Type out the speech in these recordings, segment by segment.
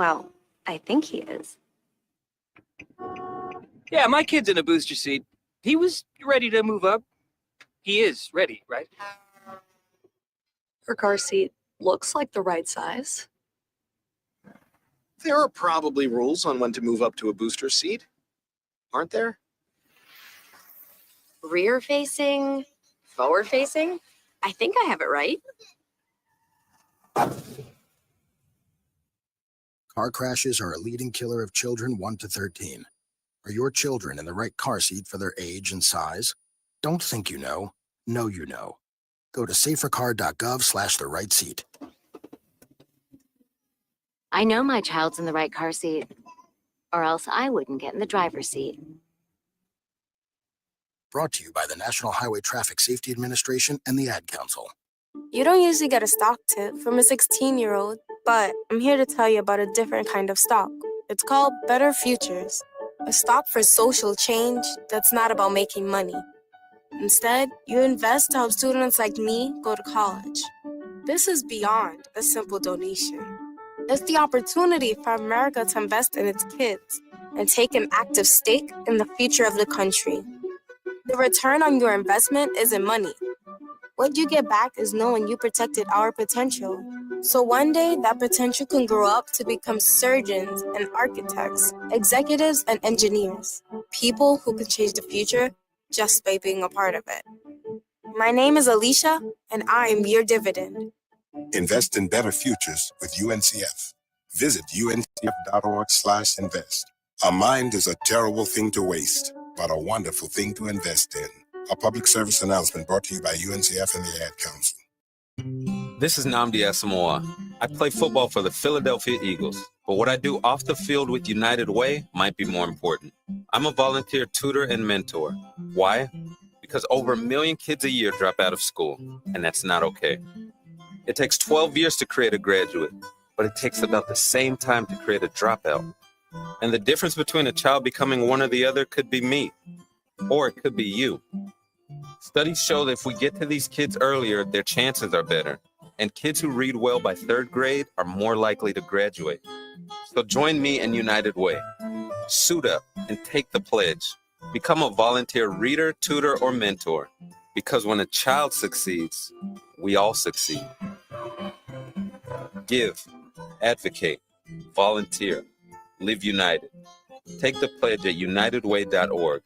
Well, I think he is. Yeah, my kid's in a booster seat. He was ready to move up. He is ready, right? Her car seat looks like the right size. There are probably rules on when to move up to a booster seat, aren't there? Rear facing, forward facing. I think I have it right. Car crashes are a leading killer of children 1 to 13. Are your children in the right car seat for their age and size? Don't think you know. Know you know. Go to safercar.gov/the right seat. I know my child's in the right car seat, or else I wouldn't get in the driver's seat. Brought to you by the National Highway Traffic Safety Administration and the Ad Council. You don't usually get a stock tip from a 16-year-old, but I'm here to tell you about a different kind of stock. It's called Better Futures, a stock for social change that's not about making money. Instead, you invest to help students like me go to college. This is beyond a simple donation. It's the opportunity for America to invest in its kids and take an active stake in the future of the country. The return on your investment isn't money. What you get back is knowing you protected our potential. So one day, that potential can grow up to become surgeons and architects, executives and engineers, people who can change the future just by being a part of it. My name is Alicia, and I'm your dividend. Invest in better futures with UNCF. Visit uncf.org/invest. A mind is a terrible thing to waste, but a wonderful thing to invest in. A public service announcement brought to you by UNCF and the Ad Council. This is Nnamdi Asamoah. I play football for the Philadelphia Eagles, but what I do off the field with United Way might be more important. I'm a volunteer tutor and mentor. Why? Because over 1 million kids a year drop out of school, and that's not okay. It takes 12 years to create a graduate, but it takes about the same time to create a dropout. And the difference between a child becoming one or the other could be me, or it could be you. Studies show that if we get to these kids earlier, their chances are better. And kids who read well by 3rd grade are more likely to graduate. So join me in United Way. Suit up and take the pledge. Become a volunteer reader, tutor, or mentor. Because when a child succeeds, we all succeed. Give, advocate, volunteer, live united. Take the pledge at unitedway.org.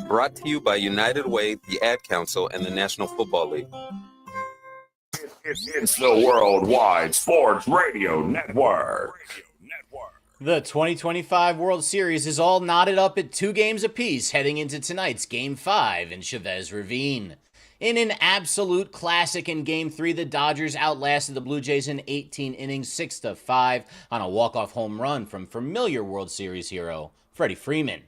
Brought to you by United Way, the Ad Council, and the National Football League. It's the Worldwide Sports Radio Network. The 2025 World Series is all knotted up at 2 games apiece heading into tonight's Game 5 in Chavez Ravine. In an absolute classic in Game 3, the Dodgers outlasted the Blue Jays in 18 innings, 6-5 on a walk-off home run from familiar World Series hero Freddie Freeman.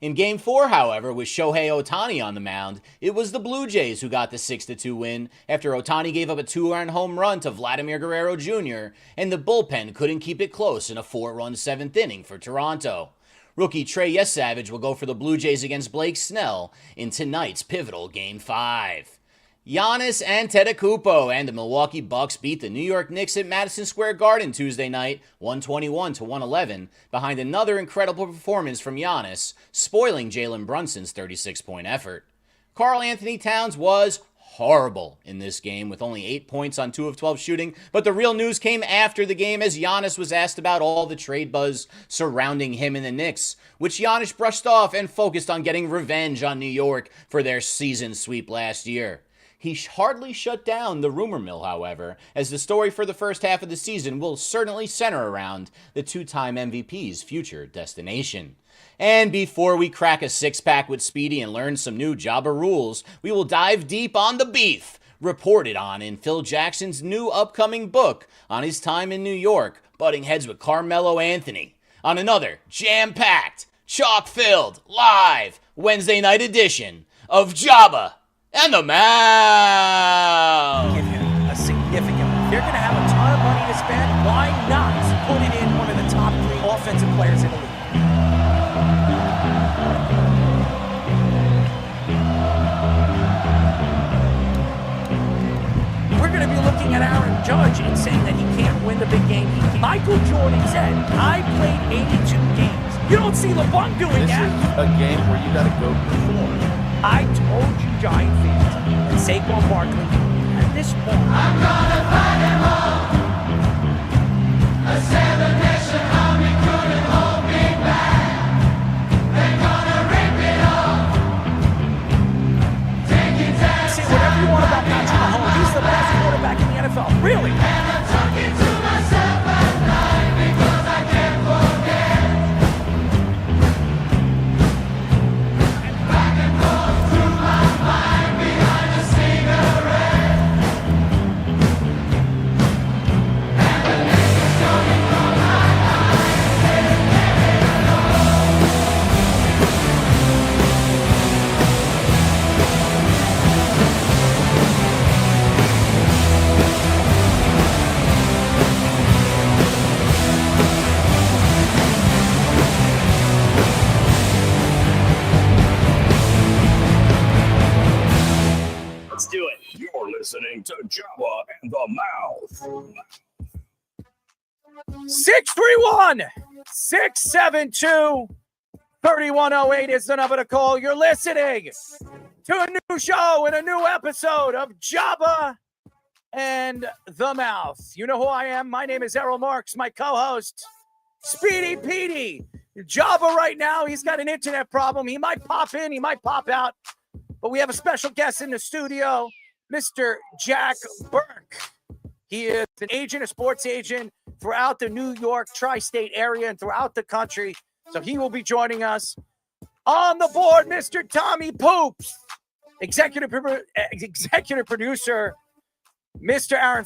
In Game 4, however, with Shohei Ohtani on the mound, it was the Blue Jays who got the 6-2 win after Ohtani gave up a 2-run home run to Vladimir Guerrero Jr., and the bullpen couldn't keep it close in a 4-run 7th inning for Toronto. Rookie Trey Yesavage will go for the Blue Jays against Blake Snell in tonight's pivotal Game 5. Giannis Antetokounmpo and the Milwaukee Bucks beat the New York Knicks at Madison Square Garden Tuesday night, 121-111, behind another incredible performance from Giannis, spoiling Jalen Brunson's 36-point effort. Karl Anthony Towns was horrible in this game with only 8 points on 2 of 12 shooting, but the real news came after the game as Giannis was asked about all the trade buzz surrounding him and the Knicks, which Giannis brushed off and focused on getting revenge on New York for their season sweep last year. He hardly shut down the rumor mill, however, as the story for the first half of the season will certainly center around the 2-time MVP's future destination. And before we crack a 6-pack with Speedy and learn some new Jabba rules, we will dive deep on the beef reported on in Phil Jackson's new upcoming book on his time in New York, butting heads with Carmelo Anthony, on another jam-packed, chock-filled, live Wednesday night edition of Jabba and the Mound. Give him a significant. They're going to have a ton of money to spend. Why not put it in one of the top 3 offensive players in the league? We're going to be looking at Aaron Judge and saying that he can't win the big game. Michael Jordan said, I played 82 games. You don't see LeBron doing that. This is a game where you got to go perform. I told you, Giant fans, that Saquon Barkley at this point. I'm gonna fight them all. A seven-nation army couldn't hold me back. They're gonna rip it off. Take it down. Say whatever you want about Patrick Mahomes. He's the best quarterback in the NFL. Really? And I'm talking to myself at night because I can't forget. And back and forth through my mind behind a cigarette. And the nation's coming from my eyes. Can't let it go. Let's do it. You're listening to Jabba and the Mouth. 631-672-3108 is the number to call. You're listening to a new show and a new episode of Jabba and the Mouth. You know who I am. My name is Errol Marks, my co-host, Speedy Petey. Jabba right now, he's got an internet problem. He might pop in, he might pop out. But we have a special guest in the studio, Mr. Jack Burke. He is an agent, a sports agent throughout the New York tri-state area and throughout the country. So he will be joining us. On the board, Mr. Tommy Poops, executive producer, Mr. Aaron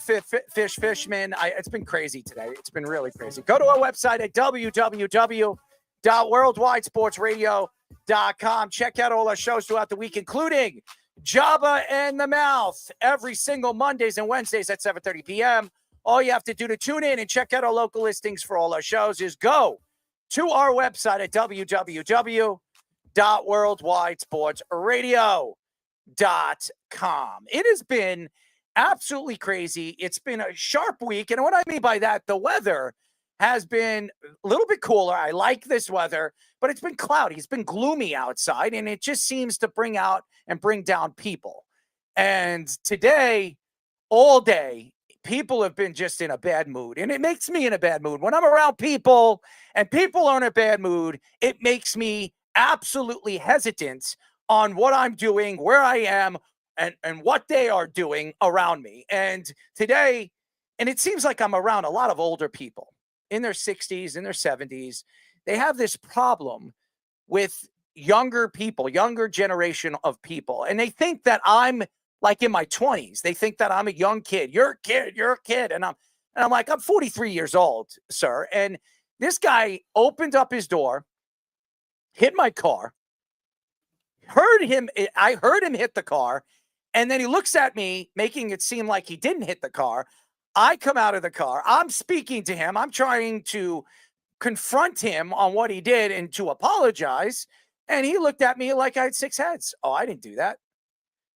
Fishman. It's been crazy today. It's been really crazy. Go to our website at www.worldwidesportsradio.com. Check out all our shows throughout the week, including Jabba and the Mouth every single Mondays and Wednesdays at 7:30 p.m. All you have to do to tune in and check out our local listings for all our shows is go to our website at www.worldwidesportsradio.com. It has been absolutely crazy. It's been a sharp week. And what I mean by that, the weather has been a little bit cooler. I like this weather, but it's been cloudy. It's been gloomy outside, and it just seems to bring out and bring down people. And today, all day, people have been just in a bad mood, and it makes me in a bad mood. When I'm around people and people are in a bad mood, it makes me absolutely hesitant on what I'm doing, where I am, and what they are doing around me. And today, and it seems like I'm around a lot of older people in their 60s, in their 70s. They have this problem with younger people, younger generation of people. And they think that I'm like in my 20s. They think that I'm a young kid. You're a kid. And I'm like, I'm 43 years old, sir. And this guy opened up his door, hit my car, I heard him hit the car. And then he looks at me, making it seem like he didn't hit the car. I come out of the car. I'm speaking to him. I'm trying to confront him on what he did and to apologize. And he looked at me like I had six heads. Oh, I didn't do that.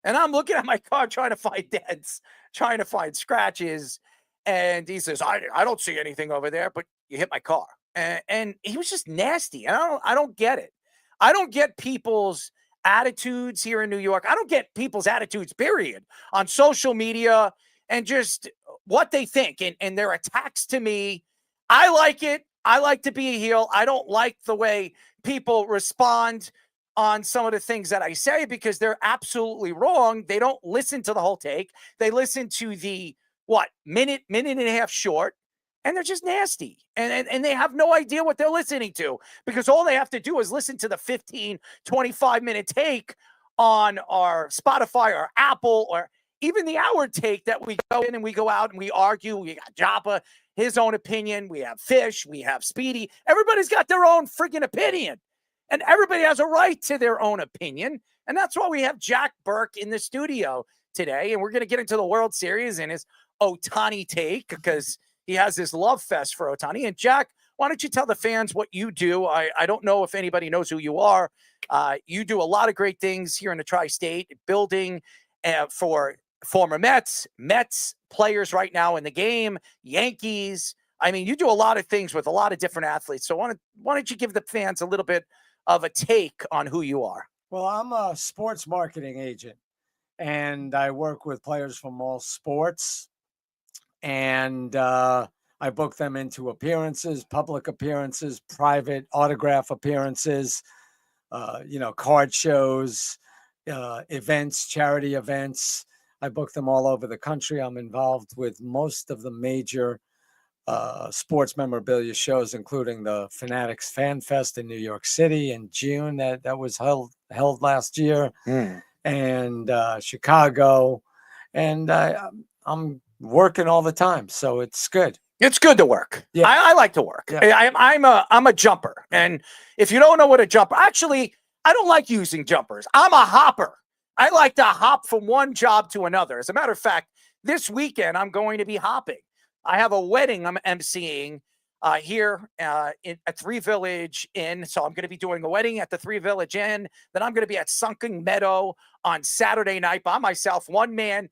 And I'm looking at my car trying to find dents, trying to find scratches. And he says, I don't see anything over there, but you hit my car. And he was just nasty. And I don't get it. I don't get people's attitudes here in New York. I don't get people's attitudes, period, on social media and just what they think and their attacks to me. I like it. I like to be a heel. I don't like the way people respond on some of the things that I say because they're absolutely wrong. They don't listen to the whole take. They listen to the, minute and a half short, and they're just nasty. And they have no idea what they're listening to because all they have to do is listen to the 15, 25-minute take on our Spotify or Apple or even the hour take that we go in and we go out and we argue. We got Jabba, his own opinion. We have Fish. We have Speedy. Everybody's got their own freaking opinion. And everybody has a right to their own opinion. And that's why we have Jack Burke in the studio today. And we're going to get into the World Series and his Ohtani take because he has this love fest for Ohtani. And Jack, why don't you tell the fans what you do? I don't know if anybody knows who you are. You do a lot of great things here in the tri-state, building for former Mets players right now in the game, Yankees. I mean, you do a lot of things with a lot of different athletes. So why don't you give the fans a little bit of a take on who you are? Well, I'm a sports marketing agent, and I work with players from all sports, and I book them into appearances, public appearances, private autograph appearances, card shows, events, charity events. I book them all over the country. I'm involved with most of the major sports memorabilia shows, including the Fanatics Fan Fest in New York City in June that was held last year, and Chicago, and I'm working all the time, so it's good. It's good to work. Yeah. I like to work. Yeah. I'm a jumper, and if you don't know what a jumper, actually, I don't like using jumpers. I'm a hopper. I like to hop from one job to another. As a matter of fact, this weekend I'm going to be hopping. I have a wedding I'm emceeing here at Three Village Inn. So I'm going to be doing a wedding at the Three Village Inn. Then I'm going to be at Sunken Meadow on Saturday night by myself, one man,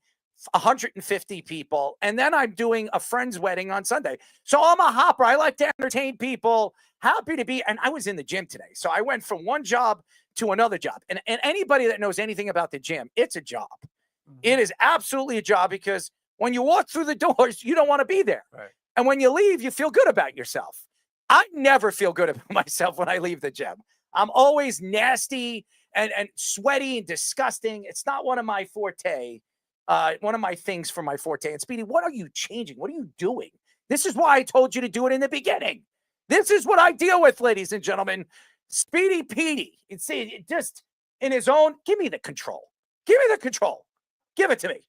150 people. And then I'm doing a friend's wedding on Sunday. So I'm a hopper. I like to entertain people. Happy to be. And I was in the gym today. So I went from one job to another job. And anybody that knows anything about the gym, it's a job. It is absolutely a job, because when you walk through the doors, you don't want to be there. Right. And when you leave, you feel good about yourself. I never feel good about myself when I leave the gym. I'm always nasty and sweaty and disgusting. It's not one of my forte, one of my things for my forte. And Speedy, what are you changing? What are you doing? This is why I told you to do it in the beginning. This is what I deal with, ladies and gentlemen. Speedy Petey. It just in his own, give me the control. Give me the control. Give it to me.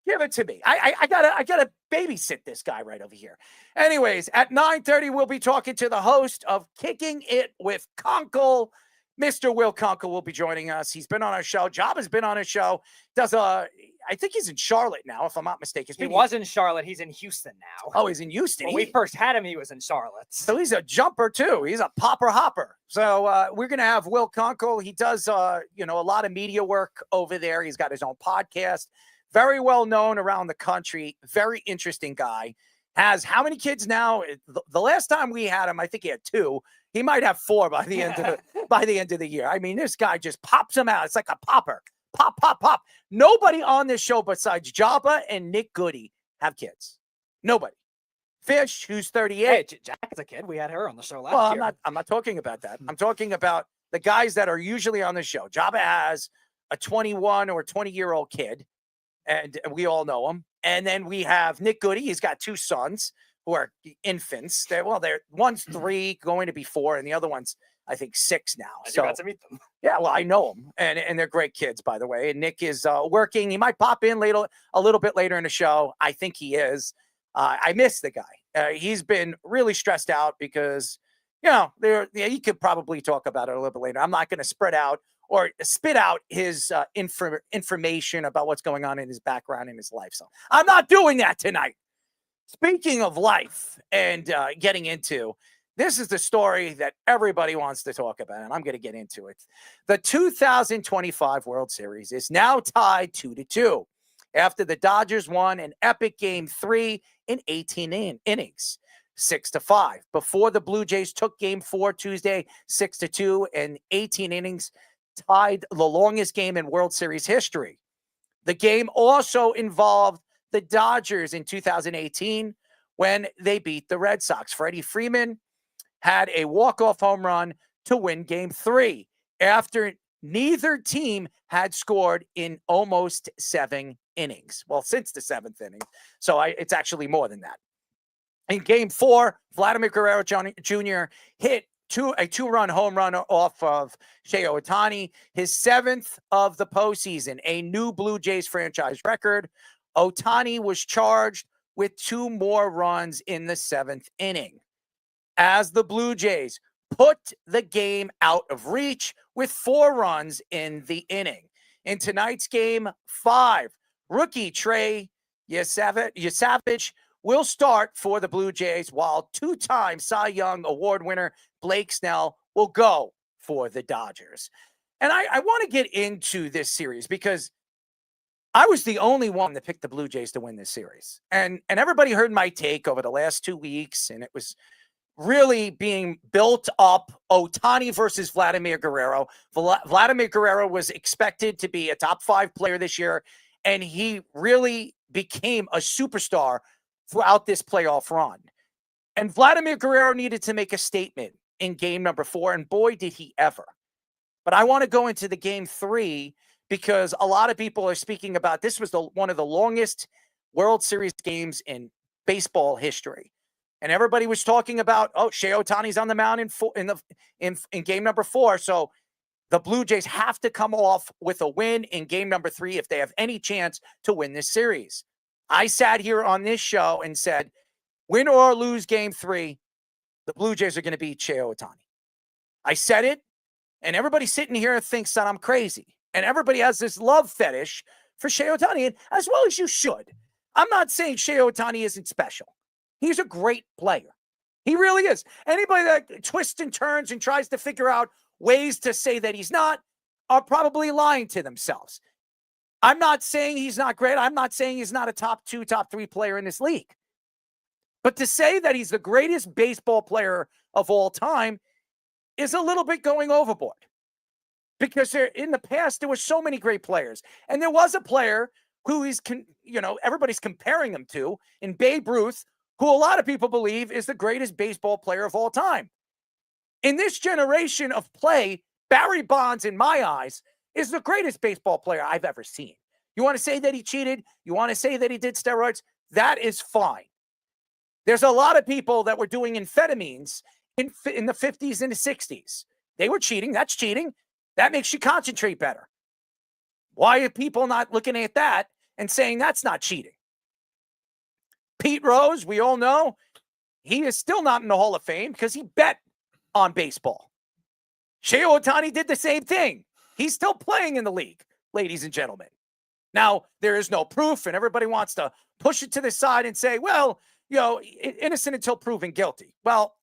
Give it to me. I gotta babysit this guy right over here. Anyways, at 9:30, we'll be talking to the host of Kicking It with Conkle. Mr. Will Conkle will be joining us. He's been on our show. Job has been on our show. I think he's in Charlotte now, if I'm not mistaken. He was in Charlotte. He's in Houston now. Oh, he's in Houston. When we first had him, he was in Charlotte. So he's a jumper too. He's a popper hopper. So we're going to have Will Conkle. He does, a lot of media work over there. He's got his own podcast. Very well known around the country. Very interesting guy. Has how many kids now? The last time we had him, I think he had 2. He might have 4 by the end of the year. I mean, this guy just pops them out. It's like a popper. Pop, pop, pop. Nobody on this show besides Jabba and Nick Goody have kids. Nobody. Fish, who's 38. Hey, Jack is a kid. We had her on the show last year. I'm not talking about that. I'm talking about the guys that are usually on the show. Jabba has a 21 or 20-year-old kid, and we all know him. And then we have Nick Goody. He's got 2 sons who are infants. They're one's 3, going to be 4, and the other one's, I think, 6 now. So you got to meet them. Yeah, well, I know them, and they're great kids, by the way. And Nick is working. He might pop in a little bit later in the show. I think he is. I miss the guy. He's been really stressed out because, you could probably talk about it a little bit later. I'm not going to spread out or spit out his information about what's going on in his background in his life. So I'm not doing that tonight. Speaking of life and getting into, this is the story that everybody wants to talk about, and I'm going to get into it. The 2025 World Series is now tied 2-2 after the Dodgers won an epic Game 3 in 18 innings, 6-5. Before the Blue Jays took Game 4 Tuesday, 6-2, and 18 innings, tied the longest game in World Series history. The game also involved the Dodgers in 2018 when they beat the Red Sox. Freddie Freeman had a walk-off home run to win Game 3 after neither team had scored in almost 7 innings. Well, since the 7th inning. So it's actually more than that. In Game 4, Vladimir Guerrero Jr. hit a 2-run home run off of Shohei Ohtani, his 7th of the postseason, a new Blue Jays franchise record. Ohtani was charged with 2 more runs in the 7th inning, as the Blue Jays put the game out of reach with 4 runs in the inning. In tonight's Game 5, rookie Trey Yesavage will start for the Blue Jays, while 2-time Cy Young Award winner Blake Snell will go for the Dodgers. And I want to get into this series because I was the only one that picked the Blue Jays to win this series. And everybody heard my take over the last 2 weeks, and it was really being built up. Ohtani versus Vladimir Guerrero. Vladimir Guerrero was expected to be a top 5 player this year, and he really became a superstar throughout this playoff run. And Vladimir Guerrero needed to make a statement in game number 4, and boy, did he ever. But I want to go into the game 3 because a lot of people are speaking about this was one of the longest World Series games in baseball history. And everybody was talking about, Shohei Ohtani's on the mound in game number 4. So the Blue Jays have to come off with a win in game number 3 if they have any chance to win this series. I sat here on this show and said, win or lose game 3, the Blue Jays are going to beat Shohei Ohtani. I said it, and everybody sitting here thinks that I'm crazy. And everybody has this love fetish for Shohei Ohtani, and as well as you should. I'm not saying Shohei Ohtani isn't special. He's a great player. He really is. Anybody that twists and turns and tries to figure out ways to say that he's not are probably lying to themselves. I'm not saying he's not great. I'm not saying he's not a top 2, top 3 player in this league. But to say that he's the greatest baseball player of all time is a little bit going overboard. Because in the past, there were so many great players. And there was a player who everybody's comparing him to in Babe Ruth, who a lot of people believe is the greatest baseball player of all time. In this generation of play, Barry Bonds, in my eyes, is the greatest baseball player I've ever seen. You want to say that he cheated? You want to say that he did steroids? That is fine. There's a lot of people that were doing amphetamines in the 50s and the 60s. They were cheating. That's cheating. That makes you concentrate better. Why are people not looking at that and saying that's not cheating? Pete Rose, we all know, he is still not in the Hall of Fame because he bet on baseball. Shohei Ohtani did the same thing. He's still playing in the league, ladies and gentlemen. Now, there is no proof, and everybody wants to push it to the side and say, well, innocent until proven guilty. Well,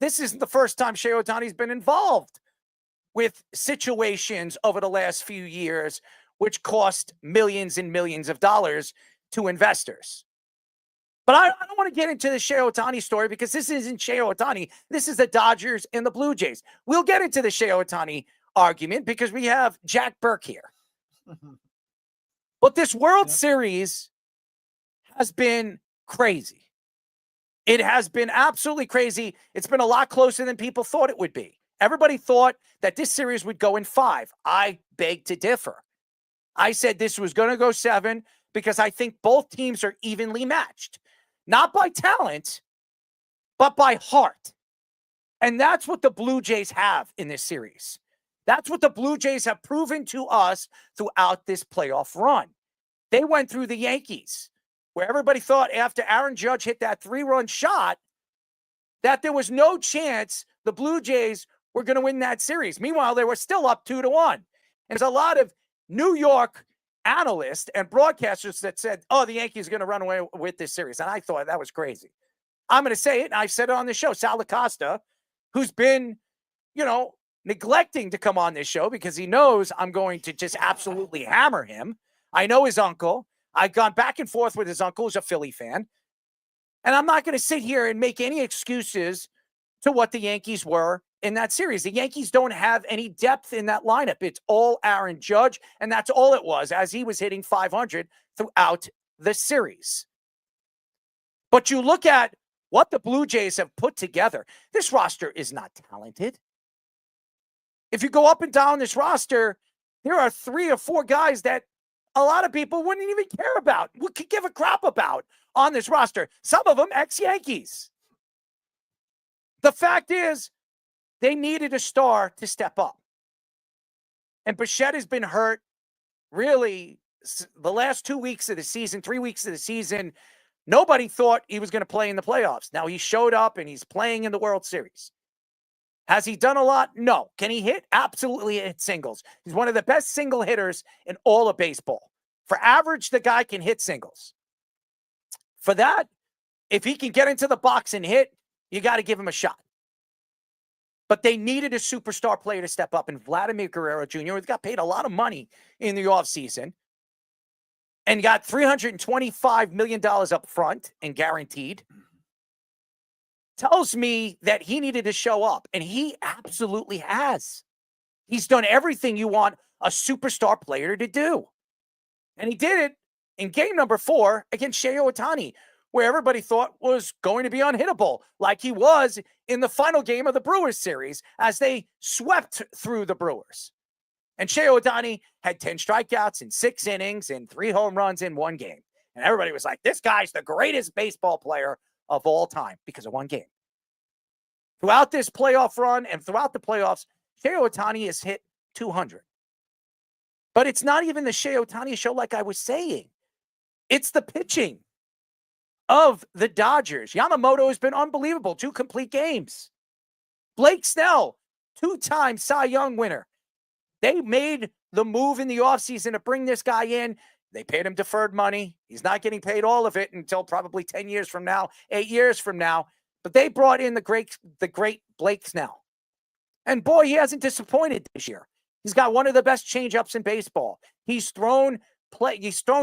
this isn't the first time Shohei Ohtani's been involved with situations over the last few years, which cost millions and millions of dollars to investors. But I don't want to get into the Shohei Ohtani story because this isn't Shohei Ohtani. This is the Dodgers and the Blue Jays. We'll get into the Shohei Ohtani argument because we have Jack Burke here. But this World Series has been crazy. It has been absolutely crazy. It's been a lot closer than people thought it would be. Everybody thought that this series would go in 5. I beg to differ. I said this was going to go 7 because I think both teams are evenly matched. Not by talent, but by heart. And that's what the Blue Jays have in this series. That's what the Blue Jays have proven to us throughout this playoff run. They went through the Yankees, where everybody thought after Aaron Judge hit that 3-run shot that there was no chance the Blue Jays were going to win that series. Meanwhile, they were still up 2-1. And there's a lot of New York analysts and broadcasters that said, the Yankees are going to run away with this series. And I thought that was crazy. I'm going to say it, and I've said it on the show. Sal Acosta, who's been, neglecting to come on this show because he knows I'm going to just absolutely hammer him. I know his uncle. I've gone back and forth with his uncle, who's a Philly fan. And I'm not going to sit here and make any excuses to what the Yankees were in that series. The Yankees don't have any depth in that lineup. It's all Aaron Judge, and that's all it was as he was hitting 500 throughout the series. But you look at what the Blue Jays have put together. This roster is not talented. If you go up and down this roster, there are 3 or 4 guys that a lot of people wouldn't even care about, would could give a crap about on this roster. Some of them ex-Yankees. The fact is, they needed a star to step up. And Bichette has been hurt really the last 2 weeks of the season, 3 weeks of the season. Nobody thought he was going to play in the playoffs. Now he showed up and he's playing in the World Series. Has he done a lot? No. Can he hit? Absolutely hit singles. He's one of the best single hitters in all of baseball. For average, the guy can hit singles. For that, if he can get into the box and hit, you got to give him a shot. But they needed a superstar player to step up, and Vladimir Guerrero Jr., who got paid a lot of money in the offseason, and got $325 million up front and guaranteed, tells me that he needed to show up, and he absolutely has. He's done everything you want a superstar player to do. And he did it in game number 4 against Shohei Ohtani, where everybody thought was going to be unhittable, like he was in the final game of the Brewers series as they swept through the Brewers. And Shohei Ohtani had 10 strikeouts in 6 innings and 3 home runs in 1 game. And everybody was like, this guy's the greatest baseball player of all time because of 1 game. Throughout this playoff run and throughout the playoffs, Shohei Ohtani has hit 200. But it's not even the Shohei Ohtani show like I was saying. It's the pitching of the Dodgers. Yamamoto has been unbelievable. 2 complete games. Blake Snell, 2-time Cy Young winner. They made the move in the offseason to bring this guy in. They paid him deferred money. He's not getting paid all of it until probably 10 years from now, 8 years from now. But they brought in the great Blake Snell. And boy, he hasn't disappointed this year. He's got one of the best changeups in baseball. He's thrown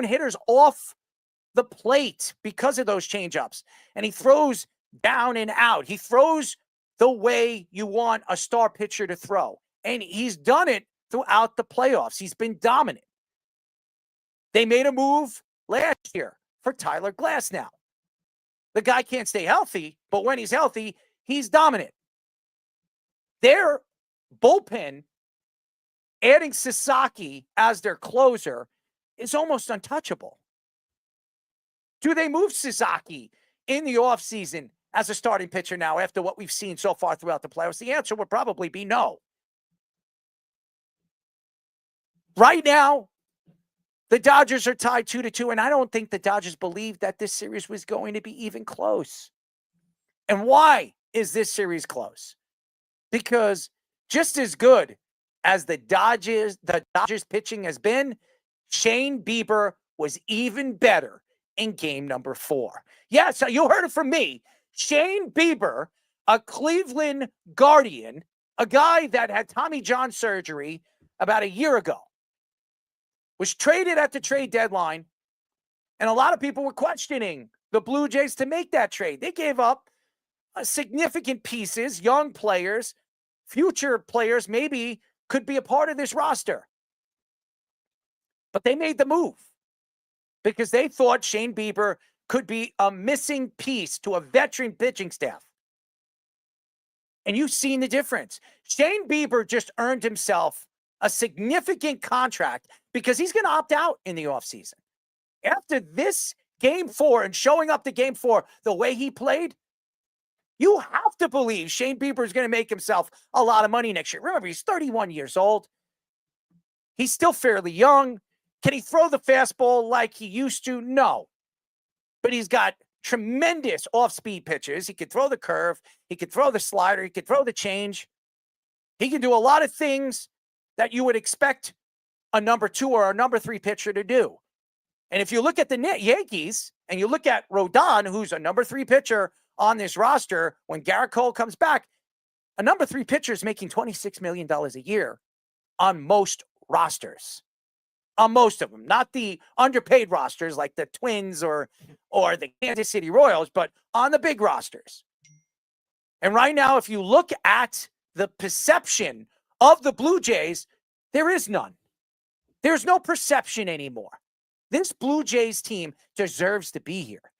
hitters off the plate because of those changeups. And he throws down and out. He throws the way you want a star pitcher to throw. And he's done it throughout the playoffs. He's been dominant. They made a move last year for Tyler Glasnow. The guy can't stay healthy, but when he's healthy, he's dominant. Their bullpen, adding Sasaki as their closer, is almost untouchable. Do they move Sasaki in the offseason as a starting pitcher now after what we've seen so far throughout the playoffs? The answer would probably be no. Right now, the Dodgers are tied 2-2, and I don't think the Dodgers believed that this series was going to be even close. And why is this series close? Because just as good as the Dodgers pitching has been, Shane Bieber was even better in game number 4. Yeah, so you heard it from me. Shane Bieber, a Cleveland Guardian, a guy that had Tommy John surgery about a year ago, was traded at the trade deadline, and a lot of people were questioning the Blue Jays to make that trade. They gave up significant pieces, young players, future players maybe could be a part of this roster. But they made the move because they thought Shane Bieber could be a missing piece to a veteran pitching staff. And you've seen the difference. Shane Bieber just earned himself a significant contract because he's going to opt out in the offseason. After this game 4 and showing up to game 4 the way he played, you have to believe Shane Bieber is going to make himself a lot of money next year. Remember, he's 31 years old. He's still fairly young. Can he throw the fastball like he used to? No. But he's got tremendous off-speed pitches. He can throw the curve. He can throw the slider. He can throw the change. He can do a lot of things that you would expect a number 2 or a number 3 pitcher to do. And if you look at the Yankees and you look at Rodon, who's a number 3 pitcher on this roster, when Garrett Cole comes back, a number 3 pitcher is making $26 million a year on most rosters. On most of them, not the underpaid rosters like the Twins or the Kansas City Royals, but on the big rosters. And right now, if you look at the perception of the Blue Jays, there is none. There's no perception anymore. This Blue Jays team deserves to be here.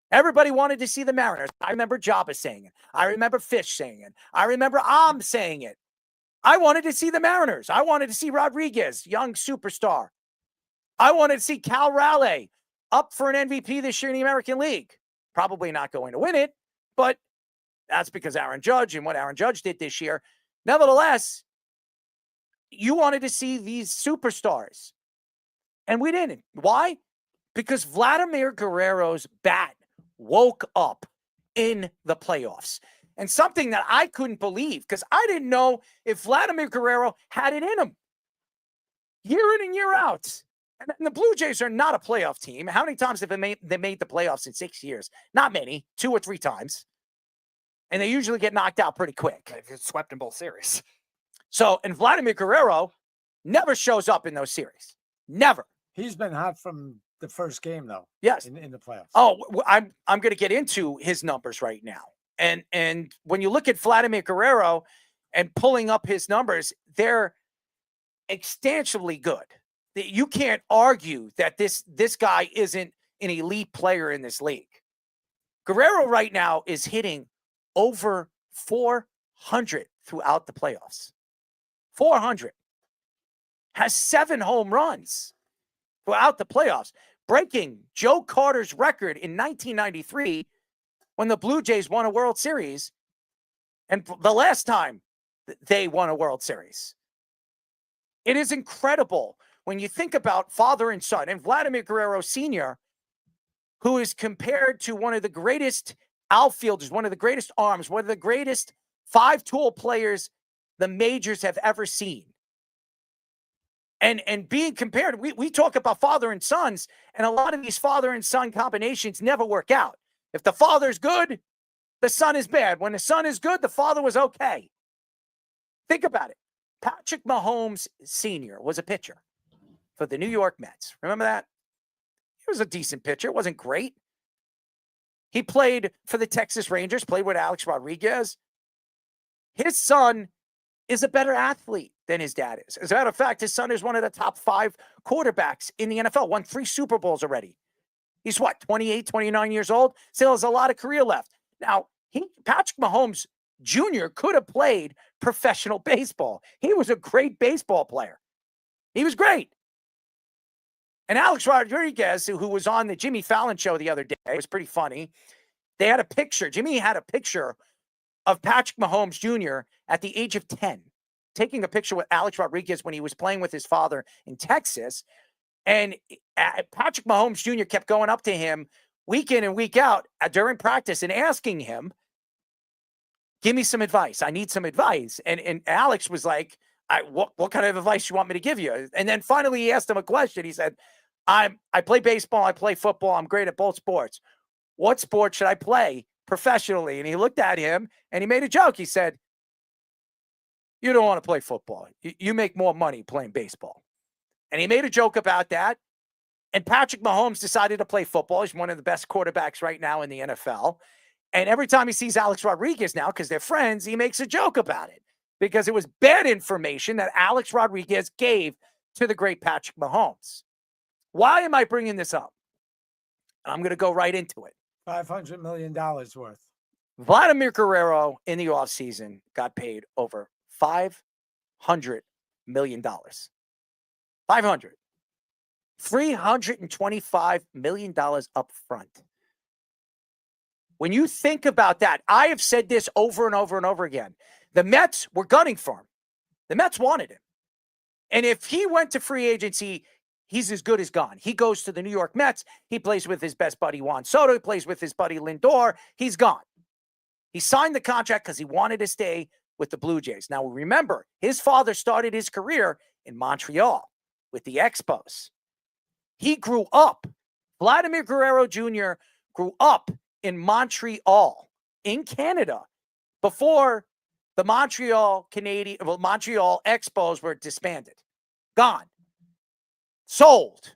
Everybody wanted to see the Mariners. I remember Jabba saying it. I remember Fish saying it. I remember Am saying it. I wanted to see the Mariners. I wanted to see Rodriguez, young superstar. I wanted to see Cal Raleigh up for an MVP this year in the American League. Probably not going to win it, but that's because Aaron Judge and what Aaron Judge did this year. Nevertheless, you wanted to see these superstars, and we didn't. Why? Because Vladimir Guerrero's bat woke up in the playoffs. And something that I couldn't believe, because I didn't know if Vladimir Guerrero had it in him. Year in and year out. And the Blue Jays are not a playoff team. How many times have they made the playoffs in 6 years? Not many, 2 or 3 times. And they usually get knocked out pretty quick. They've swept in both series. So, and Vladimir Guerrero never shows up in those series. Never. He's been hot from the first game, though. Yes. In the playoffs. Oh, I'm going to get into his numbers right now. And when you look at Vladimir Guerrero and pulling up his numbers, they're extensively good. You can't argue that this guy isn't an elite player in this league. Guerrero right now is hitting over 400 throughout the playoffs. 400. Has 7 home runs throughout the playoffs, breaking Joe Carter's record in 1993 when the Blue Jays won a World Series, and the last time they won a World Series. It is incredible when you think about father and son, and Vladimir Guerrero Sr., who is compared to one of the greatest outfielders, one of the greatest arms, one of the greatest 5-tool players the majors have ever seen. And being compared, we talk about father and sons, and a lot of these father and son combinations never work out. If the father's good, the son is bad. When the son is good, the father was okay. Think about it. Patrick Mahomes Sr. was a pitcher for the New York Mets. Remember that? He was a decent pitcher. It wasn't great. He played for the Texas Rangers, played with Alex Rodriguez. His son is a better athlete than his dad is. As a matter of fact, his son is one of the top 5 quarterbacks in the NFL, won 3 Super Bowls already. He's what, 28, 29 years old? Still has a lot of career left. Now, Patrick Mahomes Jr. could have played professional baseball. He was a great baseball player. He was great. And Alex Rodriguez, who was on the Jimmy Fallon show the other day, it was pretty funny. They had a picture. Jimmy had a picture of Patrick Mahomes Jr. at the age of 10, taking a picture with Alex Rodriguez when he was playing with his father in Texas. And Patrick Mahomes Jr. kept going up to him week in and week out during practice and asking him, give me some advice. I need some advice. And Alex was like, what kind of advice you want me to give you? And then finally he asked him a question. He said, I play baseball. I play football. I'm great at both sports. What sport should I play professionally? And he looked at him and he made a joke. He said, you don't want to play football. You make more money playing baseball. And he made a joke about that. And Patrick Mahomes decided to play football. He's one of the best quarterbacks right now in the NFL. And every time he sees Alex Rodriguez now, because they're friends, he makes a joke about it. Because it was bad information that Alex Rodriguez gave to the great Patrick Mahomes. Why am I bringing this up? I'm going to go right into it. $500 million worth. Vladimir Guerrero in the offseason got paid over $500 million. 500. $325 million up front. When you think about that, I have said this over and over and over again. The Mets were gunning for him. The Mets wanted him. And if he went to free agency, he's as good as gone. He goes to the New York Mets. He plays with his best buddy, Juan Soto. He plays with his buddy, Lindor. He's gone. He signed the contract because he wanted to stay with the Blue Jays. Now, remember, his father started his career in Montreal with the Expos. He grew up. Vladimir Guerrero Jr. grew up in Montreal, in Canada, before the Montreal Expos were disbanded. Gone. Sold.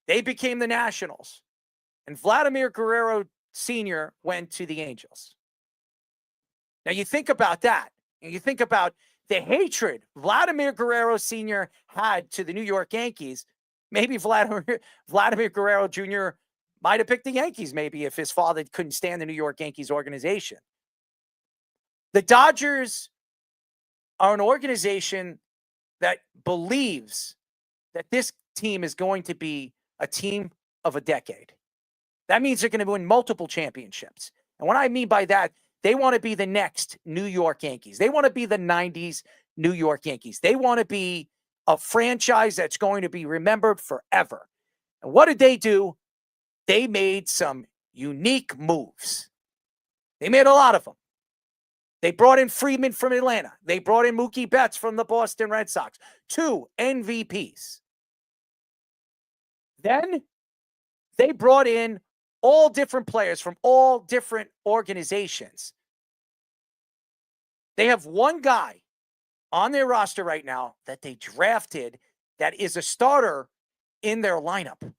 They became the Nationals. And Vladimir Guerrero Sr. went to the Angels. Now you think about that. And you think about the hatred Vladimir Guerrero Sr. had to the New York Yankees. Maybe Vladimir Guerrero Jr. might have picked the Yankees, maybe, if his father couldn't stand the New York Yankees organization. The Dodgers are an organization that believes that this team is going to be a team of a decade. That means they're going to win multiple championships. And what I mean by that, they want to be the next New York Yankees. They want to be the 90s New York Yankees. They want to be a franchise that's going to be remembered forever. And what did they do? They made some unique moves. They made a lot of them. They brought in Freeman from Atlanta. They brought in Mookie Betts from the Boston Red Sox. 2 MVPs. Then they brought in all different players from all different organizations. They have one guy on their roster right now that they drafted that is a starter in their lineup.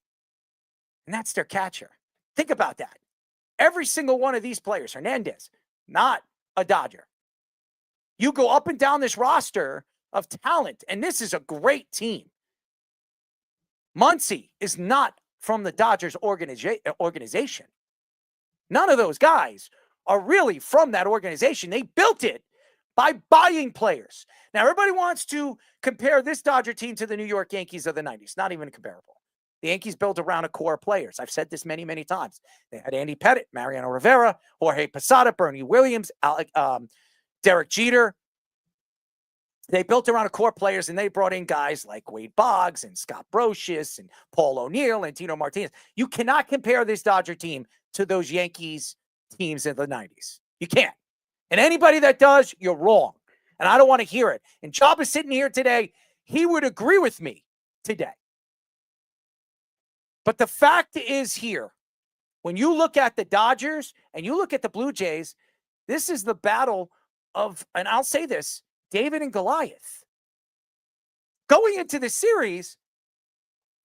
and that's their catcher. Think about that. Every single one of these players, Hernandez, not a Dodger. You go up and down this roster of talent, and this is a great team. Muncy is not from the Dodgers organization. None of those guys are really from that organization. They built it by buying players. Now, everybody wants to compare this Dodger team to the New York Yankees of the 90s. Not even comparable. The Yankees built around a core of players. I've said this many, many times. They had Andy Pettitte, Mariano Rivera, Jorge Posada, Bernie Williams, Derek Jeter. They built around a core of players, and they brought in guys like Wade Boggs and Scott Brocious and Paul O'Neill and Tino Martinez. You cannot compare this Dodger team to those Yankees teams in the 90s. You can't. And anybody that does, you're wrong. And I don't want to hear it. And Job is sitting here today. He would agree with me today. But the fact is here, when you look at the Dodgers and you look at the Blue Jays, this is the battle of, and I'll say this, David and Goliath. Going into the series,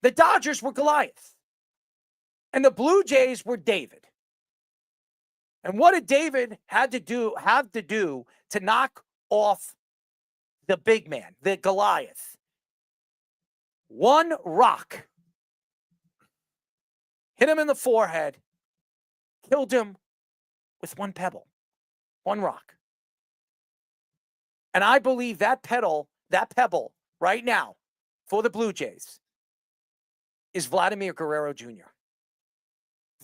the Dodgers were Goliath. And the Blue Jays were David. And what did David have to do to knock off the big man, the Goliath? One rock. Hit him in the forehead. Killed him with one pebble. One rock. And I believe that pebble right now for the Blue Jays is Vladimir Guerrero Jr.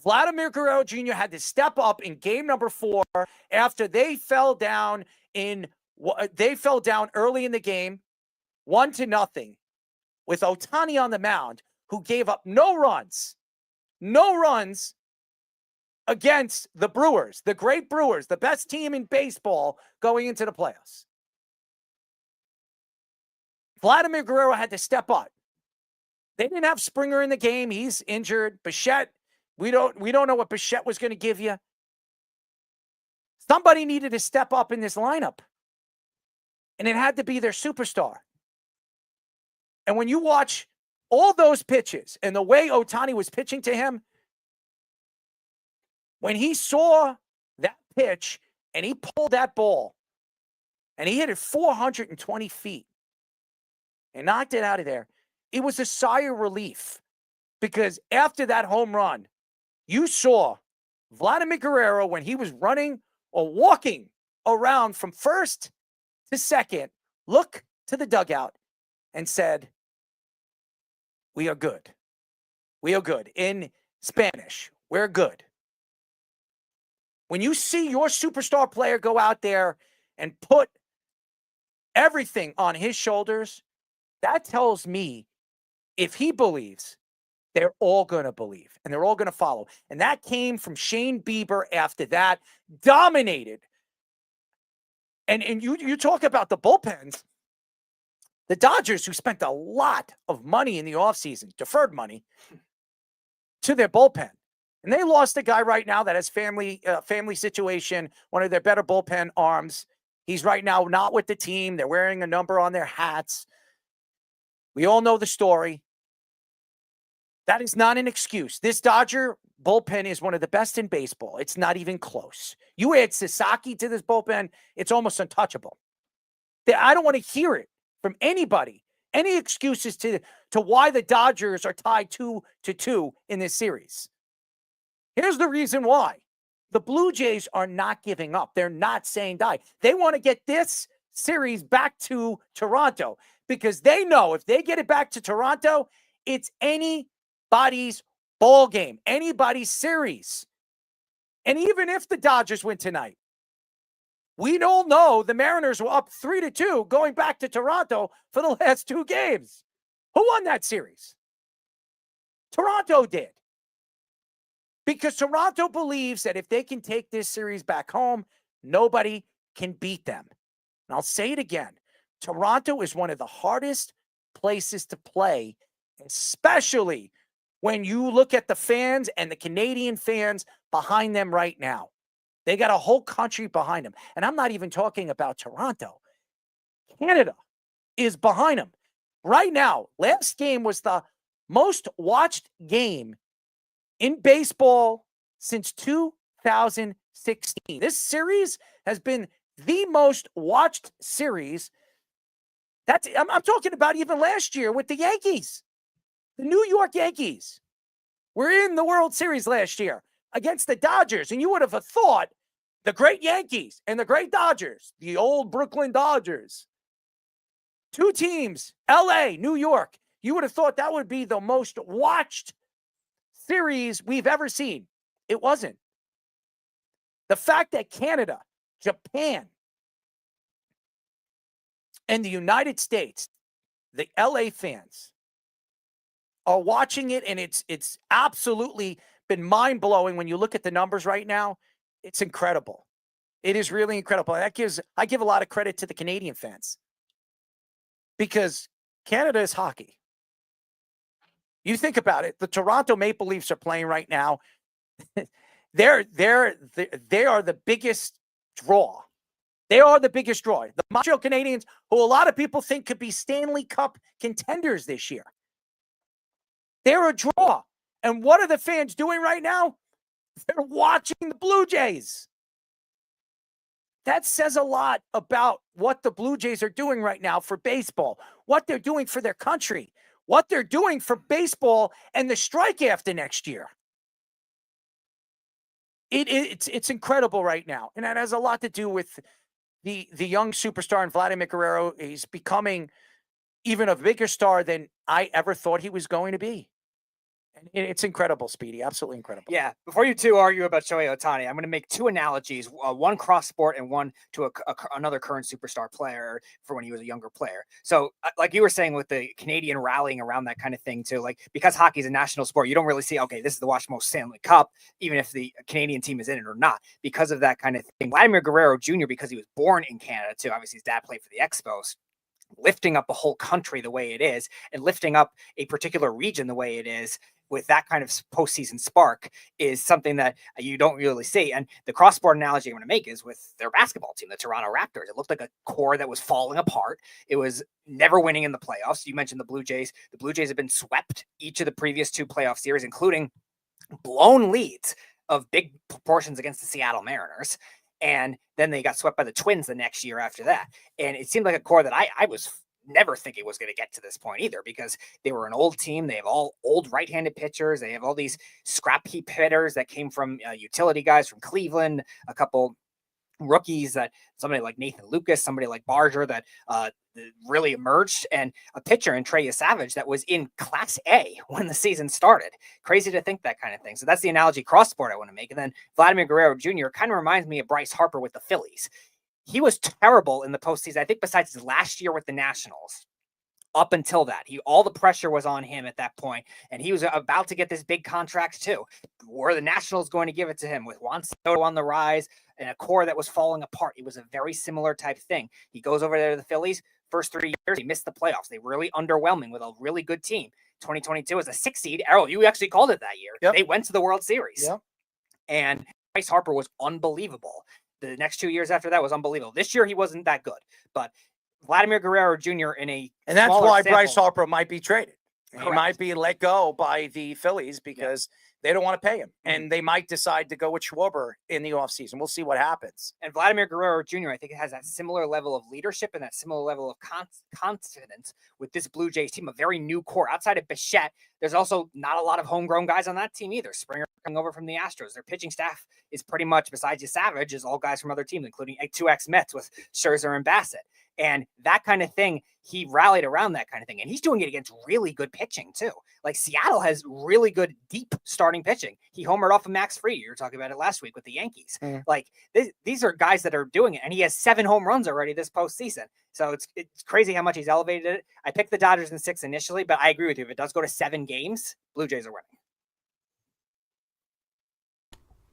Vladimir Guerrero Jr. had to step up in game number 4 after they fell down early in the game, 1-0, with Ohtani on the mound, who gave up no runs against the Brewers, the great Brewers, the best team in baseball going into the playoffs. Vladimir Guerrero had to step up. They didn't have Springer in the game. He's injured. Bichette, we don't know what Bichette was going to give you. Somebody needed to step up in this lineup. And it had to be their superstar. And when you watch all those pitches and the way Ohtani was pitching to him, when he saw that pitch and he pulled that ball and he hit it 420 feet and knocked it out of there, it was a sigh of relief, because after that home run, you saw Vladimir Guerrero, when he was running or walking around from first to second, look to the dugout and said, "We are good. We are good." In Spanish, we're good. When you see your superstar player go out there and put everything on his shoulders, that tells me if he believes, they're all going to believe and they're all going to follow. And that came from Shane Bieber after that, dominated. And you talk about the bullpens. The Dodgers, who spent a lot of money in the offseason, deferred money, to their bullpen. And they lost a guy right now that has family situation, one of their better bullpen arms. He's right now not with the team. They're wearing a number on their hats. We all know the story. That is not an excuse. This Dodger bullpen is one of the best in baseball. It's not even close. You add Sasaki to this bullpen, it's almost untouchable. I don't want to hear it from anybody. Any excuses to why the Dodgers are tied 2-2 in this series. Here's the reason why. The Blue Jays are not giving up. They're not saying die. They want to get this series back to Toronto, because they know if they get it back to Toronto, it's anybody's ball game, anybody's series. And even if the Dodgers win tonight, we don't know the Mariners were up 3-2 going back to Toronto for the last 2 games. Who won that series? Toronto did. Because Toronto believes that if they can take this series back home, nobody can beat them. And I'll say it again. Toronto is one of the hardest places to play, especially when you look at the fans and the Canadian fans behind them right now. They got a whole country behind them. And I'm not even talking about Toronto. Canada is behind them. Right now, last game was the most watched game in baseball since 2016. This series has been the most watched series. I'm talking about even last year with the Yankees. The New York Yankees were in the World Series last year against the Dodgers, and you would have thought the great Yankees and the great Dodgers, the old Brooklyn Dodgers, two teams, LA, New York, you would have thought that would be the most watched series we've ever seen. It wasn't. The fact that Canada, Japan, and the United States, the LA fans, are watching it, and it's absolutely been mind-blowing when you look at the numbers right now. It's incredible. It is really incredible. I give a lot of credit to the Canadian fans because Canada is hockey. You think about it. The Toronto Maple Leafs are playing right now. They are the biggest draw. They are the biggest draw. The Montreal Canadiens, who a lot of people think could be Stanley Cup contenders this year. They're a draw. And what are the fans doing right now? They're watching the Blue Jays. That says a lot about what the Blue Jays are doing right now for baseball, what they're doing for their country, what they're doing for baseball and the strike after next year. It's incredible right now. And that has a lot to do with the young superstar in Vladimir Guerrero. He's becoming even a bigger star than I ever thought he was going to be. And it's incredible, Speedy. Absolutely incredible. Yeah. Before you two argue about Shohei Ohtani, I'm going to make two analogies, one cross sport and one to another current superstar player for when he was a younger player. So like you were saying with the Canadian rallying around that kind of thing too, like because hockey is a national sport, you don't really see, okay, this is the Washington Stanley Cup, even if the Canadian team is in it or not, because of that kind of thing. Vladimir Guerrero Jr., because he was born in Canada too, obviously his dad played for the Expos, lifting up a whole country the way it is and lifting up a particular region the way it is with that kind of postseason spark is something that you don't really see. And the cross-sport analogy I'm going to make is with their basketball team, the Toronto Raptors. It looked like a core that was falling apart. It was never winning in the playoffs. You mentioned the Blue Jays. The Blue Jays have been swept each of the previous two playoff series, including blown leads of big proportions against the Seattle Mariners. And then they got swept by the Twins the next year after that. And it seemed like a core that I was never thinking was going to get to this point either, because they were an old team. They have all old right-handed pitchers. They have all these scrap heap hitters that came from utility guys from Cleveland, a couple rookies that somebody like Nathan Lucas, somebody like Barger that really emerged, and a pitcher in Trey Yesavage that was in Class A when the season started. Crazy to think that kind of thing. So that's the analogy cross sport I want to make. And then Vladimir Guerrero Jr. kind of reminds me of Bryce Harper with the Phillies. He was terrible in the postseason, I think, besides his last year with the Nationals. Up until that, all the pressure was on him at that point, and he was about to get this big contract too. Were the Nationals going to give it to him with Juan Soto on the rise and a core that was falling apart? It was a very similar type thing. He goes over there to the Phillies. First 3 years, he missed the playoffs. They were really underwhelming with a really good team. 2022 as a 6 seed. Errol, you actually called it that year. Yep. They went to the World Series. Yep. And Bryce Harper was unbelievable. The next 2 years after that was unbelievable. This year, he wasn't that good. But Vladimir Guerrero Jr. And that's why sample. Bryce Harper might be traded. Correct. He might be let go by the Phillies because they don't want to pay him. And they might decide to go with Schwarber in the offseason. We'll see what happens. And Vladimir Guerrero Jr., I think, has that similar level of leadership and that similar level of confidence with this Blue Jays team, a very new core. Outside of Bichette, there's also not a lot of homegrown guys on that team either. Springer coming over from the Astros. Their pitching staff is pretty much, besides Yesavage, is all guys from other teams, including 2 ex-Mets with Scherzer and Bassett. And that kind of thing, he rallied around that kind of thing. And he's doing it against really good pitching, too. Like, Seattle has really good, deep starting pitching. He homered off of Max Fried. You were talking about it last week with the Yankees. Like, these are guys that are doing it. And he has 7 home runs already this postseason. So it's crazy how much he's elevated it. I picked the Dodgers in 6 initially, but I agree with you. If it does go to 7 games, Blue Jays are winning.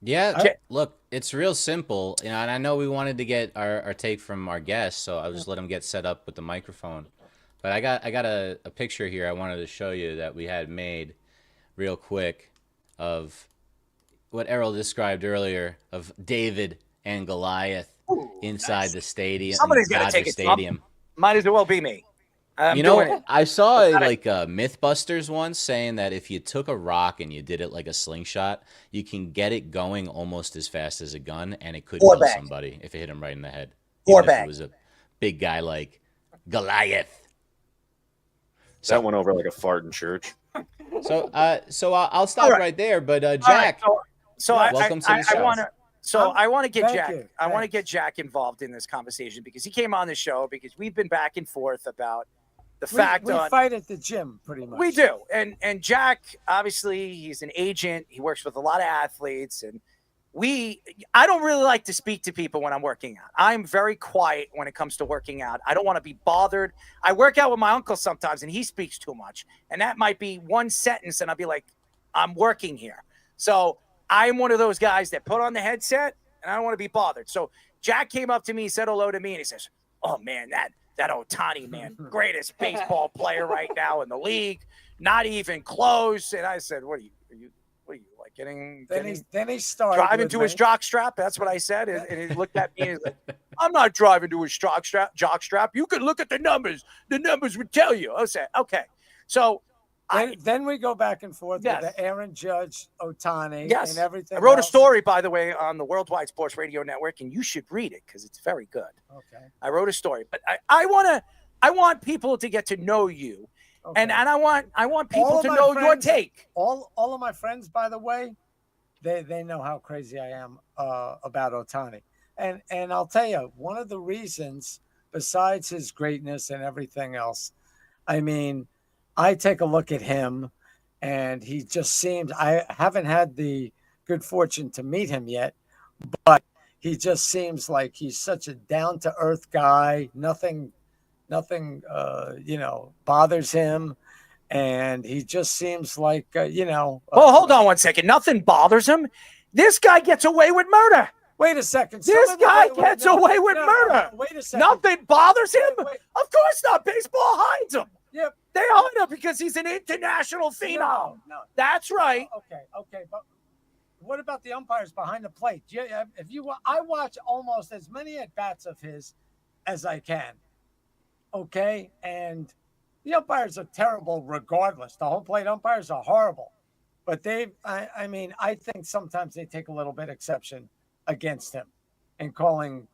Yeah, look, it's real simple, and I know we wanted to get our take from our guests, so I'll just let them get set up with the microphone. But I got a picture here I wanted to show you that we had made real quick of what Errol described earlier of David and Goliath inside the stadium. Somebody's got to take it. Might as well be me. I'm You know, doing it. I saw I gotta- like Mythbusters once saying that if you took a rock and you did it like a slingshot, you can get it going almost as fast as a gun, and it could Or kill bang. somebody if it hit him right in the head. Or Even if bang. it was a big guy like Goliath. That went over like a fart in church. So I'll stop All right. right there. But All right, Jack, so welcome to the I show. want to. So I want to get Thank Jack. you. I want to Thanks. get Jack involved in this conversation because he came on the show because we've been back and forth about the fact we on fight at the gym pretty much. we do, and Jack obviously he's an agent. He works with a lot of athletes, and I don't really like to speak to people when I'm working out. I'm very quiet when it comes to working out. I don't want to be bothered. I work out with my uncle sometimes, and he speaks too much, and that might be one sentence, and I'll be like, I'm working here. So I'm one of those guys that put on the headset, and I don't want to be bothered. So Jack came up to me, said hello to me, and he says, "Oh man, that Ohtani man, greatest baseball player right now in the league, not even close." And I said, "What are you like getting Then he started driving with to me. his jock strap?" That's what I said, and he looked at me and he's like, "I'm not driving to his jock strap. You can look at the numbers. The numbers would tell you." I said, "Okay." So Then we go back and forth Yes. with the Aaron Judge, Ohtani, yes, and everything. I wrote a else. story, by the way, on the Worldwide Sports Radio Network, and you should read it because it's very good. Okay. I wrote a story, but I want people to get to know you, and I want people All of to my know your friends- take. All of my friends, by the way, they know how crazy I am about Ohtani, and I'll tell you one of the reasons, besides his greatness and everything else, I mean, I take a look at him, and he just seems. I haven't had the good fortune to meet him yet, but he just seems like he's such a down to earth guy. Nothing bothers him, and he just seems like Well, hold on one second. Nothing bothers him. This guy gets away with murder. Wait a second. This guy gets away with murder. Wait a second. Nothing bothers him. Of course not. Baseball hides him. Yep. They hide him because he's an international phenom. No. That's right. Okay, but what about the umpires behind the plate? I watch almost as many at bats of his as I can. Okay, and the umpires are terrible regardless. The home plate umpires are horrible, but I think sometimes they take a little bit exception against him and calling,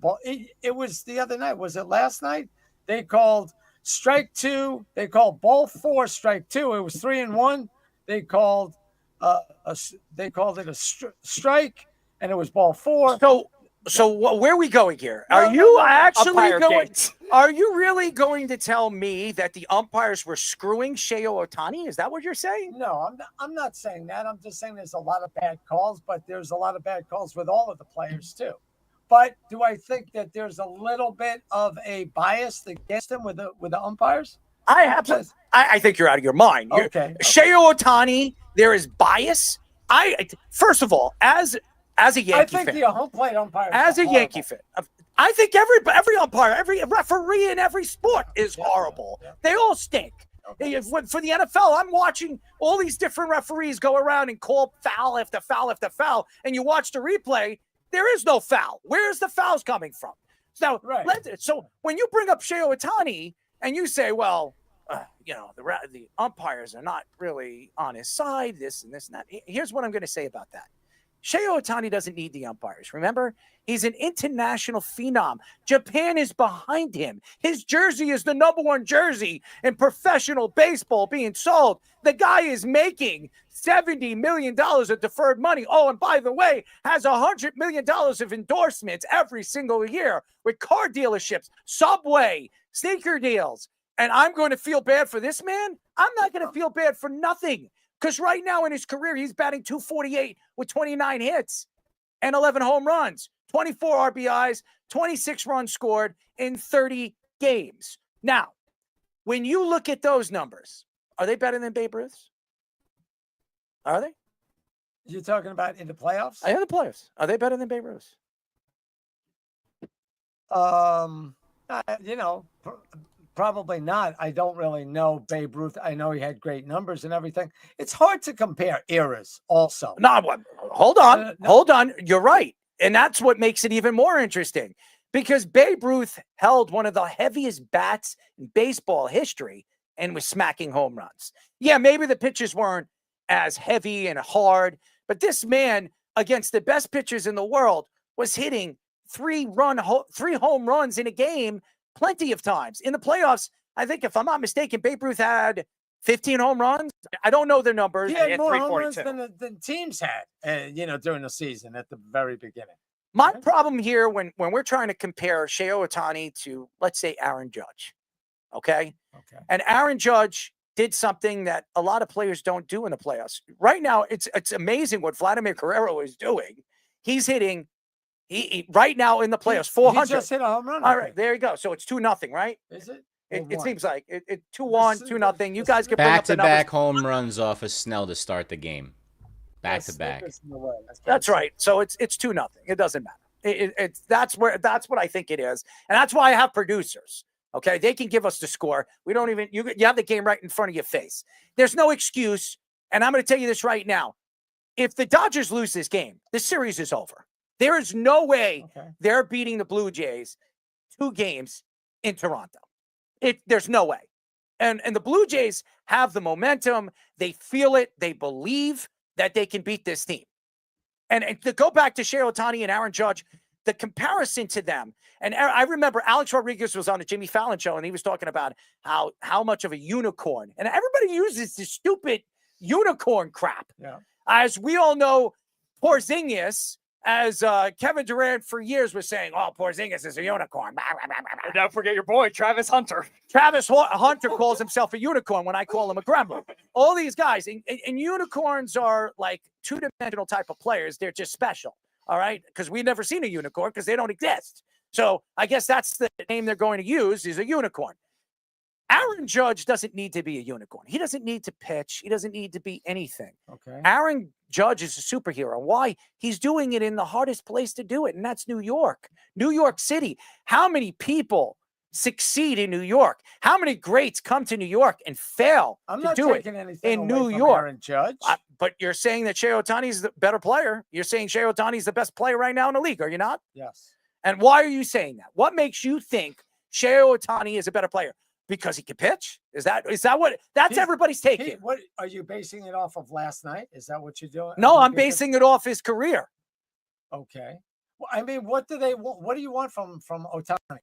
ball. It was the other night. Was it last night? They called strike two. They called ball 4, strike 2. It was 3-1. They called it a strike, and it was ball 4. So where are we going here? Are you actually Umpire going? gates. Are you really going to tell me that the umpires were screwing Shohei Ohtani? Is that what you're saying? No, I'm not saying that. I'm just saying there's a lot of bad calls, but there's a lot of bad calls with all of the players too. But do I think that there's a little bit of a bias against him with the umpires? I think you're out of your mind. Okay. Shohei Ohtani, there is bias. First of all, as a Yankee I think fan, the home plate umpires. as are a Yankee fan, I think every umpire, every referee in every sport is horrible. They all stink. For the NFL, I'm watching all these different referees go around and call foul after foul after foul, and you watch the replay. There is no foul. Where's the fouls coming from? So when you bring up Shohei Ohtani and you say, well, the umpires are not really on his side, this and this and that. Here's what I'm going to say about that. Shohei Ohtani doesn't need the umpires. Remember, he's an international phenom. Japan is behind him. His jersey is the #1 jersey in professional baseball being sold. The guy is making $70 million of deferred money. Oh, and by the way, has $100 million of endorsements every single year with car dealerships, Subway, sneaker deals. And I'm going to feel bad for this man? I'm not going to feel bad for nothing. Because right now in his career, he's batting .248 with 29 hits and 11 home runs, 24 RBIs, 26 runs scored in 30 games. Now, when you look at those numbers, are they better than Babe Ruth's? Are they? You're talking about in the playoffs? In the playoffs. Are they better than Babe Ruth's? Probably not. I don't really know Babe Ruth. I know he had great numbers and everything. It's hard to compare eras also. No, hold on. Hold on. You're right. And that's what makes it even more interesting. because Babe Ruth held one of the heaviest bats in baseball history and was smacking home runs. Yeah, maybe the pitches weren't as heavy and hard, but this man, against the best pitchers in the world, was hitting three home runs in a game plenty of times. In the playoffs, I think, if I'm not mistaken, Babe Ruth had 15 home runs. I don't know the numbers. He had more home runs than teams had, during the season at the very beginning. My problem here when we're trying to compare Shohei Ohtani to, let's say, Aaron Judge, okay? And Aaron Judge did something that a lot of players don't do in the playoffs. Right now, it's amazing what Vladimir Guerrero is doing. He's hitting, he right now in the playoffs, 400. He just hit a home run. All right, there you go. So it's 2-0, right? Is it? It seems like it 2-1, 2-0. You guys can bring up the numbers. Back-to-back home runs off of Snell to start the game. Back-to-back. That's right. So it's 2-0. It doesn't matter. That's what I think it is, and that's why I have producers. Okay, they can give us the score. We don't even you have the game right in front of your face. There's no excuse, and I'm going to tell you this right now. If the Dodgers lose this game, the series is over. There is no way they're beating the Blue Jays 2 games in Toronto. There's no way. And the Blue Jays have the momentum. They feel it. They believe that they can beat this team. And to go back to Shohei Ohtani and Aaron Judge, the comparison to them, and I remember Alex Rodriguez was on the Jimmy Fallon show, and he was talking about how much of a unicorn. And everybody uses this stupid unicorn crap. Yeah. As we all know, Porzingis, as Kevin Durant for years was saying, oh, Porzingis is a unicorn. And don't forget your boy, Travis Hunter. Travis Hunter calls himself a unicorn when I call him a gremlin. All these guys, and unicorns are like two-dimensional type of players. They're just special, all right? Because we've never seen a unicorn because they don't exist. So I guess that's the name they're going to use, is a unicorn. Aaron Judge doesn't need to be a unicorn. He doesn't need to pitch. He doesn't need to be anything. Okay. Aaron Judge is a superhero. Why? He's doing it in the hardest place to do it, and that's New York. New York City. How many people succeed in New York? How many greats come to New York and fail I'm to not do it taking anything in away New from York? Aaron Judge. But you're saying that Shohei Ohtani is the better player. You're saying Shohei Ohtani is the best player right now in the league, are you not? Yes. And why are you saying that? What makes you think Shohei Ohtani is a better player? Because he can pitch? Is that what everybody's taking? What are you basing it off of last night? Is that what you're doing? No, I'm basing it off his career. Okay. Well, I mean, what do they want? What do you want from Ohtani?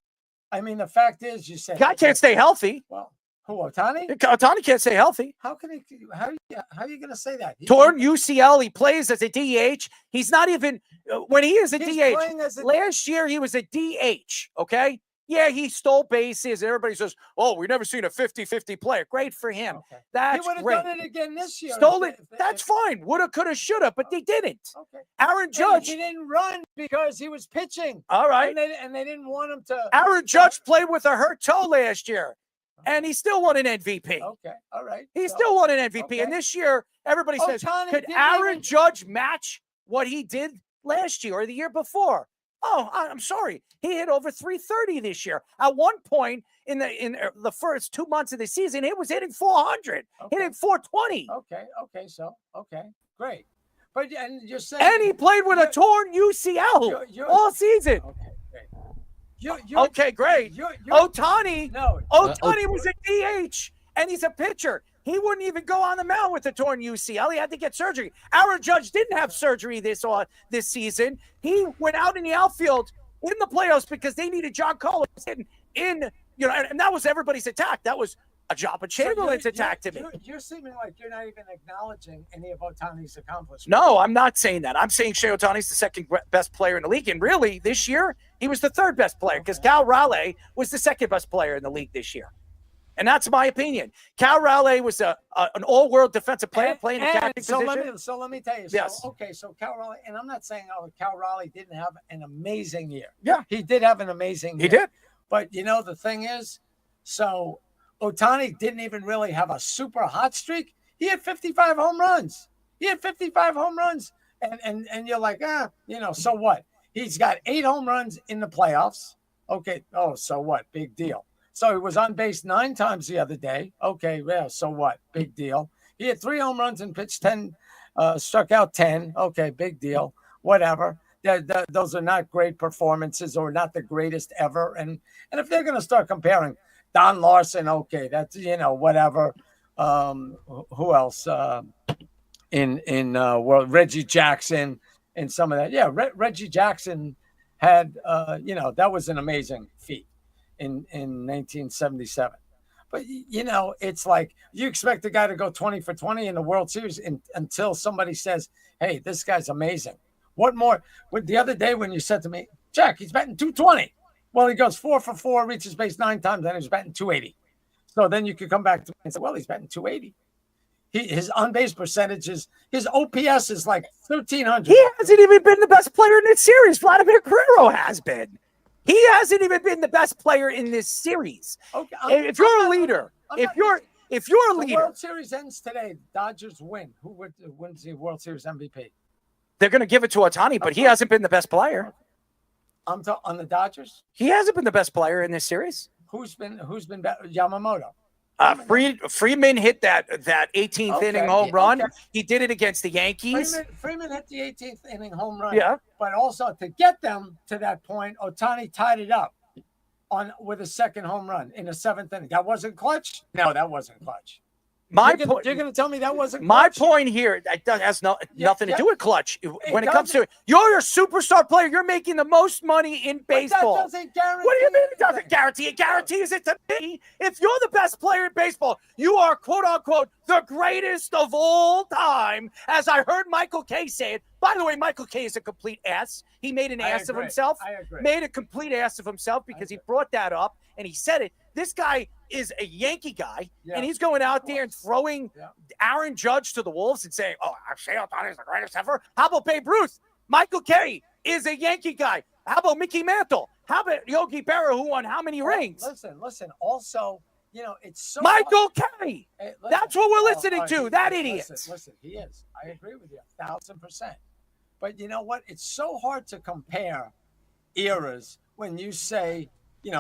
I mean, the fact is, you said guy can't stay healthy. Well, who, Ohtani? Ohtani can't stay healthy. How can he? How are you going to say that? Torn UCL. He plays as a DH. He's not even when he is a DH. Last year he was a DH. Okay. Yeah, he stole bases. And everybody says, "Oh, we've never seen a 50-50 player." Great for him. Okay. That's he would have great. done it again this year. Stole it. That's fine. Woulda, coulda, shoulda, but they didn't. Okay. Aaron Judge. He didn't run because he was pitching. All right. And they didn't want him to. Aaron Judge played with a hurt toe last year, and he still won an MVP. Okay. All right. He still won an MVP. And this year, everybody says, Ohtani could didn't Aaron even- Judge match what he did last year or the year before? Oh, I'm sorry. He hit over 330 this year. At one point in the first 2 months of the season, he was hitting 400, hitting 420. Okay. So, great. But and you're saying, And he played with a torn UCL all season. Okay, great. Ohtani was a DH, and he's a pitcher. He wouldn't even go on the mound with a torn UCL. He had to get surgery. Aaron Judge didn't have surgery this season. He went out in the outfield in the playoffs because they needed John Collins and that was everybody's attack. That was a Jabba Chamberlain's attack to me. You're seeming like you're not even acknowledging any of Ohtani's accomplishments. No, I'm not saying that. I'm saying Shohei Ohtani's the second best player in the league. And really, this year, he was the third best player because Cal Raleigh was the second best player in the league this year. And that's my opinion. Cal Raleigh was an all-world defensive player playing the catching position. So let me tell you. Yes. So Cal Raleigh, and I'm not saying Cal Raleigh didn't have an amazing year. Yeah. He did have an amazing year. He did. But, the thing is, so Ohtani didn't even really have a super hot streak. He had 55 home runs. And you're like, so what? He's got 8 home runs in the playoffs. Okay. Oh, so what? Big deal. So he was on base 9 times the other day. Okay, yeah, so what? Big deal. He had 3 home runs and pitched 10, struck out 10. Okay, big deal. Whatever. those are not great performances or not the greatest ever. And if they're going to start comparing Don Larson, okay, that's, whatever. Who else? Reggie Jackson and some of that. Yeah, Reggie Jackson had, that was an amazing feat in 1977. But, it's like you expect the guy to go 20 for 20 in the World Series until somebody says, hey, this guy's amazing. What more? The other day when you said to me, Jack, he's batting 220. Well, he goes 4 for 4, reaches base 9 times, and he's batting 280. So then you could come back to me and say, well, he's batting 280. His on-base percentage his OPS is like 1,300. He hasn't even been the best player in this series. Vladimir Guerrero has been. He hasn't even been the best player in this series. Okay, if you're a leader, if you're a leader, the World Series ends today. Dodgers win. Who wins the World Series MVP? They're going to give it to Ohtani, but he hasn't been the best player. On the Dodgers. He hasn't been the best player in this series. Who's been Yamamoto? Freeman hit that 18th inning home run. Okay. He did it against the Yankees. Freeman hit the 18th inning home run. Yeah. But also to get them to that point, Ohtani tied it up with a second home run in the 7th inning. That wasn't clutch? No, that wasn't clutch. You're going to tell me that wasn't my clutch? point here. That has nothing to do with clutch. When it comes to it, you're a superstar player. You're making the most money in baseball. That doesn't guarantee. What do you mean it doesn't guarantee? It guarantees it to me. If you're the best player in baseball, you are, quote unquote, the greatest of all time. As I heard Michael Kay say it. By the way, Michael Kay is a complete ass. He made an ass of himself. I agree. Made a complete ass of himself because he brought that up and he said it. This guy is a Yankee guy, and he's going out there and throwing Aaron Judge to the Wolves and saying, oh, Shohei Ohtani is the greatest ever. How about Babe Ruth? Michael Kay is a Yankee guy. How about Mickey Mantle? How about Yogi Berra, who won how many rings? Listen. Also, it's so Michael Kay. Hey, listen. That's what we're listening to. That idiot. Listen, he is. I agree with you 1,000%. But you know what? It's so hard to compare eras when you say,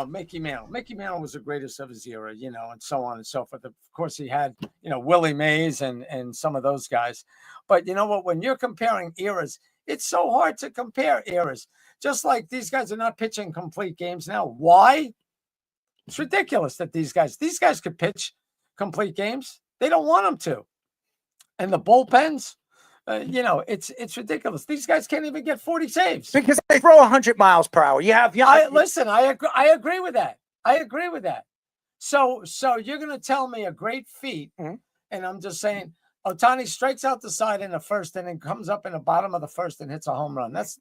Mickey Mantle. Mickey Mantle was the greatest of his era, and so on and so forth. Of course, he had, Willie Mays and some of those guys. But you know what? When you're comparing eras, it's so hard to compare eras. Just like these guys are not pitching complete games now. Why? It's ridiculous that these guys could pitch complete games. They don't want them to. And the bullpens, it's ridiculous. These guys can't even get 40 saves because they throw 100 miles per hour. You have, I agree with that. I agree with that. So you're going to tell me a great feat, and I'm just saying, Ohtani strikes out the side in the first inning, comes up in the bottom of the first and hits a home run. That's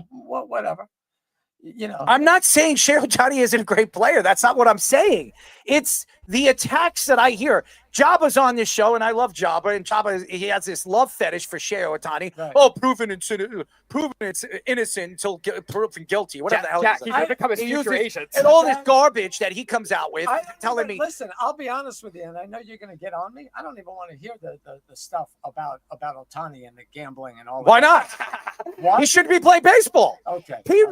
whatever. I'm not saying Shohei Ohtani isn't a great player. That's not what I'm saying. It's the attacks that I hear. Jabba's on this show, and I love Jabba. And Jabba, he has this love fetish for Shohei Ohtani. Right. Oh, proven it's innocent until proven guilty. Whatever the hell Jack, he's going to become a future agent. And all this garbage that he comes out with, telling me. Listen, I'll be honest with you, and I know you're going to get on me. I don't even want to hear the stuff about Ohtani and the gambling and all that. Why not? He shouldn't be playing baseball. Okay. Pete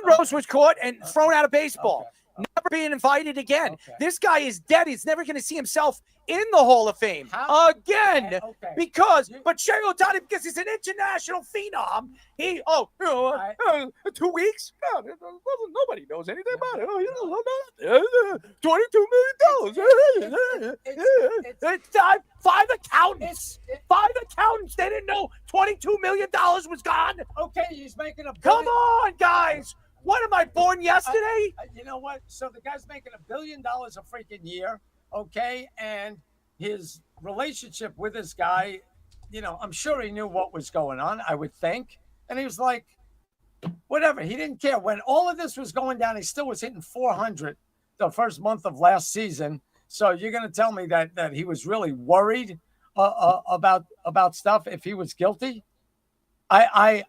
Rose was caught and thrown out of baseball. Okay. Never being invited again. Okay. This guy is dead. He's never going to see himself in the Hall of Fame again. Okay. But Shohei Ohtani, because he's an international phenom, 2 weeks? Nobody knows anything about it. $22 million. Five accountants. They didn't know $22 million was gone. Okay, he's making a Come on, guys. What, am I born yesterday? You know what? So the guy's making $1 billion a freaking year, okay? And his relationship with this guy, I'm sure he knew what was going on, I would think. And he was like, whatever. He didn't care. When all of this was going down, he still was hitting 400 the first month of last season. So you're going to tell me that he was really worried about stuff if he was guilty? I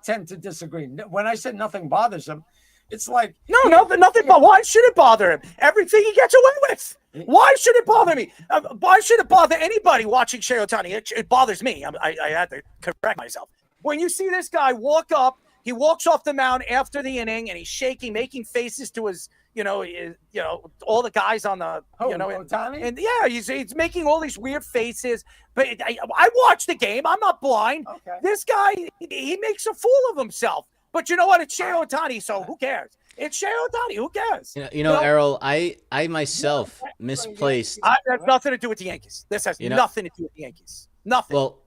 tend to disagree. When I said nothing bothers him, it's like nothing. But why should it bother him? Everything he gets away with. Why should it bother me? Why should it bother anybody watching Shohei Ohtani? It bothers me. I had to correct myself. When you see this guy walk up He walks off the mound after the inning, and he's shaking, making faces to his, all the guys on the, Ohtani? and yeah, he's making all these weird faces. But I watched the game. I'm not blind. Okay. This guy, he makes a fool of himself. But you know what? It's Shohei Ohtani, so who cares? It's Shohei Ohtani. Who cares? Errol, I myself misplaced. That's nothing to do with the Yankees. This has nothing to do with the Yankees. Nothing. Well,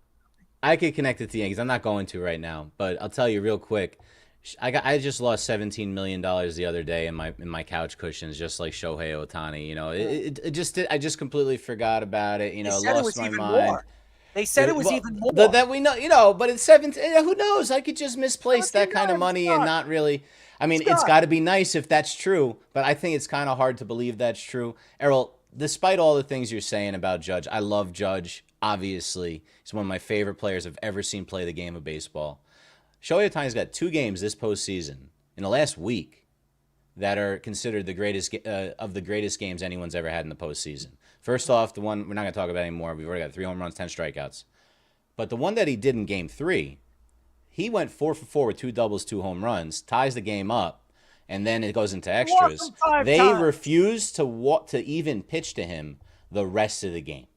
I could connect it to the Yankees. I'm not going to right now, but I'll tell you real quick. I just lost $17 million the other day in my couch cushions, just like Shohei Ohtani. I just completely forgot about it. Lost my mind. More. They said it was even more. That we know, but it's 17. Who knows? I could just misplace that kind of money and not really. I mean, it's got to be nice if that's true, but I think it's kind of hard to believe that's true. Errol, despite all the things you're saying about Judge, I love Judge. Obviously, he's one of my favorite players I've ever seen play the game of baseball. Shohei Ohtani's got 2 games this postseason in the last week that are considered the greatest of the greatest games anyone's ever had in the postseason. First off, the one we're not going to talk about anymore. We've already got 3 home runs, 10 strikeouts. But the one that he did in Game 3, he went 4 for 4 with 2 doubles, 2 home runs, ties the game up, and then it goes into extras. They refused to even pitch to him the rest of the game.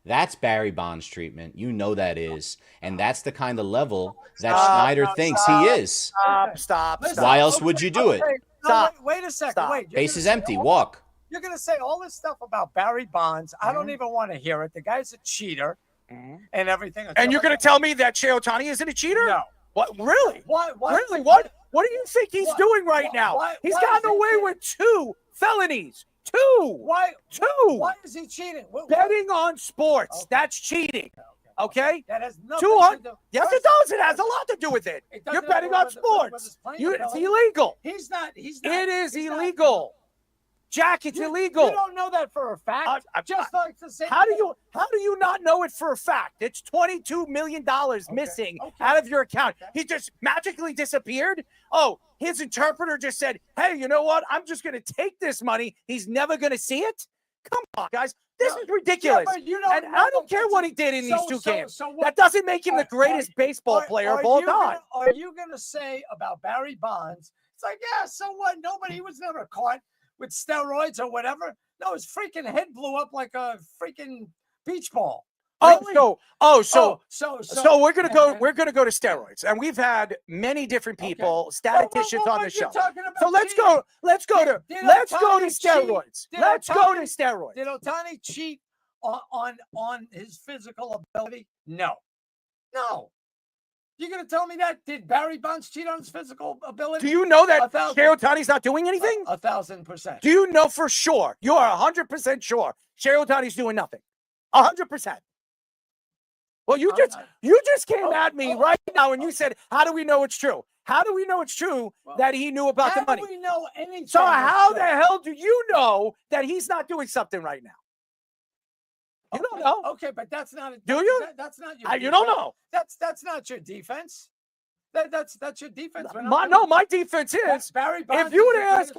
That's Barry Bonds treatment. You know that is. And that's the kind of level that Schneider thinks he is. Stop. Why else would you do it? Stop. Wait a second. Wait. Base is empty. Walk. You're going to say all this stuff about Barry Bonds. I don't even want to hear it. The guy's a cheater and everything. And you're going to tell me that Shohei Ohtani isn't a cheater? No. What? Really? Why? Really? What do you think he's doing right now? He's gotten away with 2 felonies. 2. Why? 2. Why is he cheating? Betting on sports. That's cheating. Okay? That has nothing 200. to do. Yes, it does. It has a lot to do with it. You're betting on sports. It's illegal. He's not. It is illegal. Jack, it's illegal. You don't know that for a fact. Just like to say. How do you not know it for a fact? It's $22 million missing out of your account. He just magically disappeared. Oh, his interpreter just said, "Hey, you know what? I'm just going to take this money. He's never going to see it." Come on, guys. This is ridiculous. Yeah, and I don't care what he did in these 2 games. That doesn't make him the greatest baseball player of all time. Are you going to say about Barry Bonds? It's like, yeah, so what? He was never caught with steroids or whatever. No, his freaking head blew up like a freaking beach ball. Really? So we're gonna go. We're gonna go to steroids, and we've had many different people, statisticians on the show. So let's go to steroids. Let's go to steroids. Did Ohtani cheat on his physical ability? No. You're gonna tell me that? Did Barry Bonds cheat on his physical ability? Do you know that Shohei Ohtani's not doing anything? 1,000%. Do you know for sure? You are 100% sure Shohei Ohtani's doing nothing. 100%. Well, you just came at me right now and you said, how do we know it's true? How do we know it's true that he knew about the money? How do we know anything? So how the hell do you know that he's not doing something right now? You don't know. Okay, but that's not. Do you? That's not your. You don't know. That's not your defense. That's your defense. My defense is Barry Bonds. If you would ask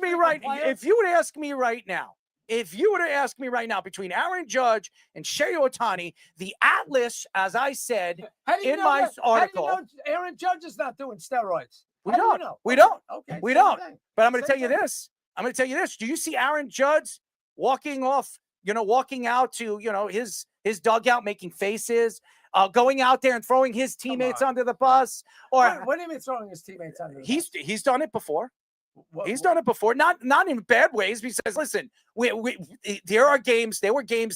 me right now, between Aaron Judge and Shohei Ohtani, the Atlas, as I said in my article, how do you know Aaron Judge is not doing steroids? We don't. Okay, we don't. But I'm going to tell you this. Do you see Aaron Judge walking out to his dugout, making faces, going out there and throwing his teammates under the bus? Or what do you mean throwing his teammates under the bus? He's done it before. He's done it before, not in bad ways. He says, "Listen, there were games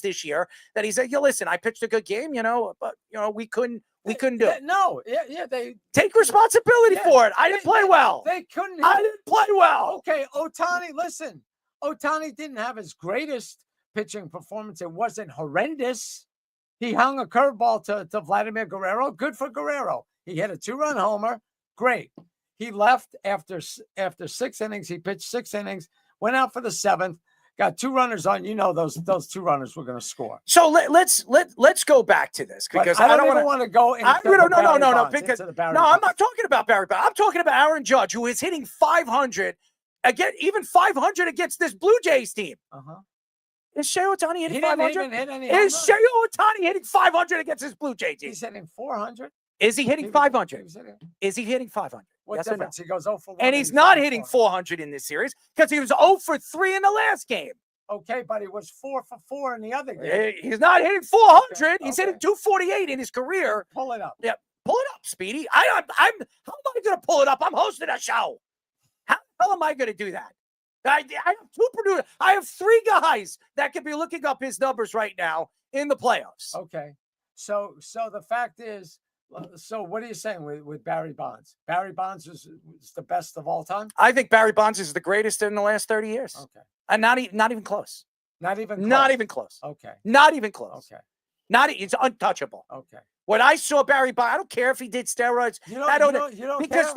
this year that he said, listen, I pitched a good game, but we couldn't do it." No, they take responsibility for it. I didn't play well. They couldn't. I didn't play well. Okay, Ohtani, listen, Ohtani didn't have his greatest pitching performance. It wasn't horrendous. He hung a curveball to Vladimir Guerrero. Good for Guerrero. He hit a 2-run homer. Great. He left after 6 innings. He pitched 6 innings, went out for the 7th, got 2 runners on. Those 2 runners were going to score. So let's go back to this because I don't want to go into no. Because I'm not talking about Barry Bonds. I'm talking about Aaron Judge, who is hitting 500 again, even 500 against this Blue Jays team. Is Shohei Ohtani hitting 500? Is Shohei Ohtani hitting 500 against this Blue Jays team? He's hitting 400. Is he hitting 500? Is he hitting 500? What Yes or no? difference? He goes 0 for 1. And he's not hitting 400 in this series because he was 0 for 3 in the last game. Okay, but he was 4 for 4 in the other game. He's not hitting 400. He's hitting 248 in his career. Pull it up. Yeah, pull it up, Speedy. I'm how am I going to pull it up? I'm hosting a show. How am I going to do that? I have 2 producers. I have 3 guys that could be looking up his numbers right now in the playoffs. Okay. So the fact is, so what are you saying with Barry Bonds? Barry Bonds is the best of all time? I think Barry Bonds is the greatest in the last 30 years. Okay. And not even close. Not even close. Not even close. Okay. Not even close. Okay. It's untouchable. Okay. When I saw Barry Bonds, I don't care if he did steroids. I don't know. Because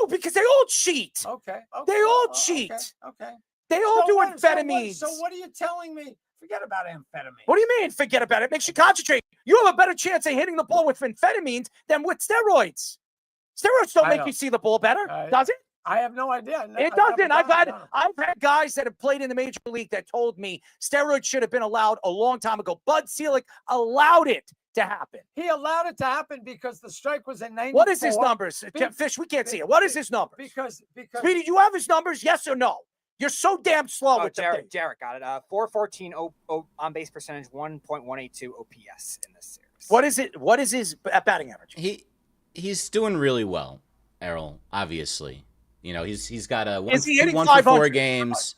because they all cheat. Okay. They all cheat. Okay. They all do amphetamines. So what are you telling me? Forget about amphetamine. What do you mean, forget about it? It makes you concentrate. You have a better chance of hitting the ball with amphetamines than with steroids. Steroids don't make you see the ball better, does it? I have no idea. It doesn't. I've had guys that have played in the major league that told me steroids should have been allowed a long time ago. Bud Selig allowed it to happen. He allowed it to happen because the strike was at 94. What is his numbers? Fish, we can't see it. What is his numbers? Because Speedy, do you have his numbers? Yes or no? You're so damn slow with Jarrett got it. 414 on base percentage, 1.182 OPS in this series. What is it? What is his batting average? He's doing really well, Errol. Obviously, you know he's got a 1 for 4 games.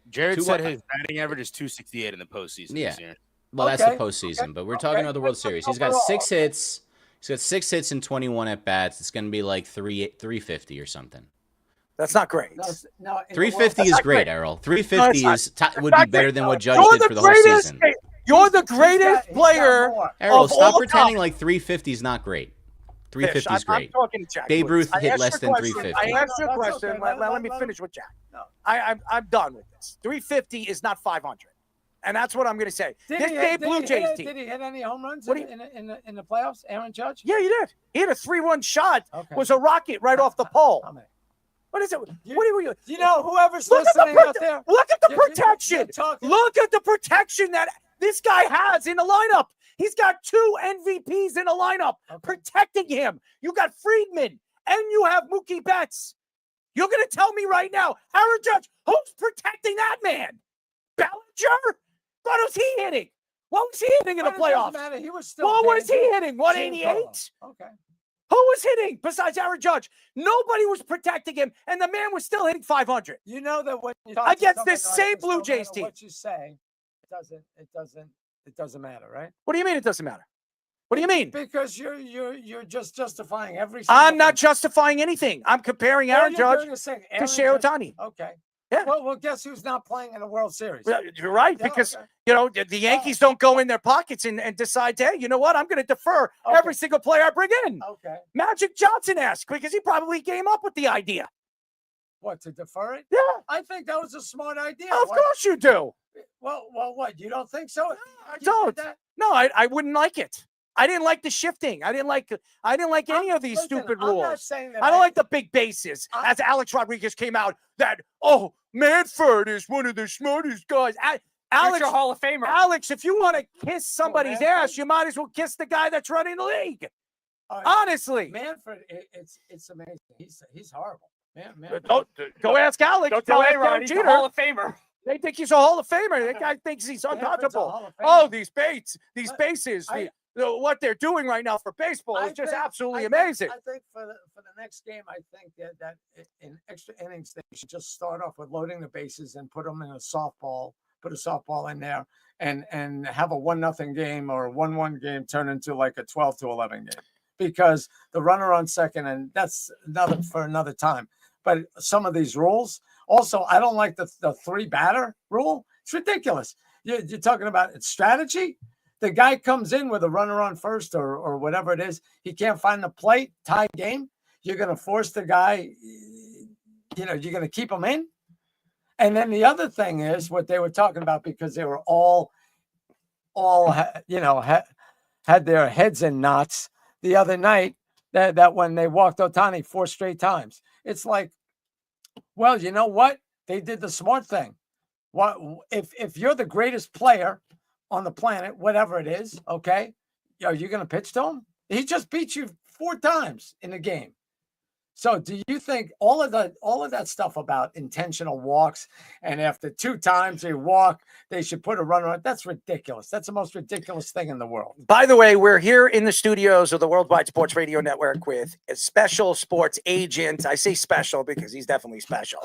Jared said his batting average is 268 in the postseason. Yeah. This year. Well, that's the postseason, but we're talking about the World Series. He's got 6 hits. He's got 6 hits and 21 at bats. It's going to be like 350 or something. That's not great. 350 is great, Errol. 350 would be better than what Judge did for the whole season. You're the greatest player. Errol, stop pretending like 350 is not great. 350 is great. I'm talking to Jack. Babe Ruth hit less than 350. I asked you a question. Let me finish with Jack. No. I'm done with this. 350 is not 500. And that's what I'm going to say. This Blue Jays team. Did he hit any home runs in the playoffs, Aaron Judge? Yeah, he did. He hit a 3-1 shot. Was a rocket right off the pole. What is it? What are you? You know, whoever's listening out there. Look at the protection. Look at the protection that this guy has in the lineup. He's got 2 MVPs in the lineup protecting him. You got Friedman and you have Mookie Betts. You're going to tell me right now, Aaron Judge, who's protecting that man? Bellinger? What was he hitting? What was he hitting in the playoffs? He was still what was he hitting? 188? Okay. Who was hitting besides Aaron Judge? Nobody was protecting him, and the man was still hitting 500. You know that when you against this same Blue Jays team. What you say, it doesn't matter, right? What do you mean it doesn't matter? What do you mean? Because you're just justifying every. I'm not justifying anything. I'm comparing Aaron Judge to Shohei Ohtani. Okay. Yeah. Well, guess who's not playing in the World Series? You're right, because you know the Yankees don't go in their pockets and decide, hey, you know what? I'm going to defer every single player I bring in. Okay. Magic Johnson asked because he probably came up with the idea. What, to defer it? Yeah. I think that was a smart idea. Of course you do. Well, what? You don't think so? I don't. No, I wouldn't like it. I didn't like the shifting. I didn't like any of these stupid rules. I'm not saying that I don't like the big bases. As Alex Rodriguez came out, that Manfred is one of the smartest guys. Alex, Future Hall of Famer. Alex, if you want to kiss somebody's ass, you might as well kiss the guy that's running the league. Honestly, Manfred, it's amazing. He's horrible. Man. Go ask Alex. Don't tell A-Rod, he's a Hall of Famer. They think he's a Hall of Famer. That guy thinks he's untouchable. These bases. What they're doing right now for baseball is just absolutely amazing. I think for the next game, I think that in extra innings they should just start off with loading the bases and put them in a softball. Put a softball in there and have a 1-0 game or a 1-1 game turn into like a 12-11 game, because the runner on second, and that's another time. But some of these rules, also, I don't like the 3-batter rule. It's ridiculous. You're talking about strategy. The guy comes in with a runner on first or whatever it is. He can't find the plate, tie game. You're going to force the guy, you're going to keep him in. And then the other thing is what they were talking about, because they were all had their heads in knots the other night, that when they walked Ohtani 4 straight times. It's like, well, you know what? They did the smart thing. What if you're the greatest player on the planet, whatever it is, okay, are you going to pitch to him? He just beat you 4 times in the game. So do you think all of that stuff about intentional walks and after 2 times they walk, they should put a runner on? That's ridiculous. That's the most ridiculous thing in the world. By the way, we're here in the studios of the Worldwide Sports Radio Network with a special sports agent. I say special because he's definitely special.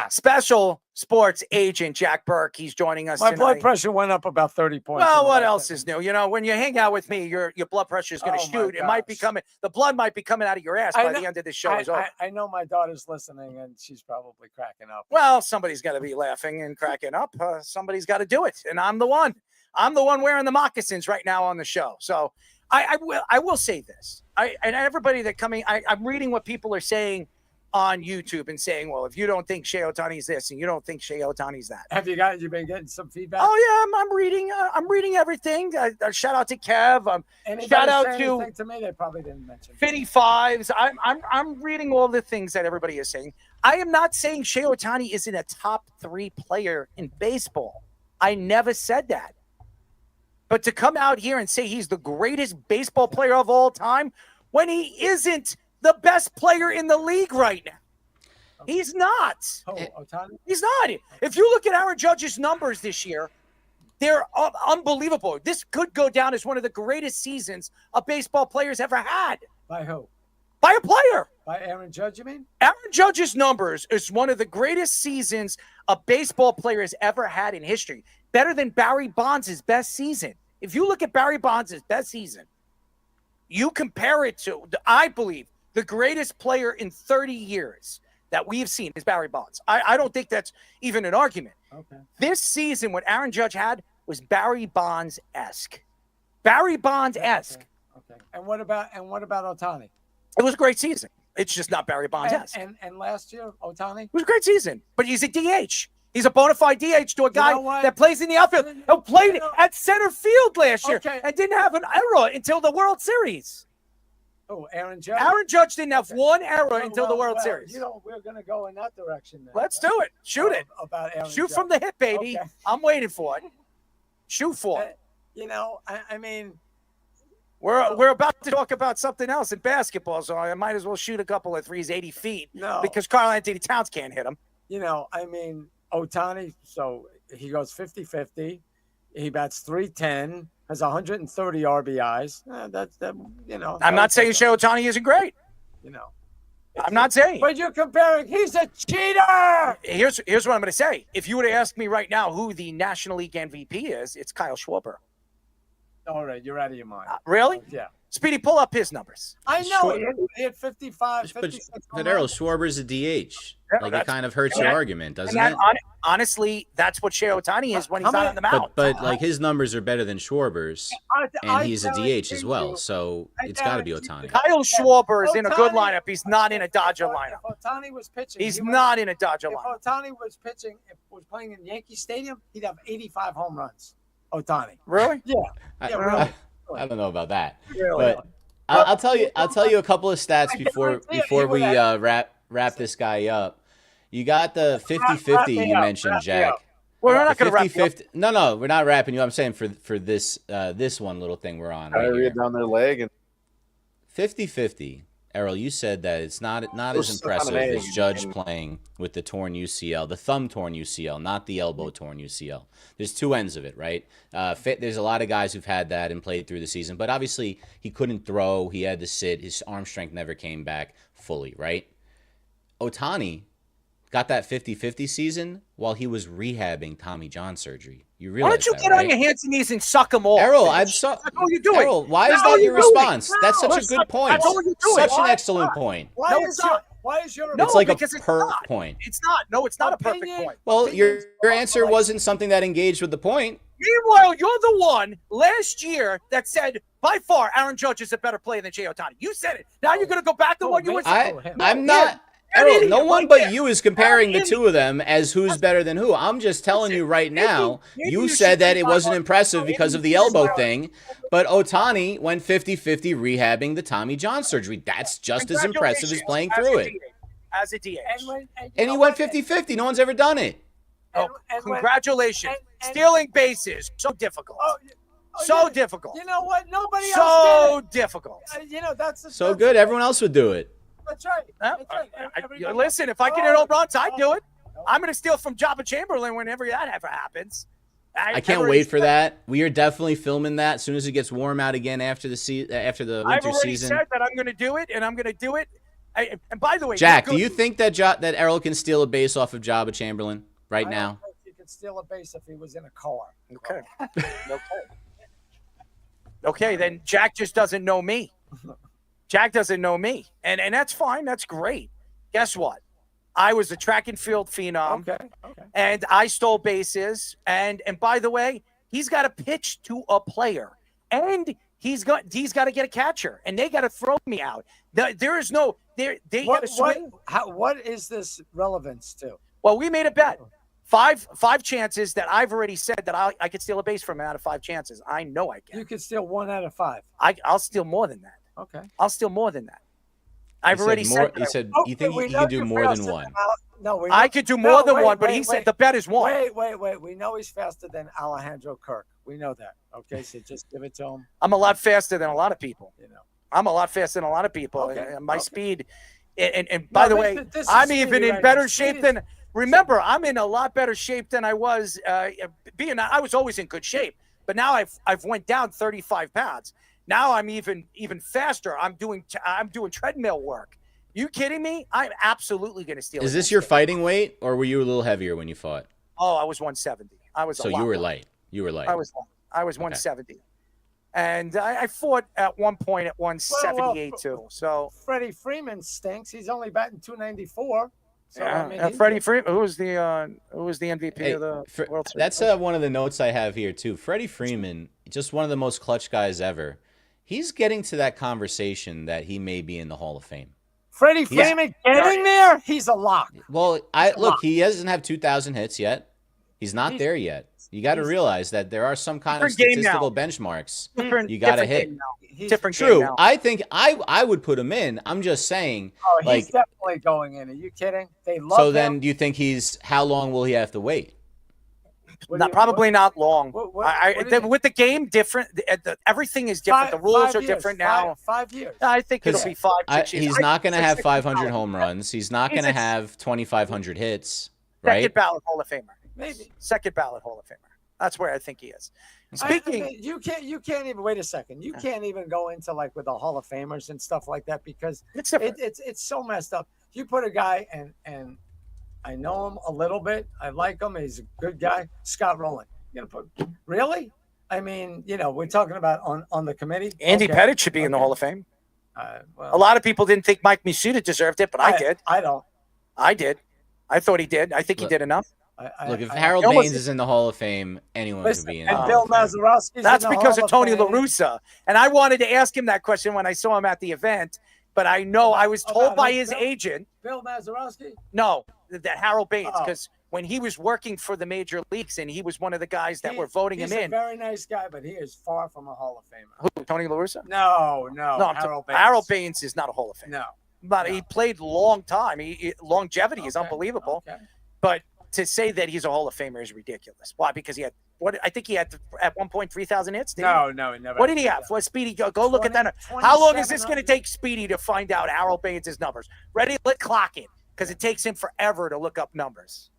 Special sports agent Jack Burke. He's joining us My tonight. blood pressure went up about 30 points. Well, what else is new? You know, when you hang out with me, your blood pressure is going to Oh, shoot. my It might be gosh. coming. The blood might be coming out of your ass by the end of this show is over. I know my daughter's listening and she's probably cracking up. Well, somebody's got to be laughing and cracking up. Somebody's got to do it, and I'm the one. I'm the one wearing the moccasins right now on the show. So I will say this. And everybody that I'm reading what people are saying on YouTube and saying, well, if you don't think Shohei Ohtani's this and you don't think Shohei Ohtani's that. Have you been getting some feedback? Oh yeah, I'm reading everything. Shout out to Kev. Anybody Shout out say to anything to me? They probably didn't mention. 55s. I'm reading all the things that everybody is saying. I am not saying Shohei Ohtani isn't a top 3 player in baseball. I never said that. But to come out here and say he's the greatest baseball player of all time when he isn't the best player in the league right now. He's not. Oh, Ohtani? He's not. If you look at Aaron Judge's numbers this year, they're unbelievable. This could go down as one of the greatest seasons a baseball player's ever had. By who? By a player. By Aaron Judge, you mean? Aaron Judge's numbers is one of the greatest seasons a baseball player has ever had in history. Better than Barry Bonds' best season. If you look at Barry Bonds' best season, you compare it to, I believe, the greatest player in 30 years that we've seen is Barry Bonds. I don't think that's even an argument. Okay. This season, what Aaron Judge had was Barry Bonds-esque. Barry Bonds-esque. Okay. And what about Ohtani? It was a great season. It's just not Barry Bonds-esque. And last year, Ohtani? It was a great season, but he's a DH. He's a bona fide DH to a guy know what? that plays in the outfield. Who played at center field last year Okay. and didn't have an error until the World Series. Oh, Aaron Judge? Aaron Judge didn't have one error until the World Series. You know, we're going to go in that direction then. Let's do it. Shoot it. About Aaron Shoot Judge. from the hip, baby. Okay. I'm waiting for it. Shoot for it. You know, I mean, We're about to talk about something else in basketball, so I might as well shoot a couple of threes 80 feet No. because Karl Anthony Towns can't hit them. you know, I mean, Ohtani, so he goes 50-50. He bats .310, has 130 RBIs. You know. I'm not saying Shohei Ohtani isn't great. You know. I'm not saying. But you're comparing, he's a cheater! Here's what I'm going to say. If you were to ask me right now who the National League MVP is, it's Kyle Schwarber. All right, you're out of your mind. Really? Yeah. Speedy, pull up his numbers. I know. He had 55, But 56. Errol Schwarber's a DH. Like, it kind of hurts your argument, doesn't it? Honestly, that's what Shohei Ohtani is when he's not on the mound. But like, his numbers are better than Schwarber's, and he's a DH as well, so it's got to be Ohtani. Kyle Schwarber is in a good lineup. He's not in a Dodger lineup. If Ohtani was pitching, He's not in a Dodger lineup. If Ohtani was pitching, if was playing in Yankee Stadium, he'd have 85 home runs. Ohtani. Really? Yeah. Yeah, really. I don't know about that, Really? but I'll tell you a couple of stats before we wrap this guy up. You got the 50-50 you mentioned, Jack. Well, we're not going to wrap 50-50. No, we're not wrapping you up. I'm saying for this one little thing we're on. I Right read here. down their leg and 50-50. Errol, you said that it's not as impressive as Judge playing with the torn UCL, the thumb torn UCL, not the elbow torn UCL. There's two ends of it, right? There's a lot of guys who've had that and played through the season, but obviously he couldn't throw. He had to sit. His arm strength never came back fully, right? Ohtani got that 50-50 season while he was rehabbing Tommy John surgery. You realize Why don't you that, get right? on your hands and knees and suck them all? Errol, That's all you're doing. Errol, why is That's all that your you're doing. response? That's such a good point. That's all you're doing. Such an Why? excellent point. Why is your No, It's like a because it's perfect not. point. It's not. No, it's not a perfect Opinion. point. Well, your answer wasn't something that engaged with the point. Meanwhile, you're the one last year that said, by far, Aaron Judge is a better player than Shohei Ohtani. You said it. Now you're going to go back to what you were saying. I'm not. Errol, no one but you is comparing the two of them as who's better than who. I'm just telling you right now, you said that it wasn't impressive because of the elbow thing, but Ohtani went 50-50 rehabbing the Tommy John surgery. That's just as impressive as playing through it. As a DH. And he went 50-50. No one's ever done it. Oh, congratulations. Stealing bases. So difficult. So difficult. You know what? Nobody else So did difficult. it. You know, that's So good, everyone else would do it. That's right. That's right. Listen, if I can hit home runs, I'd do it. I'm going to steal from Jabba Chamberlain whenever that ever happens. I can't wait for that. We are definitely filming that as soon as it gets warm out again after the winter season. I've already said that I'm going to do it, and I'm going to do it. And by the way, Jack, do you think that that Errol can steal a base off of Jabba Chamberlain right now? I don't think he could steal a base if he was in a car. Okay. Okay, then Jack just doesn't know me. Jack doesn't know me. And that's fine. That's great. Guess what? I was a track and field phenom. Okay. And I stole bases. And by the way, he's got to pitch to a player. And he's got to get a catcher. And they got to throw me out. There is no they got to swing. What is this relevance to? Well, we made a bet. Five chances that I've already said that I could steal a base from out of 5 chances. I know I can. You could steal 1 out of 5. I'll steal more than that. Okay. I'll steal more than that. I've already said. You said you think you can do more than 1. No, I could do more than 1, but he said the bet is 1. Wait. We know he's faster than Alejandro Kirk. We know that. Okay, so just give it to him. I'm a lot faster than a lot of people. You know. I'm a lot faster than a lot of people. Okay. And my speed. And by the way, I'm even in better shape than. Remember, I'm in a lot better shape than I was. I was always in good shape, but now I've went down 35 pounds. Now I'm even faster. I'm doing treadmill work. You kidding me? I'm absolutely going to steal. Is this your fighting weight, or were you a little heavier when you fought? Oh, I was 170. So you were light. You were light. I was 170, and I fought at one point at 178 too. So Freddie Freeman stinks. He's only batting 294. So, yeah, Freddie Freeman, who was the MVP of the World Series? That's one of the notes I have here too. Freddie Freeman, just one of the most clutch guys ever. He's getting to that conversation that he may be in the Hall of Fame. Freddie Freeman getting there? He's a lock. Well, he doesn't have 2,000 hits yet. He's not there yet. You got to realize that there are some kind of statistical benchmarks you got to hit. True. I think I would put him in. I'm just saying. Oh, he's definitely going in. Are you kidding? They love him. Then do you think how long will he have to wait? Probably not long. With the game different, everything is different. The rules are different now. 5 years. I think it'll be 5, 6 years. He's not going to have 500 home runs. He's not going to have 2,500 hits. Right? Second ballot Hall of Famer. Maybe. Second ballot Hall of Famer. That's where I think he is. Speaking, you can't even wait a second. You can't even go into like with the Hall of Famers and stuff like that because it's so messed up. You put a guy and I know him a little bit. I like him. He's a good guy. Scott Rowland. Really? I mean, we're talking about on the committee. Andy Pettitte should be in the Hall of Fame. A lot of people didn't think Mike Misuda deserved it, but I did. I don't. I did. I thought he did. I think he did enough. Look, if Harold Baines is in the Hall of Fame, anyone could be in. And Bill Mazeroski's That's in the because Hall of Tony Fame. La Russa. And I wanted to ask him that question when I saw him at the event, but I know I was told by his agent. Bill Mazeroski? No, that Harold Baines, because when he was working for the major leagues and he was one of the guys that were voting him in. He's a very nice guy, but he is far from a Hall of Famer. Who, Tony La Russa? No, Harold Baines is not a Hall of Famer. No. But he played long time. Longevity is unbelievable. Okay. But to say that he's a Hall of Famer is ridiculous. Why? Because he had I think he had at one point 3,000 hits. No, he never. What did he have? Well, Speedy, go look at that. How long is this going to take Speedy to find out Harold Baines' numbers? Ready? Let's clock it because it takes him forever to look up numbers.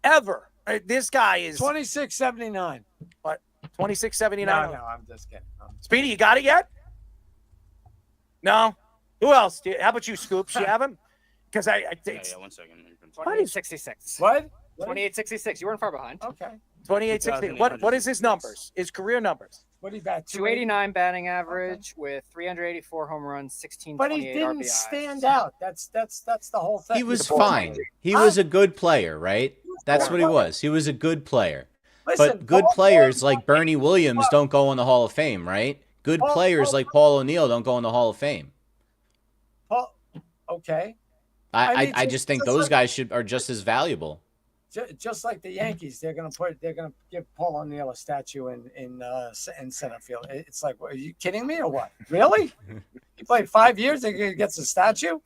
Ever. This guy is 2679. What? 2679. No, I'm just kidding. Speedy, you got it yet? No. Who else? How about you, Scoops? You have him? Because I think. Yeah, 1 second. 2866. What? 2866. You weren't far behind. Okay. 2860. What is his numbers? His career numbers? What did he bat? 289 batting average with 384 home runs, 1628 But he didn't RBIs. stand out. That's the whole thing. He was fine. He was a good player, right? That's what he was. He was a good player. But good players like Bernie Williams don't go in the Hall of Fame, right? Good players like Paul O'Neill don't go in the Hall of Fame. Okay. I just think those guys are just as valuable. Just like the Yankees, they're gonna give Paul O'Neill a statue in center field. It's like, are you kidding me or what? Really? He played 5 years and he gets a statue?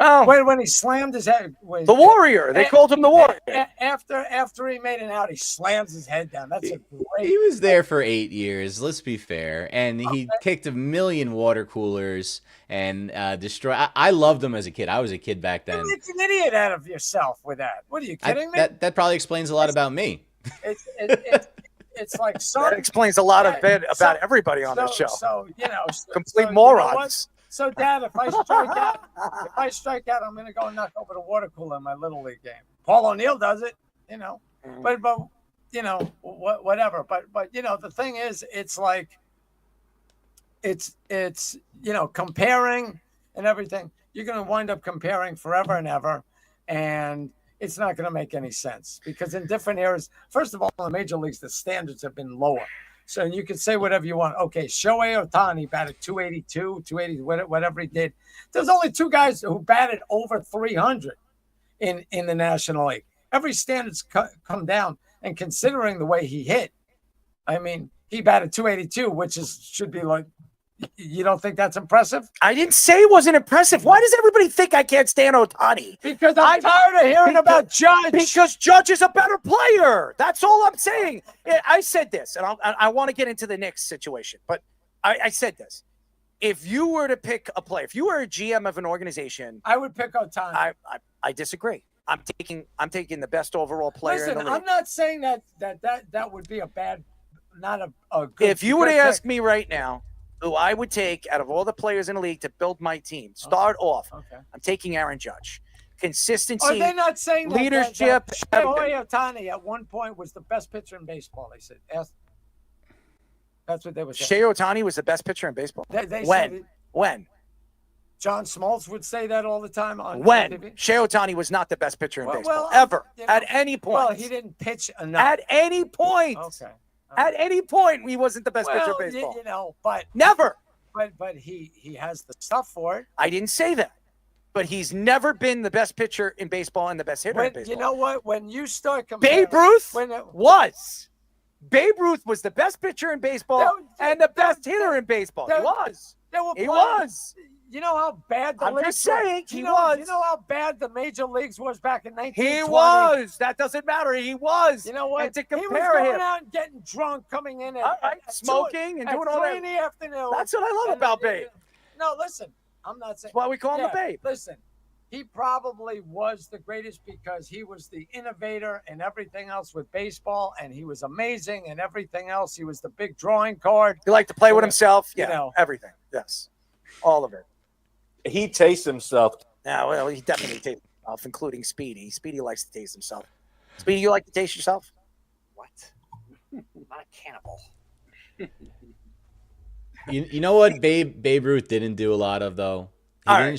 Well, when he slammed his head. The Warrior. They called him the Warrior. After he made it out, he slams his head down. That's a great. He was there for 8 years. Let's be fair, and he kicked a million water coolers and destroyed. I loved him as a kid. I was a kid back then. You make an idiot out of yourself with that. What are you kidding me? That probably explains a lot about me. It's like that explains a lot about everybody on this show. So complete so, morons. So, Dad, if I strike out, I'm going to go and knock over the water cooler in my little league game. Paul O'Neill does it, but whatever. But the thing is, it's like it's comparing and everything. You're going to wind up comparing forever and ever, and it's not going to make any sense because in different eras, first of all, in the major leagues, the standards have been lower. So you can say whatever you want. Okay, Shohei Ohtani batted 282, 280, whatever he did. There's only 2 guys who batted over 300 in the National League. Every standard's come down, and considering the way he hit, I mean, he batted 282, which should be like, you don't think that's impressive? I didn't say it wasn't impressive. Why does everybody think I can't stand Ohtani? Because I'm tired of hearing about Judge. Because Judge is a better player. That's all I'm saying. I said this, and I want to get into the Knicks situation, but I said this. If you were to pick a player, if you were a GM of an organization, I would pick Ohtani. I disagree. I'm taking the best overall player in the league. I'm not saying that would be a bad, not a good. If you were to ask me right now, who I would take out of all the players in the league to build my team. Start off. Okay. I'm taking Aaron Judge. Consistency. Are they not saying leadership? Shohei Ohtani at one point was the best pitcher in baseball. They said that's what they were saying. Shohei Ohtani was the best pitcher in baseball. When? John Smoltz would say that all the time on when TV. Shohei Ohtani was not the best pitcher in baseball ever at any point. Well, he didn't pitch enough at any point. Okay. At any point, he wasn't the best pitcher in baseball. But never. But he has the stuff for it. I didn't say that. But he's never been the best pitcher in baseball and the best hitter in baseball. You know what? When you start comparing, Babe Ruth was. Babe Ruth was the best pitcher in baseball and the best hitter in baseball. He was. You know how bad the I'm league just saying, You know how bad the major leagues was back in 1920? He was. That doesn't matter. He was. You know what? And to he was compare going him, out and getting drunk, coming in at smoking and doing all that. 3 in the afternoon. That's what I love about Babe. No, listen. I'm not saying. That's why we call him the Babe. Listen, he probably was the greatest because he was the innovator and everything else with baseball, and he was amazing and everything else. He was the big drawing card. He liked to play with himself. Yeah, everything. Yes, all of it. He tastes himself. Yeah, well, he definitely tastes himself, including Speedy. Speedy likes to taste himself. Speedy, you like to taste yourself? What? I'm not a cannibal. You know what Babe Ruth didn't do a lot of though? He didn't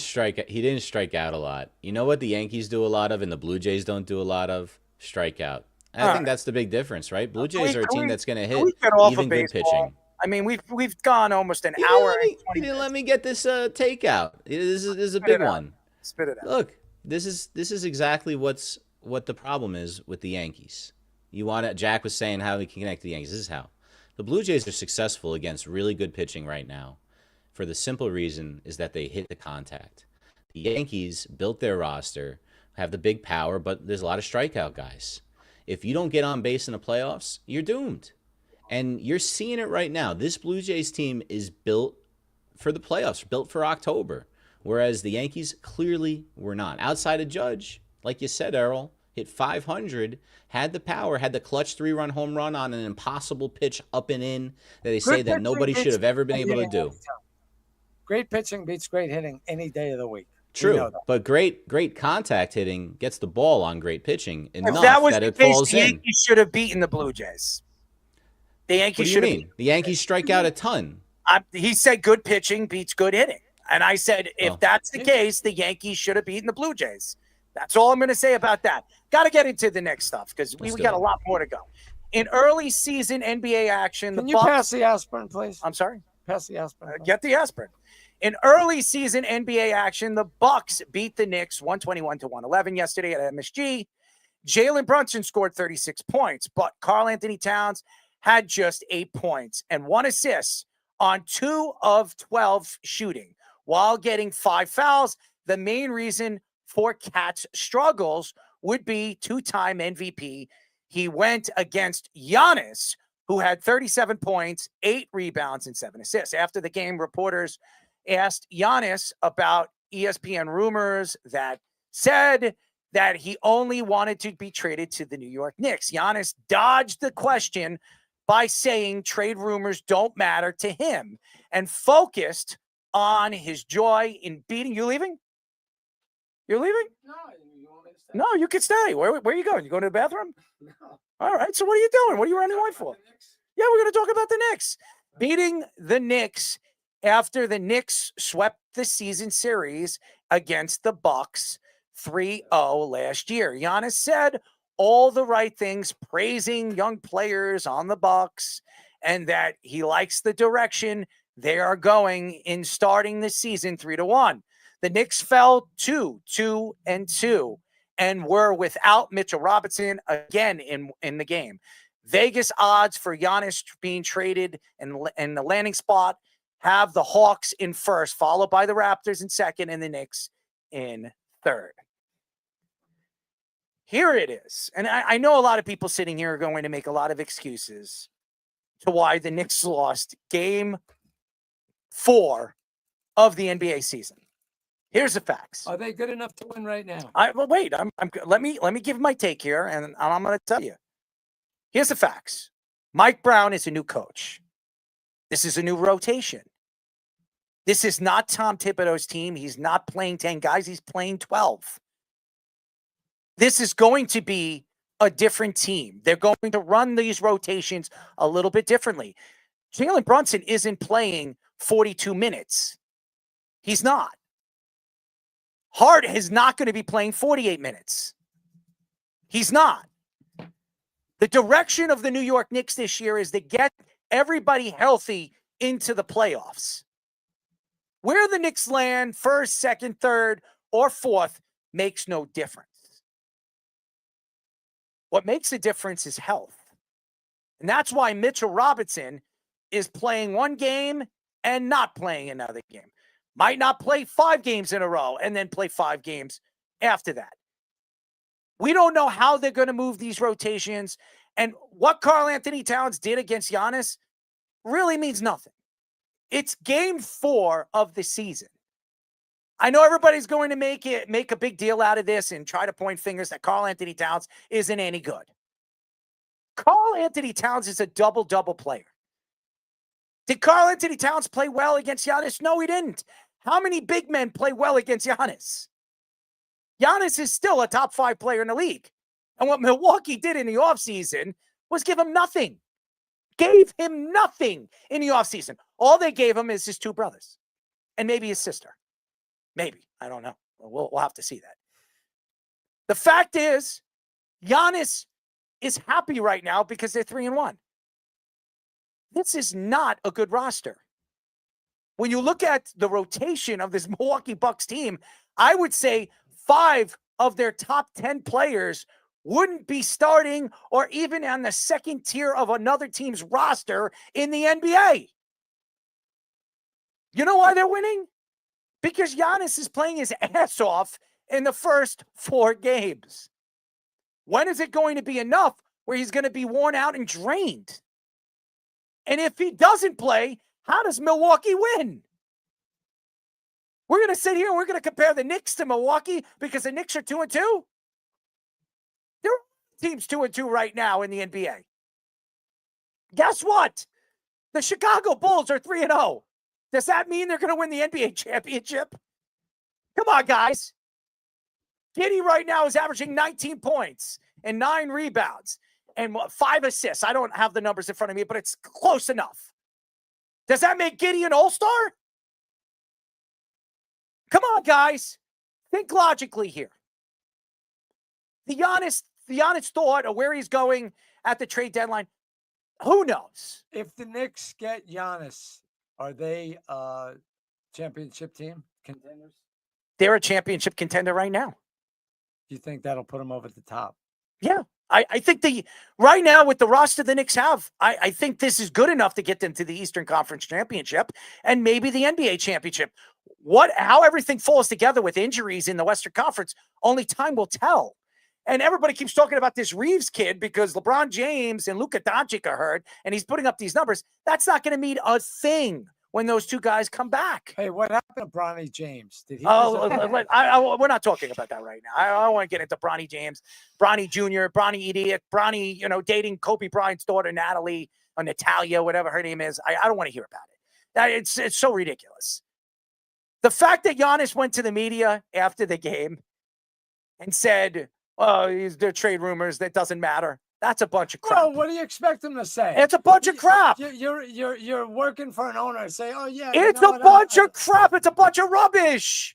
strike out a lot. You know what the Yankees do a lot of and the Blue Jays don't do a lot of? Strikeout. I think that's the big difference, right? Blue Jays are a team that's going to hit even good pitching. I mean, we've gone almost an hour. You didn't let me get this takeout. This is a big one. Spit it out. Look, this is exactly what the problem is with the Yankees. Jack was saying how he can connect to the Yankees. This is how. The Blue Jays are successful against really good pitching right now for the simple reason is that they hit the contact. The Yankees built their roster, have the big power, but there's a lot of strikeout guys. If you don't get on base in the playoffs, you're doomed. And you're seeing it right now. This Blue Jays team is built for the playoffs, built for October, whereas the Yankees clearly were not. Outside of Judge, like you said, Errol, hit 500, had the power, had the clutch 3-run home run on an impossible pitch up and in that they say that nobody should have ever been able to do. Great pitching beats great hitting any day of the week. True, but great contact hitting gets the ball on great pitching enough if that was that the it case, falls the in. Yankees should have beaten the Blue Jays. The Yankees should have. The Yankees strike out a ton. He said good pitching beats good hitting. And I said, if that's the case, the Yankees should have beaten the Blue Jays. That's all I'm going to say about that. Got to get into the next stuff because we got a lot more to go. In early season NBA action, Can you pass the aspirin, please? I'm sorry? Pass the aspirin. Get the aspirin. In early season NBA action, the Bucks beat the Knicks 121-111 yesterday at MSG. Jalen Brunson scored 36 points, but Karl Anthony Towns had just 8 points and 1 assist on 2 of 12 shooting while getting 5 fouls. the main reason for Cat's struggles would be two-time MVP. He went against Giannis, who had 37 points, 8 rebounds, and 7 assists. After the game, reporters asked Giannis about ESPN rumors that said that he only wanted to be traded to the New York Knicks. Giannis dodged the question by saying trade rumors don't matter to him and focused on his joy in beating. You leaving? You're leaving? No, you want me to stay? No, you can stay. Where are you going? You going to the bathroom? No. All right. So what are you doing? What are you running away for? Yeah, we're going to talk about the Knicks. Beating the Knicks after the Knicks swept the season series against the Bucks 3-0 last year. Giannis said all the right things, praising young players on the Bucks, and that he likes the direction they are going in starting the season 3-1. The Knicks fell 2-2 and were without Mitchell Robinson again in the game. Vegas odds for Giannis being traded in the landing spot have the Hawks in first, followed by the Raptors in second, and the Knicks in third. Here it is. And I know a lot of people sitting here are going to make a lot of excuses to why the Knicks lost game 4 of the NBA season. Here's the facts. Are they good enough to win right now? Wait. Let me give my take here, and I'm going to tell you. Here's the facts. Mike Brown is a new coach. This is a new rotation. This is not Tom Thibodeau's team. He's not playing 10 guys. He's playing 12. This is going to be a different team. They're going to run these rotations a little bit differently. Jalen Brunson isn't playing 42 minutes. He's not. Hart is not going to be playing 48 minutes. He's not. The direction of the New York Knicks this year is to get everybody healthy into the playoffs. Where the Knicks land, first, second, third, or fourth, makes no difference. What makes a difference is health. And that's why Mitchell Robinson is playing one game and not playing another game. Might not play 5 games in a row and then play 5 games after that. We don't know how they're going to move these rotations. And what Karl Anthony Towns did against Giannis really means nothing. It's game 4 of the season. I know everybody's going to make a big deal out of this and try to point fingers that Karl Anthony Towns isn't any good. Karl Anthony Towns is a double-double player. Did Karl Anthony Towns play well against Giannis? No, he didn't. How many big men play well against Giannis? Giannis is still a top 5 player in the league. And what Milwaukee did in the offseason was give him nothing. Gave him nothing in the offseason. All they gave him is his 2 brothers and maybe his sister. Maybe. I don't know. We'll have to see that. The fact is, Giannis is happy right now because they're 3-1. This is not a good roster. When you look at the rotation of this Milwaukee Bucks team, I would say 5 of their top 10 players wouldn't be starting or even on the second tier of another team's roster in the NBA. You know why they're winning? Because Giannis is playing his ass off in the first 4 games. When is it going to be enough where he's going to be worn out and drained? And if he doesn't play, how does Milwaukee win? We're going to sit here and we're going to compare the Knicks to Milwaukee because the Knicks are 2-2? There are teams 2-2 right now in the NBA. Guess what? The Chicago Bulls are 3-0. Does that mean they're going to win the NBA championship? Come on, guys. Giddey right now is averaging 19 points and 9 rebounds and 5 assists. I don't have the numbers in front of me, but it's close enough. Does that make Giddey an all-star? Come on, guys. Think logically here. The Giannis thought of where he's going at the trade deadline, who knows? If the Knicks get Giannis, are they a championship team, contenders? They're a championship contender right now. Do you think that'll put them over the top? Yeah. I think right now with the roster the Knicks have, I think this is good enough to get them to the Eastern Conference Championship and maybe the NBA championship. How everything falls together with injuries in the Western Conference, only time will tell. And everybody keeps talking about this Reeves kid because LeBron James and Luka Doncic are hurt, and he's putting up these numbers. That's not going to mean a thing when those two guys come back. Hey, what happened to Bronny James? Did he? We're not talking about that right now. I don't want to get into Bronny James, Bronny Jr., Bronny idiot, Bronny, dating Kobe Bryant's daughter, Natalie, or Natalia, whatever her name is. I don't want to hear about it. It's so ridiculous. The fact that Giannis went to the media after the game and said, "Oh, they're trade rumors. That doesn't matter." That's a bunch of crap. Well, what do you expect him to say? It's a bunch of crap. You're working for an owner and say, "Oh yeah." It's a bunch of crap. It's a bunch of rubbish.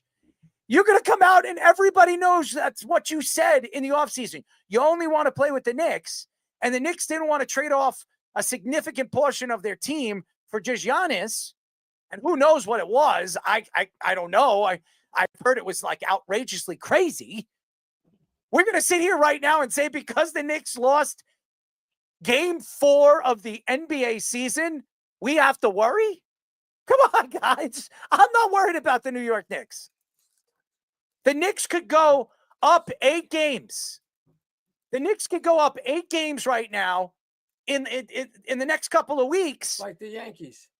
You're going to come out and everybody knows that's what you said in the offseason. You only want to play with the Knicks, and the Knicks didn't want to trade off a significant portion of their team for just Giannis. And who knows what it was? I don't know. I heard it was like outrageously crazy. We're going to sit here right now and say because the Knicks lost game 4 of the NBA season, we have to worry? Come on, guys. I'm not worried about the New York Knicks. The Knicks could go up 8 games. The Knicks could go up 8 games right now in the next couple of weeks. Like the Yankees.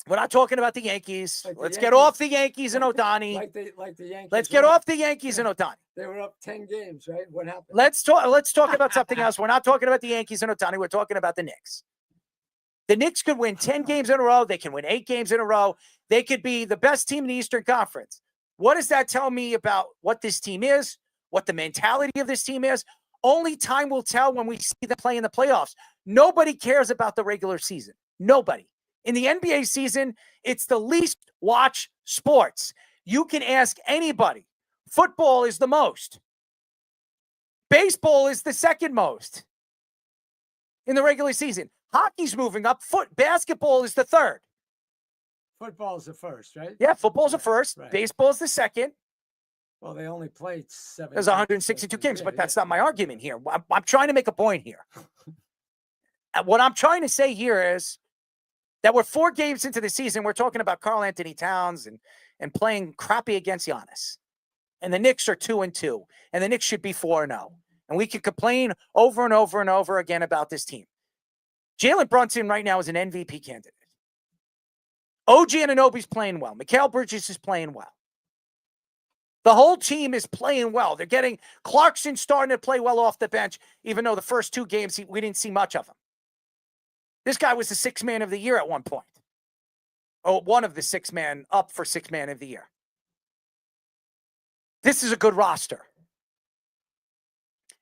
We're not talking about the Yankees. Like the Let's Yankees. get off the Yankees and Ohtani. Like the Yankees. Let's get off the Yankees and Ohtani. They were up 10 games, right? What happened? Let's talk about something else. We're not talking about the Yankees and Ohtani. We're talking about the Knicks. The Knicks could win 10 games in a row. They can win 8 games in a row. They could be the best team in the Eastern Conference. What does that tell me about what this team is, what the mentality of this team is? Only time will tell when we see them play in the playoffs. Nobody cares about the regular season. Nobody. In the NBA season, it's the least watched sports. You can ask anybody. Football is the most. Baseball is the second most in the regular season. Hockey's moving up. Basketball is the third. Football's the first, right? Yeah, football's the first. Right. Baseball's the second. Well, they only played 7. There's 162 games, but that's not my argument here. I'm trying to make a point here. And what I'm trying to say here is that we're 4 games into the season. We're talking about Karl Anthony Towns and playing crappy against Giannis. And the Knicks are 2-2. And the Knicks should be 4-0. And we can complain over and over and over again about this team. Jalen Brunson right now is an MVP candidate. OG Anunoby's playing well. Mikal Bridges is playing well. The whole team is playing well. They're getting Clarkson starting to play well off the bench, even though the first 2 games we didn't see much of him. This guy was the 6th man of the year at one point. Oh, one of the 6 man up for 6th man of the year. This is a good roster.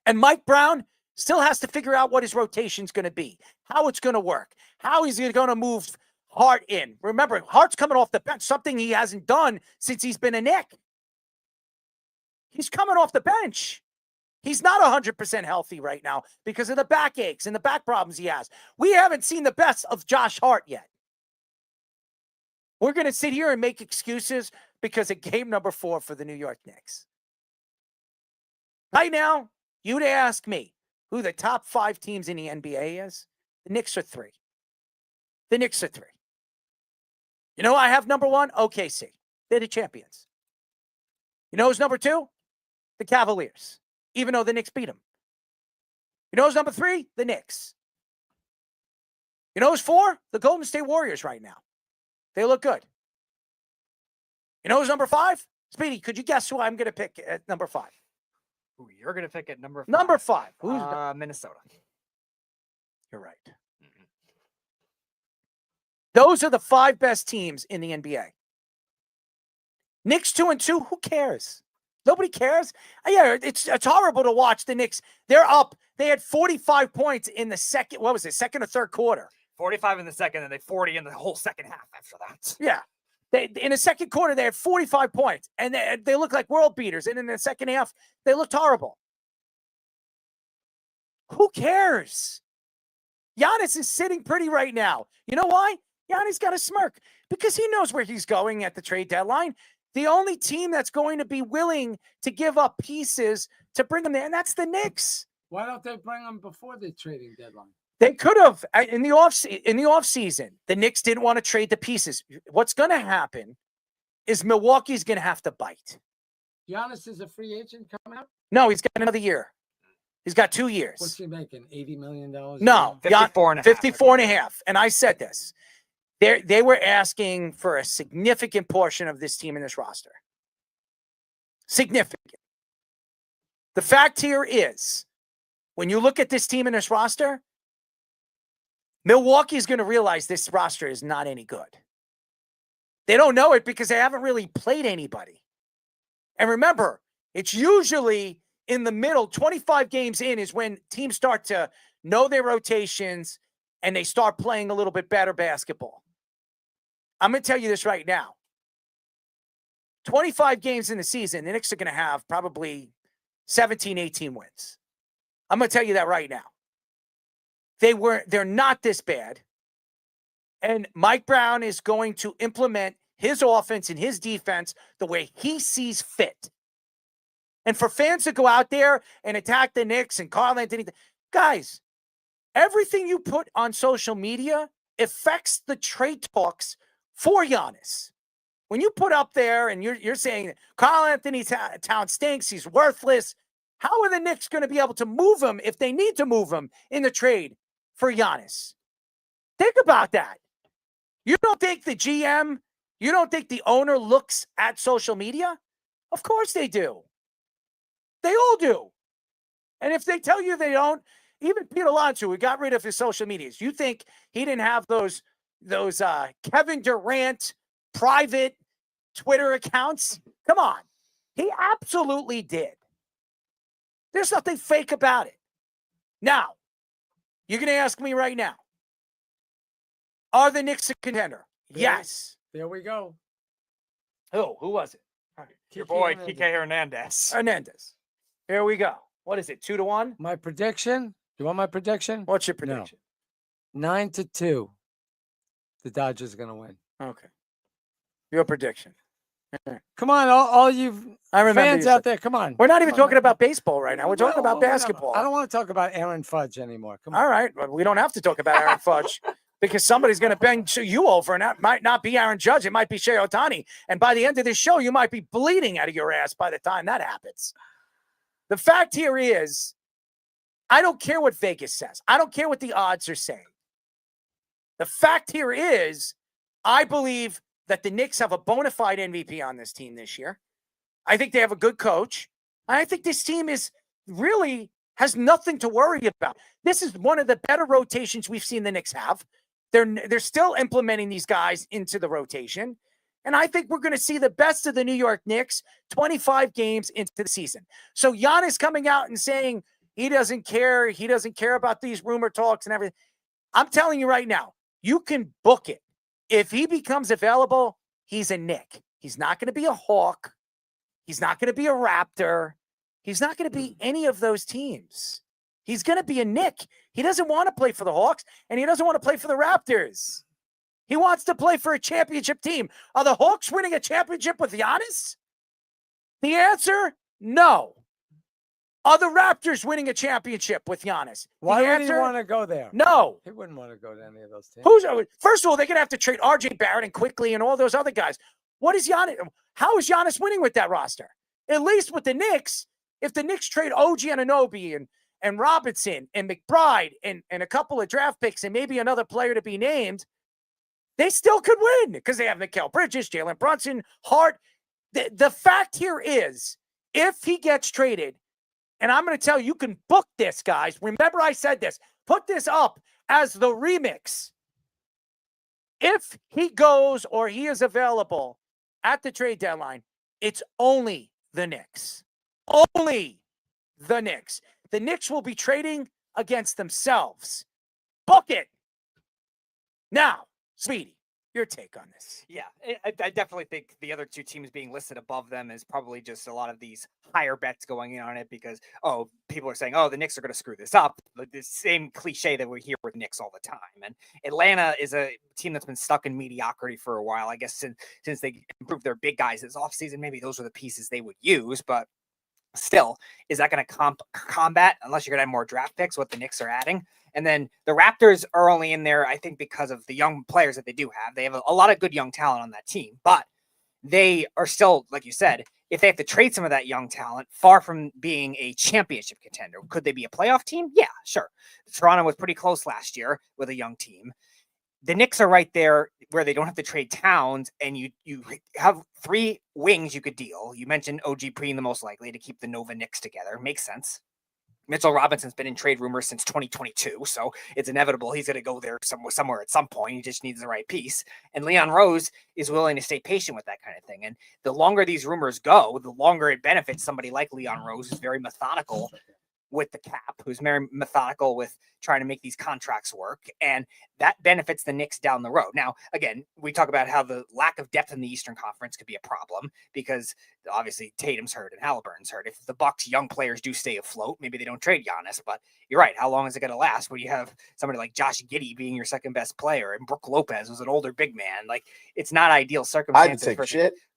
And Mike Brown still has to figure out what his rotation is going to be, how it's going to work, how he's going to move Hart in. Remember, Hart's coming off the bench, something he hasn't done since he's been a Knick. He's coming off the bench. He's not 100% healthy right now because of the backaches and the back problems he has. We haven't seen the best of Josh Hart yet. We're going to sit here and make excuses because of game number 4 for the New York Knicks. Right now, you'd ask me who the top 5 teams in the NBA is. The Knicks are 3. The Knicks are 3. You know, I have number 1, OKC. They're the champions. You know who's number 2? The Cavaliers, even though the Knicks beat them. You know who's number 3? The Knicks. You know who's 4? The Golden State Warriors right now. They look good. You know who's number 5? Speedy, could you guess who I'm going to pick at number 5? Ooh, you're going to pick at number 5. Number 5. Who's Minnesota. You're right. Those are the 5 best teams in the NBA. Knicks 2-2. Who cares? Nobody cares. Yeah, it's horrible to watch the Knicks. They're up. They had 45 points in the second. What was it? Second or third quarter? 45 in the second, and they 40 in the whole second half after that. Yeah. In the second quarter, they had 45 points, and they look like world beaters. And in the second half, they looked horrible. Who cares? Giannis is sitting pretty right now. You know why? Giannis got a smirk because he knows where he's going at the trade deadline. The only team that's going to be willing to give up pieces to bring him there, and that's the Knicks. Why don't they bring him before the trading deadline? They could have in the off season. The Knicks didn't want to trade the pieces. What's going to happen is Milwaukee's going to have to bite. Giannis is a free agent coming out? No, he's got another year. He's got 2 years. What's he making? $80 million? No, 54 and a half. 54 and a half. And I said this. They were asking for a significant portion of this team in this roster. Significant. The fact here is, when you look at this team in this roster, Milwaukee is going to realize this roster is not any good. They don't know it because they haven't really played anybody. And remember, it's usually in the middle, 25 games in is when teams start to know their rotations and they start playing a little bit better basketball. I'm going to tell you this right now. 25 games in the season, the Knicks are going to have probably 17, 18 wins. I'm going to tell you that right now. They're not this bad. And Mike Brown is going to implement his offense and his defense the way he sees fit. And for fans to go out there and attack the Knicks and Karl Anthony, guys, everything you put on social media affects the trade talks for Giannis. When you put up there and you're saying Karl Anthony Town stinks, he's worthless, how are the Knicks going to be able to move him if they need to move him in the trade for Giannis? Think about that. You don't think the GM, you don't think the owner looks at social media? Of course they do. They all do. And if they tell you they don't, even Pete Alonso, who got rid of his social medias, you think he didn't have those Kevin Durant private Twitter accounts? Come on. He absolutely did. There's nothing fake about it. Now, you're going to ask me right now, are the Knicks a contender? Yes. There we go. Who was it? Your boy, Kike Hernandez. Hernandez. Here we go. What is it, 2-1? My prediction? You want my prediction? What's your prediction? 9-2. The Dodgers are going to win. Okay. Your prediction. Come on, all you fans out there, come on. We're not even talking about baseball right now. We're talking about basketball. I don't want to talk about Aaron Fudge anymore. Come on. All right. Well, we don't have to talk about Aaron Fudge because somebody's going to bang you over, and that might not be Aaron Judge. It might be Shohei Ohtani. And by the end of this show, you might be bleeding out of your ass by the time that happens. The fact here is, I don't care what Vegas says. I don't care what the odds are saying. The fact here is, I believe that the Knicks have a bona fide MVP on this team this year. I think they have a good coach. I think this team has nothing to worry about. This is one of the better rotations we've seen the Knicks have. They're still implementing these guys into the rotation. And I think we're going to see the best of the New York Knicks 25 games into the season. So Giannis coming out and saying he doesn't care. He doesn't care about these rumor talks and everything. I'm telling you right now, you can book it. If he becomes available, he's a Knick. He's not going to be a Hawk. He's not going to be a Raptor. He's not going to be any of those teams. He's going to be a Knick. He doesn't want to play for the Hawks, and he doesn't want to play for the Raptors. He wants to play for a championship team. Are the Hawks winning a championship with Giannis? The answer, no. Are the Raptors winning a championship with Giannis? Why would he want to go there? No. He wouldn't want to go to any of those teams. First of all, they're going to have to trade RJ Barrett and Quickly and all those other guys. What is Giannis? How is Giannis winning with that roster? At least with the Knicks, if the Knicks trade OG Anunoby and Robinson and McBride and a couple of draft picks and maybe another player to be named, they still could win because they have Mikal Bridges, Jalen Brunson, Hart. The fact here is, if he gets traded, and I'm going to tell you, you can book this, guys. Remember I said this. Put this up as the remix. If he goes or he is available at the trade deadline, it's only the Knicks. Only the Knicks. The Knicks will be trading against themselves. Book it. Now, Speedy, your take on this. Yeah, I definitely think the other two teams being listed above them is probably just a lot of these higher bets going in on it because, people are saying, the Knicks are going to screw this up. The same cliche that we hear with Knicks all the time. And Atlanta is a team that's been stuck in mediocrity for a while. I guess since they improved their big guys this offseason, maybe those are the pieces they would use. But still, is that going to combat, unless you're going to have more draft picks, what the Knicks are adding? And then the Raptors are only in there, I think, because of the young players that they do have. They have a lot of good young talent on that team. But they are still, like you said, if they have to trade some of that young talent, far from being a championship contender. Could they be a playoff team? Yeah, sure. Toronto was pretty close last year with a young team. The Knicks are right there where they don't have to trade Towns, and you have 3 wings you could deal. You mentioned OG being the most likely to keep the Nova Knicks together. Makes sense. Mitchell Robinson's been in trade rumors since 2022, so it's inevitable he's going to go there somewhere at some point. He just needs the right piece. And Leon Rose is willing to stay patient with that kind of thing. And the longer these rumors go, the longer it benefits somebody like Leon Rose, who's very methodical with the cap, who's very methodical with trying to make these contracts work. And that benefits the Knicks down the road. Now, again, we talk about how the lack of depth in the Eastern Conference could be a problem because obviously Tatum's hurt and Halliburton's hurt. If the Bucks young players do stay afloat, maybe they don't trade Giannis, but you're right. How long is it going to last when you have somebody like Josh Giddey being your second best player and Brook Lopez was an older big man? Like, it's not ideal circumstances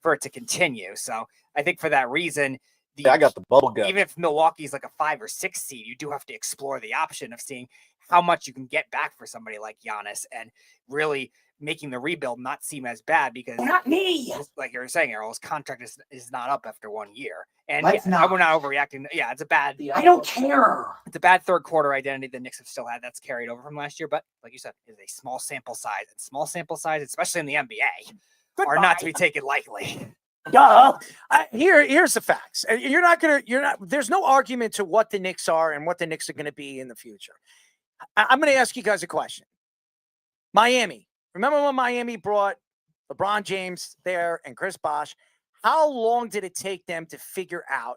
for it to continue. So I think for that reason, I got the bubble gum. Even if Milwaukee's like a 5 or 6 seed, you do have to explore the option of seeing how much you can get back for somebody like Giannis and really making the rebuild not seem as bad because Not me. like you were saying, Errol, his contract is not up after 1 year. And Let's not. we're not overreacting. Yeah, it's a bad. I don't care. It's a bad third quarter identity the Knicks have still had that's carried over from last year. But like you said, it's a small sample size. And small sample size, especially in the NBA, are not to be taken lightly. Duh. Here's the facts. There's no argument to what the Knicks are and what the Knicks are going to be in the future. I'm going to ask you guys a question. Miami. Remember when Miami brought LeBron James there and Chris Bosh? How long did it take them to figure out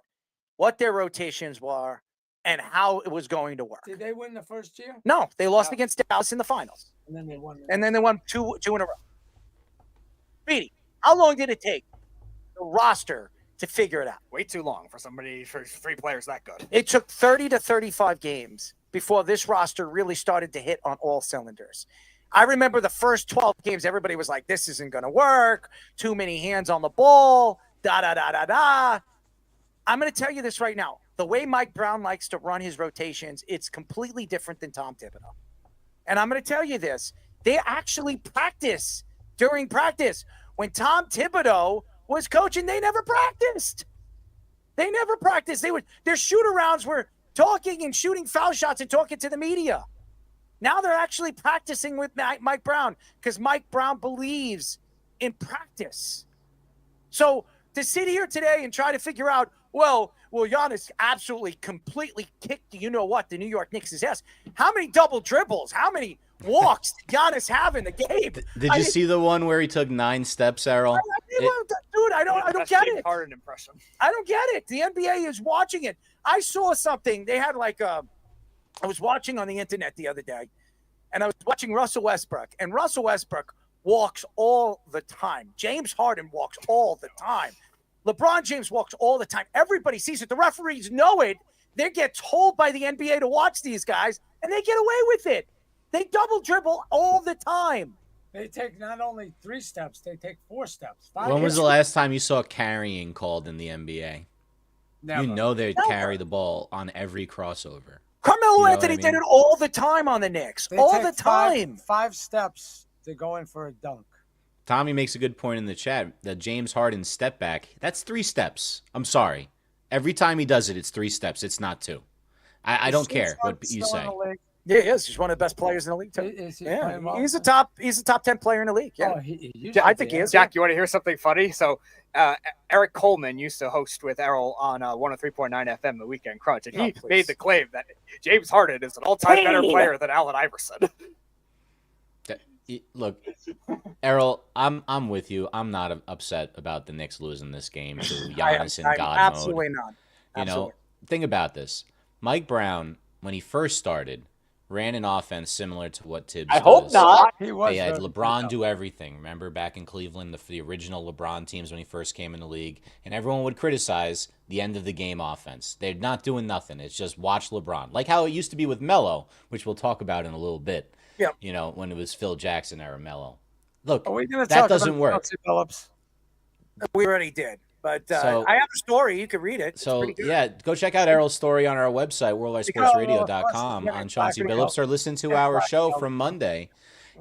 what their rotations were and how it was going to work? Did they win the first year? No, they lost against Dallas in the finals. And then they won. And then they won two in a row. Speedy, how long did it take the roster to figure it out? Way too long for 3 players that good. It took 30 to 35 games before this roster really started to hit on all cylinders. I remember the first 12 games, everybody was like, this isn't going to work. Too many hands on the ball. Da-da-da-da-da. I'm going to tell you this right now. The way Mike Brown likes to run his rotations, it's completely different than Tom Thibodeau. And I'm going to tell you this. They actually practice during practice. When Tom Thibodeau was coaching, they never practiced. Their shoot-arounds were talking and shooting foul shots and talking to the media. Now they're actually practicing with Mike Brown because Mike Brown believes in practice. So to sit here today and try to figure out, well, Giannis absolutely completely kicked the New York Knicks' ass. How many double dribbles? How many walks did Giannis have in the game? Did you see the one where he took 9 steps, Errol? Dude, I don't get it. Harden impression. I don't get it. The NBA is watching it. I saw something. They had I was watching on the internet the other day, and I was watching Russell Westbrook, and Russell Westbrook walks all the time. James Harden walks all the time. LeBron James walks all the time. Everybody sees it. The referees know it. They get told by the NBA to watch these guys, and they get away with it. They double dribble all the time. They take not only 3 steps, they take 4 steps. 5 When was the last time you saw carrying called in the NBA? Never. You know they'd carry the ball on every crossover. Carmelo Anthony did it all the time on the Knicks. They all take the time. 5 steps to go in for a dunk. Tommy makes a good point in the chat that James Harden step back. That's 3 steps. I'm sorry. Every time he does it, it's 3 steps. It's not 2. I don't care what you say. Yeah, he is. He's one of the best players in the league, too. He's a top 10 player in the league. Yeah, I think he is. Jack, you want to hear something funny? So Eric Coleman used to host with Errol on 103.9 FM, The Weekend Crunch, and he made the claim that James Harden is an all-time better player than Allen Iverson. Look, Errol, I'm with you. I'm not upset about the Knicks losing this game to Giannis in God mode. Absolutely not. You know, think about this. Mike Brown, when he first started, ran an offense similar to what Tibbs does. I hope not. They had LeBron do everything. Remember back in Cleveland, the original LeBron teams when he first came in the league, and everyone would criticize the end of the game offense. They're not doing nothing. It's just watch LeBron. Like how it used to be with Melo, which we'll talk about in a little bit. Yeah. You know, when it was Phil Jackson era Melo. Look, that doesn't work. We already did. But I have a story. You can read it. So, yeah, go check out Errol's story on our website, worldwidesportsradio.com, on Chauncey Billups, or listen to our show from Monday,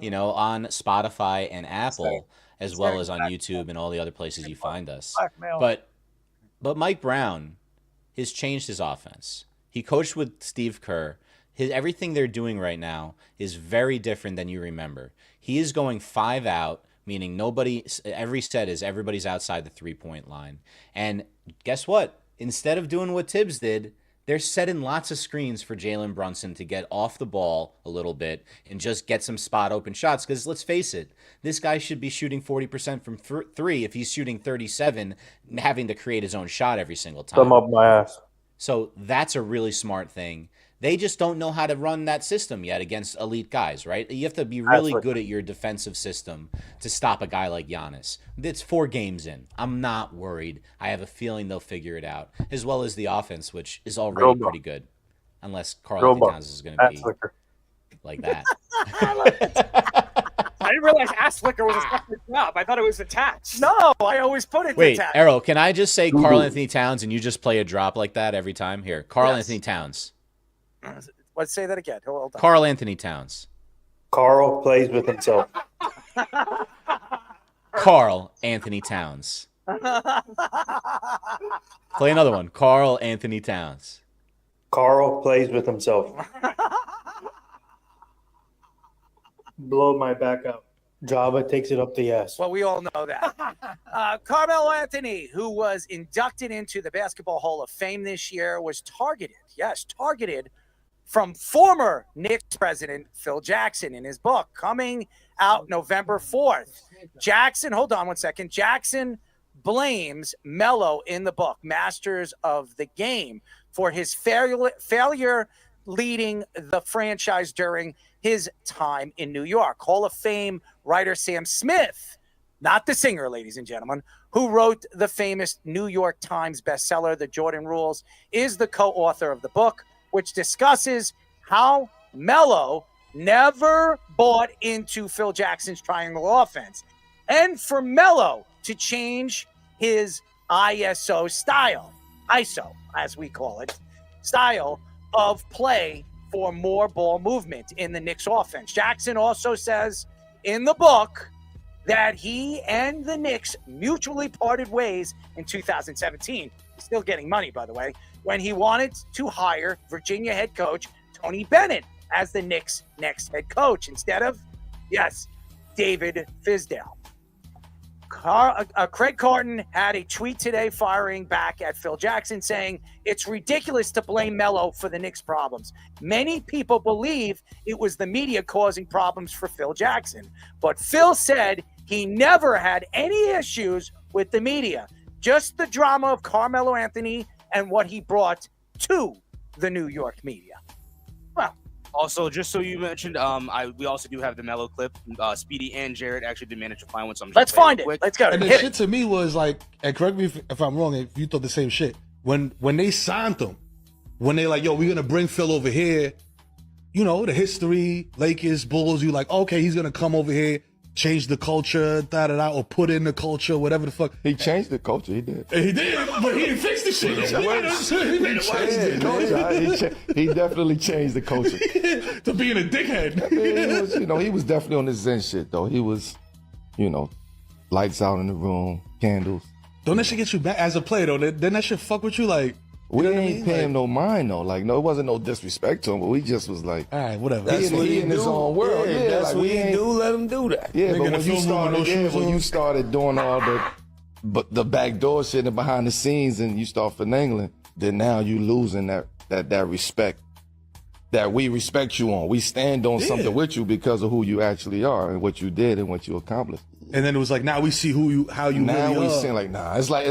on Spotify and Apple. as well as on YouTube and all the other places you find us. Blackmail. But Mike Brown has changed his offense. He coached with Steve Kerr. Everything they're doing right now is very different than you remember. He is going 5 out, meaning every set is everybody's outside the 3-point line. And guess what? Instead of doing what Tibbs did, they're setting lots of screens for Jalen Brunson to get off the ball a little bit and just get some spot open shots. Because let's face it, this guy should be shooting 40% from 3 if he's shooting 37, having to create his own shot every single time. Thumb up my ass. So that's a really smart thing. They just don't know how to run that system yet against elite guys, right? You have to be really good at your defensive system to stop a guy like Giannis. It's 4 games in. I'm not worried. I have a feeling they'll figure it out, as well as the offense, which is already pretty good, unless Karl Anthony Towns is going to be like that. I didn't realize ass flicker was a separate job. I thought it was attached. No, I always put it Wait, attached. Errol, can I just say Karl Anthony Towns and you just play a drop like that every time? Here, Karl Anthony Towns. Let's say that again. Hold on. Karl Anthony Towns. Carl plays with himself. Karl Anthony Towns. Play another one. Karl Anthony Towns. Carl plays with himself. Blow my back up. Java takes it up the ass. Well, we all know that. Carmelo Anthony, who was inducted into the Basketball Hall of Fame this year, was targeted from former Knicks president Phil Jackson in his book coming out November 4th. Jackson, hold on one second. Jackson blames Melo in the book, Masters of the Game, for his failure leading the franchise during his time in New York. Hall of Fame writer Sam Smith, not the singer, ladies and gentlemen, who wrote the famous New York Times bestseller, The Jordan Rules, is the co-author of the book, which discusses how Melo never bought into Phil Jackson's triangle offense. And for Melo to change his ISO style, ISO, as we call it, style of play for more ball movement in the Knicks offense. Jackson also says in the book that he and the Knicks mutually parted ways in 2017. He's still getting money, by the way, when he wanted to hire Virginia head coach Tony Bennett as the Knicks' next head coach instead of, David Fizdale. Craig Carton had a tweet today firing back at Phil Jackson saying, "It's ridiculous to blame Melo for the Knicks' problems. Many people believe it was the media causing problems for Phil Jackson. But Phil said he never had any issues with the media, just the drama of Carmelo Anthony and what he brought to the New York media." Well, also, just so you mentioned, we also do have the Melo clip. Speedy and Jared actually did manage to find one, so I'm just let's find it. Quick. Let's go. And the shit to me was like, and correct me if I'm wrong, if you thought the same shit. When they signed them, when they like, yo, we're gonna bring Phil over here, the history, Lakers, Bulls, you like, okay, he's gonna come over here, change the culture, or put in the culture, whatever the fuck. He changed the culture, he did. He did, but he didn't fix the shit. He definitely changed the culture. To being a dickhead. I mean, he was definitely on this Zen shit, though. He was, lights out in the room, candles. Don't that shit get you back as a player, though? Then that shit fuck with you, like... We ain't paying him no mind, though. Like, no, it wasn't no disrespect to him, but we just was like... All right, whatever. He in his own world. Yeah, that's what he do. Let him do that. Yeah, but when you started doing all the backdoor shit and behind the scenes and you start finagling, then now you losing that respect that we respect you on. We stand on something with you because of who you actually are and what you did and what you accomplished. And then it was like, now we see how you now really we are. saying like, nah, it's like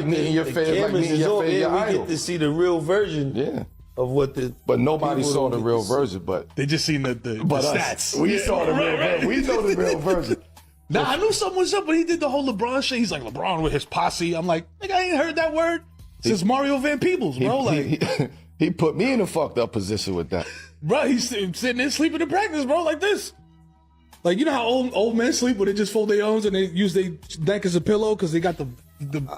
me and your face, like me and your face, your we idol. get to see the real version of what the. But nobody saw the real version. But they just seen the stats. We saw the real version. We know the real version. Nah, I knew something was up, but he did the whole LeBron shit. He's like, LeBron with his posse. I'm like, nigga, I ain't heard that word since Mario Van Peebles, bro. He put me in a fucked up position with that. Bro, he's sitting there sleeping in practice, bro, like this. Like, you know how old men sleep where they just fold their arms and they use their neck as a pillow because they got the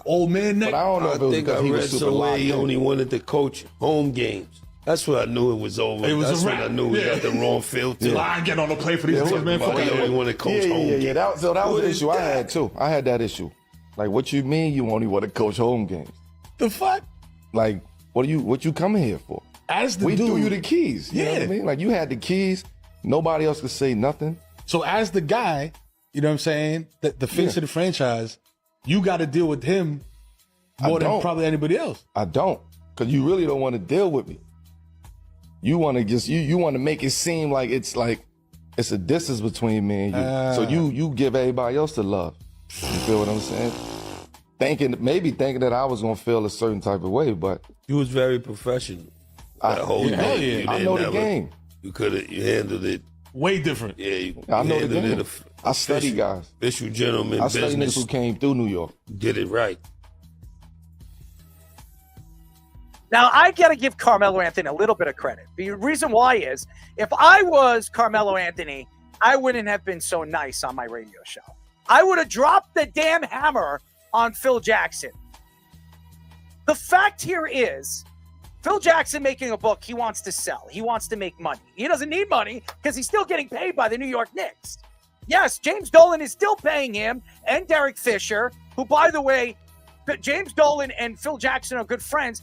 old man neck? But I don't know if it was I because he read was super somewhere locked he in. only wanted to coach home games. That's when I knew it was over. It was That's a when wrap. I knew we got the wrong filter. Line get on the play for these kids, man. Fuck They that. only want to coach home games. That was the issue I had too. I had that issue. Like, what you mean you only want to coach home games? The fuck? Like, what you coming here for? As the we dude, threw you the keys. You know what I mean? Like, you had the keys. Nobody else could say nothing. So as the guy, you know what I'm saying, the face of the franchise, you got to deal with him more than probably anybody else. I don't, because you really don't want to deal with me. You want to just you want to make it seem like it's a distance between me and you. So you give everybody else the love. You feel what I'm saying? Thinking that I was gonna feel a certain type of way, but you was very professional. That whole game. I know the game. You handled it way different. Yeah, I know the game. I study guys. Official gentleman I study niggas who came through New York. Did it right. Now, I got to give Carmelo Anthony a little bit of credit. The reason why is, if I was Carmelo Anthony, I wouldn't have been so nice on my radio show. I would have dropped the damn hammer on Phil Jackson. The fact here is, Phil Jackson making a book, he wants to sell. He wants to make money. He doesn't need money because he's still getting paid by the New York Knicks. Yes, James Dolan is still paying him and Derek Fisher, who, by the way, James Dolan and Phil Jackson are good friends.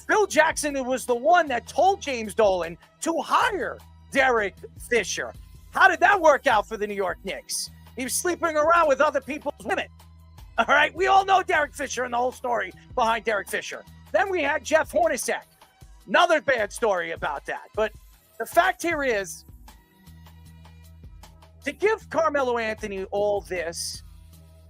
Phil Jackson was the one that told James Dolan to hire Derek Fisher. How did that work out for the New York Knicks? He was sleeping around with other people's women. All right, we all know Derek Fisher and the whole story behind Derek Fisher. Then we had Jeff Hornacek. Another bad story about that. But the fact here is, to give Carmelo Anthony all this,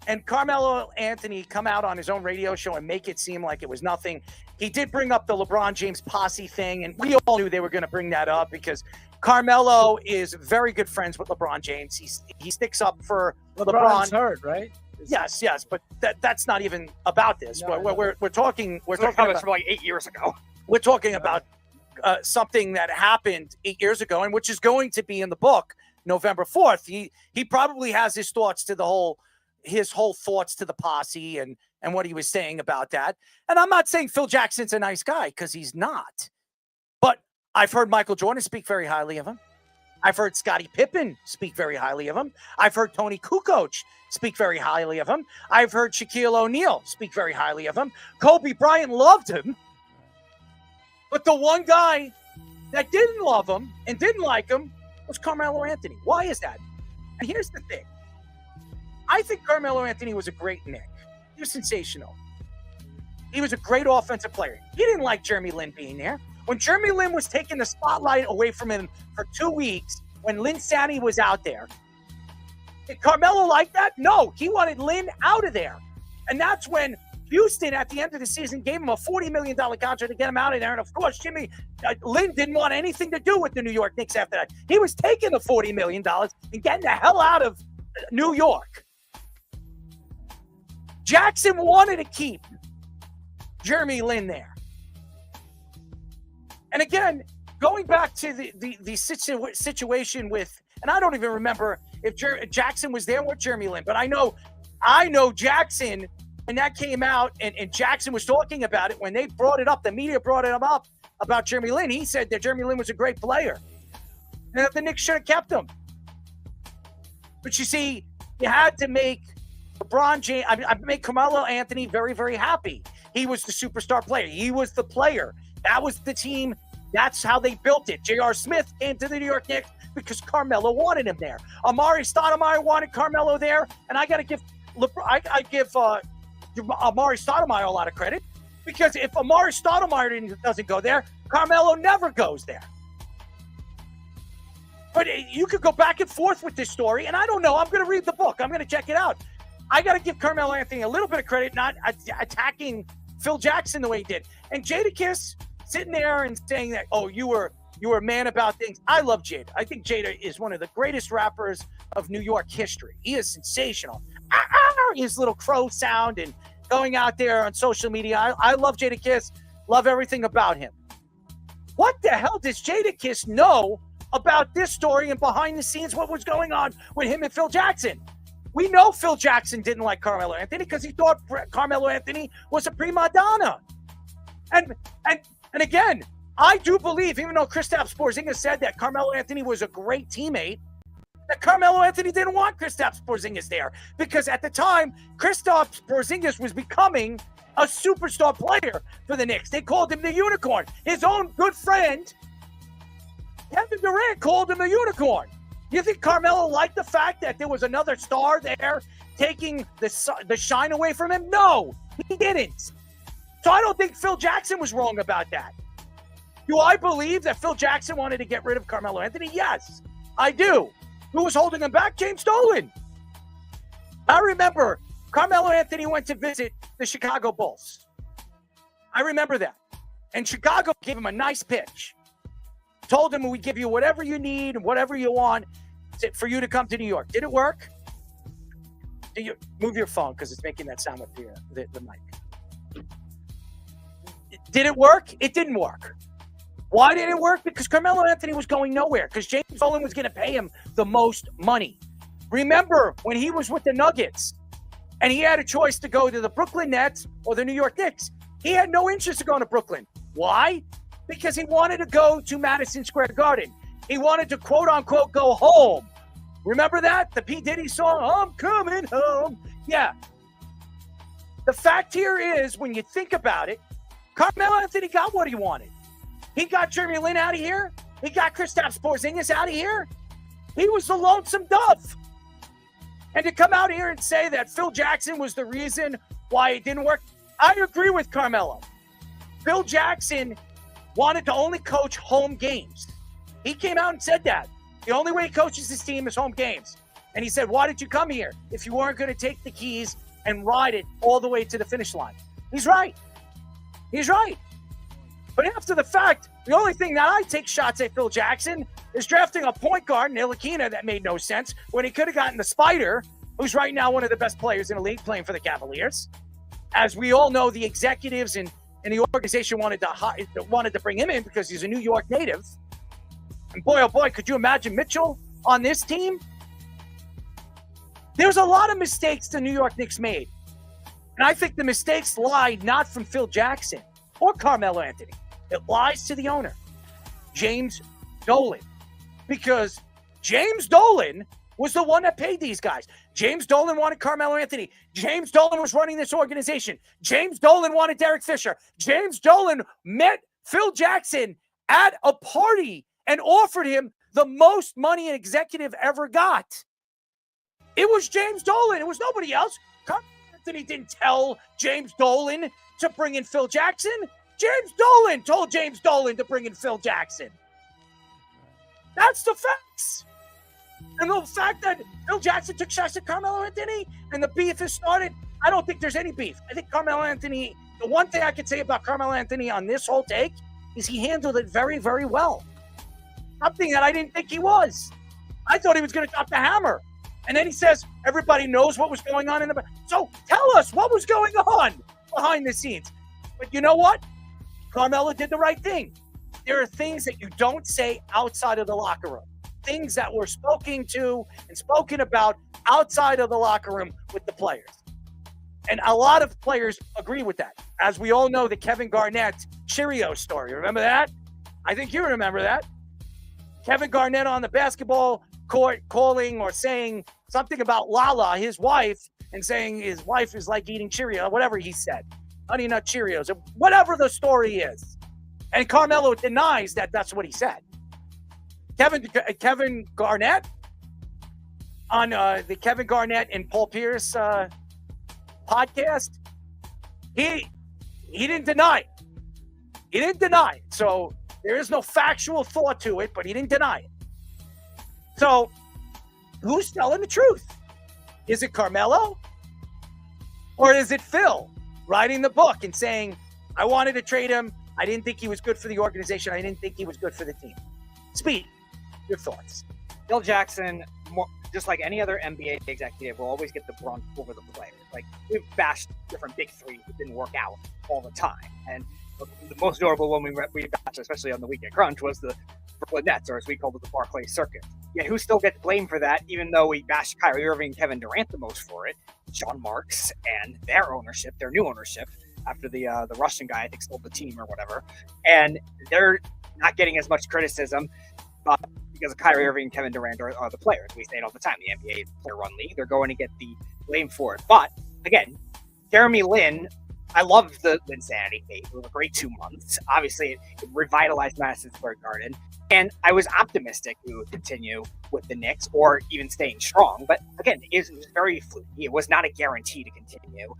and Carmelo Anthony come out on his own radio show and make it seem like it was nothing. He did bring up the LeBron James posse thing, and we all knew they were going to bring that up because Carmelo is very good friends with LeBron James. He sticks up for LeBron's LeBron. hurt, right? Yes, but that's not even about this. No, we're talking about about from like 8 years ago. We're talking about something that happened 8 years ago, and which is going to be in the book November 4th. He probably has his thoughts to his whole thoughts to the posse and what he was saying about that. And I'm not saying Phil Jackson's a nice guy, because he's not. But I've heard Michael Jordan speak very highly of him. I've heard Scottie Pippen speak very highly of him. I've heard Tony Kukoc speak very highly of him. I've heard Shaquille O'Neal speak very highly of him. Kobe Bryant loved him. But the one guy that didn't love him and didn't like him was Carmelo Anthony. Why is that? And here's the thing. I think Carmelo Anthony was a great Knick. He was sensational. He was a great offensive player. He didn't like Jeremy Lin being there. When Jeremy Lin was taking the spotlight away from him for 2 weeks, when Lin Sandy was out there, did Carmelo like that? No, he wanted Lin out of there. And that's when Houston, at the end of the season, gave him a $40 million contract to get him out of there. And of course, Lin didn't want anything to do with the New York Knicks after that. He was taking the $40 million and getting the hell out of New York. Jackson wanted to keep Jeremy Lin there. And again, going back to the situation with, and I don't even remember if Jackson was there with Jeremy Lin, but I know Jackson, and that came out, and Jackson was talking about it when they brought it up. The media brought it up about Jeremy Lin. He said that Jeremy Lin was a great player and that the Knicks should have kept him. But you see, you had to make LeBron James, I make Carmelo Anthony very, very happy. He was the superstar player. He was the player. That was the team. That's how they built it. J.R. Smith came to the New York Knicks because Carmelo wanted him there. Amari Stoudemire wanted Carmelo there, and I got to give Amari Stoudemire a lot of credit, because if Amari Stoudemire doesn't go there, Carmelo never goes there. But you could go back and forth with this story, and I don't know. I'm going to read the book. I'm going to check it out. I got to give Carmelo Anthony a little bit of credit, not attacking Phil Jackson the way he did. And Jadakiss sitting there and saying that, oh, you were a man about things. I love Jada. I think Jada is one of the greatest rappers of New York history. He is sensational. His little crow sound and going out there on social media. I love Jadakiss. Love everything about him. What the hell does Jadakiss know about this story and behind the scenes what was going on with him and Phil Jackson? We know Phil Jackson didn't like Carmelo Anthony because he thought Carmelo Anthony was a prima donna. And again, I do believe, even though Kristaps Porzingis said that Carmelo Anthony was a great teammate, that Carmelo Anthony didn't want Kristaps Porzingis there because at the time, Kristaps Porzingis was becoming a superstar player for the Knicks. They called him the unicorn. His own good friend, Kevin Durant, called him a unicorn. You think Carmelo liked the fact that there was another star there taking the shine away from him? No, he didn't. So I don't think Phil Jackson was wrong about that. Do I believe that Phil Jackson wanted to get rid of Carmelo Anthony? Yes, I do. Who was holding him back? James Dolan. I remember Carmelo Anthony went to visit the Chicago Bulls. I remember that. And Chicago gave him a nice pitch. Told him we give you whatever you need and whatever you want for you to come to New York. Did it work? Move your phone because it's making that sound with the mic. Did it work? It didn't work. Why didn't it work? Because Carmelo Anthony was going nowhere because James Dolan was going to pay him the most money. Remember when he was with the Nuggets and he had a choice to go to the Brooklyn Nets or the New York Knicks? He had no interest in going to Brooklyn. Why? Because he wanted to go to Madison Square Garden. He wanted to, quote unquote, go home. Remember that? The P. Diddy song, I'm coming home. Yeah. The fact here is, when you think about it, Carmelo Anthony got what he wanted. He got Jeremy Lin out of here. He got Kristaps Porzingis out of here. He was the lonesome dove. And to come out here and say that Phil Jackson was the reason why it didn't work, I agree with Carmelo. Phil Jackson wanted to only coach home games. He came out and said that. The only way he coaches his team is home games. And he said, why did you come here if you weren't going to take the keys and ride it all the way to the finish line? He's right. He's right. But after the fact, the only thing that I take shots at Phil Jackson is drafting a point guard, Ntilikina, that made no sense when he could have gotten the Spider, who's right now one of the best players in the league playing for the Cavaliers. As we all know, the executives and the organization wanted to bring him in because he's a New York native. And boy, oh boy, could you imagine Mitchell on this team? There's a lot of mistakes the New York Knicks made. And I think the mistakes lie not from Phil Jackson or Carmelo Anthony. It lies to the owner, James Dolan. Because James Dolan was the one that paid these guys. James Dolan wanted Carmelo Anthony. James Dolan was running this organization. James Dolan wanted Derek Fisher. James Dolan met Phil Jackson at a party and offered him the most money an executive ever got. It was James Dolan. It was nobody else. Carmelo Anthony didn't tell James Dolan to bring in Phil Jackson. James Dolan told James Dolan to bring in Phil Jackson. That's the facts. And the fact that Phil Jackson took shots at Carmelo Anthony and the beef has started, I don't think there's any beef. I think Carmelo Anthony, the one thing I could say about Carmelo Anthony on this whole take is he handled it very, very well. Something that I didn't think he was. I thought he was going to drop the hammer. And then he says, everybody knows what was going on in the back. So tell us what was going on behind the scenes. But you know what? Carmelo did the right thing. There are things that you don't say outside of the locker room. Things that were spoken to and spoken about outside of the locker room with the players. And a lot of players agree with that. As we all know, the Kevin Garnett Cheerio story. Remember that? I think you remember that. Kevin Garnett on the basketball court calling or saying something about Lala, his wife, and saying his wife is like eating Cheerio, whatever he said. Honey Nut Cheerios, or whatever the story is. And Carmelo denies that that's what he said. Kevin Garnett on the Kevin Garnett and Paul Pierce podcast, he didn't deny it. He didn't deny it. So there is no factual thought to it, but he didn't deny it. So who's telling the truth? Is it Carmelo? Or is it Phil writing the book and saying, I wanted to trade him. I didn't think he was good for the organization. I didn't think he was good for the team. Speed, your thoughts. Phil Jackson, just like any other NBA executive, will always get the brunt over the players. Like, we've bashed different big threes that didn't work out all the time. And the most notable one we bashed, especially on the Weekend Crunch, was the Brooklyn Nets, or as we called it, the Barclays Circuit. Yet who still gets blamed for that, even though we bashed Kyrie Irving and Kevin Durant the most for it? Sean Marks and their ownership, their new ownership, after the Russian guy I think sold the team or whatever, and they're not getting as much criticism because of Kyrie Irving and Kevin Durant are the players. We say it all the time. The NBA player-run league. They're going to get the blame for it. But again, Jeremy Lin, I love the Linsanity phase. It was a great 2 months. Obviously, it revitalized Madison Square Garden. And I was optimistic we would continue with the Knicks or even staying strong. But again, it was very fluky. It was not a guarantee to continue.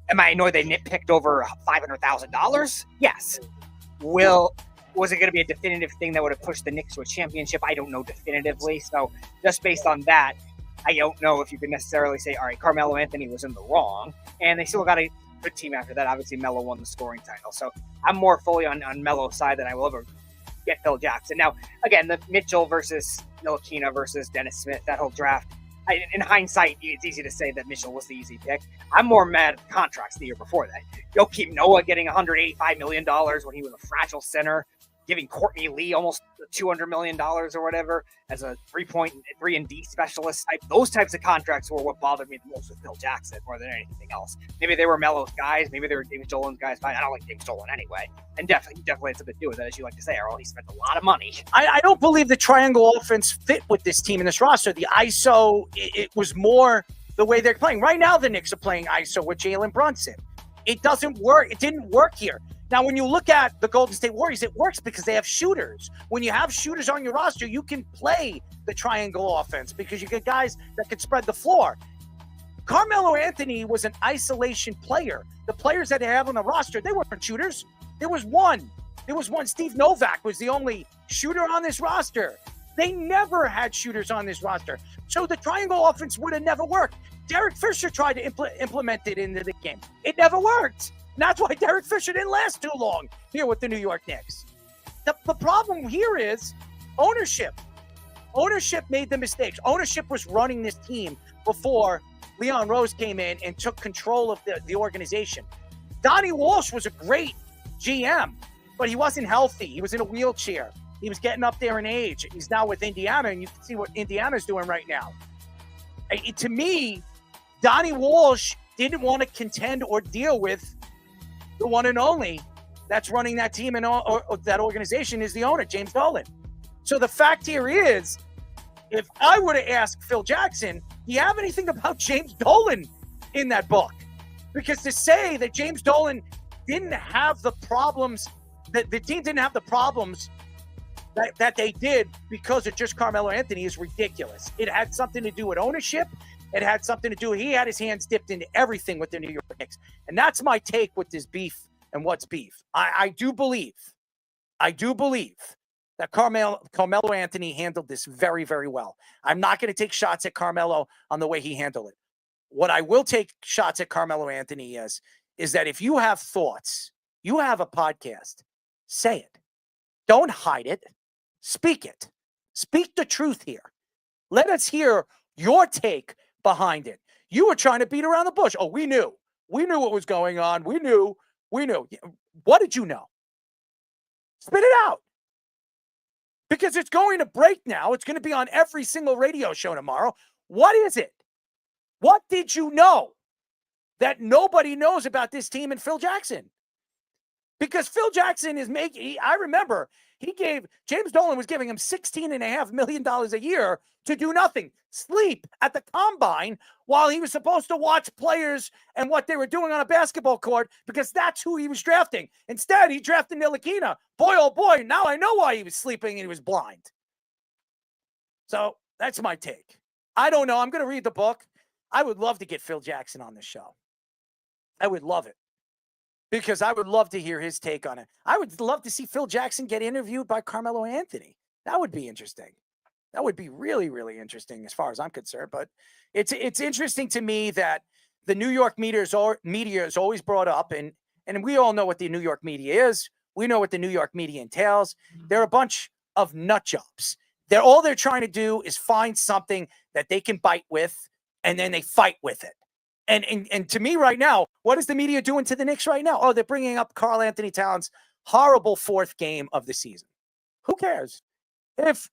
Am I annoyed they nitpicked over $500,000? Yes. Was it going to be a definitive thing that would have pushed the Knicks to a championship? I don't know definitively. So just based on that, I don't know if you could necessarily say, all right, Carmelo Anthony was in the wrong. And they still got a good team after that. Obviously, Melo won the scoring title. So I'm more fully on Melo's side than I will ever get Phil Jackson. Now, again, the Mitchell versus Ntilikina versus Dennis Smith, that whole draft, in hindsight, it's easy to say that Mitchell was the easy pick. I'm more mad at the contracts the year before that. Joakim Noah getting $185 million when he was a fragile center, giving Courtney Lee almost $200 million or whatever as a 3-and-D specialist type. Those types of contracts were what bothered me the most with Phil Jackson more than anything else. Maybe they were Melo's guys. Maybe they were James Dolan's guys. I don't like James Dolan anyway. And definitely had something to do with it, as you like to say, Earl. He spent a lot of money. I don't believe the triangle offense fit with this team in this roster. The ISO, it was more the way they're playing. Right now, the Knicks are playing ISO with Jalen Brunson. It doesn't work. It didn't work here. Now, when you look at the Golden State Warriors, it works because they have shooters. When you have shooters on your roster, you can play the triangle offense because you get guys that can spread the floor. Carmelo Anthony was an isolation player. The players that they have on the roster, they weren't shooters. There was one. Steve Novak was the only shooter on this roster. They never had shooters on this roster. So the triangle offense would have never worked. Derek Fisher tried to implement it into the game. It never worked. And that's why Derek Fisher didn't last too long here with the New York Knicks. The problem here is ownership. Ownership made the mistakes. Ownership was running this team before Leon Rose came in and took control of the organization. Donnie Walsh was a great GM, but he wasn't healthy. He was in a wheelchair. He was getting up there in age. He's now with Indiana, and you can see what Indiana's doing right now. To me, Donnie Walsh didn't want to contend or deal with the one and only that's running that team and or that organization is the owner, James Dolan. So the fact here is, if I were to ask Phil Jackson, do you have anything about James Dolan in that book? Because to say that James Dolan didn't have the problems, that the team didn't have the problems that they did because of just Carmelo Anthony is ridiculous. It had something to do with ownership. It had something to do, he had his hands dipped into everything with the New York Knicks. And that's my take with this beef and what's beef. I do believe that Carmelo Anthony handled this very, very well. I'm not going to take shots at Carmelo on the way he handled it. What I will take shots at Carmelo Anthony is that if you have thoughts, you have a podcast, say it. Don't hide it. Speak it. Speak the truth here. Let us hear your take behind it. You were trying to beat around the bush. Oh, we knew what was going on. We knew. What did you know? Spit it out. Because it's going to break now. It's going to be on every single radio show tomorrow. What is it? What did you know that nobody knows about this team and Phil Jackson? Because Phil Jackson is I remember James Dolan was giving him $16.5 million a year to do nothing, sleep at the combine while he was supposed to watch players and what they were doing on a basketball court because that's who he was drafting. Instead, he drafted Ntilikina. Boy, oh boy, now I know why he was sleeping and he was blind. So that's my take. I don't know. I'm going to read the book. I would love to get Phil Jackson on the show. I would love it. Because I would love to hear his take on it. I would love to see Phil Jackson get interviewed by Carmelo Anthony. That would be interesting. That would be really, really interesting as far as I'm concerned. But it's interesting to me that the New York media is always brought up, and we all know what the New York media is. We know what the New York media entails. They're a bunch of nut jobs. All they're trying to do is find something that they can bite with, and then they fight with it. And to me right now, what is the media doing to the Knicks right now? Oh, they're bringing up Karl Anthony Towns' horrible fourth game of the season. Who cares? If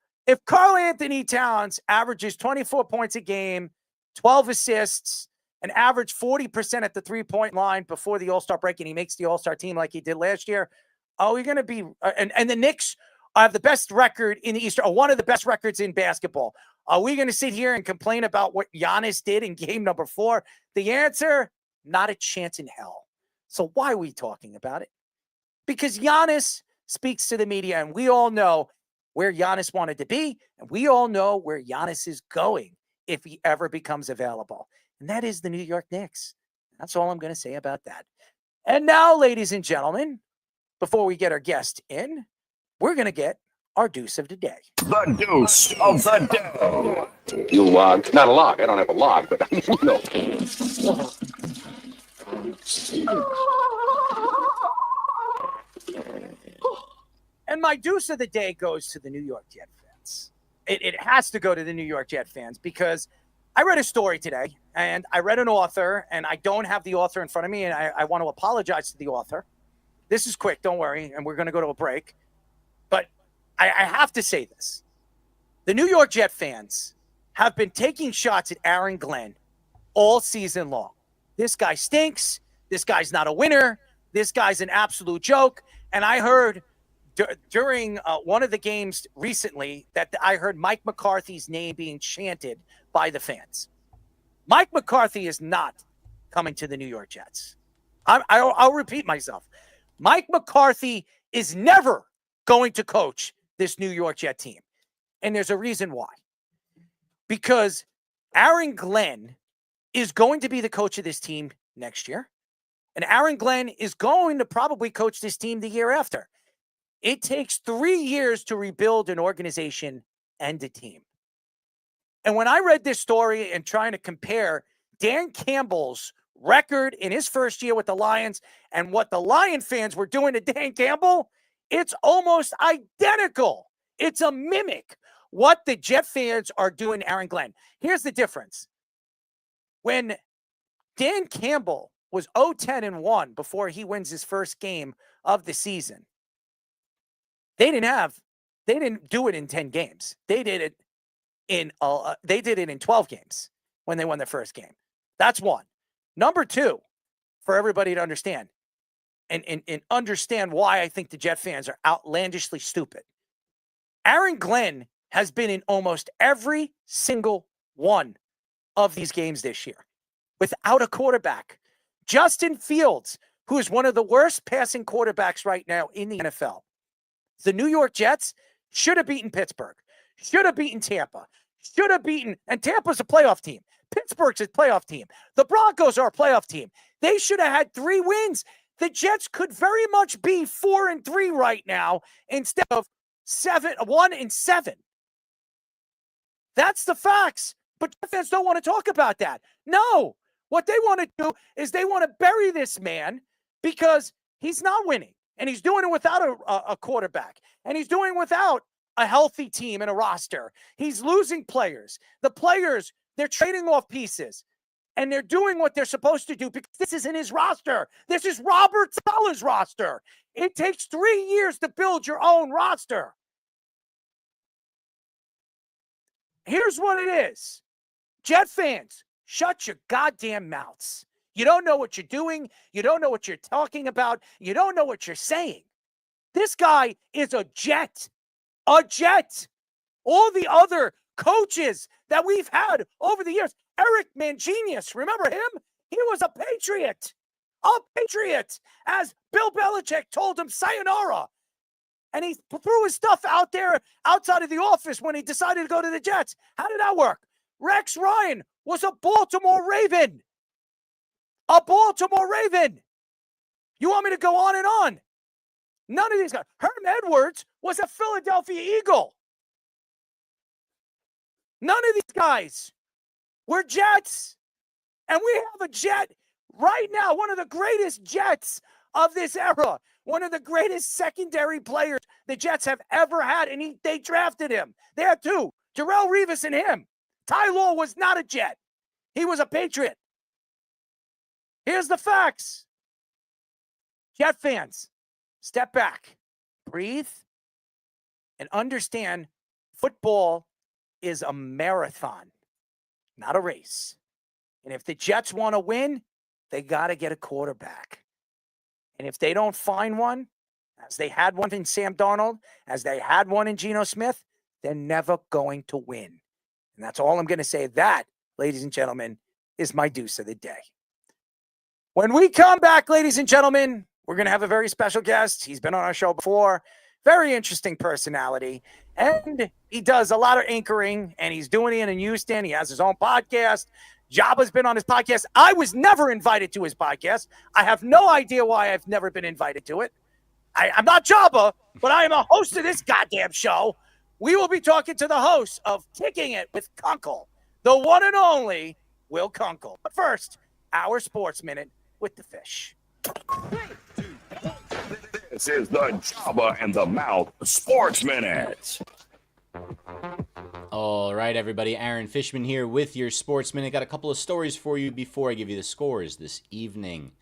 Karl Anthony Towns averages 24 points a game, 12 assists, and average 40% at the three-point line before the All-Star break, and he makes the All-Star team like he did last year, are we going to be and the Knicks have the best record in the East, or one of the best records in basketball. Are we going to sit here and complain about what Giannis did in game number 4? The answer, not a chance in hell. So why are we talking about it? Because Giannis speaks to the media, and we all know where Giannis wanted to be, and we all know where Giannis is going if he ever becomes available. And that is the New York Knicks. That's all I'm going to say about that. And now, ladies and gentlemen, before we get our guest in, we're going to get our deuce of the day. The deuce of the day. You log. Not a log. I don't have a log, but no. And my deuce of the day goes to the New York Jet fans. It has to go to the New York Jet fans because I read a story today, and I read an author, and I don't have the author in front of me, and I want to apologize to the author. This is quick, don't worry, and we're going to go to a break. But I have to say this. The New York Jet fans have been taking shots at Aaron Glenn all season long. This guy stinks. This guy's not a winner. This guy's an absolute joke. And I heard during one of the games recently that I heard Mike McCarthy's name being chanted by the fans. Mike McCarthy is not coming to the New York Jets. I'll repeat myself. Mike McCarthy is never going to coach this New York Jet team. And there's a reason why. Because Aaron Glenn is going to be the coach of this team next year. And Aaron Glenn is going to probably coach this team the year after. It takes 3 years to rebuild an organization and a team. And when I read this story and trying to compare Dan Campbell's record in his first year with the Lions and what the Lion fans were doing to Dan Campbell, it's almost identical. It's a mimic what the Jet fans are doing to Aaron Glenn. Here's the difference. When Dan Campbell was 0-10-1 before he wins his first game of the season, they didn't do it in 10 games. They did it in 12 games when they won their first game. That's one. Number two, for everybody to understand, and understand why I think the Jet fans are outlandishly stupid. Aaron Glenn has been in almost every single one of these games this year without a quarterback. Justin Fields, who is one of the worst passing quarterbacks right now in the NFL. The New York Jets should have beaten Pittsburgh, should have beaten Tampa, should have beaten, and Tampa's a playoff team. Pittsburgh's a playoff team. The Broncos are a playoff team. They should have had 3 wins. The Jets could very much be 4-3 right now instead of 1-7. That's the facts. But fans don't want to talk about that. No. What they want to do is they want to bury this man because he's not winning. And he's doing it without a quarterback. And he's doing it without a healthy team and a roster. He's losing players. The players, they're trading off pieces. And they're doing what they're supposed to do because this isn't his roster. This is Robert Saleh's roster. It takes 3 years to build your own roster. Here's what it is. Jet fans, shut your goddamn mouths. You don't know what you're doing. You don't know what you're talking about. You don't know what you're saying. This guy is a Jet. A Jet. All the other coaches that we've had over the years. Eric Mangenius, remember him? He was a Patriot. A Patriot. As Bill Belichick told him, sayonara. And he threw his stuff out there outside of the office when he decided to go to the Jets. How did that work? Rex Ryan was a Baltimore Raven. A Baltimore Raven. You want me to go on and on? None of these guys. Herm Edwards was a Philadelphia Eagle. None of these guys were Jets. And we have a Jet right now, one of the greatest Jets of this era, one of the greatest secondary players the Jets have ever had, and they drafted him. They had 2, Darrelle Revis and him. Ty Law was not a Jet. He was a Patriot. Here's the facts. Jet fans, step back, breathe, and understand football is a marathon, not a race. And if the Jets want to win, they got to get a quarterback. And if they don't find one, as they had one in Sam Darnold, as they had one in Geno Smith, they're never going to win. And that's all I'm going to say. That, ladies and gentlemen, is my deuce of the day. When we come back, ladies and gentlemen, we're going to have a very special guest. He's been on our show before. Very interesting personality. And he does a lot of anchoring, and he's doing it in Houston. He has his own podcast. Jabba's been on his podcast. I was never invited to his podcast. I have no idea why I've never been invited to it. I'm not Jabba, but I am a host of this goddamn show. We will be talking to the host of Kicking It with Kunkel, the one and only Will Kunkel. But first, our Sports Minute with the Fish. This is the Jabba and the Mouth Sports Minute. All right, everybody. Aaron Fishman here with your Sports Minute. Got a couple of stories for you before I give you the scores this evening.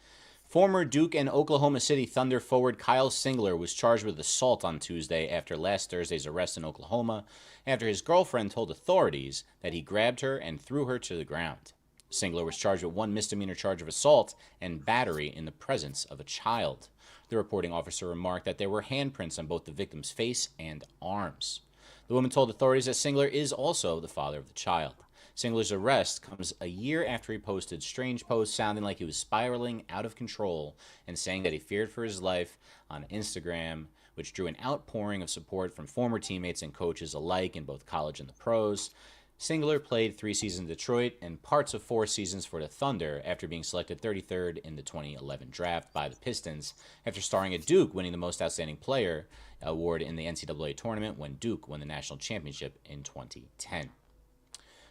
Former Duke and Oklahoma City Thunder forward Kyle Singler was charged with assault on Tuesday after last Thursday's arrest in Oklahoma after his girlfriend told authorities that he grabbed her and threw her to the ground. Singler was charged with one misdemeanor charge of assault and battery in the presence of a child. The reporting officer remarked that there were handprints on both the victim's face and arms. The woman told authorities that Singler is also the father of the child. Singler's arrest comes a year after he posted strange posts sounding like he was spiraling out of control and saying that he feared for his life on Instagram, which drew an outpouring of support from former teammates and coaches alike in both college and the pros. Singler played 3 seasons in Detroit and parts of 4 seasons for the Thunder after being selected 33rd in the 2011 draft by the Pistons after starring at Duke, winning the Most Outstanding Player award in the NCAA tournament when Duke won the national championship in 2010.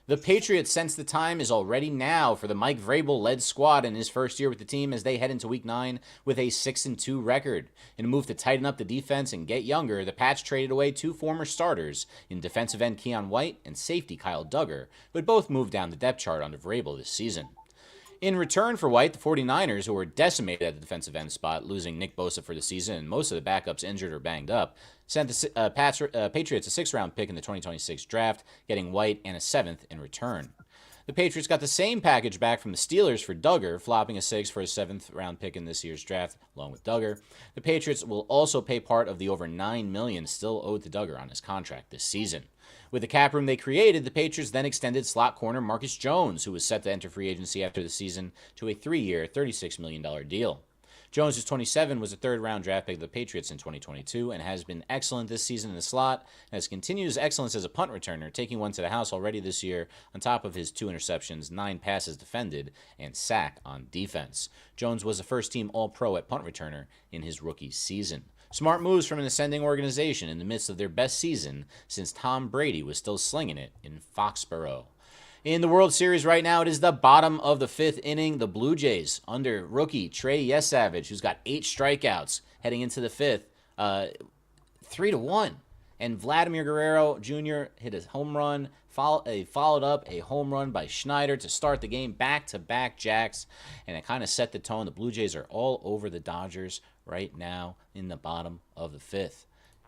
The Patriots sense the time is already now for the Mike Vrabel-led squad in his first year with the team as they head into Week 9 with a 6-2 record. In a move to tighten up the defense and get younger, the Pats traded away 2 former starters in defensive end Keon White and safety Kyle Duggar, who had both moved down the depth chart under Vrabel this season. In return for White, the 49ers, who were decimated at the defensive end spot, losing Nick Bosa for the season and most of the backups injured or banged up, sent the Patriots a 6th-round pick in the 2026 draft, getting White and a 7th in return. The Patriots got the same package back from the Steelers for Duggar, flopping a 6th for a 7th-round pick in this year's draft, along with Duggar. The Patriots will also pay part of the over $9 million still owed to Duggar on his contract this season. With the cap room they created, the Patriots then extended slot corner Marcus Jones, who was set to enter free agency after the season, to a 3-year, $36 million deal. Jones, who's 27, was a 3rd-round draft pick of the Patriots in 2022 and has been excellent this season in the slot and has continued his excellence as a punt returner, taking one to the house already this year on top of his 2 interceptions, 9 passes defended, and sack on defense. Jones was a first-team All-Pro at punt returner in his rookie season. Smart moves from an ascending organization in the midst of their best season since Tom Brady was still slinging it in Foxborough. In the World Series right now, it is the bottom of the 5th inning. The Blue Jays, under rookie Trey Yesavage, who's got 8 strikeouts heading into the 5th, 3-1. And Vladimir Guerrero Jr. hit a home run, followed up a home run by Schneider to start the game, back-to-back jacks, and it kind of set the tone. The Blue Jays are all over the Dodgers right now in the bottom of the 5th.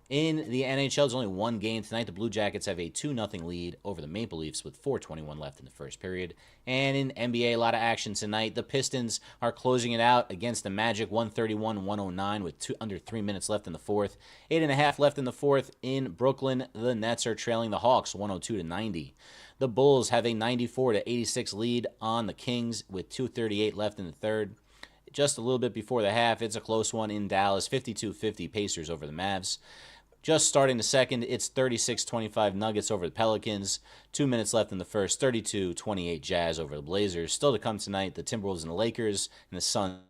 In the NHL, there's only one game tonight. The Blue Jackets have a 2-0 lead over the Maple Leafs with 4:21 left in the first period. And in NBA, a lot of action tonight. The Pistons are closing it out against the Magic, 131-109 with under 3 minutes left in the 4th. 8.5 left in the 4th in Brooklyn. The Nets are trailing the Hawks, 102-90. The Bulls have a 94-86 lead on the Kings with 2:38 left in the 3rd. Just a little bit before the half, it's a close one in Dallas, 52-50 Pacers over the Mavs. Just starting the 2nd, it's 36-25 Nuggets over the Pelicans. 2 minutes left in the 1st, 32-28 Jazz over the Blazers. Still to come tonight, the Timberwolves and the Lakers, and the Suns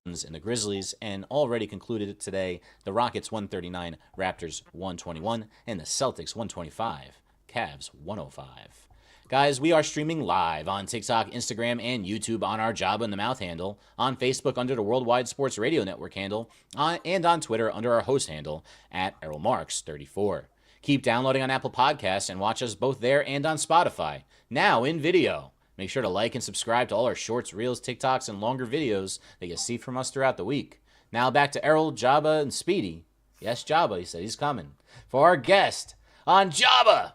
and the Grizzlies. And already concluded today, the Rockets 139, Raptors 121, and the Celtics 125, Cavs 105. Guys, we are streaming live on TikTok, Instagram, and YouTube on our Jabba in the Mouth handle, on Facebook under the Worldwide Sports Radio Network handle, and on Twitter under our host handle at ErrolMarks34. Keep downloading on Apple Podcasts and watch us both there and on Spotify, now in video. Make sure to like and subscribe to all our shorts, reels, TikToks, and longer videos that you see from us throughout the week. Now back to Errol, Jabba, and Speedy. Yes, Jabba, he said he's coming. For our guest on Jabba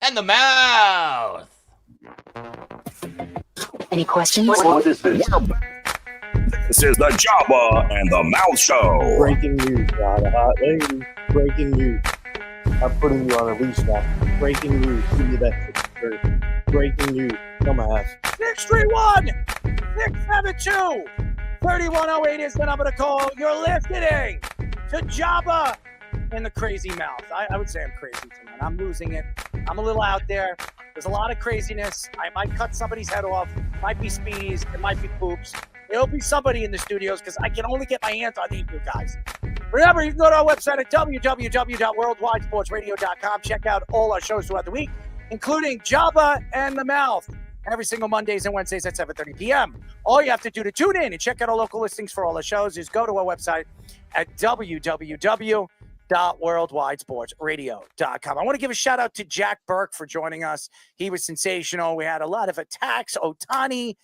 and the Mouth. Any questions? What is this? This is the Jabba and the Mouth Show. Breaking news, God. Hot lady. Breaking news. I'm putting you on a leash now. Breaking news. Give me that. Breaking news. Come on, ass. 631 672 3108 is the number to call. You're listening to Jabba and the Crazy Mouth. I would say I'm crazy tonight. I'm losing it. I'm a little out there. There's a lot of craziness. I might cut somebody's head off. It might be Speedies. It might be Poops. It'll be somebody in the studios because I can only get my hands on these two guys. Remember, you can go to our website at www.worldwidesportsradio.com. Check out all our shows throughout the week, including Jabba and the Mouth, every single Mondays and Wednesdays at 7:30 p.m. All you have to do to tune in and check out our local listings for all our shows is go to our website at www.worldwidesportsradio.com. I want to give a shout out to Jack Burke for joining us. He was sensational. We had a lot of attacks. Ohtani,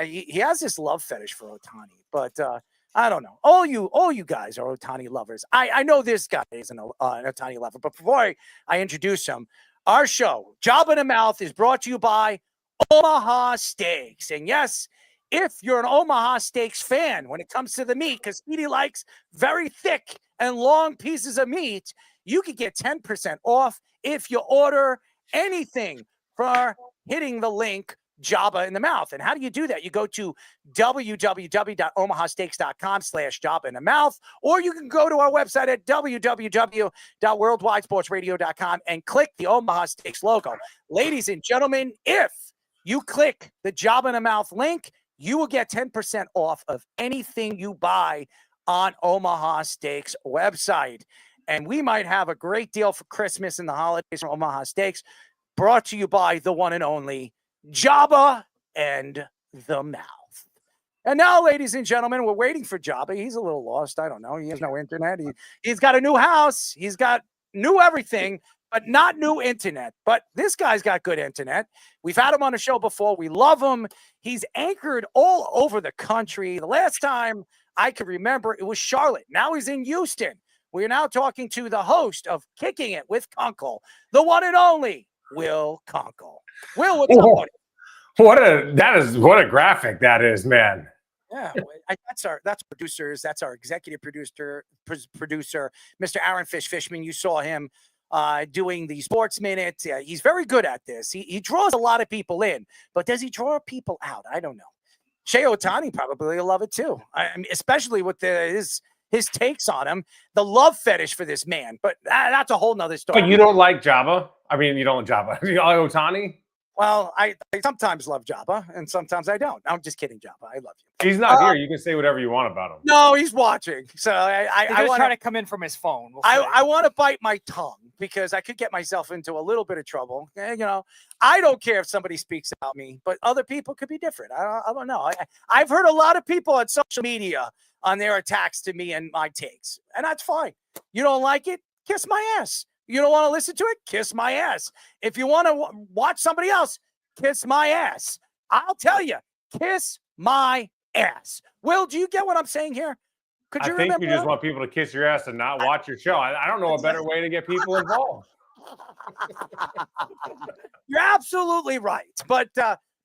he has this love fetish for Ohtani, but I don't know. All you guys are Ohtani lovers. I know this guy isn't an Ohtani lover, but before I introduce him, our show, Jabba in the Mouth, is brought to you by Omaha Steaks. And yes, if you're an Omaha Steaks fan, when it comes to the meat, because Speedy likes very thick and long pieces of meat, you could get 10% off if you order anything for hitting the link Jabba in the Mouth. And how do you do that? You go to www.omahasteaks.com/Jabba in the Mouth, or you can go to our website at www.worldwidesportsradio.com and click the Omaha Steaks logo. Ladies and gentlemen, if you click the Jabba in the Mouth link, you will get 10% off of anything you buy on Omaha Steaks website. And we might have a great deal for Christmas and the holidays from Omaha Steaks, brought to you by the one and only Jabba and the Mouth. And now, ladies and gentlemen, we're waiting for Jabba. He's a little lost. I don't know. He has no internet. He's got a new house. He's got new everything, but not new internet. But this guy's got good internet. We've had him on the show before. We love him. He's anchored all over the country. The last time I can remember, it was Charlotte. Now he's in Houston. We're now talking to the host of Kicking It with Kunkel, the one and only Will Kunkel. Will, what's up, buddy? What a graphic that is, man. Yeah, that's our producers. That's our executive producer, Mr. Aaron Fishman. You saw him doing the Sports Minute. He's very good at this. He draws a lot of people in, but does he draw people out? I don't know. Shohei Ohtani probably will love it too. I mean, especially with his takes on him, the love fetish for this man. But that's a whole nother story. But you don't like Jabba? I mean, you don't like Jabba. You like Ohtani? Well, I sometimes love Jabba, and sometimes I don't. I'm just kidding, Jabba. I love you. He's not here. You can say whatever you want about him. No, he's watching. So I want to come in from his phone. I want to bite my tongue because I could get myself into a little bit of trouble. You know, I don't care if somebody speaks about me, but other people could be different. I don't know. I've heard a lot of people on social media on their attacks to me and my takes, and that's fine. You don't like it? Kiss my ass. You don't want to listen to it? Kiss my ass. If you want to watch somebody else, kiss my ass. I'll tell you, kiss my ass. Will, do you get what I'm saying here? I think you just want people to kiss your ass and not watch your show. I don't know a better way to get people involved. You're absolutely right. But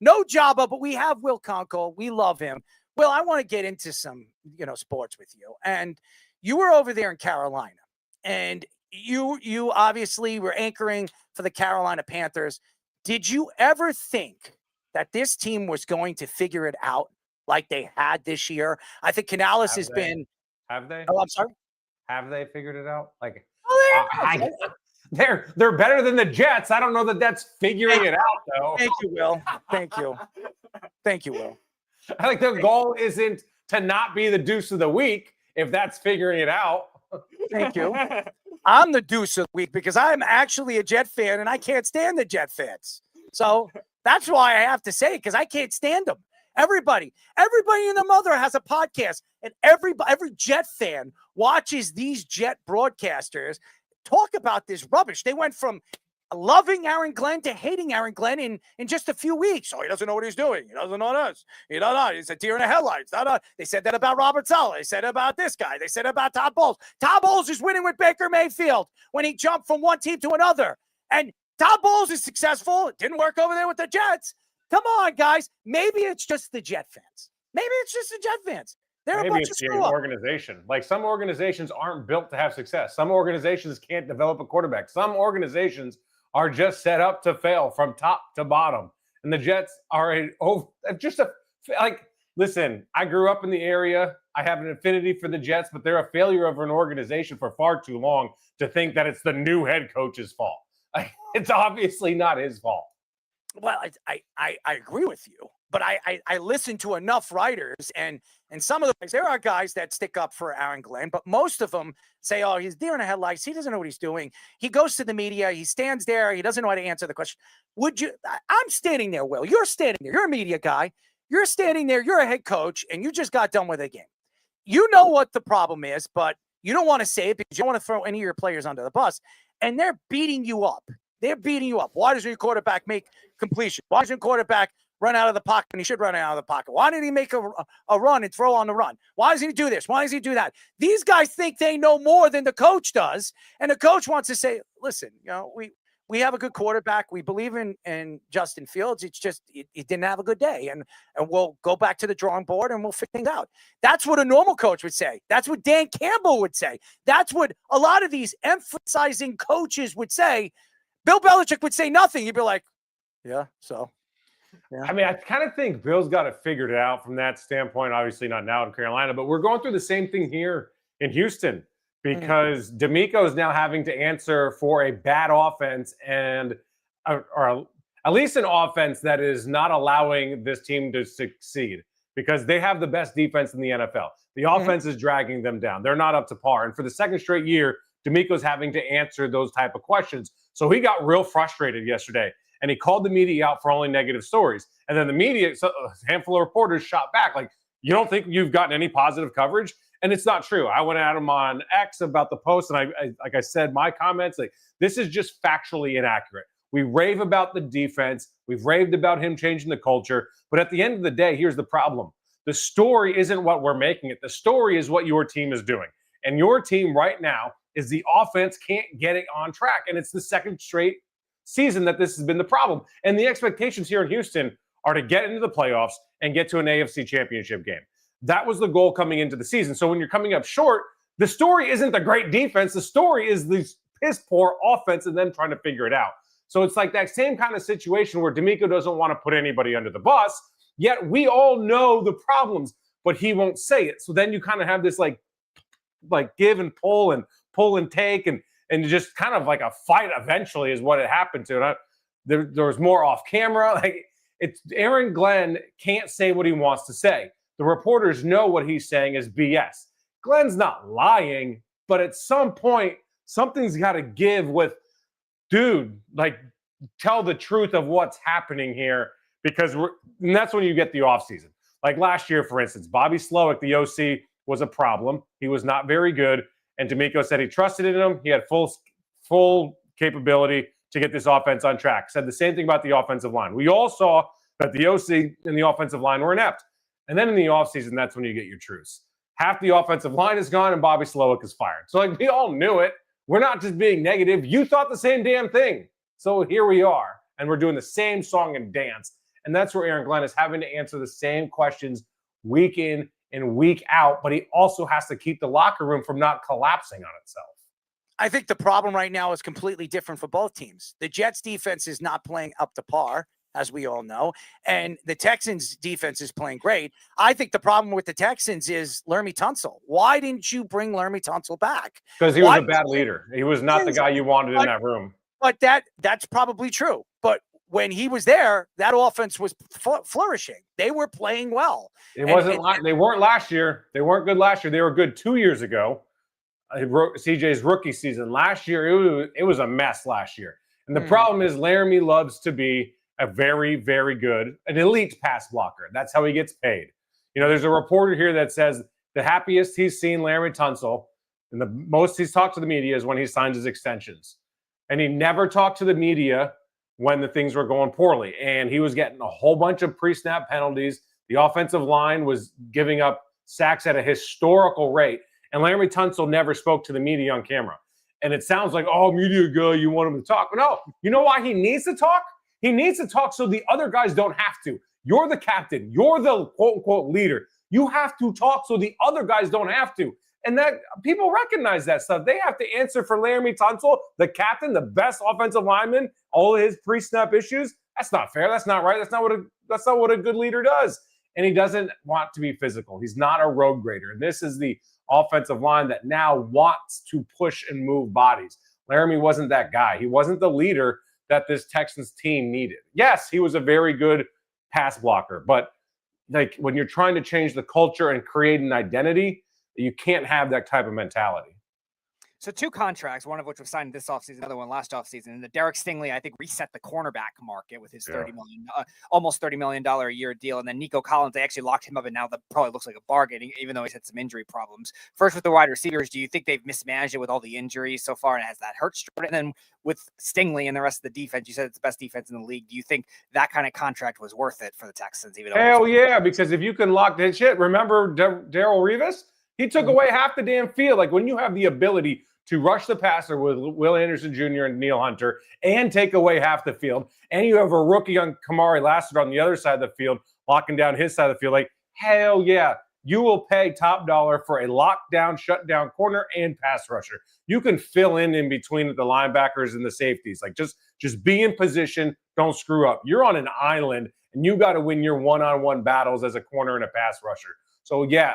no Jabba, but we have Will Kunkel. We love him. Will, I want to get into some, sports with you. And you were over there in Carolina, and you obviously were anchoring for the Carolina Panthers. Did you ever think that this team was going to figure it out like they had this year? I think Canales has been. Have they? Oh, I'm sorry. Have they figured it out? Like, oh, they're better than the Jets. I don't know that that's figuring it out, though. Thank you, Will. Thank you. Thank you, Will. I think the goal isn't to not be the deuce of the week if that's figuring it out. Thank you. I'm the deuce of the week because I'm actually a Jet fan and I can't stand the Jet fans. So that's why I have to say it, because I can't stand them. Everybody and their mother has a podcast, and every Jet fan watches these Jet broadcasters talk about this rubbish. They went from loving Aaron Glenn to hating Aaron Glenn in just a few weeks. Oh, he doesn't know what he's doing. He doesn't know this. He don't know. He's a deer in the headlights. They said that about Robert Saleh. They said about this guy. They said about Todd Bowles. Todd Bowles is winning with Baker Mayfield when he jumped from one team to another. And Todd Bowles is successful. It didn't work over there with the Jets. Come on, guys. Maybe it's just the Jet fans. Maybe it's just the Jet fans. They're a Maybe bunch it's of the screw-ups. organization. Like some organizations aren't built to have success. Some organizations can't develop a quarterback. Some organizations are just set up to fail from top to bottom. And the Jets are listen, I grew up in the area. I have an affinity for the Jets, but they're a failure of an organization for far too long to think that it's the new head coach's fault. Like, it's obviously not his fault. Well, I agree with you, but I listen to enough writers, and some of the guys, there are guys that stick up for Aaron Glenn, but most of them say, oh, he's deer in the headlights. He doesn't know what he's doing. He goes to the media. He stands there. He doesn't know how to answer the question. I'm standing there, Will. You're standing there. You're a media guy. You're standing there. You're a head coach, and you just got done with a game. You know what the problem is, but you don't want to say it because you don't want to throw any of your players under the bus, and they're beating you up. They're beating you up. Why doesn't your quarterback make completion? Why doesn't your quarterback run out of the pocket when he should run out of the pocket? Why didn't he make a run and throw on the run? Why doesn't he do this? Why does he do that? These guys think they know more than the coach does, and the coach wants to say, listen, we have a good quarterback. We believe in Justin Fields. It's just he didn't have a good day, and we'll go back to the drawing board and we'll figure things out. That's what a normal coach would say. That's what Dan Campbell would say. That's what a lot of these emphasizing coaches would say. Bill Belichick would say nothing. He'd be like, yeah, so. Yeah. I mean, I kind of think Bill's got it figured out from that standpoint. Obviously not now in Carolina, but we're going through the same thing here in Houston because D'Amico is now having to answer for a bad offense or at least an offense that is not allowing this team to succeed because they have the best defense in the NFL. The offense is dragging them down. They're not up to par. And for the second straight year, D'Amico's having to answer those type of questions. So he got real frustrated yesterday, and he called the media out for only negative stories. And then the media, a handful of reporters shot back like, you don't think you've gotten any positive coverage? And it's not true. I went at him on X about the post, and I like I said, my comments, like, this is just factually inaccurate. We rave about the defense. We've raved about him changing the culture. But at the end of the day, here's the problem. The story isn't what we're making it. The story is what your team is doing. And your team right now is the offense can't get it on track. And it's the second straight season that this has been the problem. And the expectations here in Houston are to get into the playoffs and get to an AFC championship game. That was the goal coming into the season. So when you're coming up short, the story isn't the great defense. The story is the piss poor offense and then trying to figure it out. So it's like that same kind of situation where D'Amico doesn't want to put anybody under the bus, yet we all know the problems, but he won't say it. So then you kind of have this like give and pull and take and just kind of like a fight eventually is what it happened to. And there was more off camera. Like, it's Aaron Glenn can't say what he wants to say. The reporters know what he's saying is BS. Glenn's not lying, but at some point, something's got to give with, dude, like, tell the truth of what's happening here because and that's when you get the offseason. Like last year, for instance, Bobby Slowick, the OC, was a problem. He was not very good. And D'Amico said he trusted in him. He had full capability to get this offense on track. Said the same thing about the offensive line. We all saw that the OC and the offensive line were inept. And then in the offseason, that's when you get your truce. Half the offensive line is gone and Bobby Slowick is fired. So, like, we all knew it. We're not just being negative. You thought the same damn thing. So here we are. And we're doing the same song and dance. And that's where Aaron Glenn is having to answer the same questions week in and week out. But he also has to keep the locker room from not collapsing on itself. I think the problem right now is completely different for both teams. The Jets defense is not playing up to par, as we all know, and the Texans defense is playing great. I think the problem with the Texans is Laremy Tunsil. Why didn't you bring Laremy Tunsil back? Because he was a bad leader. He was not the guy you wanted in that room. But that's probably true. But when he was there, that offense was flourishing. They were playing well. They weren't last year. They weren't good last year. They were good 2 years ago. CJ's rookie season. Last year, it was a mess last year. And the problem is Laremy loves to be a very, very good, an elite pass blocker. That's how he gets paid. You know, there's a reporter here that says the happiest he's seen Laremy Tunsil and the most he's talked to the media is when he signs his extensions. And he never talked to the media when the things were going poorly. And he was getting a whole bunch of pre-snap penalties. The offensive line was giving up sacks at a historical rate. And Laremy Tunsil never spoke to the media on camera. And it sounds like, oh, media guy, you want him to talk. But no, you know why he needs to talk? He needs to talk so the other guys don't have to. You're the captain. You're the quote-unquote leader. You have to talk so the other guys don't have to. And that people recognize that stuff. They have to answer for Laramie Tunsil, the captain, the best offensive lineman, all of his pre-snap issues. That's not fair. That's not right. That's not what a good leader does. And he doesn't want to be physical. He's not a road grader. And this is the offensive line that now wants to push and move bodies. Laramie wasn't that guy. He wasn't the leader that this Texans team needed. Yes, he was a very good pass blocker, but like when you're trying to change the culture and create an identity, you can't have that type of mentality. So 2 contracts, one of which was signed this offseason, another one last offseason. And the Derek Stingley, I think, reset the cornerback market with his almost $30 million a year deal. And then Nico Collins, they actually locked him up, and now that probably looks like a bargain, even though he's had some injury problems. First, with the wide receivers, do you think they've mismanaged it with all the injuries so far, and has that hurt? And then with Stingley and the rest of the defense, you said it's the best defense in the league. Do you think that kind of contract was worth it for the Texans? Even Hell yeah, because if you can lock that shit, remember Darrelle Revis? He took away half the damn field. Like when you have the ability to rush the passer with Will Anderson Jr. and Neil Hunter and take away half the field, and you have a rookie on Kamari Lassiter on the other side of the field, locking down his side of the field, like, hell yeah, you will pay top dollar for a lockdown, shutdown corner and pass rusher. You can fill in between the linebackers and the safeties. Like, just be in position, don't screw up. You're on an island, and you got to win your one-on-one battles as a corner and a pass rusher. So, yeah,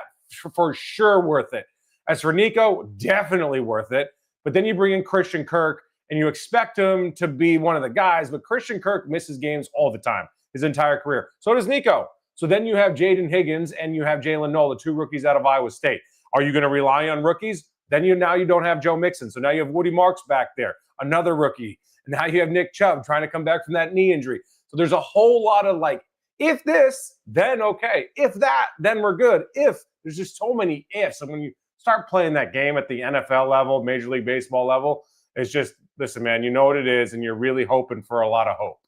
for sure worth it. As for Nico, definitely worth it. But then you bring in Christian Kirk, and you expect him to be one of the guys, but Christian Kirk misses games all the time, his entire career. So does Nico. So then you have Jaden Higgins and you have Jalen Noel, the 2 rookies out of Iowa State. Are you going to rely on rookies? Then now you don't have Joe Mixon. So now you have Woody Marks back there, another rookie. And now you have Nick Chubb trying to come back from that knee injury. So there's a whole lot of like, if this, then okay. If that, then we're good. If there's just so many ifs. And when you start playing that game at the NFL level, Major League Baseball level, it's just, listen, man, you know what it is, and you're really hoping for a lot of hope.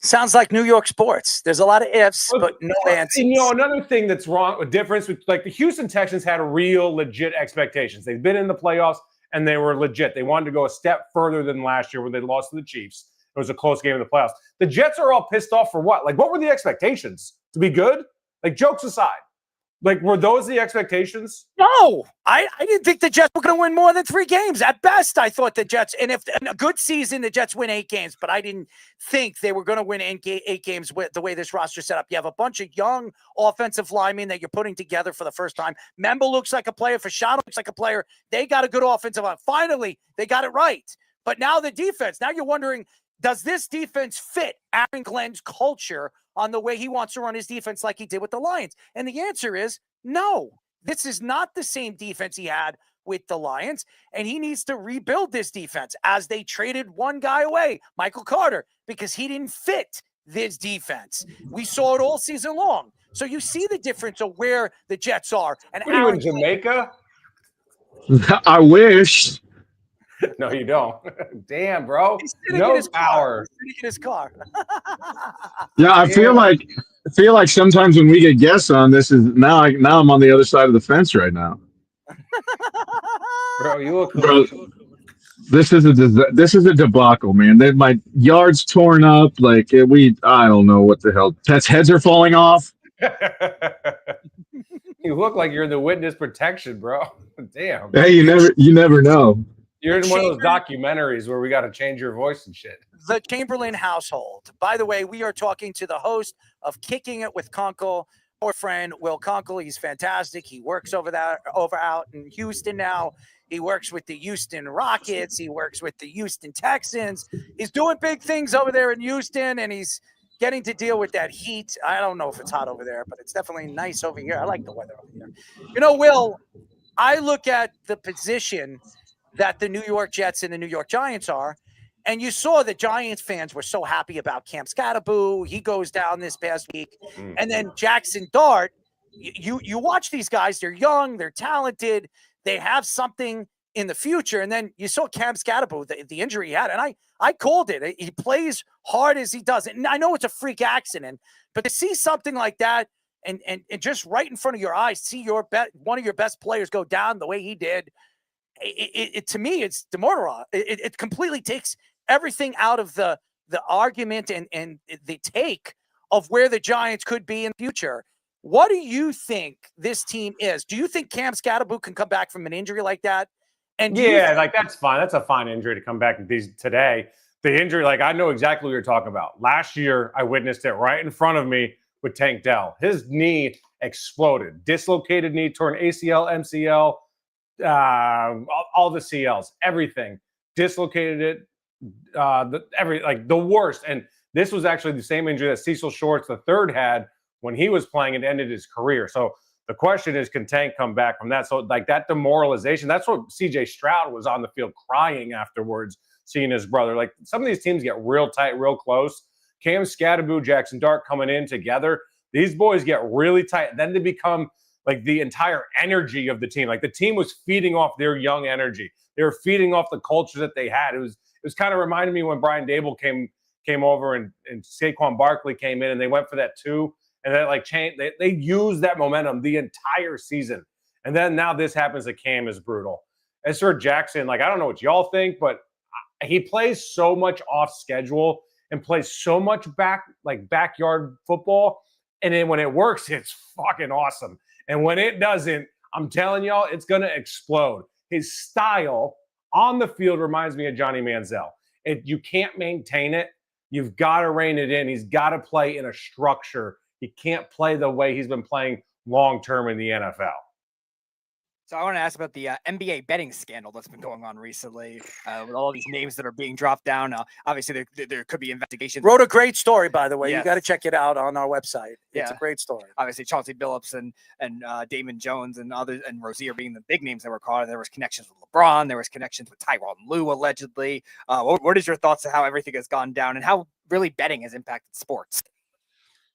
Sounds like New York sports. There's a lot of ifs, but no answers. And, another thing that's wrong, a difference with like the Houston Texans had real legit expectations. They've been in the playoffs, and they were legit. They wanted to go a step further than last year when they lost to the Chiefs. It was a close game in the playoffs. The Jets are all pissed off for what? Like, what were the expectations? To be good? Like, jokes aside. Like, were those the expectations? No, I didn't think the Jets were going to win more than 3 games. At best, I thought the Jets, and if in a good season, the Jets win 8 games, but I didn't think they were going to win 8 games with the way this roster set up. You have a bunch of young offensive linemen that you're putting together for the first time. Memba looks like a player. Fashanu looks like a player. They got a good offensive line. Finally, they got it right. But now the defense, now you're wondering, does this defense fit Aaron Glenn's culture on the way he wants to run his defense like he did with the Lions? And the answer is no. This is not the same defense he had with the Lions, and he needs to rebuild this defense as they traded one guy away, Michael Carter, because he didn't fit this defense. We saw it all season long. So you see the difference of where the Jets are. And what are you in Jamaica? I wish. No, you don't. Damn, bro. No power. He's sitting in his car. Yeah, I feel like sometimes when we get guests on, this is now I'm on the other side of the fence right now. Bro, you look. Bro, this is a debacle, man. My yard's torn up. Like I don't know what the hell. Pets' heads are falling off. You look like you're in the witness protection, bro. Damn. Hey, you never know. You're in one of those documentaries where we got to change your voice and shit. The Chamberlain household. By the way, we are talking to the host of Kicking It with Kunkel, our friend Will Kunkel. He's fantastic. He works over out in Houston now. He works with the Houston Rockets. He works with the Houston Texans. He's doing big things over there in Houston, and he's getting to deal with that heat. I don't know if it's hot over there, but it's definitely nice over here. I like the weather over here. Will, I look at the position that the New York Jets and the New York Giants are, and you saw the Giants fans were so happy about Cam Scatterboo. He goes down this past week. And then Jackson Dart, you watch these guys, they're young, they're talented, they have something in the future. And then you saw Cam Scatterboo, the injury he had, and I called it. He plays hard as he does. And I know it's a freak accident, but to see something like that and just right in front of your eyes, see one of your best players go down the way he did, it to me, it's demoralizing. It completely takes everything out of the the argument and the take of where the Giants could be in the future. What do you think this team is? Do you think Cam Scatterboot can come back from an injury like that? And like that's fine. That's a fine injury to come back today. The injury, like I know exactly what you're talking about. Last year, I witnessed it right in front of me with Tank Dell. His knee exploded. Dislocated knee, torn ACL, MCL, all the CLs, everything. Dislocated it, the worst. And this was actually the same injury that Cecil Shorts III had when he was playing and ended his career. So the question is, can Tank come back from that? So like that demoralization, that's what CJ Stroud was on the field crying afterwards, seeing his brother. Like some of these teams get real tight, real close. Cam Scatterboot, Jackson Dart coming in together. These boys get really tight. Then they become like the entire energy of the team. Like the team was feeding off their young energy. They were feeding off the culture that they had. It was kind of reminding me when Brian Dable came over and Saquon Barkley came in and they went for that 2. And that like changed. They used that momentum the entire season. And then now this happens to Cam is brutal. As for Jackson, like I don't know what y'all think, but he plays so much off schedule and plays so much backyard football. And then when it works, it's fucking awesome. And when it doesn't, I'm telling y'all, it's gonna explode. His style on the field reminds me of Johnny Manziel. You can't maintain it. You've got to rein it in. He's got to play in a structure. He can't play the way he's been playing long-term in the NFL. So I want to ask about the NBA betting scandal that's been going on recently with all these names that are being dropped down. Obviously, there could be investigations. Wrote a great story, by the way. Yes. You got to check it out on our website. It's a great story. Obviously, Chauncey Billups and Damon Jones and others and Rozier being the big names that were caught. There was connections with LeBron. There was connections with Tyronn Lue, allegedly. What is your thoughts on how everything has gone down and how really betting has impacted sports?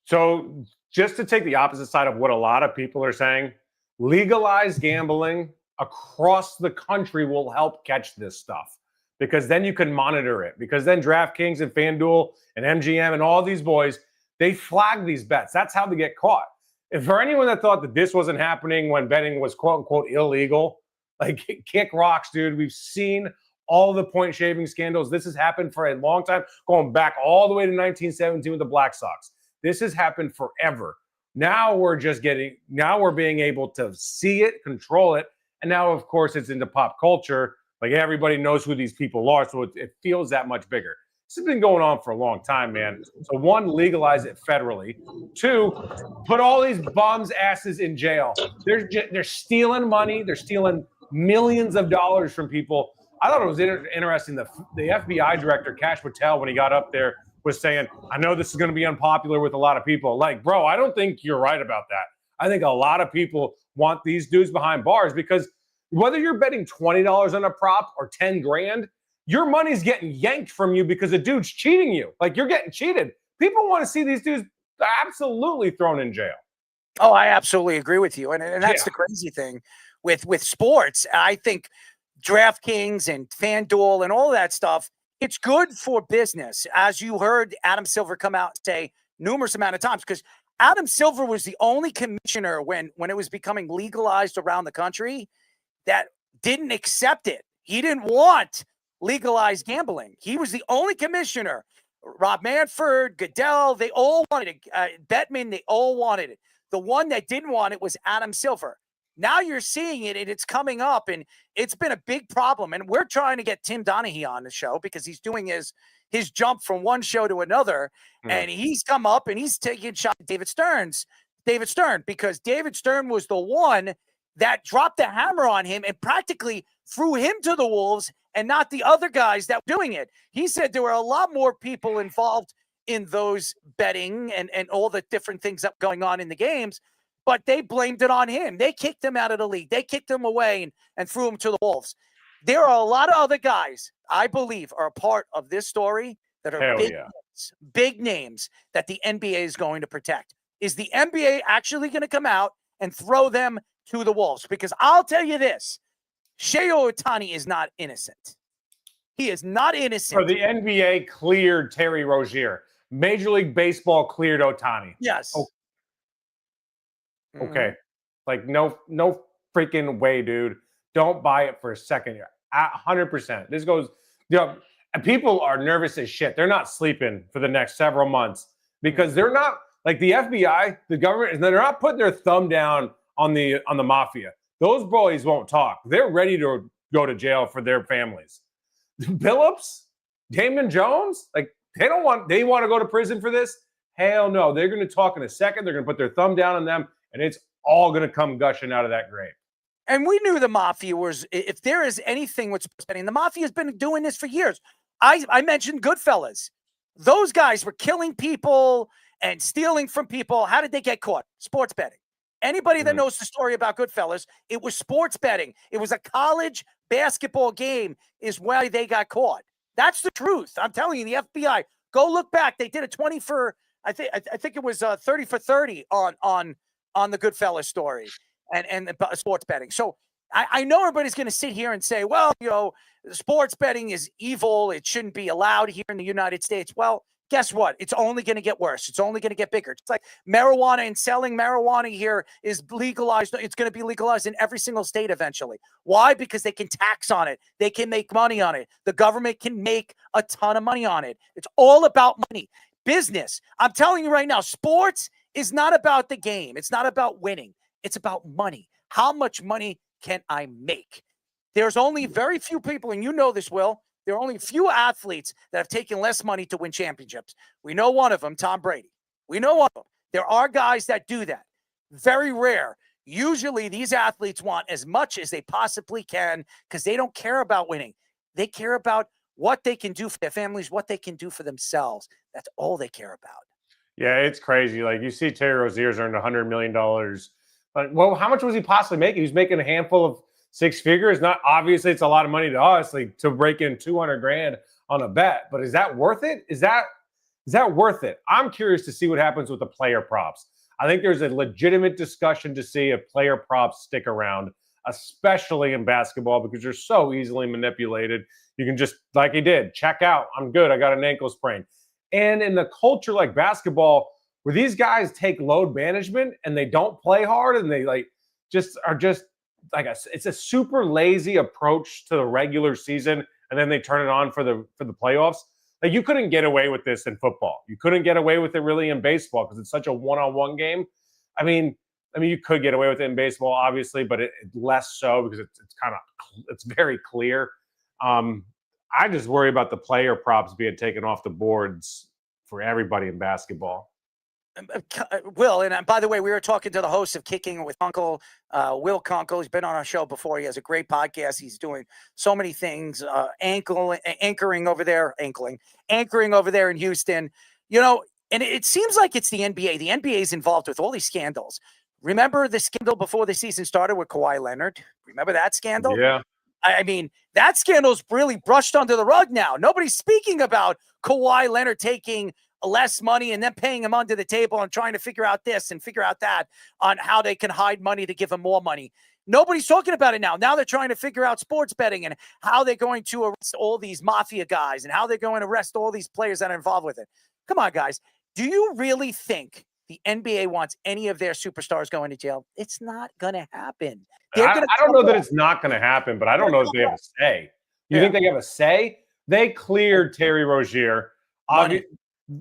So just to take the opposite side of what a lot of people are saying, legalized gambling across the country will help catch this stuff because then you can monitor it. Because then DraftKings and FanDuel and MGM and all these boys, they flag these bets. That's how they get caught. If for anyone that thought that this wasn't happening when betting was quote unquote illegal, like kick rocks, dude. We've seen all the point shaving scandals. This has happened for a long time, going back all the way to 1917 with the Black Sox. This has happened forever. Now we're being able to see it, control it. And now, of course, it's into pop culture. Like everybody knows who these people are. So it feels that much bigger. This has been going on for a long time, man. So 1, legalize it federally. 2, put all these bums' asses in jail. They're stealing money. They're stealing millions of dollars from people. I thought it was interesting. The FBI director, Kash Patel, when he got up there, was saying, I know this is going to be unpopular with a lot of people. Like, bro, I don't think you're right about that. I think a lot of people want these dudes behind bars because whether you're betting $20 on a prop or 10 grand, your money's getting yanked from you because a dude's cheating you. Like, you're getting cheated. People want to see these dudes absolutely thrown in jail. Oh, I absolutely agree with you. And that's the crazy thing with sports. I think DraftKings and FanDuel and all that stuff, it's good for business, as you heard Adam Silver come out and say numerous amount of times, because Adam Silver was the only commissioner when it was becoming legalized around the country that didn't accept it. He didn't want legalized gambling. He was the only commissioner. Rob Manfred, Goodell, they all wanted it. Bettman, they all wanted it. The one that didn't want it was Adam Silver. Now you're seeing it, and it's coming up, and it's been a big problem. And we're trying to get Tim Donaghy on the show because he's doing his jump from one show to another, and he's come up and he's taking a shot at David Stern, because David Stern was the one that dropped the hammer on him and practically threw him to the wolves and not the other guys that were doing it. He said there were a lot more people involved in those betting and all the different things that going on in the games, but they blamed it on him. They kicked him out of the league. They kicked him away and threw him to the wolves. There are a lot of other guys, I believe, are a part of this story that are big names that the NBA is going to protect. Is the NBA actually going to come out and throw them to the wolves? Because I'll tell you this, Shohei Ohtani is not innocent. He is not innocent. So the NBA cleared Terry Rozier. Major League Baseball cleared Ohtani. Yes. Okay. Like, no freaking way, dude. Don't buy it for a second. 100%. This goes, people are nervous as shit. They're not sleeping for the next several months because they're not like the FBI, the government, they're not putting their thumb down on the mafia. Those boys won't talk. They're ready to go to jail for their families. Billups, Damon Jones, like they want to go to prison for this. Hell no. They're going to talk in a second. They're going to put their thumb down on them, and it's all going to come gushing out of that grave. And we knew the mafia was, if there is anything with sports betting, the mafia has been doing this for years. I mentioned Goodfellas. Those guys were killing people and stealing from people. How did they get caught? Sports betting. Anybody that knows the story about Goodfellas, it was sports betting. It was a college basketball game is why they got caught. That's the truth. I'm telling you, the FBI, go look back. They did a 20 for, I think it was 30 for 30 on the Goodfellas story and sports betting. So I know everybody's going to sit here and say, well, sports betting is evil. It shouldn't be allowed here in the United States. Well, guess what? It's only going to get worse. It's only going to get bigger. It's like marijuana, and selling marijuana here is legalized. It's going to be legalized in every single state eventually. Why? Because they can tax on it. They can make money on it. The government can make a ton of money on it. It's all about money. Business. I'm telling you right now, sports is not about the game. It's not about winning. It's about money. How much money can I make? There's only very few people, and you know this, Will. There are only few athletes that have taken less money to win championships. We know one of them, Tom Brady. We know one of them. There are guys that do that. Very rare. Usually these athletes want as much as they possibly can because they don't care about winning. They care about what they can do for their families, what they can do for themselves. That's all they care about. Yeah, it's crazy. Like you see Terry Rozier's earned $100 million. Well, how much was he possibly making? He was making a handful of six figures. Not obviously it's a lot of money to us, like to break in 200 grand on a bet, but is that worth it? Is that worth it? I'm curious to see what happens with the player props. I think there's a legitimate discussion to see if player props stick around, especially in basketball, because they're so easily manipulated. You can just, like he did, check out. I'm good. I got an ankle sprain. And in the culture like basketball, where these guys take load management and they don't play hard and they it's a super lazy approach to the regular season, and then they turn it on for the playoffs. Like you couldn't get away with this in football. You couldn't get away with it really in baseball because it's such a one-on-one game. I mean, you could get away with it in baseball, obviously, but it less so because it's very clear. I just worry about the player props being taken off the boards for everybody in basketball. Will, and by the way, we were talking to the host of Kicking with Uncle, Will Kunkel. He's been on our show before. He has a great podcast. He's doing so many things, anchoring over there in Houston. And it seems like it's the NBA. The NBA is involved with all these scandals. Remember the scandal before the season started with Kawhi Leonard? Remember that scandal? Yeah. I mean, that scandal's really brushed under the rug now. Nobody's speaking about Kawhi Leonard taking less money and then paying him under the table and trying to figure out this and figure out that on how they can hide money to give him more money. Nobody's talking about it now. Now they're trying to figure out sports betting and how they're going to arrest all these mafia guys and how they're going to arrest all these players that are involved with it. Come on, guys. Do you really think the NBA wants any of their superstars going to jail? It's not going to happen. I don't know that it's not going to happen, but I don't know if they have a say. You think they have a say? They cleared Terry Rozier.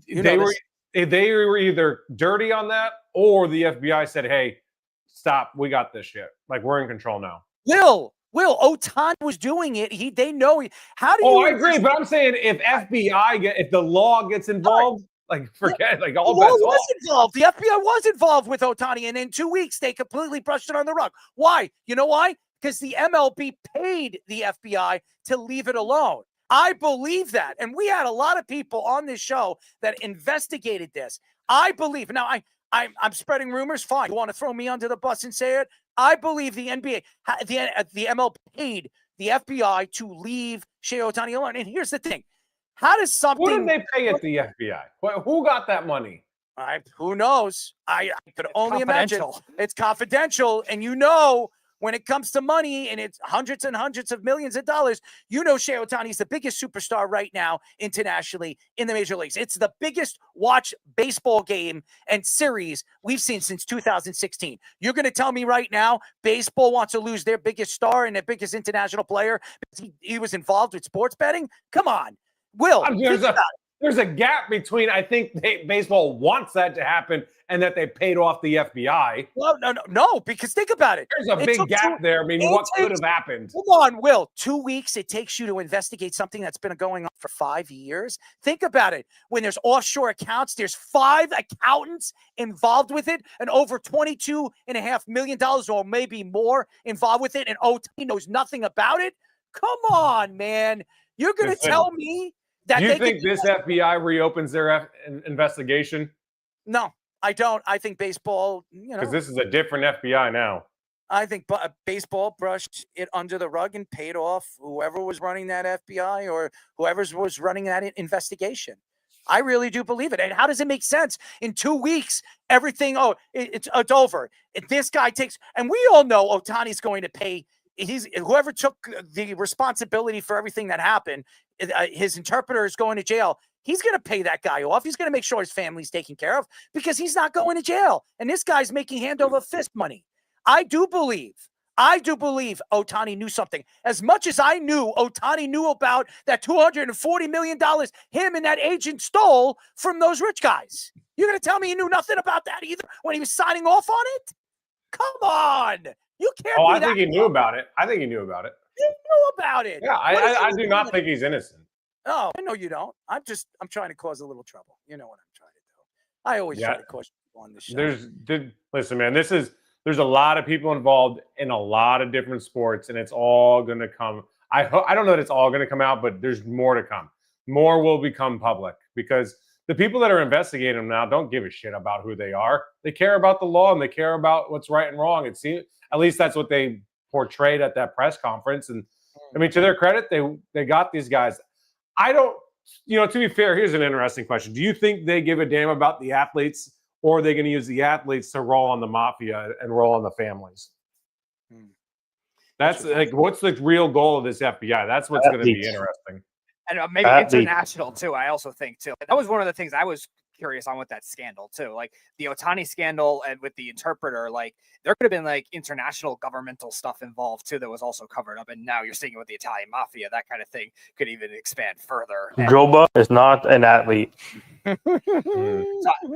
They were either dirty on that or the FBI said, hey, stop. We got this shit. Like, we're in control now. Will Ohtani was doing it. They know. How do you? I agree, but I'm saying if the law gets involved, forget all bets off. Involved. The FBI was involved with Ohtani, and in 2 weeks they completely brushed it on the rug. Why? You know why? Because the MLB paid the FBI to leave it alone. I believe that. And we had a lot of people on this show that investigated this. I believe. Now, I'm spreading rumors. Fine. You want to throw me under the bus and say it? I believe the NBA, the MLB paid the FBI to leave Shohei Ohtani alone. And here's the thing. How does something... Who did they pay at the FBI? Who got that money? Who knows? I could only imagine. It's confidential. And when it comes to money and it's hundreds and hundreds of millions of dollars, Shohei Ohtani is the biggest superstar right now internationally in the major leagues. It's the biggest watch baseball game and series we've seen since 2016. You're going to tell me right now baseball wants to lose their biggest star and their biggest international player because he was involved with sports betting? Come on. Will, there's a gap between I think baseball wants that to happen and that they paid off the FBI. Well, no, because think about it. There's a big gap there. I mean, what could have happened? Come on, Will. 2 weeks it takes you to investigate something that's been going on for 5 years. Think about it. When there's offshore accounts, there's 5 accountants involved with it and over $22.5 million or maybe more involved with it, and Ohtani knows nothing about it. Come on, man. You're going to tell me that do you think this FBI reopens their investigation? No, I don't. I think baseball, because this is a different FBI now. I think baseball brushed it under the rug and paid off whoever was running that FBI or whoever was running that investigation. I really do believe it. And how does it make sense? In 2 weeks, everything, it's over. If this guy takes, and we all know Ohtani's going to pay. Whoever took the responsibility for everything that happened, his interpreter is going to jail. He's going to pay that guy off. He's going to make sure his family's taken care of because he's not going to jail. And this guy's making hand over fist money. I do believe Ohtani knew something. As much as I knew Ohtani knew about that $240 million him and that agent stole from those rich guys. You're going to tell me he knew nothing about that either when he was signing off on it? Come on. You can't. I think he knew about it. I think he knew about it. You knew about it. Yeah, I do not think he's innocent. No, I know you don't. I'm trying to cause a little trouble. You know what I'm trying to do. I always try to cause people on this show. Listen, man, there's a lot of people involved in a lot of different sports, and it's all going to come. I don't know that it's all going to come out, but there's more to come. More will become public because the people that are investigating them now don't give a shit about who they are. They care about the law and they care about what's right and wrong. It seems, at least that's what they portrayed at that press conference. And I mean, to their credit, they got these guys. I don't, to be fair, here's an interesting question. Do you think they give a damn about the athletes, or are they going to use the athletes to roll on the mafia and roll on the families? That's like, what's the real goal of this FBI? That's what's going to be interesting. And maybe international too. I also think too. That was one of the things I was curious on with that scandal too. Like the Ohtani scandal and with the interpreter, like there could have been like international governmental stuff involved too that was also covered up. And now you're seeing it with the Italian mafia, that kind of thing could even expand further. Joba is not an athlete.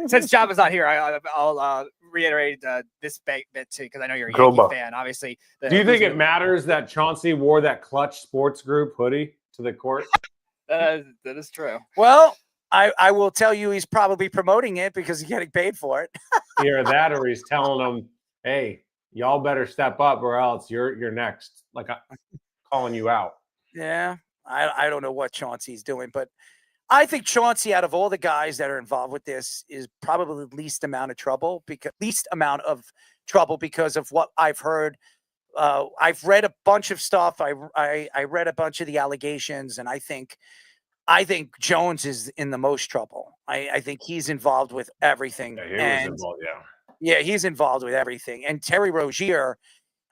Since Java's not here, I'll reiterate this bit too, because I know you're a Yankee fan. Obviously, do you think it matters that Chauncey wore that Clutch Sports Group hoodie to the court? That is true. Well, I will tell you he's probably promoting it because he's getting paid for it. Either that or he's telling them, hey, y'all better step up or else you're next. Like I'm calling you out. Yeah. I don't know what Chauncey's doing, but I think Chauncey, out of all the guys that are involved with this, is probably the least amount of trouble because of what I've heard. I've read a bunch of stuff. I read a bunch of the allegations, and I think Jones is in the most trouble. I think he's involved with everything. Yeah, he was involved, yeah, he's involved with everything. And Terry Rozier,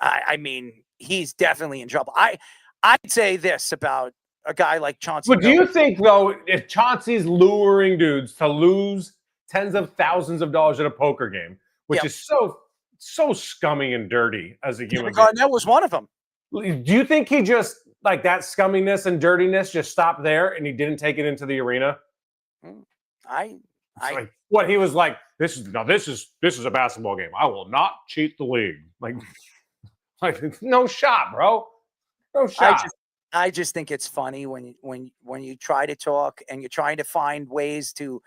I mean, he's definitely in trouble. I'd say this about a guy like Chauncey. But do you think, though, if Chauncey's luring dudes to lose tens of thousands of dollars at a poker game, which is so scummy and dirty as a human being. Garnett was one of them. Do you think he just, like, that scumminess and dirtiness just stopped there and he didn't take it into the arena? Like, what he was like, this is a basketball game. I will not cheat the league. Like no shot, bro. No shot. I just think it's funny when you try to talk and you're trying to find ways to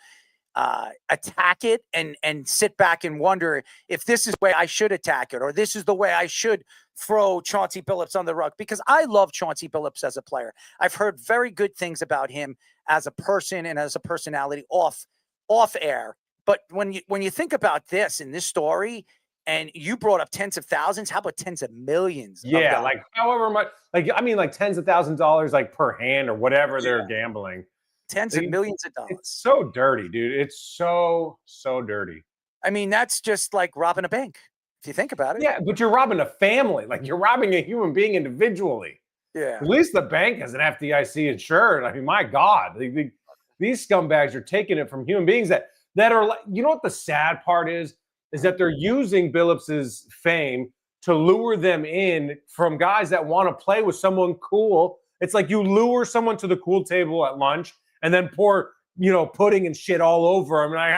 attack it and sit back and wonder if this is the way I should attack it or this is the way I should throw Chauncey Billups on the rug, because I love Chauncey Billups as a player. I've heard very good things about him as a person and as a personality off air. But when you think about this in this story, and you brought up tens of thousands, how about tens of millions? Yeah, like however much, like I mean, like tens of thousands of dollars, like per hand or whatever they're gambling. Tens of millions of dollars. It's so dirty, dude. It's so dirty. I mean, that's just like robbing a bank, if you think about it. Yeah, but you're robbing a family. Like you're robbing a human being individually. Yeah. At least the bank has an FDIC insured. I mean, my God, these scumbags are taking it from human beings that are like, you know what the sad part is that they're using Billups's fame to lure them in from guys that want to play with someone cool. It's like you lure someone to the cool table at lunch, and then pour, pudding and shit all over him. Like,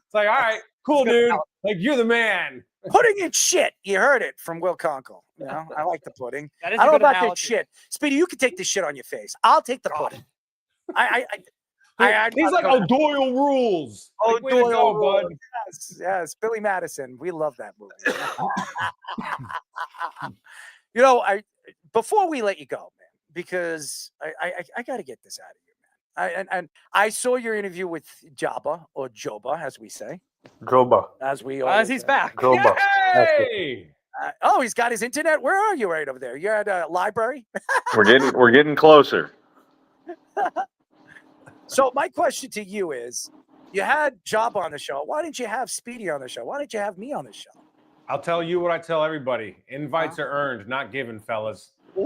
It's like, all right, cool, dude. Like, you're the man. Pudding and shit. You heard it from Will Conkle. I like the pudding. That is I a don't know good about that analogy. shit. Speedy, you can take the shit on your face. I'll take the pudding. He's like O'Doyle rules. Like, way to O'Doyle go, rules. bud. Yes, Billy Madison. We love that movie. Before we let you go, man, because I got to get this out of you, man. And I saw your interview with Jabba, or Joba, as we say. Joba. As he's back. Joba. Hey! He's got his internet. Where are you right over there? You're at a library? We're getting closer. So my question to you is, you had Jabba on the show. Why didn't you have Speedy on the show? Why didn't you have me on the show? I'll tell you what I tell everybody. Invites are earned, not given, fellas. Ooh,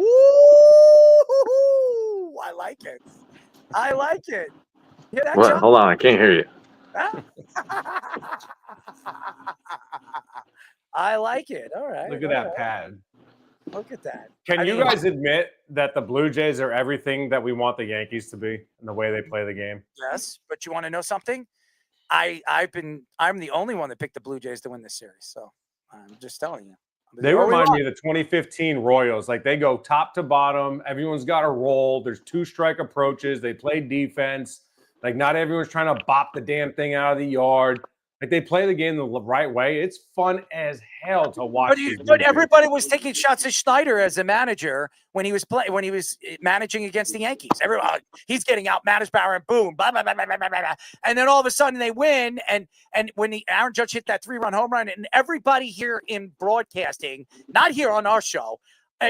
I like it. I like it. Yeah, that What? Hold on, I can't hear you. I like it. All right. Look at that pad. Look at that. Can you guys admit that the Blue Jays are everything that we want the Yankees to be in the way they play the game? Yes, but you want to know something? I'm the only one that picked the Blue Jays to win this series. So I'm just telling you. They remind me of the 2015 Royals. Like, they go top to bottom. Everyone's got a role. There's 2-strike approaches. They play defense. Like, not everyone's trying to bop the damn thing out of the yard. Like, they play the game the right way. It's fun as hell to watch. But everybody was taking shots at Schneider as a manager when he was managing against the Yankees. Everyone, he's getting out managed by Aaron Boone, blah, blah, blah, blah, blah, blah, blah. And then all of a sudden they win. And when Aaron Judge hit that 3-run home run, and everybody here in broadcasting, not here on our show,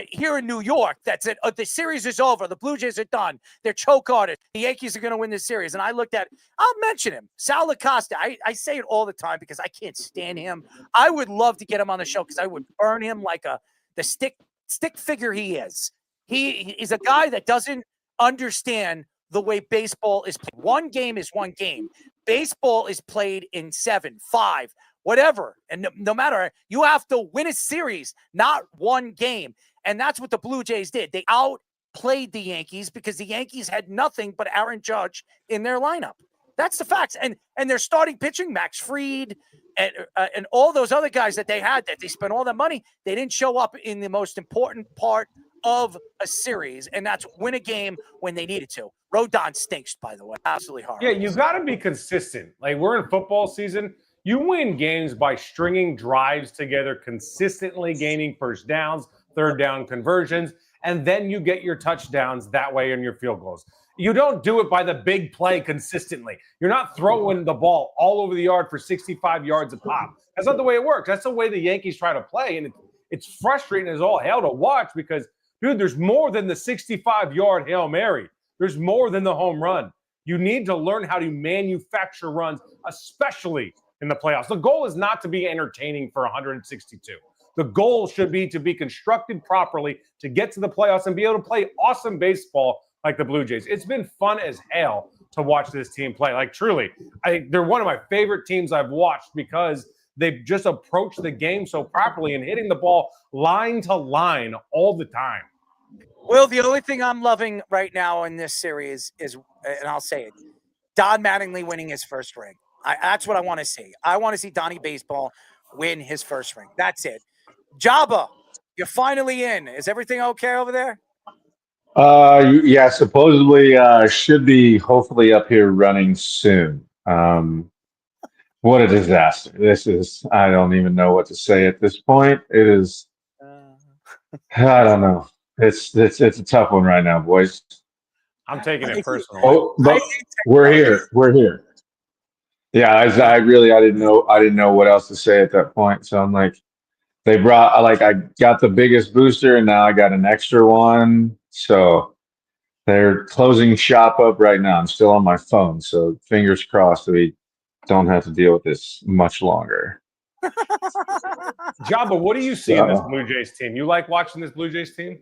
here in New York, that's it. The series is over. The Blue Jays are done. They're choke artists. The Yankees are going to win this series. And I looked at, I'll mention him, Sal LaCosta. I say it all the time because I can't stand him. I would love to get him on the show because I would burn him like the stick figure he is. He is a guy that doesn't understand the way baseball is played. One game is one game. Baseball is played in 7, 5, whatever. And no matter, you have to win a series, not one game. And that's what the Blue Jays did. They outplayed the Yankees because the Yankees had nothing but Aaron Judge in their lineup. That's the facts. And they're starting pitching, Max Fried and all those other guys that they had, that they spent all that money. They didn't show up in the most important part of a series, and that's win a game when they needed to. Rodon stinks, by the way. Absolutely hard. Yeah, you got to be consistent. Like, we're in football season. You win games by stringing drives together, consistently gaining first downs, third down conversions, and then you get your touchdowns that way in your field goals. You don't do it by the big play consistently. You're not throwing the ball all over the yard for 65 yards a pop. That's not the way it works. That's the way the Yankees try to play, and it's frustrating as all hell to watch because, dude, there's more than the 65-yard Hail Mary. There's more than the home run. You need to learn how to manufacture runs, especially in the playoffs. The goal is not to be entertaining for 162. The goal should be to be constructed properly to get to the playoffs and be able to play awesome baseball like the Blue Jays. It's been fun as hell to watch this team play. Like, truly, they're one of my favorite teams I've watched because they've just approached the game so properly and hitting the ball line to line all the time. Well, the only thing I'm loving right now in this series is, and I'll say it, Don Mattingly winning his first ring. That's what I want to see. I want to see Donnie Baseball win his first ring. That's it. Jabba, you're finally in. Is everything okay over there? Yeah, supposedly should be hopefully up here running soon. What a disaster. This is, I don't even know what to say at this point. It is, I don't know. It's a tough one right now, boys. I'm taking it personally. Oh, but we're here. We're here. Yeah, I didn't know what else to say at that point. So I'm like, I got the biggest booster and now I got an extra one. So they're closing shop up right now. I'm still on my phone. So fingers crossed that we don't have to deal with this much longer. Jabba, what do you see in this Blue Jays team? You like watching this Blue Jays team?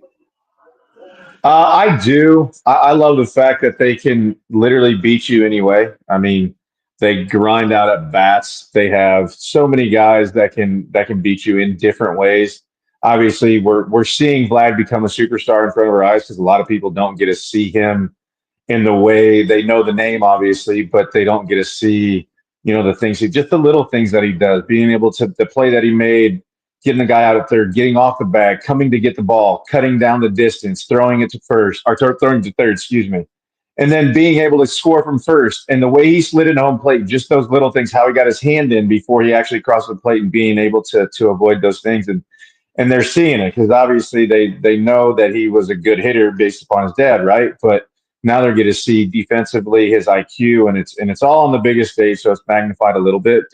I do. I love the fact that they can literally beat you anyway. I mean, they grind out at bats. They have so many guys that can beat you in different ways. Obviously, we're seeing Vlad become a superstar in front of our eyes because a lot of people don't get to see him in the way they know the name, obviously, but they don't get to see, the things, just the little things that he does, being able to, the play that he made, getting the guy out of third, getting off the bag, coming to get the ball, cutting down the distance, throwing it to first, or throwing to third, excuse me. And then being able to score from first, and the way he slid into home plate, just those little things, how he got his hand in before he actually crossed the plate, and being able to avoid those things. And they're seeing it because obviously they know that he was a good hitter based upon his dad, right? But now they're going to see defensively his IQ, and it's all on the biggest stage, so it's magnified a little bit.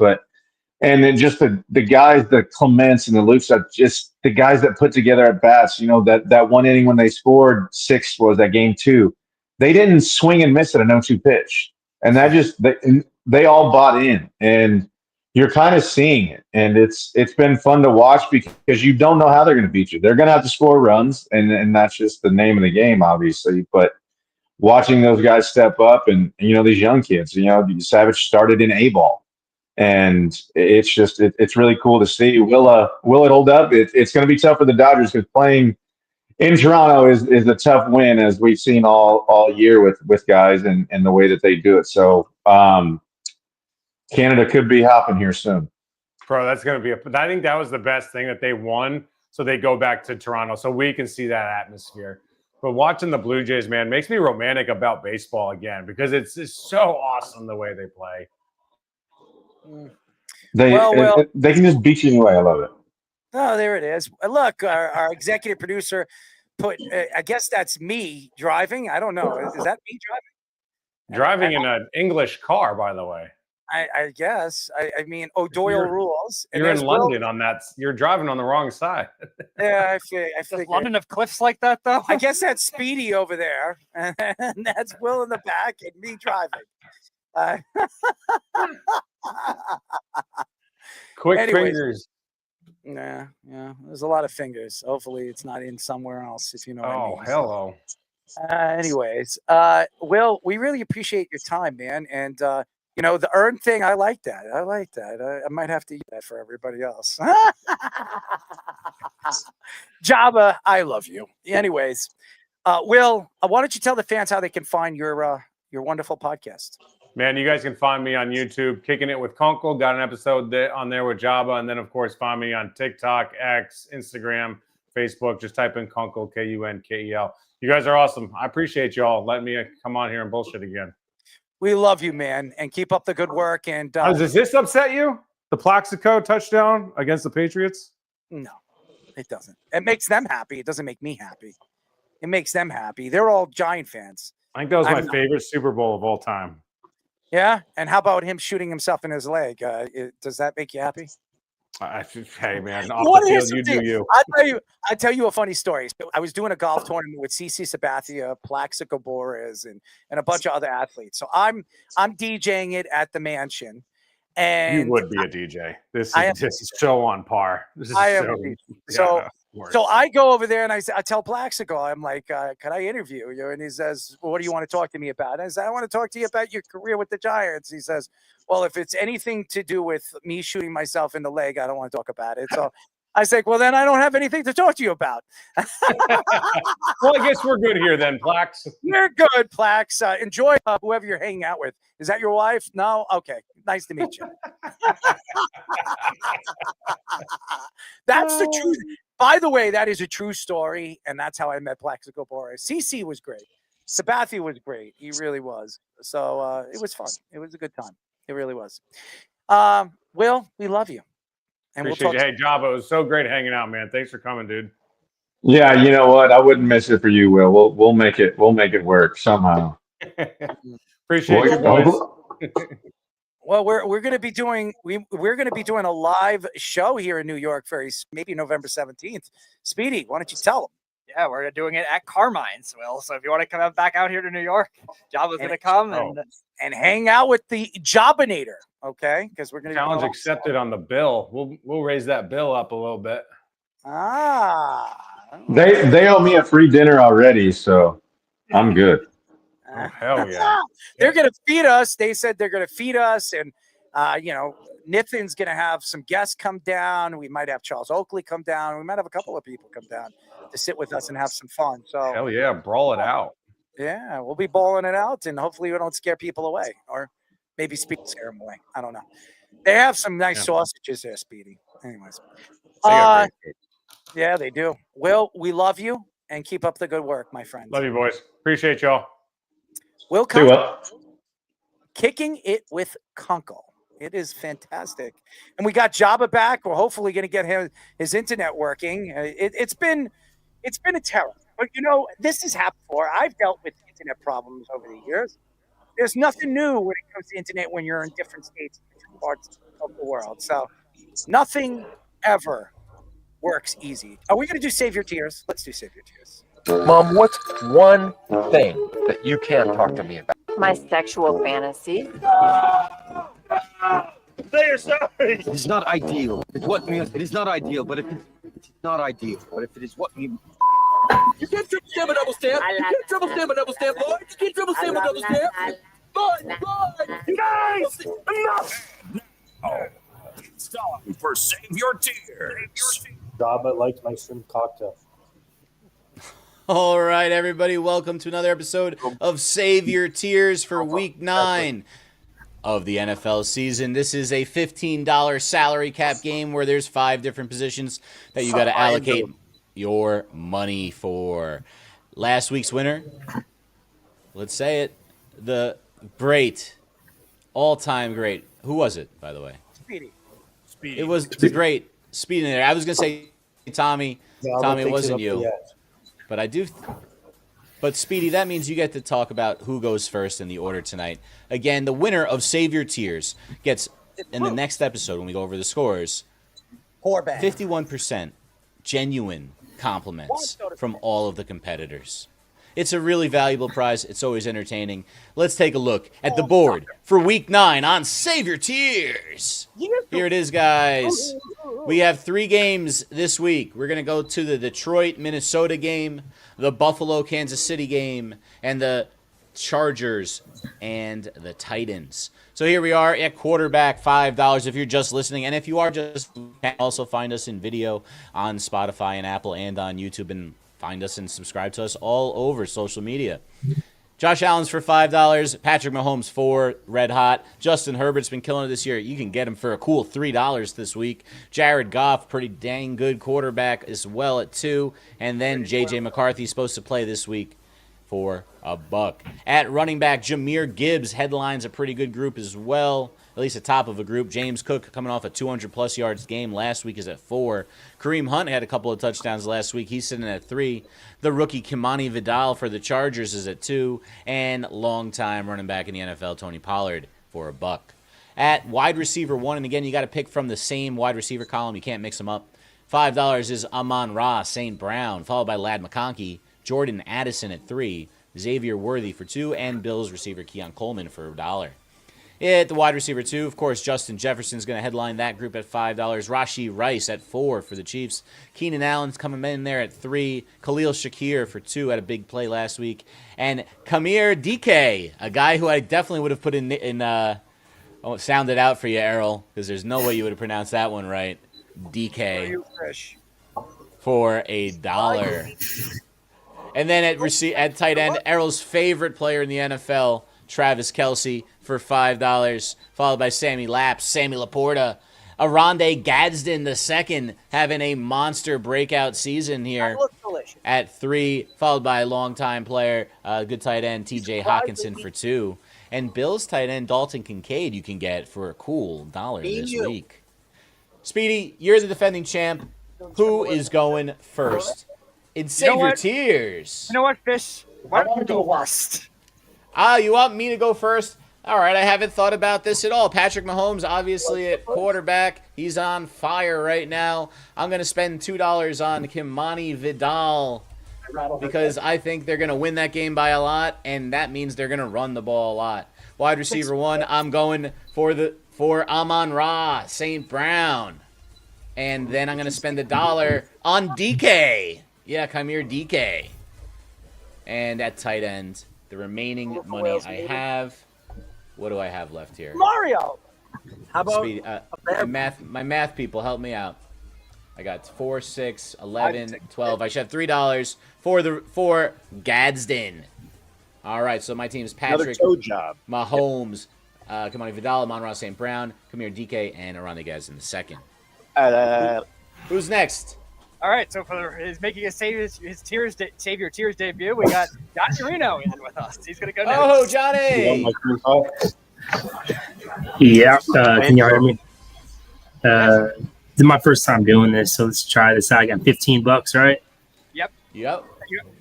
And then just the guys, the Clements and the Lukes, just the guys that put together at bats. That one inning when they scored 6 was that game 2. They didn't swing and miss at a 0-2 pitch, and that just they all bought in, and you're kind of seeing it, and it's been fun to watch because you don't know how they're going to beat you. They're going to have to score runs, and that's just the name of the game, obviously. But watching those guys step up, and these young kids, Savage started in A-ball, and it's really cool to see. Will it hold up? It's going to be tough for the Dodgers because playing in Toronto is a tough win, as we've seen all year with guys and the way that they do it. So Canada could be hopping here soon. Bro, that's going to be I think that was the best thing that they won. So they go back to Toronto so we can see that atmosphere. But watching the Blue Jays, man, makes me romantic about baseball again because it's just so awesome the way they play. They can just beat you anyway. I love it. Oh, there it is. Look, our executive producer put, I guess that's me driving. I don't know. Is that me driving? Driving in an English car, by the way. I guess. I mean, O'Doyle rules. You're in London on that. You're driving on the wrong side. Yeah, I figured. London have cliffs like that, though? I guess that's Speedy over there. And that's Will in the back and me driving. Quick fingers. Yeah. There's a lot of fingers. Hopefully it's not in somewhere else, if you know what I mean. Oh, hello. Anyways, Will, we really appreciate your time, man. And, the earn thing, I like that. I might have to use that for everybody else. Jabba, I love you. Anyways, Will, why don't you tell the fans how they can find your wonderful podcast? Man, you guys can find me on YouTube, Kicking It with Kunkel. Got an episode on there with Jabba. And then, of course, find me on TikTok, X, Instagram, Facebook. Just type in Kunkel, Kunkel. You guys are awesome. I appreciate y'all letting me come on here and bullshit again. We love you, man, and keep up the good work. And does this upset you? The Plaxico touchdown against the Patriots? No, it doesn't. It makes them happy. It doesn't make me happy. It makes them happy. They're all Giant fans. I think that was my favorite Super Bowl of all time. Yeah? And how about him shooting himself in his leg? Does that make you happy? Hey, man, off the field, you do you. I tell you a funny story. So I was doing a golf tournament with CC Sabathia, Plaxico Boris, and a bunch of other athletes. So I'm DJing it at the mansion. And you would be a DJ. This is so on par. This is so I go over there and I tell Plaxico, I'm like, can I interview you? And he says, well, what do you want to talk to me about? And I said, I want to talk to you about your career with the Giants. He says, well, if it's anything to do with me shooting myself in the leg, I don't want to talk about it. So I said, well, then I don't have anything to talk to you about. Well, I guess we're good here then, Plax. You're good, Plax. Enjoy whoever you're hanging out with. Is that your wife? No? Okay. Nice to meet you. That's the truth. By the way, that is a true story, and that's how I met Plaxico Boris. CC was great. Sabathia was great. He really was. So it was fun. It was a good time. It really was. Will, we love you. And appreciate you. Hey, Jabba, it was so great hanging out, man. Thanks for coming, dude. Yeah, you know what? I wouldn't miss it for you, Will. We'll make it work somehow. Appreciate you, boys. Well, we're going to be doing a live show here in New York maybe November 17th. Speedy, why don't you tell them? Yeah, we're doing it at Carmine's, Will. So if you want to come back out here to New York, Jabba's going to come and hang out with the Jabinator, okay? Because we're going to challenge accepted on the bill. We'll raise that bill up a little bit. They owe me a free dinner already, so I'm good. Oh, hell yeah. They're going to feed us. They said they're going to feed us, and Nithin's going to have some guests come down. We might have Charles Oakley come down. We might have a couple of people come down to sit with us and have some fun. So hell yeah, brawl it out. Yeah, we'll be balling it out, and hopefully we don't scare people away, or maybe Speedy scare them away. I don't know. They have some nice sausages there, Speedy. Anyways, yeah, they do. Will, we love you, and keep up the good work, my friend. Love you, boys. Appreciate y'all. Will See you, Will. Kicking it with Kunkel. It is fantastic, and we got Jabba back. We're hopefully going to get his internet working. It's been a terror. But, this has happened before. I've dealt with internet problems over the years. There's nothing new when it comes to internet when you're in different states, different parts of the world. So nothing ever works easy. Are we going to do Save Your Tears? Let's do Save Your Tears. Mom, what's one thing that you can't talk to me about? My sexual fantasy. Say you're sorry. It is not ideal. It's what means. It is not ideal, but it's not ideal. But if it is what you. You can't triple stamp a double stamp. You can't triple stamp a double stamp, Lloyd. You can't triple stamp a double stamp. Lloyd, Guys, enough. Now, it's time for Save Your Tears. Jabba likes my shrimp cocktail. All right, everybody, welcome to another episode of Save Your Tears for Week 9 of the NFL season. This is a $15 salary cap game where there's 5 different positions that you got to allocate your money for. Last week's winner, let's say it, the great, all-time great. Who was it, by the way? Speedy. It was the great Speedy there. I was going to say Tommy. Yeah, Tommy, it wasn't you. But I do. But Speedy, that means you get to talk about who goes first in the order tonight. Again, the winner of Save Your Tears gets, in the next episode when we go over the scores, 51% genuine compliments from all of the competitors. It's a really valuable prize. It's always entertaining. Let's take a look at the board for Week 9 on Save Your Tears. Here it is, guys. We have 3 games this week. We're going to go to the Detroit-Minnesota game, the Buffalo-Kansas City game, and the Chargers and the Titans. So here we are at quarterback, $5 if you're just listening. And if you are just, you can also find us in video on Spotify and Apple and on YouTube, and find us and subscribe to us all over social media. Josh Allen's for $5. Patrick Mahomes for red hot. Justin Herbert's been killing it this year. You can get him for a cool $3 this week. Jared Goff, pretty dang good quarterback as well at $2. And then J.J. McCarthy's supposed to play this week for $1. At running back, Jahmyr Gibbs headlines a pretty good group as well, at least the top of a group. James Cook coming off a 200-plus yards game last week is at 4. Kareem Hunt had a couple of touchdowns last week. He's sitting at 3. The rookie Kimani Vidal for the Chargers is at 2. And longtime running back in the NFL, Tony Pollard, for $1. At wide receiver 1, and again, you got to pick from the same wide receiver column. You can't mix them up. $5 is Amon-Ra St. Brown, followed by Ladd McConkey, Jordan Addison at 3, Xavier Worthy for 2, and Bills receiver Keon Coleman for $1. At the wide receiver 2, of course, Justin Jefferson's going to headline that group at $5. Rashee Rice at 4 for the Chiefs. Keenan Allen's coming in there at 3. Khalil Shakir for 2, had a big play last week. And Kamir DK, a guy who I definitely would have put sound it out for you, Errol, because there's no way you would have pronounced that one right. DK for $1. And then at tight end, Errol's favorite player in the NFL, Travis Kelce, for $5, followed by Sammy Laporta. Aronde Gadsden II having a monster breakout season here at 3, followed by a longtime player, good tight end, TJ Hawkinson for 2. And Bills tight end Dalton Kincaid you can get for a cool $1 this week. Speedy, you're the defending champ. Who is going first? In Save Your Tears. You know what, Fish? Why don't you go first? You want me to go first? All right, I haven't thought about this at all. Patrick Mahomes, obviously at quarterback. He's on fire right now. I'm going to spend $2 on Kimani Vidal because I think they're going to win that game by a lot, and that means they're going to run the ball a lot. Wide receiver 1, I'm going for Amon-Ra St. Brown. And then I'm going to spend $1 on DK. Yeah, Kamir DK. And at tight end, the remaining money I have. What do I have left here? Mario. How about Speedy, my math people, help me out. I got 4, 6, 11, 12. I should have $3 for Gadsden. All right, so my team is Another Patrick toe job. Mahomes, Kamani Vidal, Amon-Ra St. Brown, Kamir DK, and Rodriguez in the second. Who's next? All right, so for his making his Savior Tears debut, we got Johnny Reno in with us. He's going to go next. Oh, Johnny! Yeah, can y'all hear me? This is my first time doing this, so let's try this out. I got $15, right? Yep. Yep.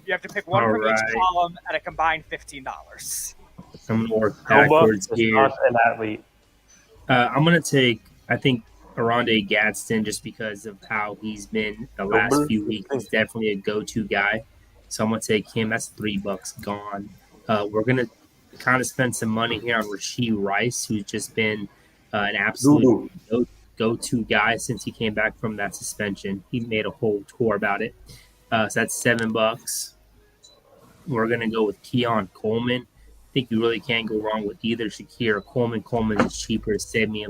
You have to pick one All from each right. column at a combined $15. I'm gonna work backwards here. Not an athlete. I'm gonna take, I think, Aronde Gadsden, just because of how he's been the last few weeks. He's definitely a go-to guy, so I'm gonna take him. That's $3 gone. We're gonna kind of spend some money here on Rashee Rice, who's just been an absolute go-to guy since he came back from that suspension. He made a whole tour about it. So that's $7. We're gonna go with Keon Coleman. I think you really can't go wrong with either Shakir or Coleman. Coleman is cheaper. Save me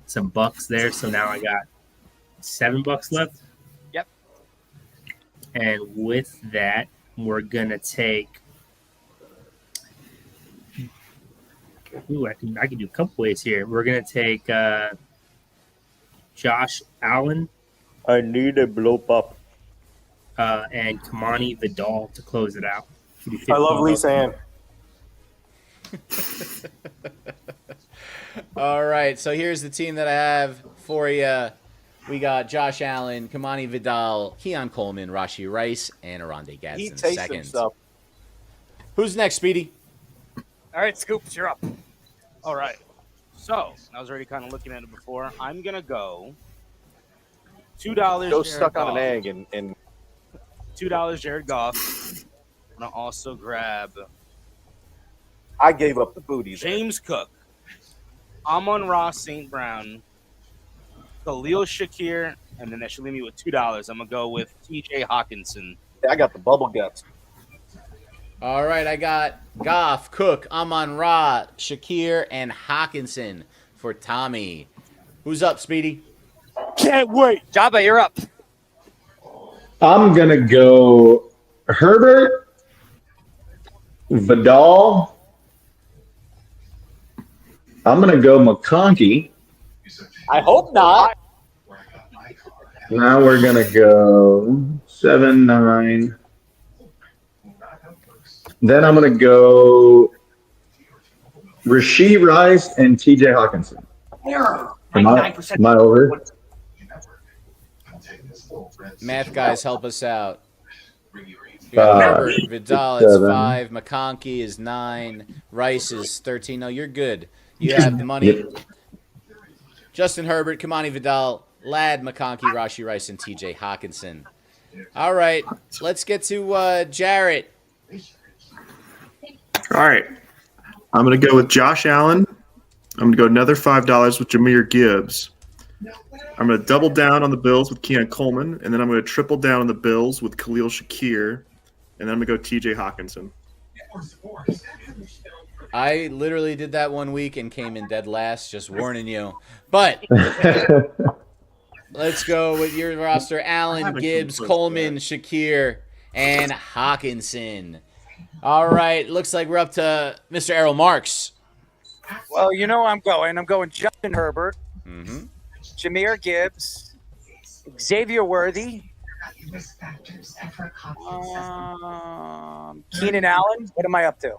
some bucks there. So now I got $7 left. Yep. And with that, we're gonna take. Ooh, I can do a couple ways here. We're gonna take Josh Allen. I need a blow pop. And Kamani Vidal to close it out. I love Lisa Ann. All right, so here's the team that I have for you. We got Josh Allen, Kamani Vidal, Keon Coleman, Rashee Rice, and Aronde Gadsden second. Who's next, Speedy? All right, Scoops, you're up. All right. So I was already kind of looking at it before. I'm gonna go $2. Joe stuck on an egg and $2 Jared Goff. I'm gonna also grab I gave up the booty. James Cook, Amon-Ra St. Brown, Khalil Shakir, and then that should leave me with $2. I'm gonna go with TJ Hawkinson. I got the bubble guts. All right, I got Goff, Cook, Amon-Ra, Shakir, and Hawkinson for Tommy. Who's up, Speedy? Can't wait. Jabba, you're up. I'm gonna go Herbert, Vidal. I'm gonna go McConkey. I hope not. Now we're gonna go 7, 9. Then I'm gonna go Rashee Rice and TJ Hawkinson. Error. Am I over? Math guys, help us out. You got Herbert, Vidal is 7. 5, McConkey is 9, Rice is 13. No, you're good. You have the money. Yep. Justin Herbert, Kamani Vidal, Lad McConkey, Rashee Rice, and TJ Hawkinson. All right, let's get to Jarrett. All right. I'm going to go with Josh Allen. I'm going to go another $5 with Jahmyr Gibbs. I'm going to double down on the Bills with Keon Coleman, and then I'm going to triple down on the Bills with Khalil Shakir, and then I'm going to go TJ Hawkinson. I literally did that one week and came in dead last, just warning you. But let's go with your roster. Allen, Gibbs, Coleman, Shakir, and Hawkinson. All right, looks like we're up to Mr. Errol Marks. Well, you know I'm going. I'm going Justin Herbert, Mm-hmm. Jahmyr Gibbs, Xavier Worthy, Keenan Allen. What am I up to?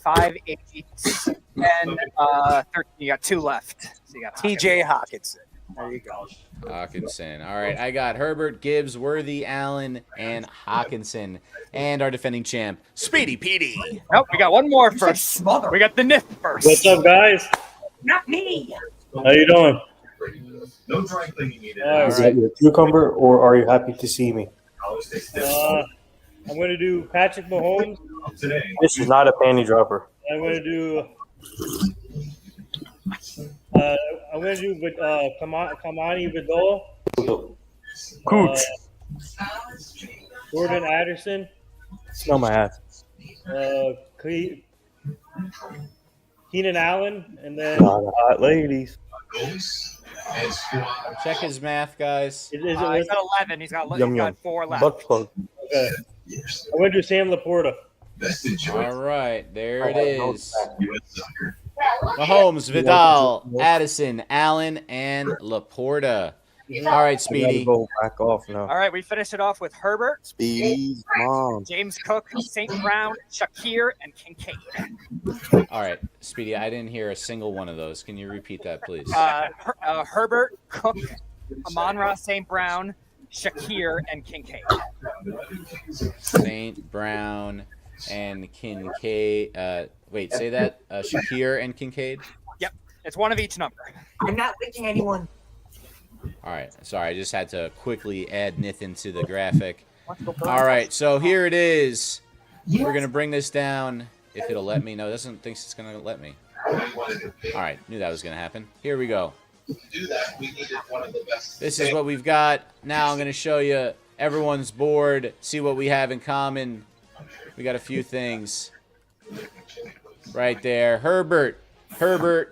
5, 8, and 13. You got 2 left. So you got TJ Hawkinson. There you go. Hawkinson. All right, I got Herbert, Gibbs, Worthy, Allen, and Hawkinson. And our defending champ, Speedy Petey. Nope, we got one more first. We got the Nif first. What's up, guys? Not me. How you doing? No dry cleaning needed. Is that your cucumber, or are you happy to see me? I'm going to do Patrick Mahomes. This is not a panty dropper. I'm going to do. Kamani Vidal. Cooch. Jordan Addison. Smell my ass. Keenan Allen, and then Not the hot ladies. Check his math, guys. He's He's got 11. He's got 4 left. Butt plug. Okay. I'm going to do Sam Laporta. All right, there it is. Mahomes, Vidal, Addison, Allen, and Laporta. All right, Speedy. Go back off now. All right, we finished it off with Herbert, Speedy's mom. James Cook, St. Brown, Shakir, and Kincaid. All right, Speedy, I didn't hear a single one of those. Can you repeat that, please? Herbert, Cook, Amon-Ra, St. Brown, Shakir, and Kincaid. St. Brown and Kincaid. Wait, say that. Shakir and Kincaid? Yep, it's one of each number. I'm not licking anyone. All right, sorry, I just had to quickly add Nathan to the graphic. All right, so here it is. We're going to bring this down, if it'll let me. No, it doesn't think it's going to let me. All right, knew that was going to happen. Here we go. This is what we've got. Now I'm going to show you everyone's board, see what we have in common. We got a few things right there. Herbert for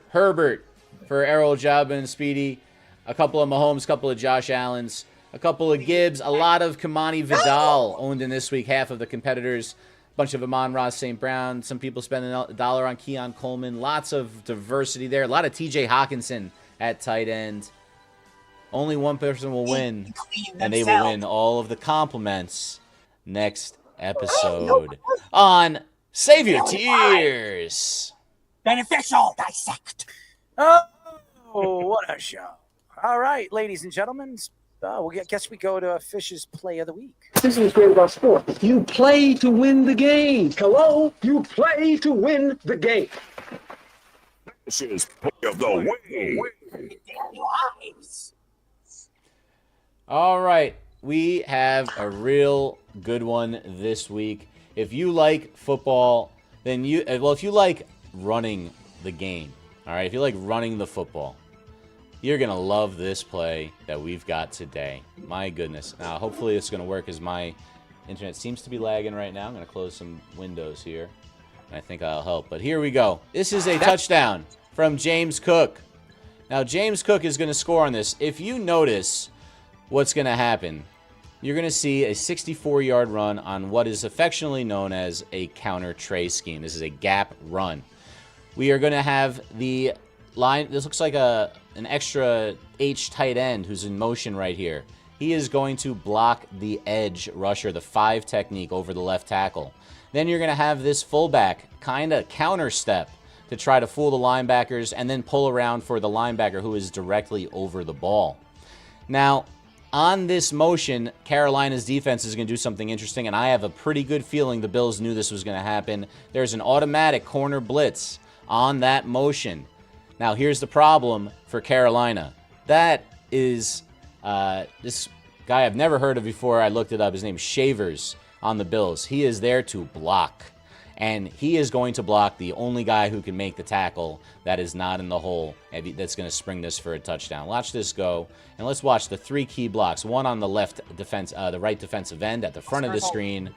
Errol, Jabba, and Speedy. A couple of Mahomes, a couple of Josh Allens, a couple of Gibbs, a lot of Kamani Vidal owned in this week, half of the competitors, a bunch of Amon-Ra St. Brown, some people spending $1 on Keon Coleman, lots of diversity there, a lot of TJ Hawkinson at tight end. Only one person will win, and they will win all of the compliments next episode on Save Your Tears. Beneficial dissect. Oh, what a show. All right, ladies and gentlemen, guess we go to Fish's Play of the Week. This is great about sport. You play to win the game. Hello? You play to win the game. This is Play of the Week. All right, we have a real good one this week. If you like football, then if you like running the game, all right, if you like running the football, you're going to love this play that we've got today. My goodness. Now, hopefully it's going to work as my internet seems to be lagging right now. I'm going to close some windows here, and I think I'll help. But here we go. This is a touchdown from James Cook. Now, James Cook is going to score on this. If you notice what's going to happen, you're going to see a 64-yard run on what is affectionately known as a counter Trey scheme. This is a gap run. We are going to have the line. This looks like an extra H tight end who's in motion right here. He is going to block the edge rusher, the 5 technique over the left tackle. Then you're going to have this fullback kind of counter step to try to fool the linebackers and then pull around for the linebacker who is directly over the ball. Now, on this motion, Carolina's defense is going to do something interesting, and I have a pretty good feeling the Bills knew this was going to happen. There's an automatic corner blitz on that motion. Now, here's the problem for Carolina. That is this guy I've never heard of before. I looked it up. His name's Shavers on the Bills. He is there to block, and he is going to block the only guy who can make the tackle that is not in the hole that's going to spring this for a touchdown. Watch this go, and let's watch the 3 key blocks. One on the the right defensive end at the front of the screen.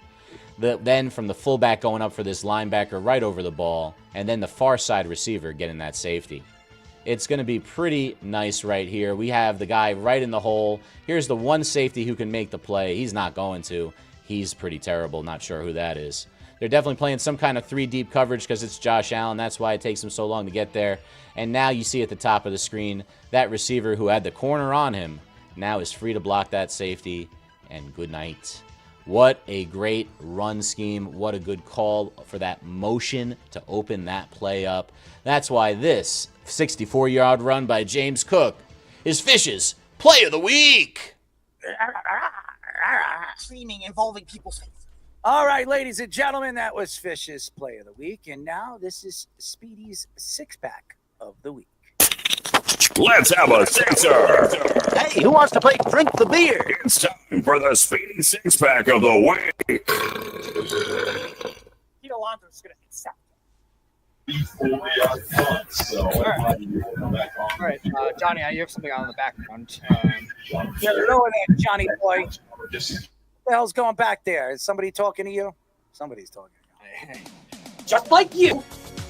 Then from the fullback going up for this linebacker right over the ball, and then the far side receiver getting that safety. It's going to be pretty nice right here. We have the guy right in the hole. Here's the one safety who can make the play. He's not going to. He's pretty terrible. Not sure who that is. They're definitely playing some kind of 3 deep coverage because it's Josh Allen. That's why it takes him so long to get there. And now you see at the top of the screen, that receiver who had the corner on him now is free to block that safety. And good night. What a great run scheme. What a good call for that motion to open that play up. That's why this 64-yard run by James Cook is Fish's Play of the Week. Screaming involving people's faces. All right, ladies and gentlemen, that was Fish's Play of the Week. And now this is Speedy's 6-pack of the week. Let's have a sixer. Hey, who wants to play Drink the Beer? It's time for the Speedy 6-pack of the week. Pete Alonso's going to accept. All right, Johnny, you have something on in the background. Yeah, lower that, Johnny boy. What the hell's going back there? Is somebody talking to you? Somebody's talking to you. Just like you.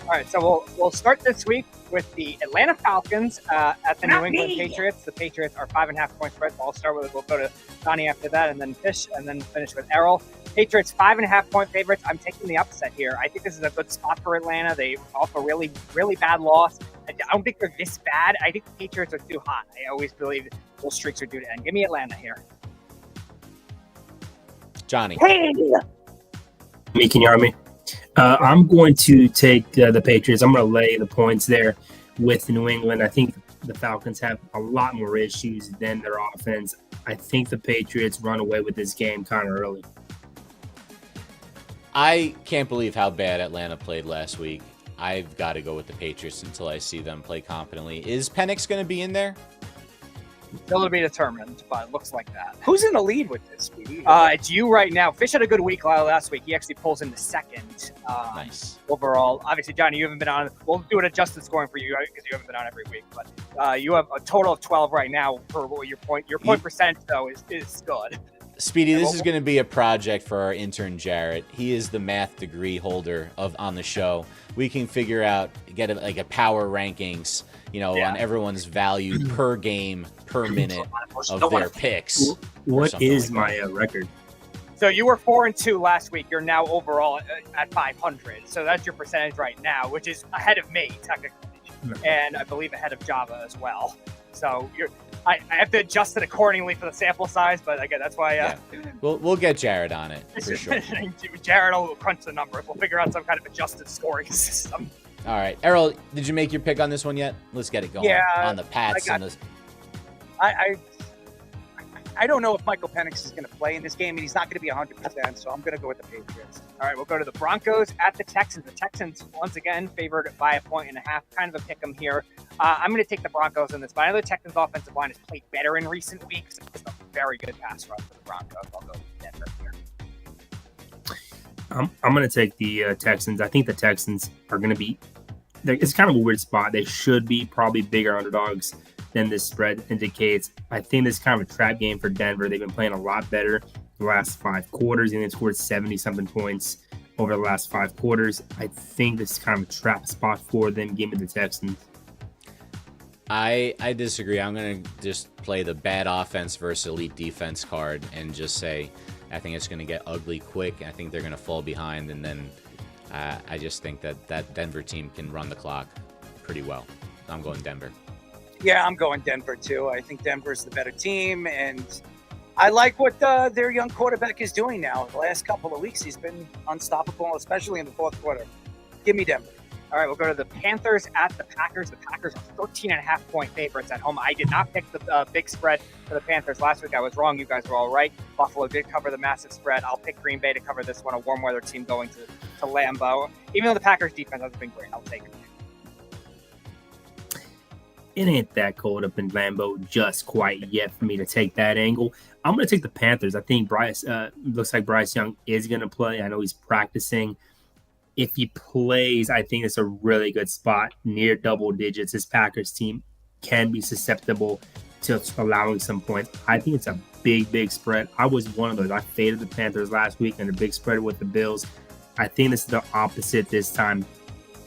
All right, so we'll start this week with the Atlanta Falcons at the New England Patriots. The Patriots are 5.5 point spread. So we'll go to Donnie after that, and then Fish, and then finish with Errol. Patriots 5.5-point favorites. I'm taking the upset here. I think this is a good spot for Atlanta. They off a really, really bad loss. I don't think they're this bad. I think the Patriots are too hot. I always believe those streaks are due to end. Give me Atlanta here. Johnny. Hey! Me, can you hear me? I'm going to take the Patriots. I'm going to lay the points there with New England. I think the Falcons have a lot more issues than their offense. I think the Patriots run away with this game kind of early. I can't believe how bad Atlanta played last week. I've got to go with the Patriots until I see them play competently. Is Penix going to be in there? Still to be determined, but it looks like that. Who's in the lead with this, Speedy? It's you right now. Fish had a good week last week. He actually pulls in the second. Nice. Overall. Obviously, Johnny, you haven't been on. We'll do an adjusted scoring for you because you haven't been on every week. But you have a total of 12 right now for your point. Your point percentage, though, is good. Speedy, this is going to be a project for our intern Jarrett. He is the math degree holder on the show. We can figure out, get a power rankings, on everyone's value per game, per minute of their picks. What is my record? So you were 4-2 last week. You're now overall at 500. So that's your percentage right now, which is ahead of me technically, and I believe ahead of Java as well. So I have to adjust it accordingly for the sample size, but again, that's why. We'll get Jared on it for sure. Jared will crunch the numbers. We'll figure out some kind of adjusted scoring system. All right, Errol, did you make your pick on this one yet? Let's get it going. Yeah, on the Pats and the. I don't know if Michael Penix is going to play in this game, and he's not going to be 100%, so I'm going to go with the Patriots. All right, we'll go to the Broncos at the Texans. The Texans, once again, favored by 1.5, kind of a pick 'em here. I'm going to take the Broncos in this, but I know the Texans' offensive line has played better in recent weeks. It's a very good pass rush for the Broncos. I'll go with Denver here. I'm going to take the Texans. I think the Texans are going to be – it's kind of a weird spot. They should be probably bigger underdogs than this spread indicates. I think this is kind of a trap game for Denver. They've been playing a lot better the last 5 quarters, and they've scored 70-something points over the last 5 quarters. I think this is kind of a trap spot for them. Give me the Texans. I disagree. I'm going to just play the bad offense versus elite defense card and just say I think it's going to get ugly quick. I think they're going to fall behind, and then I just think that Denver team can run the clock pretty well. I'm going Denver. Yeah, I'm going Denver, too. I think Denver's the better team, and I like what their young quarterback is doing now. The last couple of weeks, he's been unstoppable, especially in the fourth quarter. Give me Denver. All right, we'll go to the Panthers at the Packers. The Packers are 13.5-point favorites at home. I did not pick the big spread for the Panthers last week. I was wrong. You guys were all right. Buffalo did cover the massive spread. I'll pick Green Bay to cover this one, a warm weather team going to Lambeau. Even though the Packers defense hasn't been great, I'll take it. It ain't that cold up in Lambeau just quite yet for me to take that angle. I'm going to take the Panthers. I think looks like Bryce Young is going to play. I know he's practicing. If he plays, I think it's a really good spot near double digits. This Packers team can be susceptible to allowing some points. I think it's a big spread. I was one of those. I faded the Panthers last week and a big spread with the Bills. I think this is the opposite this time.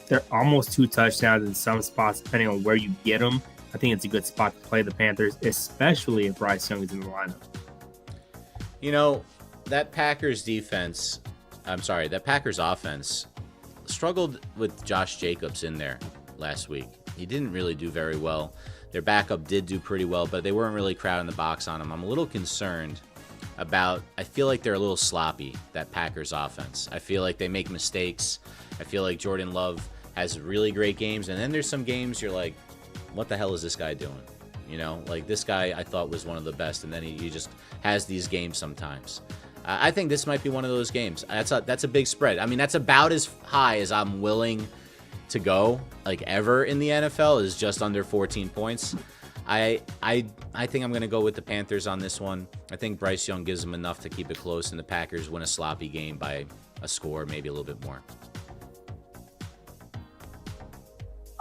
They're almost 2 touchdowns in some spots, depending on where you get them. I think it's a good spot to play the Panthers, especially if Bryce Young is in the lineup. That Packers offense struggled with Josh Jacobs in there last week. He didn't really do very well. Their backup did do pretty well, but they weren't really crowding the box on him. I'm a little concerned about, I feel like they're a little sloppy, that Packers offense. I feel like they make mistakes. I feel like Jordan Love has really great games, and then there's some games you're like, what the hell is this guy doing? This guy I thought was one of the best, and then he just has these games sometimes. I think this might be one of those games. That's a big spread. I mean, that's about as high as I'm willing to go, ever in the NFL, is just under 14 points. I think I'm going to go with the Panthers on this one. I think Bryce Young gives them enough to keep it close, and the Packers win a sloppy game by a score, maybe a little bit more.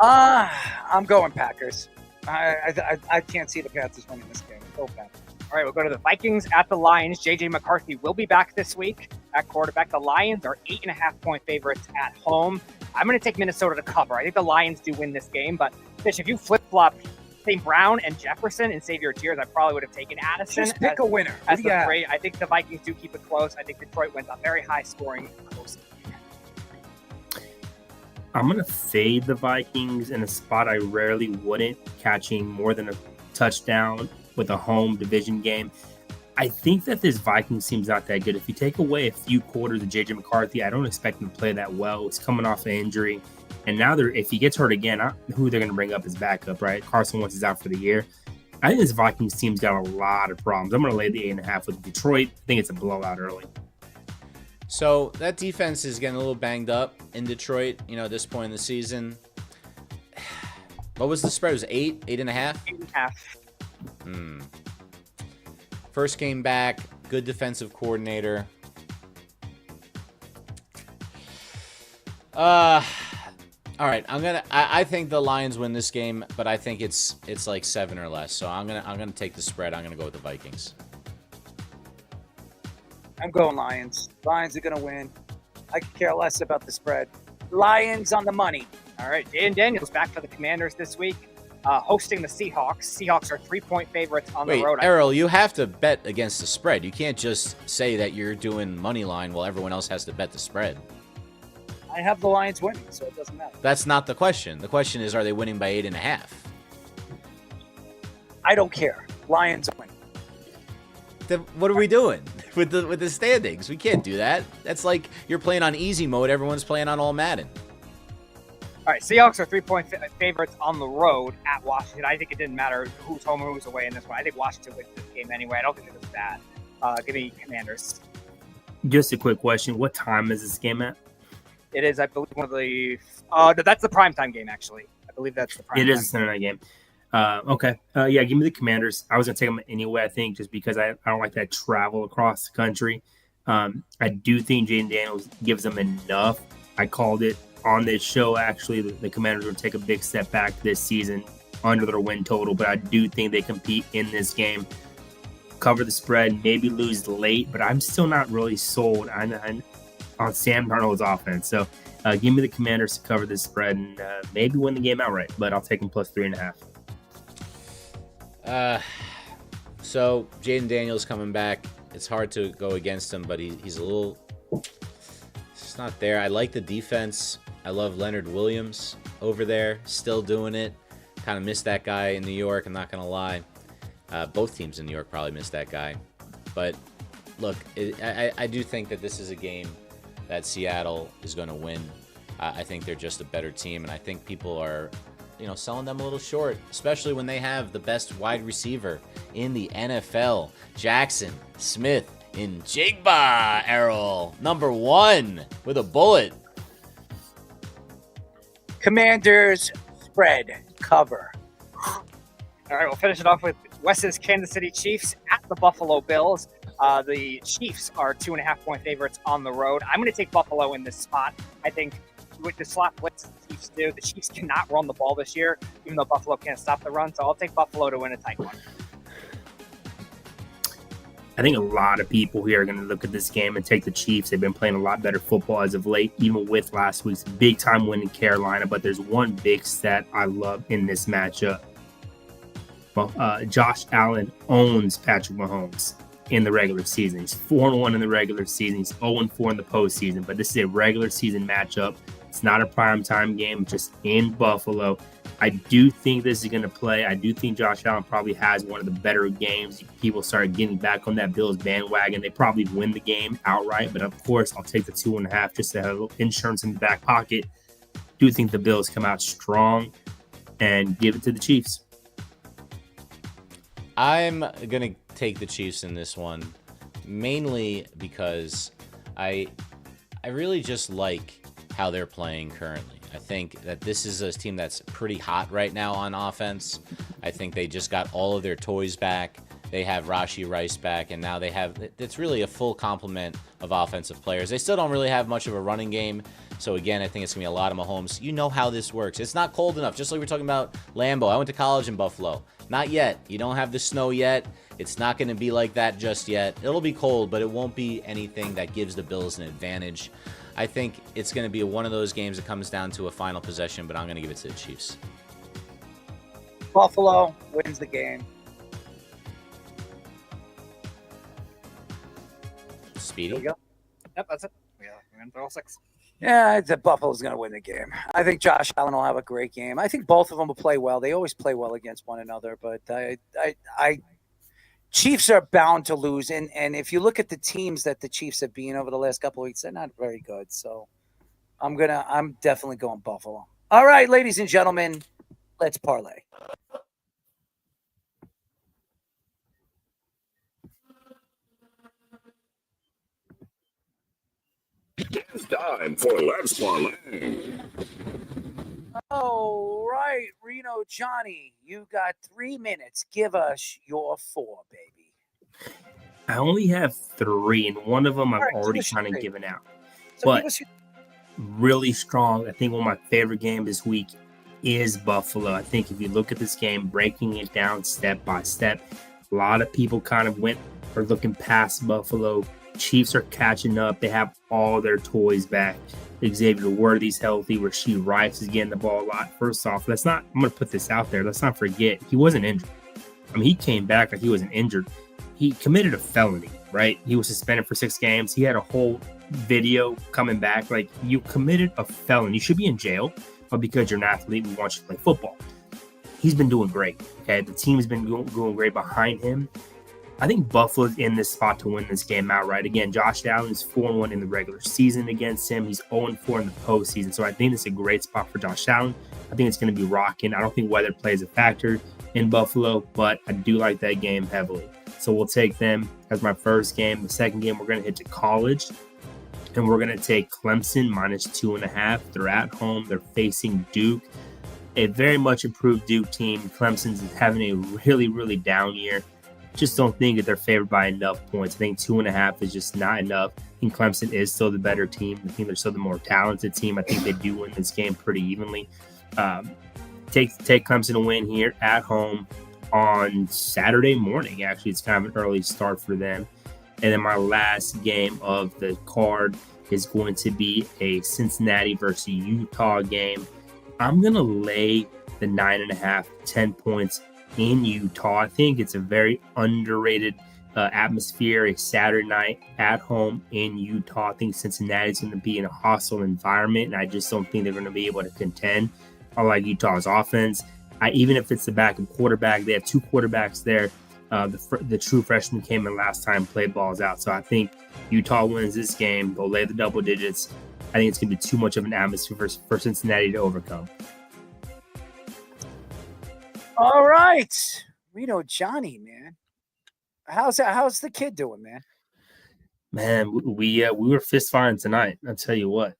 I'm going Packers. I can't see the Panthers winning this game. Go Panthers. All right, we'll go to the Vikings at the Lions. J.J. McCarthy will be back this week at quarterback. The Lions are 8.5-point favorites at home. I'm going to take Minnesota to cover. I think the Lions do win this game, but Fish, if you flip-flop St. Brown and Jefferson and save your tiers, I probably would have taken Addison. Just pick a winner. What As do the you have? three. I think the Vikings do keep it close. I think Detroit wins a very high scoring, close. I'm going to fade the Vikings in a spot I rarely wouldn't, catching more than a touchdown with a home division game. I think that this Vikings team's not that good. If you take away a few quarters of JJ McCarthy, I don't expect him to play that well. It's coming off an injury. And now if he gets hurt again, who they're going to bring up as backup, right? Carson Wentz is out for the year. I think this Vikings team's got a lot of problems. I'm going to lay the 8.5 with Detroit. I think it's a blowout early. So that defense is getting a little banged up in Detroit, at this point in the season. What was the spread? It was 8, 8.5? 8.5. First game back, good defensive coordinator. All right, I think the Lions win this game, but I think it's like 7 or less. So I'm gonna take the spread. I'm gonna go with the Vikings. I'm going Lions. Lions are going to win. I could care less about the spread. Lions on the money. All right, Jaden Daniels back for the Commanders this week, hosting the Seahawks. Seahawks are 3-point favorites on the road. Errol, you have to bet against the spread. You can't just say that you're doing money line while everyone else has to bet the spread. I have the Lions winning, so it doesn't matter. That's not the question. The question is, are they winning by 8.5? I don't care. Lions win. Then what are we doing with the standings? We can't do that. That's like you're playing on easy mode. Everyone's playing on all Madden. All right, Seahawks are 3-point favorites on the road at Washington. I think it didn't matter who's home or who's away in this one. I think Washington wins this game anyway. I don't think it was bad. Give me Commanders. Just a quick question. What time is this game at? It is, I believe, one of the that's the primetime game, actually. I believe that's the primetime. It is a Sunday night game. Okay. Yeah, give me the Commanders. I was going to take them anyway, I think, just because I don't like that travel across the country. I do think Jaden Daniels gives them enough. I called it on this show, actually. The Commanders will take a big step back this season under their win total, but I do think they compete in this game. Cover the spread, maybe lose late, but I'm still not really sold on Sam Darnold's offense. So give me the Commanders to cover this spread and maybe win the game outright, but I'll take them plus 3.5. So Jaden Daniels coming back. It's hard to go against him, but he's a little. It's not there. I like the defense. I love Leonard Williams over there, still doing it. Kind of missed that guy in New York. I'm not gonna lie. Both teams in New York probably missed that guy. But look, I do think that this is a game that Seattle is going to win. I think they're just a better team, and I think people are, selling them a little short, especially when they have the best wide receiver in the NFL, Jackson Smith in Jigba, Errol, number 1 with a bullet. Commanders spread cover. All right, we'll finish it off with Wes's Kansas City Chiefs at the Buffalo Bills. The Chiefs are 2.5-point favorites on the road. I'm going to take Buffalo in this spot. I think with the slot blitz the Chiefs do, the Chiefs cannot run the ball this year, even though Buffalo can't stop the run. So I'll take Buffalo to win a tight one. I think a lot of people here are going to look at this game and take the Chiefs. They've been playing a lot better football as of late, even with last week's big-time win in Carolina. But there's one big stat I love in this matchup. Josh Allen owns Patrick Mahomes in the regular season. He's 4-1 in the regular season. He's 0-4 in the postseason. But this is a regular season matchup. It's not a primetime game, just in Buffalo. I do think this is going to play. I do think Josh Allen probably has one of the better games. People start getting back on that Bills bandwagon. They probably win the game outright. But, of course, I'll take the 2.5 just to have a little insurance in the back pocket. Do think the Bills come out strong and give it to the Chiefs. I'm going to take the Chiefs in this one, mainly because I really just like how they're playing currently. I think that this is a team that's pretty hot right now on offense. I think they just got all of their toys back. They have Rashee Rice back, and now they have – it's really a full complement of offensive players. They still don't really have much of a running game. So, again, I think it's going to be a lot of Mahomes. You know how this works. It's not cold enough, just like we're talking about Lambeau. I went to college in Buffalo. Not yet. You don't have the snow yet. It's not going to be like that just yet. It'll be cold, but it won't be anything that gives the Bills an advantage. I think it's going to be one of those games that comes down to a final possession, but I'm going to give it to the Chiefs. Buffalo wins the game. Speedy. There you go. Yep, that's it. Yeah, we're in all 6. Yeah, I think Buffalo's going to win the game. I think Josh Allen will have a great game. I think both of them will play well. They always play well against one another, but Chiefs are bound to lose. And if you look at the teams that the Chiefs have been over the last couple of weeks, they're not very good. So I'm definitely going Buffalo. All right, ladies and gentlemen, let's parlay. It's time for Let's Parlay. All right, Reno Johnny, you got 3 minutes. Give us your 4, baby. I only have 3, and one of them I've Alright, already give us kind of your 3. given out. So But give us your really strong. I think one of my favorite games this week is Buffalo. I think if you look at this game, breaking it down step by step, a lot of people kind of are looking past Buffalo. Chiefs are catching up. They have all their toys back. Xavier Worthy's healthy. Rashee Rice is getting the ball a lot. First off, I'm going to put this out there. Let's not forget, he wasn't injured. I mean, he came back like he wasn't injured. He committed a felony, right? He was suspended for 6 games. He had a whole video coming back. Like, you committed a felony. You should be in jail, but because you're an athlete, we want you to play football. He's been doing great, okay? The team has been going great behind him. I think Buffalo's in this spot to win this game outright. Again, Josh Allen is 4-1 in the regular season against him. He's 0-4 in the postseason. So I think it's a great spot for Josh Allen. I think it's going to be rocking. I don't think weather plays a factor in Buffalo, but I do like that game heavily. So we'll take them as my first game. The second game, we're going to hit to college, and we're going to take Clemson -2.5. They're at home. They're facing Duke, a very much improved Duke team. Clemson's having a really, really down year. Just don't think that they're favored by enough points. I think 2.5 is just not enough. I think Clemson is still the better team. I think they're still the more talented team. I think they do win this game pretty evenly. Take Clemson to win here at home on Saturday morning. Actually, it's kind of an early start for them. And then my last game of the card is going to be a Cincinnati versus Utah game. I'm going to lay the 9.5, 10 points in Utah. I think it's a very underrated atmosphere, a Saturday night at home in Utah. I think Cincinnati's going to be in a hostile environment, and I just don't think they're going to be able to contend. I like Utah's offense. Even if it's the backup quarterback, they have 2 quarterbacks there. The true freshman came in last time, played balls out. So I think Utah wins this game. They'll lay the double digits. I think it's going to be too much of an atmosphere for Cincinnati to overcome. All right, Reno Johnny, man. How's the kid doing, man? Man, we were fist fighting tonight. I'll tell you what.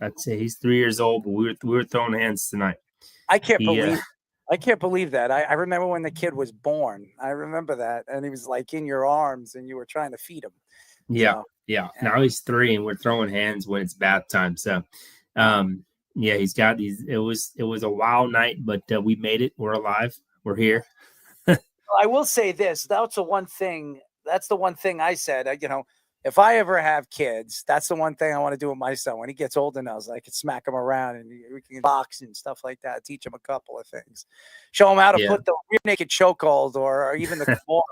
I'd say he's 3 years old, but we were throwing hands tonight. I can't believe that. I remember when the kid was born. I remember that, and he was like in your arms, and you were trying to feed him. Yeah. Now he's 3, and we're throwing hands when it's bath time. So, yeah, he's got these. It was a wild night, but we made it. We're alive. We're here. I will say this. That's the one thing I said. If I ever have kids, that's the one thing I want to do with my son. When he gets old enough, I can smack him around and we can box and stuff like that. Teach him a couple of things. Show him how to put the rear naked chokehold or even the Kimura.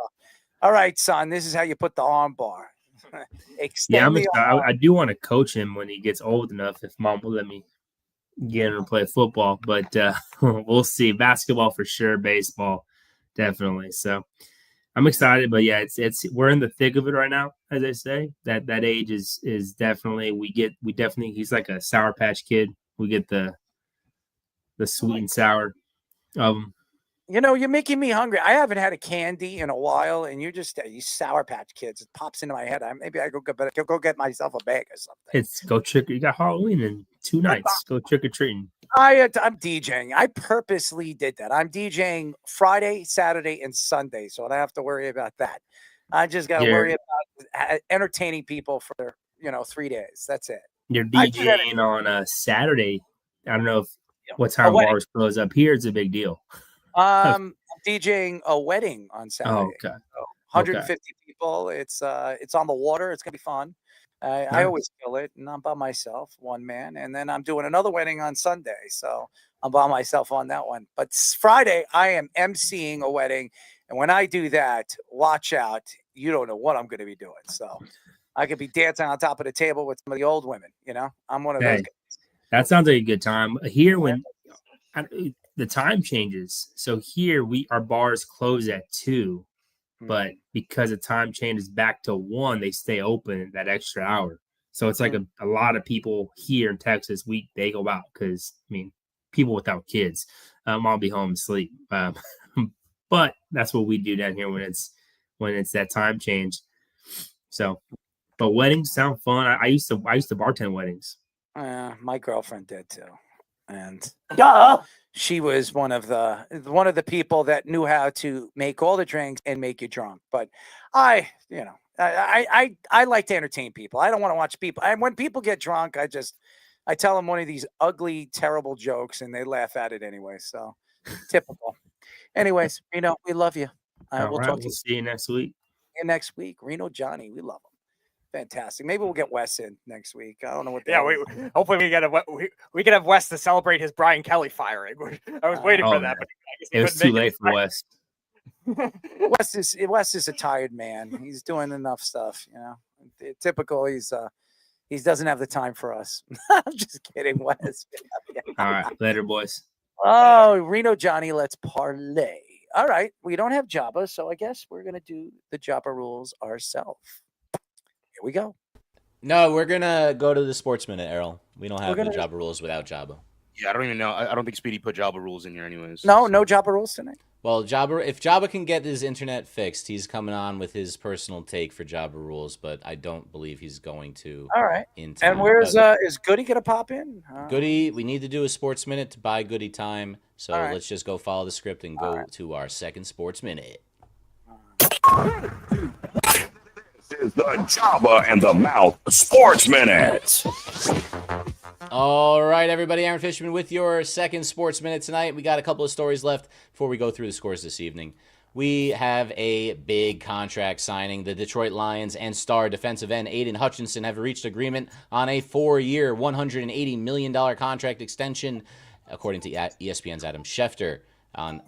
All right, son, this is how you put the arm bar. I do want to coach him when he gets old enough, if mom will let me get him to play football. But we'll see. Basketball for sure, baseball definitely. So I'm excited, but yeah, it's we're in the thick of it right now, as I say. That age is definitely he's like a Sour Patch Kid. We get the sweet and sour. You're making me hungry. I haven't had a candy in a while, and you Sour Patch Kids. It pops into my head. Maybe I go get myself a bag or something. It's go trick. You got Halloween in 2 nights. Go trick or treating. I'm DJing. I purposely did that. I'm DJing Friday, Saturday, and Sunday, so I don't have to worry about that. I just got to worry about entertaining people for 3 days. That's it. You're DJing on a Saturday. I don't know what time bars close up here. It's a big deal. I'm DJing a wedding on Saturday. Oh, okay. So 150 people. It's on the water. It's gonna be fun. I always kill it, and I'm by myself, one man. And then I'm doing another wedding on Sunday. So I'm by myself on that one. But Friday, I am emceeing a wedding. And when I do that, watch out. You don't know what I'm going to be doing. So I could be dancing on top of the table with some of the old women. I'm one of those Hey, guys. that sounds like a good time. Here, the time changes, so here our bars close at 2, but because the time changes back to 1, they stay open that extra hour. So it's like a lot of people here in Texas, they go out because people without kids, I'll be home asleep. But that's what we do down here when it's that time change. So, but weddings sound fun. I used to bartend weddings. My girlfriend did too, and Duh. She was one of the people that knew how to make all the drinks and make you drunk. But I like to entertain people. I don't want to watch people. When people get drunk, I tell them one of these ugly, terrible jokes, and they laugh at it anyway. So typical. Anyways, Reno, we love you. We'll talk to you. See you next week. Next week, Reno Johnny, we love him. Fantastic. Maybe we'll get Wes in next week. I don't know what. Hopefully we can have Wes to celebrate his Brian Kelly firing. I was waiting for that, but it was too late for Wes. Wes is a tired man. He's doing enough stuff, Typical. He doesn't have the time for us. I'm just kidding, Wes. All right, later, boys. Oh, Reno Johnny, let's parlay. All right, we don't have Jabba, so I guess we're gonna do the Jabba rules ourselves. Here we go. No, we're gonna go to the Sports Minute, Errol. We don't have the Jabba rules without Jabba. Yeah, I don't even know. I don't think Speedy put Jabba rules in here anyways. No Jabba rules tonight. Well, if Jabba can get his internet fixed, he's coming on with his personal take for Jabba rules, but I don't believe he's going to. All right. In time. And where's is Goody gonna pop in? Goody, we need to do a Sports Minute to buy Goody time, so right. let's just go follow the script and go to our second Sports Minute. This is the Jabba and the Mouth Sports Minute. All right, everybody. Aaron Fishman with your second Sports Minute tonight. We got a couple of stories left before we go through the scores this evening. We have a big contract signing. The Detroit Lions and star defensive end Aiden Hutchinson have reached agreement on a 4-year, $180 million contract extension, according to ESPN's Adam Schefter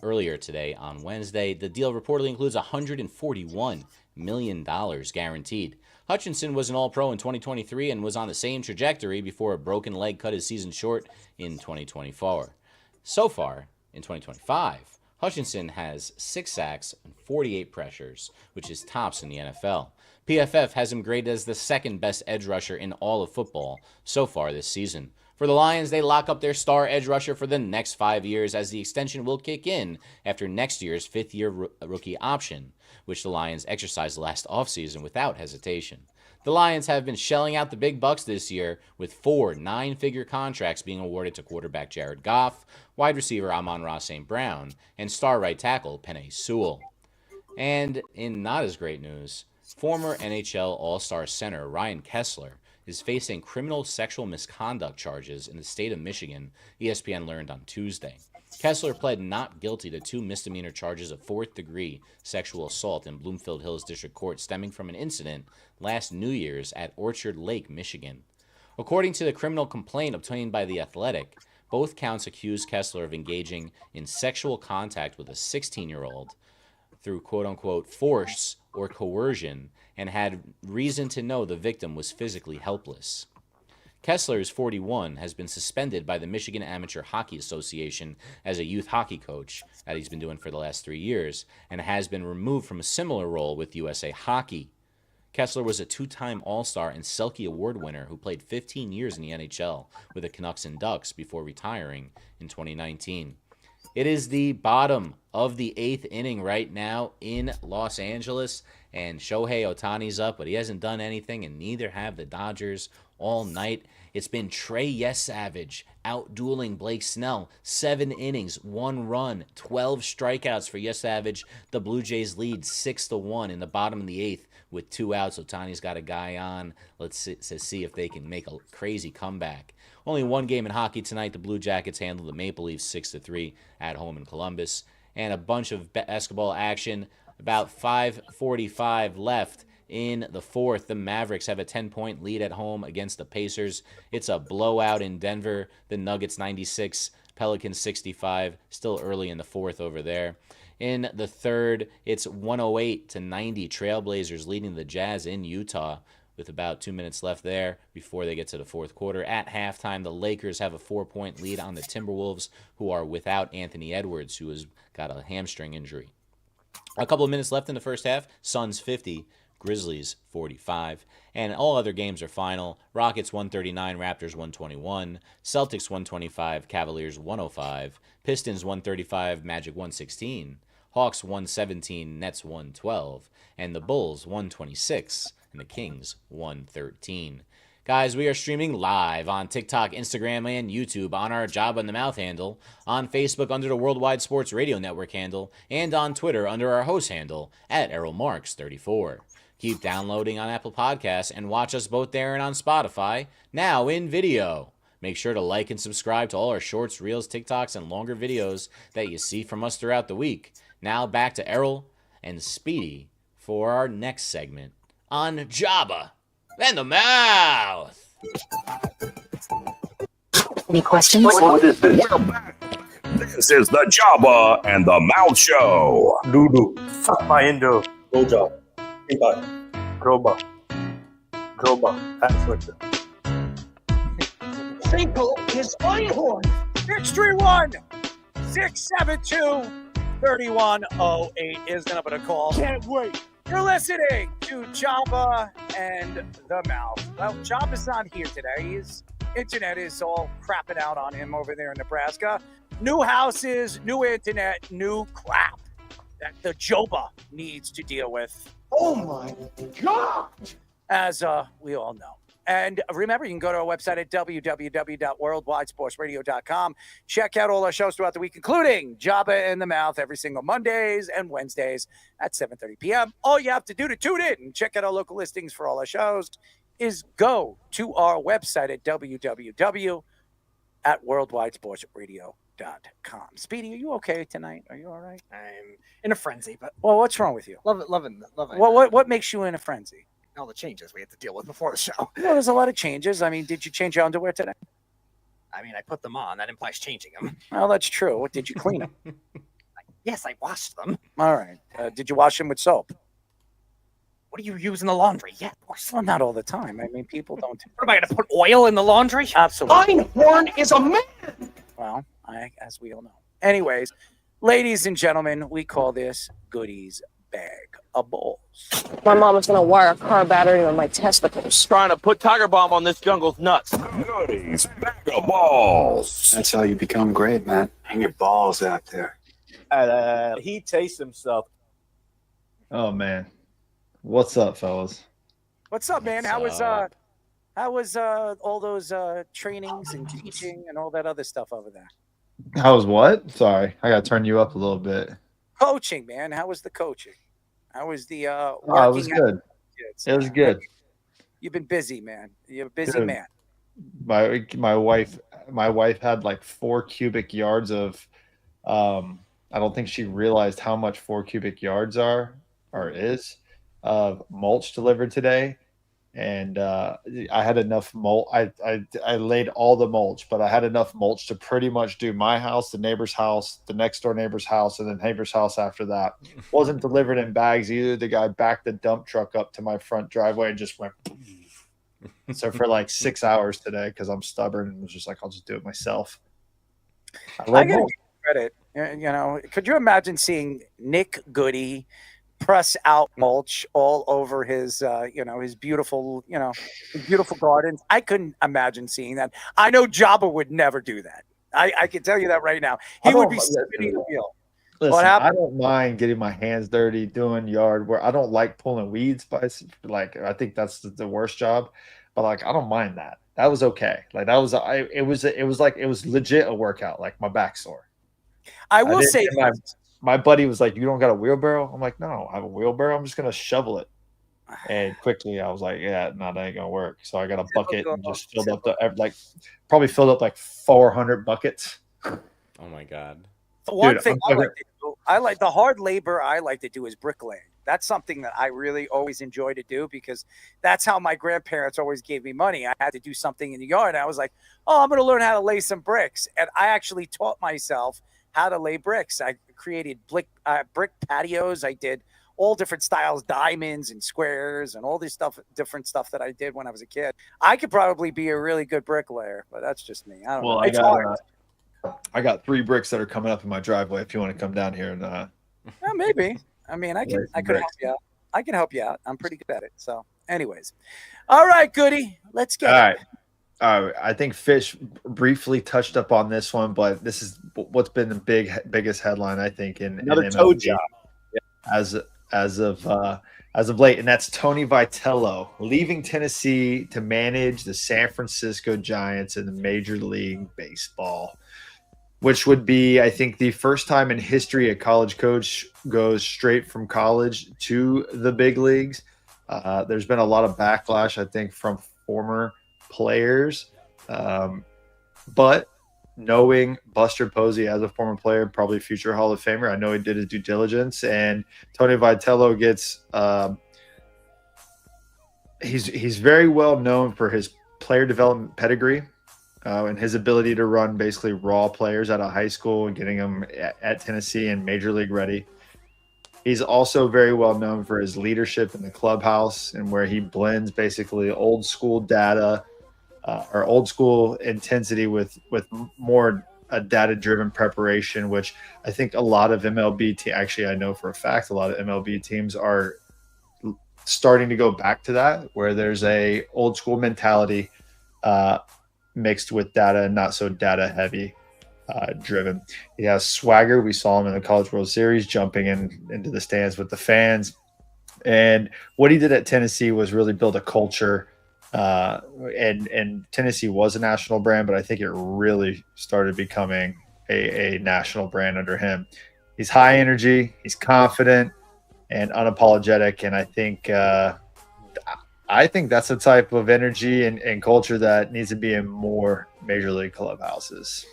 earlier today on Wednesday. The deal reportedly includes $141 million guaranteed. Hutchinson was an All-Pro in 2023 and was on the same trajectory before a broken leg cut his season short in 2024. So far, in 2025, Hutchinson has 6 sacks and 48 pressures, which is tops in the NFL. PFF has him graded as the second best edge rusher in all of football so far this season. For the Lions, they lock up their star edge rusher for the next 5 years, as the extension will kick in after next year's 5th-year rookie option, which the Lions exercised last offseason without hesitation. The Lions have been shelling out the big bucks this year, with 4 9-figure contracts being awarded to quarterback Jared Goff, wide receiver Amon-Ra St. Brown, and star right tackle Penei Sewell. And in not as great news, former NHL All-Star center Ryan Kessler is facing criminal sexual misconduct charges in the state of Michigan, ESPN learned on Tuesday. Kessler pled not guilty to 2 misdemeanor charges of 4th-degree sexual assault in Bloomfield Hills District Court stemming from an incident last New Year's at Orchard Lake, Michigan. According to the criminal complaint obtained by The Athletic, both counts accuse Kessler of engaging in sexual contact with a 16-year-old through quote-unquote force or coercion and had reason to know the victim was physically helpless. Kessler is 41, has been suspended by the Michigan Amateur Hockey Association as a youth hockey coach, that he's been doing for the last 3 years, and has been removed from a similar role with USA Hockey. Kessler was a 2-time All-Star and Selke Award winner who played 15 years in the NHL with the Canucks and Ducks before retiring in 2019. It is the bottom of the 8th inning right now in Los Angeles, and Shohei Ohtani's up, but he hasn't done anything, and neither have the Dodgers all night. It's been Trey Yesavage out-dueling Blake Snell. 7 innings, 1 run, 12 strikeouts for Yesavage. The Blue Jays lead 6-1 in the bottom of the 8th with 2 outs. Ohtani's got a guy on. Let's see if they can make a crazy comeback. Only 1 game in hockey tonight. The Blue Jackets handled the Maple Leafs 6-3 at home in Columbus. And a bunch of basketball action. About 5:45 left in the 4th. The Mavericks have a 10-point lead at home against the Pacers. It's a blowout in Denver. The Nuggets 96, Pelicans 65, still early in the fourth over there. In the third, it's 108-90. Trailblazers leading the Jazz in Utah with about 2 minutes left there before they get to the fourth quarter. At halftime, the Lakers have a 4-point lead on the Timberwolves, who are without Anthony Edwards, who has got a hamstring injury. A couple of minutes left in the first half. Suns 50, Grizzlies 45. And all other games are final. Rockets 139, Raptors 121. Celtics 125, Cavaliers 105. Pistons 135, Magic 116. Hawks 117, Nets 112. And the Bulls 126, and the Kings 113. Guys, we are streaming live on TikTok, Instagram, and YouTube on our Job on the Mouth handle, on Facebook under the Worldwide Sports Radio Network handle, and on Twitter under our host handle at ErrolMarks34. Keep downloading on Apple Podcasts and watch us both there and on Spotify, now in video. Make sure to like and subscribe to all our shorts, reels, TikToks, and longer videos that you see from us throughout the week. Now back to Errol and Speedy for our next segment on Jabba and the Mouth. Any questions? What is this? We're back. This is the Jabba and the Mouth Show. Lulu. Fuck my Indo. Go job. Groba. That's what. Finkel is Einhorn. 631 672 3108 is the number to call. Can't wait. You're listening to Jabba and the Mouth. Well, Jabba's not here today. His internet is all crapping out on him over there in Nebraska. New houses, new internet, new crap that the Joba needs to deal with. Oh my God! As we all know. And remember, you can go to our website at www.worldwidesportsradio.com. Check out all our shows throughout the week, including Jabba in the Mouth every single Mondays and Wednesdays at 7:30 p.m. All you have to do to tune in and check out our local listings for all our shows is go to our website at www.worldwidesportsradio.com. Speedy, are you okay tonight? Are you all right? I'm in a frenzy, but well, what's wrong with you? Loving. What makes you in a frenzy? All the changes we had to deal with before the show. Well, there's a lot of changes. I mean, did you change your underwear today? I mean, I put them on. That implies changing them. Well, that's true. What did you clean them? Yes, I washed them. All right. Did you wash them with soap? What do you use in the laundry? Yeah, of course. Well, not all the time. I mean, people don't. What am I going to put oil in the laundry? Absolutely. Einhorn is a man. Well, as we all know. Anyways, ladies and gentlemen, we call this Goodies Bag of Balls. My mom is going to wire a car battery on my testicles. Trying to put Tiger Bomb on this jungle's nuts. Goodies, bag of balls. That's how you become great, man. Hang your balls out there. He tastes himself. Oh man, what's up, fellas? What's up, man? How was all those trainings and teaching and all that other stuff over there? How was what? Sorry, I gotta turn you up a little bit. Coaching, man. How was the coaching? How was the it was good. It was good. You've been busy, man. You're a busy man. My wife had like 4 cubic yards of I don't think she realized how much 4 cubic yards is of mulch delivered today. And I had enough mulch. I laid all the mulch, but I had enough mulch to pretty much do my house, the neighbor's house, the next door neighbor's house, and the neighbor's house after that. Wasn't delivered in bags either. The guy backed the dump truck up to my front driveway and just went. So for like 6 hours today, because I'm stubborn and was just like, I'll just do it myself. I gotta give you credit. You know, could you imagine seeing Nick Goody press out mulch all over his his beautiful gardens? I couldn't imagine seeing that. I know Jabba would never do that. I can tell you that right now. He would be spinning the wheel. Listen, I don't mind getting my hands dirty doing yard work. I don't like pulling weeds, but like I think that's the worst job. But like I don't mind that. That was okay. Like that was it was legit a workout. Like my back sore. I will say my buddy was like, "You don't got a wheelbarrow?" I'm like, "No, I have a wheelbarrow. I'm just gonna shovel it." And quickly, I was like, "Yeah, no, that ain't gonna work." So I got a bucket and just filled up probably filled up like 400 buckets. Oh my god! One thing I like to do, I like the hard labor I like to do is bricklaying. That's something that I really always enjoy to do because that's how my grandparents always gave me money. I had to do something in the yard. And I was like, oh, I'm going to learn how to lay some bricks. And I actually taught myself how to lay bricks. I created brick patios. I did all different styles, diamonds and squares and all this stuff, different stuff that I did when I was a kid. I could probably be a really good bricklayer, but that's just me. I don't know. It's hard. I got 3 bricks that are coming up in my driveway. If you want to come down here and yeah, maybe. I mean, I could help you out. I can help you out. I'm pretty good at it. So, anyways, all right, Goody, let's get it. All right. I think Fish briefly touched up on this one, but this is what's been the biggest headline I think in Another toe job as of late, and that's Tony Vitello leaving Tennessee to manage the San Francisco Giants in the Major League Baseball, which would be, I think, the first time in history a college coach goes straight from college to the big leagues. There's been a lot of backlash, I think, from former players. But knowing Buster Posey as a former player, probably future Hall of Famer, I know he did his due diligence. And Tony Vitello gets he's very well known for his player development pedigree. And his ability to run basically raw players out of high school and getting them at Tennessee and major league ready. He's also very well known for his leadership in the clubhouse and where he blends basically old school data or old school intensity with more data-driven preparation, which I think a lot of MLB actually, I know for a fact, a lot of MLB teams are starting to go back to that, where there's a old school mentality mixed with data and not so data heavy driven. He has swagger. We saw him in the College World Series jumping into the stands with the fans. And what he did at Tennessee was really build a culture. And Tennessee was a national brand, but I think it really started becoming a national brand under him. He's high energy, he's confident and unapologetic. And I think that's the type of energy and culture that needs to be in more major league clubhouses.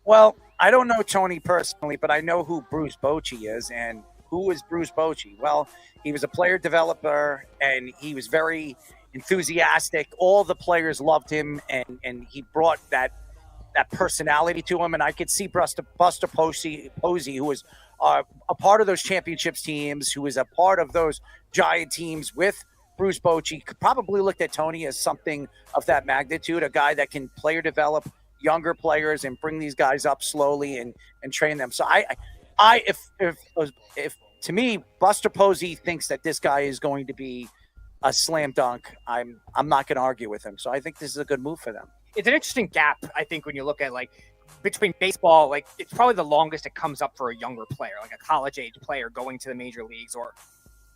Well, I don't know Tony personally, but I know who Bruce Bochy is. And who is Bruce Bochy? Well, he was a player developer and he was very enthusiastic. All the players loved him and he brought that personality to him. And I could see Buster Posey, who was a part of those championships teams, who was a part of those Giant teams with Bruce Bochy, probably looked at Tony as something of that magnitude, a guy that can player develop younger players and bring these guys up slowly and train them. So if to me, Buster Posey thinks that this guy is going to be a slam dunk, I'm not going to argue with him. So I think this is a good move for them. It's an interesting gap, I think, when you look at between baseball, it's probably the longest it comes up for a younger player, like a college age player going to the major leagues, or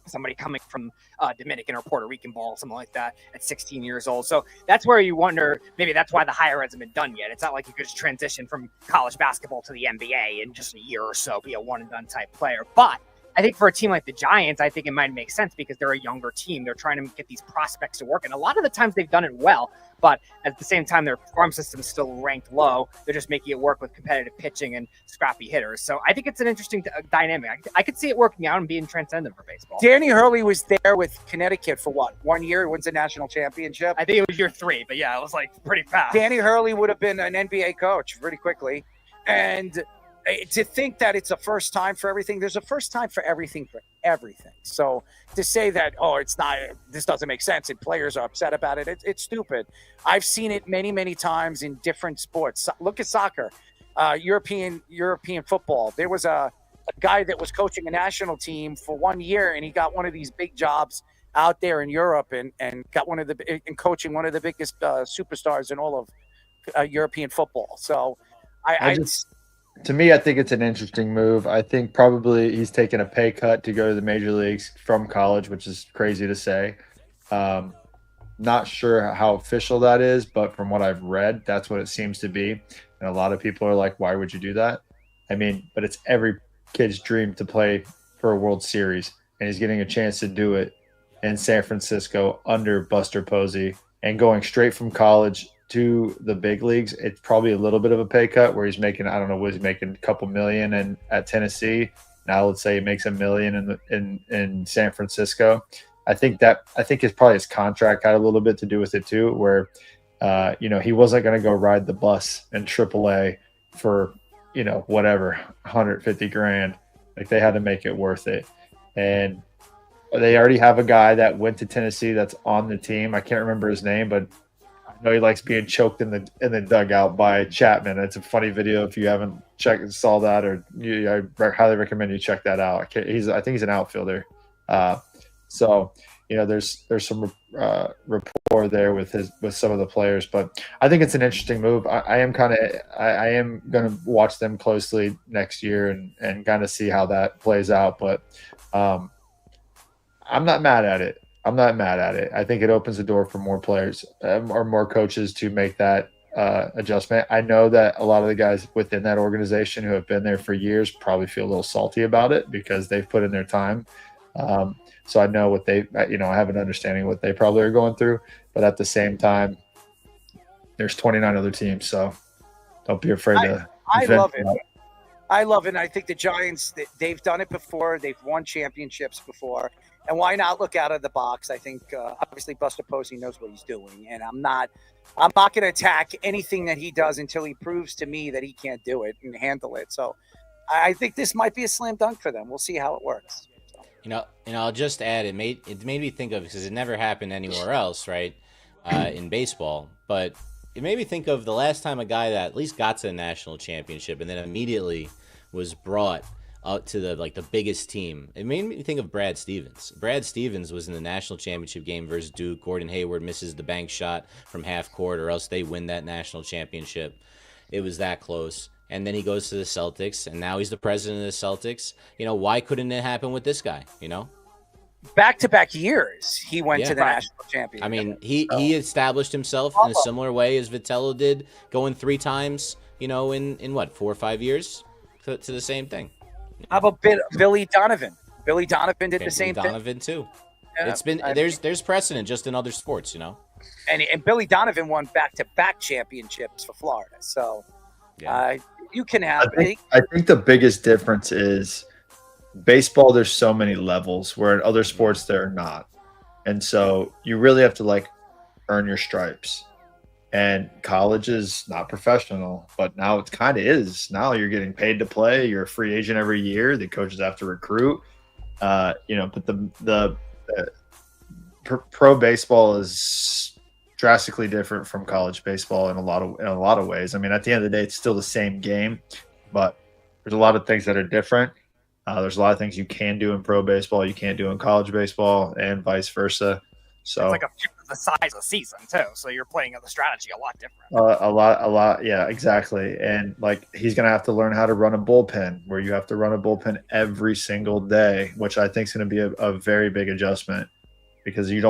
somebody coming from Dominican or Puerto Rican ball, something like that, at 16 years old. So that's where you wonder, maybe that's why the hire hasn't been done yet. It's not like you could just transition from college basketball to the NBA in just a year or so, be a one and done type player. But I think for a team like the Giants, I think it might make sense because they're a younger team. They're trying to get these prospects to work. And a lot of the times they've done it well, but at the same time, their farm system is still ranked low. They're just making it work with competitive pitching and scrappy hitters. So I think it's an interesting dynamic. I could see it working out and being transcendent for baseball. Danny Hurley was there with Connecticut for 1 year? He wins a national championship. I think it was year 3, but yeah, it was pretty fast. Danny Hurley would have been an NBA coach pretty quickly. And to think that it's a first time for everything, there's a first time for everything. So to say that, it's not, this doesn't make sense and players are upset about it, it's stupid. I've seen it many, many times in different sports. Look at soccer, European football. There was a guy that was coaching a national team for 1 year and he got one of these big jobs out there in Europe and got coaching one of the biggest superstars in all of European football. So to me, I think it's an interesting move. I think probably he's taken a pay cut to go to the major leagues from college, which is crazy to say. Not sure how official that is, but from what I've read, that's what it seems to be. And a lot of people are like, why would you do that? I mean, but it's every kid's dream to play for a World Series, and he's getting a chance to do it in San Francisco under Buster Posey and going straight from college to the big leagues. It's probably a little bit of a pay cut where he's making, I don't know, was he making a couple million at Tennessee, Now let's say he makes $1 million in San Francisco. I think it's probably his contract had a little bit to do with it too, where he wasn't going to go ride the bus in AAA for whatever, 150 grand. Like, they had to make it worth it. And they already have a guy that went to Tennessee that's on the team. I can't remember his name, but I know he likes being choked in the dugout by Chapman. It's a funny video if you haven't saw that, or I highly recommend you check that out. I think he's an outfielder. So there's some rapport there with some of the players, but I think it's an interesting move. I am going to watch them closely next year and kind of see how that plays out. But I'm not mad at it. I think it opens the door for more players or more coaches to make that adjustment. I know that a lot of the guys within that organization who have been there for years probably feel a little salty about it because they've put in their time. So I know I have an understanding of what they probably are going through, but at the same time, there's 29 other teams, so don't be afraid to. I love it. I love it. And I think the Giants, they've done it before. They've won championships before. And why not look out of the box? I think obviously Buster Posey knows what he's doing, and I'm not going to attack anything that he does until he proves to me that he can't do it and handle it. So I think this might be a slam dunk for them. We'll see how it works. I'll just add, it made me think of, because it never happened anywhere else, right? In baseball, but it made me think of the last time a guy that at least got to the national championship and then immediately was brought out to the biggest team. It made me think of Brad Stevens. Brad Stevens was in the national championship game versus Duke. Gordon Hayward misses the bank shot from half court, or else they win that national championship. It was that close. And then he goes to the Celtics, and now he's the president of the Celtics. Why couldn't it happen with this guy? Back-to-back years, he went to the national championship. I mean, he established himself in a similar way as Vitello did, going 3 times, in what, 4 or 5 years to the same thing. How about Billy Donovan? Billy Donovan did the same thing. Donovan too. Yeah, it's been there's precedent just in other sports, And Billy Donovan won back-to-back championships for Florida. So you can have. I think the biggest difference is baseball. There's so many levels where in other sports there are not, and so you really have to earn your stripes. And college is not professional, but now it kind of is. Now you're getting paid to play. You're a free agent every year. The coaches have to recruit. But the pro baseball is drastically different from college baseball in a lot of ways. I mean, at the end of the day, it's still the same game, but there's a lot of things that are different. There's a lot of things you can do in pro baseball you can't do in college baseball, and vice versa. So it's like a fifth of the size of the season too. So you're playing the strategy a lot different. A lot. Yeah, exactly. And he's going to have to learn how to run a bullpen, where you have to run a bullpen every single day, which I think is going to be a very big adjustment, because you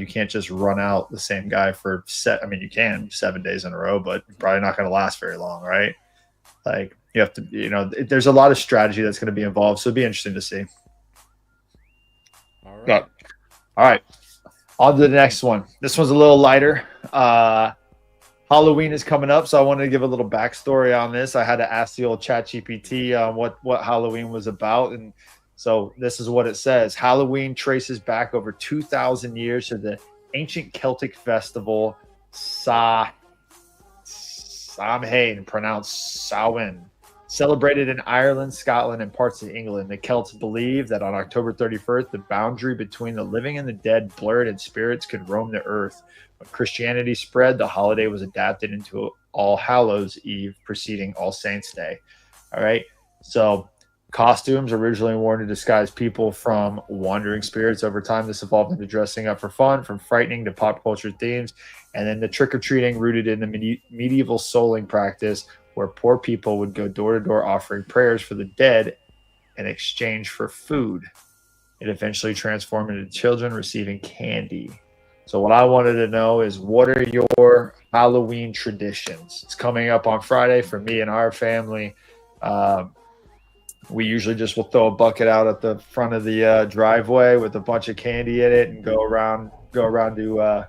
can't just run out the same guy for you can 7 days in a row, but probably not going to last very long, right? You have to, there's a lot of strategy that's going to be involved. So it'd be interesting to see. All right. All right. On to the next one. This one's a little lighter. Halloween is coming up, so I wanted to give a little backstory on this. I had to ask the old ChatGPT on what Halloween was about, and so this is what it says. Halloween traces back over 2,000 years to the ancient Celtic festival Samhain, pronounced Samhain, celebrated in Ireland, Scotland, and parts of England. The Celts believed that on October 31st, the boundary between the living and the dead blurred and spirits could roam the earth. When Christianity spread, the holiday was adapted into All Hallows Eve, preceding All Saints Day. All right. So costumes originally worn to disguise people from wandering spirits. Over time, this evolved into dressing up for fun, from frightening to pop culture themes. And then the trick-or-treating, rooted in the medieval souling practice, where poor people would go door to door offering prayers for the dead in exchange for food. It eventually transformed into children receiving candy. So what I wanted to know is, what are your Halloween traditions? It's coming up on Friday for me and our family. We usually just will throw a bucket out at the front of the driveway with a bunch of candy in it and go around to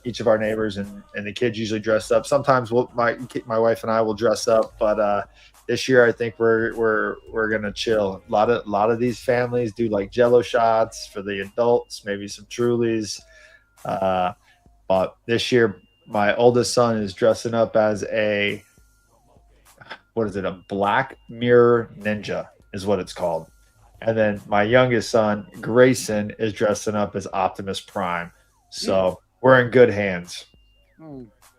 each of our neighbors, and the kids usually dress up. Sometimes my wife and I will dress up, but this year I think we're gonna chill. A lot of these families do like Jello shots for the adults, maybe some Trulies. But this year, my oldest son is dressing up as a Black Mirror Ninja is what it's called. And then my youngest son, Grayson, is dressing up as Optimus Prime. So we're in good hands.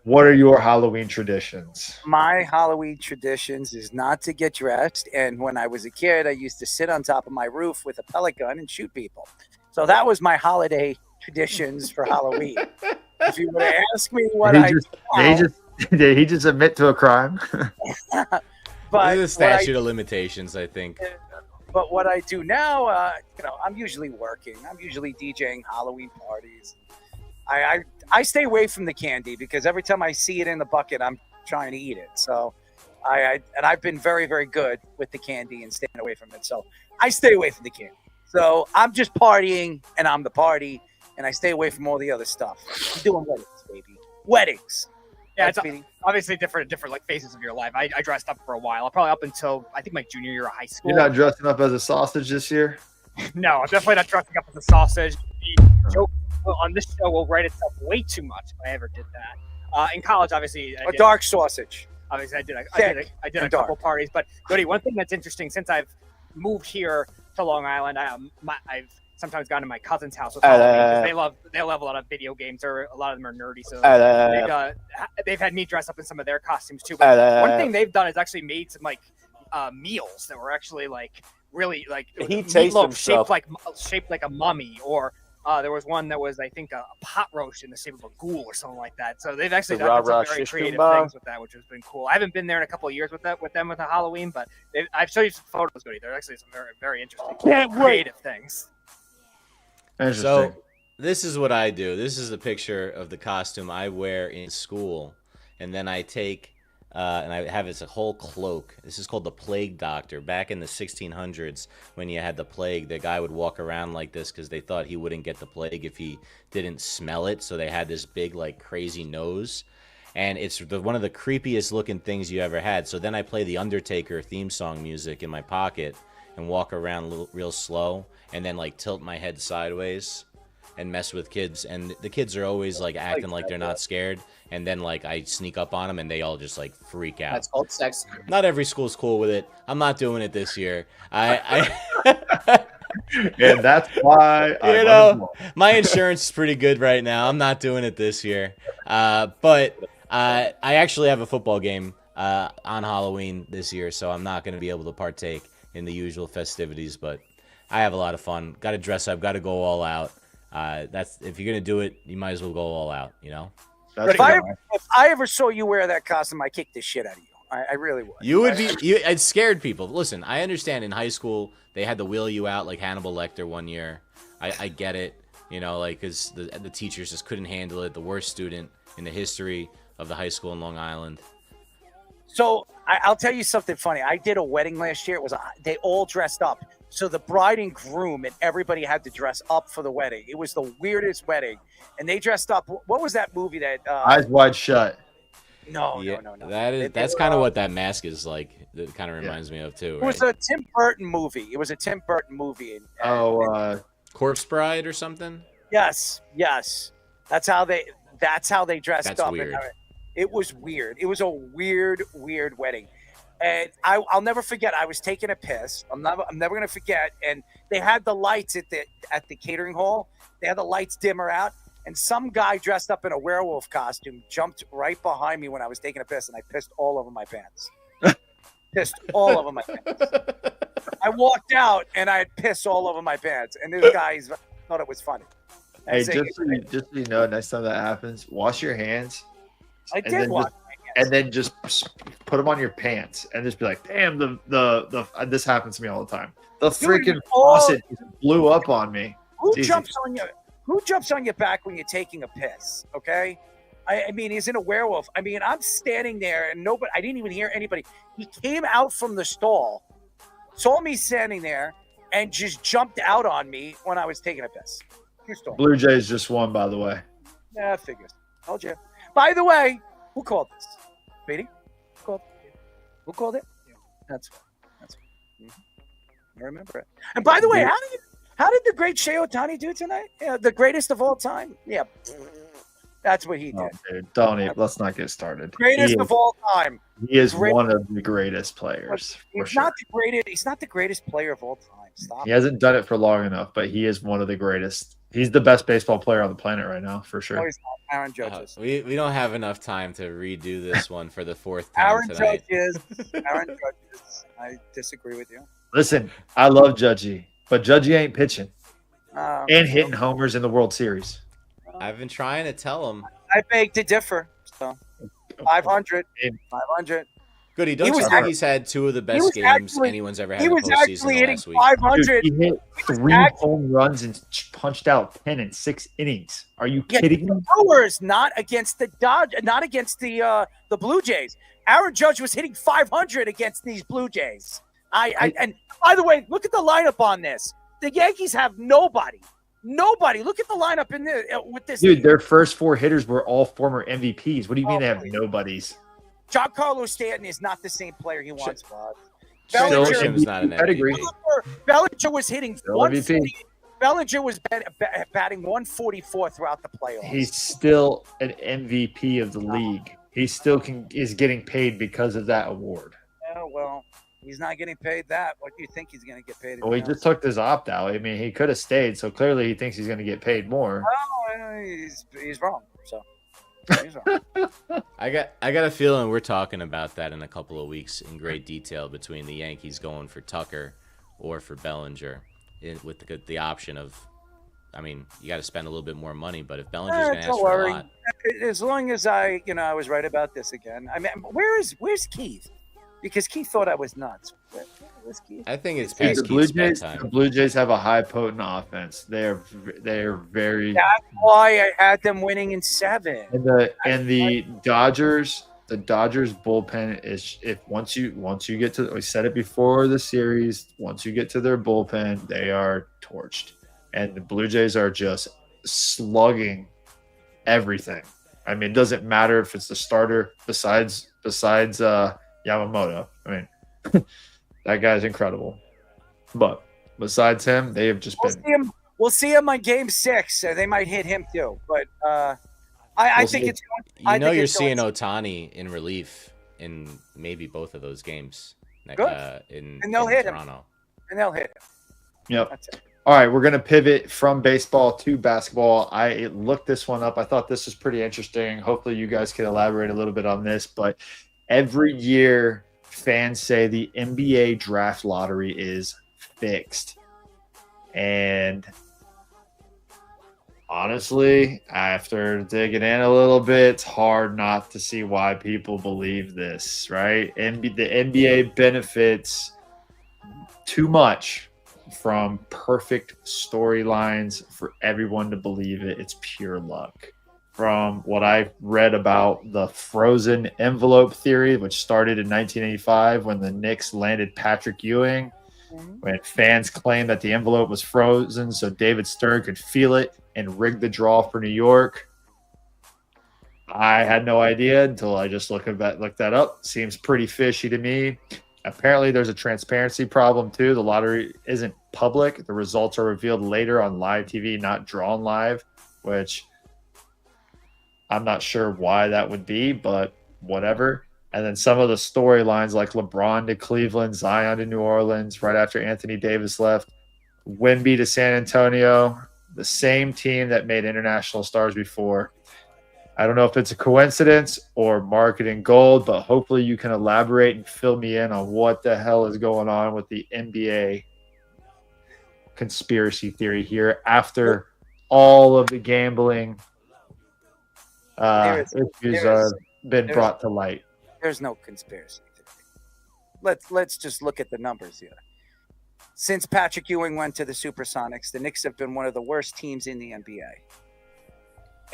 What are your Halloween traditions? My Halloween traditions is not to get dressed. And when I was a kid, I used to sit on top of my roof with a pellet gun and shoot people. So that was my holiday traditions for Halloween. If you were to ask me what did he just admit to a crime? But the statute of limitations, I think. But what I do now, I'm usually working. I'm usually DJing Halloween parties. I stay away from the candy because every time I see it in the bucket, I'm trying to eat it. So I've been very, very good with the candy and staying away from it. So I stay away from the candy. So I'm just partying and I'm the party and I stay away from all the other stuff. I'm doing weddings, baby. Weddings. Yeah, it's obviously different like phases of your life. I dressed up for a while, probably up until I think my junior year of high school. You're not dressing up as a sausage this year? No, I'm definitely not dressing up as a sausage. The joke on this show will write itself way too much if I ever did that. In college, obviously, A dark sausage. Obviously, I did a couple parties. But Cody, one thing that's interesting since I've moved here to Long Island, I've sometimes gone to my cousin's house with Halloween because they love a lot of video games, or a lot of them are nerdy. So they've had me dress up in some of their costumes too. But one thing they've done is actually made some like meals that were actually like really like meatloaf shaped like a mummy, or there was one that was I think a pot roast in the shape of a ghoul or something like that. So they've actually done some very creative things with that, which has been cool. I haven't been there in a couple of years with them with the Halloween, but I've shown you some photos, Cody. They're actually some very, very interesting creative things. So this is what I do. This is a picture of the costume I wear in school, and then I take and I have a whole cloak. This is called the Plague Doctor. Back in the 1600s, when you had the plague, the guy would walk around like this because they thought he wouldn't get the plague if he didn't smell it. So they had this big, like, crazy nose, and it's one of the creepiest looking things you ever had. So then I play the Undertaker theme song music in my pocket and walk around real slow, and then like tilt my head sideways and mess with kids, and the kids are always like acting like they're not scared, and then like I sneak up on them and they all just like freak out. That's called sex. Not every school's cool with it. I'm not doing it this year. And that's why my insurance is pretty good right now. I'm not doing it this year. But I actually have a football game on Halloween this year, so I'm not going to be able to partake in the usual festivities, but I have a lot of fun. Got to dress up, got to go all out. That's if you're gonna do it, you might as well go all out. You know. If I ever saw you wear that costume, I kick the shit out of you. I really would. You would be. It scared people. Listen, I understand. In high school, they had to wheel you out like Hannibal Lecter one year. I get it. You know, like because the teachers just couldn't handle it. The worst student in the history of the high school in Long Island. So I'll tell you something funny. I did a wedding last year. They all dressed up. So the bride and groom and everybody had to dress up for the wedding. It was the weirdest wedding. And they dressed up. What was that movie that Eyes Wide Shut? No. That's kind of what that mask is like. That kind of reminds me of too. It was a Tim Burton movie. Corpse Bride or something? Yes. That's how they dressed That's up. Weird. And it was weird. It was a weird wedding. And I'll never forget. I was taking a piss. I'm never gonna forget. And they had the lights at the catering hall. They had the lights dimmer out, and some guy dressed up in a werewolf costume jumped right behind me when I was taking a piss, and I pissed all over my pants. I walked out, and I had piss all over my pants, and this guy thought it was funny. Hey, just so you know, next time that happens, wash your hands. I did wash. And then just put them on your pants and just be like, damn, the this happens to me all the time. The freaking faucet just blew up on me. Who jumps on your back when you're taking a piss? Okay. I mean, he's in a werewolf. I mean, I'm standing there and I didn't even hear anybody. He came out from the stall, saw me standing there, and just jumped out on me when I was taking a piss. True story. Blue Jays just won, by the way. Yeah, figures. Told you. By the way, who called this? Beatty? Who called it? That's I remember it. And by the way, how did the great Shohei Ohtani do tonight? Yeah, the greatest of all time. Yeah, that's what he did. Oh, dude, don't even. Let's not get started. Greatest of all time. He is one of the greatest players. He's not the greatest. He's not the greatest player of all time. Stop. He hasn't done it for long enough, but he is one of the greatest. He's the best baseball player on the planet right now, for sure. No, he's not. Aaron Judge is. We don't have enough time to redo this one for the fourth time Aaron tonight. Judge is. Aaron Judge is. I disagree with you. Listen, I love Judgy, but Judgy ain't pitching and hitting homers in the World Series. I've been trying to tell him. I beg to differ. So 500. 500. Goody, don't you think he's had two of the best games anyone's ever had in the postseason the last week? 500. Dude, he hit 3 home runs and punched out 10 in 6 innings. Are you kidding me? Powers, not against the not against the Blue Jays. Aaron Judge was hitting 500 against these Blue Jays. And by the way, look at the lineup on this. The Yankees have nobody. Nobody. Look at the lineup in there with this. Dude, their first 4 hitters were all former MVPs. What do you mean they have nobodies? Giancarlo Stanton is not the same player he once was. Bellinger's not an pedigree. Bellinger was hitting Still 140. Bellinger was batting 144 throughout the playoffs. He's still an MVP of the league. He still is getting paid because of that award. Yeah, well, he's not getting paid that. What do you think he's going to get paid? Well, he just took this opt out. I mean, he could have stayed, so clearly he thinks he's going to get paid more. Oh, he's wrong. So he's wrong. I got a feeling we're talking about that in a couple of weeks in great detail between the Yankees going for Tucker or for Bellinger, with the option of, I mean, you got to spend a little bit more money, but if Bellinger's going to ask for a lot, as long as I was right about this again. I mean, where's Keith? Because Keith thought I was nuts. Where's Keith? I think it's Dude, past the Blue Keith's Jays. bedtime. The Blue Jays have a high potent offense. They're very. That's why I had them winning in 7. And the Dodgers. The Dodgers bullpen is, if once you get to, we said it before the series, once you get to their bullpen, they are torched. And the Blue Jays are just slugging everything. I mean, it doesn't matter if it's the starter besides Yamamoto. I mean, that guy's incredible. But besides him, they have just been. We'll see him on Game 6. So they might hit him too. But I think it's. You're seeing Ohtani in relief in maybe both of those games. Good. And they'll hit Toronto. him. And they'll hit him. Yep. That's it. All right, we're going to pivot from baseball to basketball. I looked this one up. I thought this was pretty interesting. Hopefully you guys can elaborate a little bit on this. But every year, fans say the NBA draft lottery is fixed. And honestly, after digging in a little bit, it's hard not to see why people believe this, right? The NBA benefits too much from perfect storylines for everyone to believe it. It's pure luck. From what I read about the frozen envelope theory, which started in 1985 when the Knicks landed Patrick Ewing, when fans claimed that the envelope was frozen so David Stern could feel it and rig the draw for New York. I had no idea until I just looked that up. Seems pretty fishy to me. Apparently, there's a transparency problem, too. The lottery isn't public. The results are revealed later on live TV, not drawn live, which I'm not sure why that would be, but whatever. And then some of the storylines like LeBron to Cleveland, Zion to New Orleans right after Anthony Davis left, Wemby to San Antonio, the same team that made international stars before. I don't know if it's a coincidence or marketing gold, but hopefully you can elaborate and fill me in on what the hell is going on with the NBA conspiracy theory here after all of the gambling issues have been brought to light. There's no conspiracy theory. Let's just look at the numbers here. Since Patrick Ewing went to the Supersonics, the Knicks have been one of the worst teams in the NBA.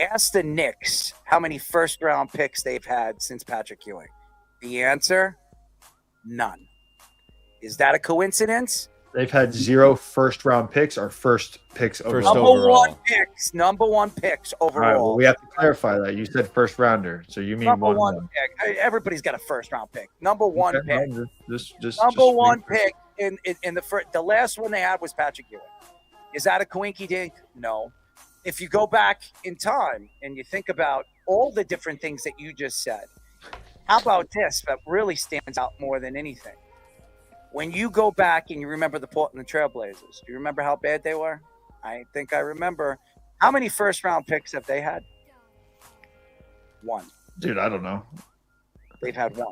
Ask the Knicks how many first-round picks they've had since Patrick Ewing. The answer? None. Is that a coincidence? They've had 0 first-round picks or first picks overall. Number one picks All overall. right, well, we have to clarify that. You said first rounder, so you mean number one. pick. Everybody's got a first round pick. Number one pick. Just number one pick in the first. The last one they had was Patrick Ewing. Is that a coinky dink? No. If you go back in time and you think about all the different things that you just said, how about this that really stands out more than anything? When you go back and you remember the Portland Trailblazers, do you remember how bad they were? I think I remember. How many first-round picks have they had? 1. Dude, I don't know. They've had 1.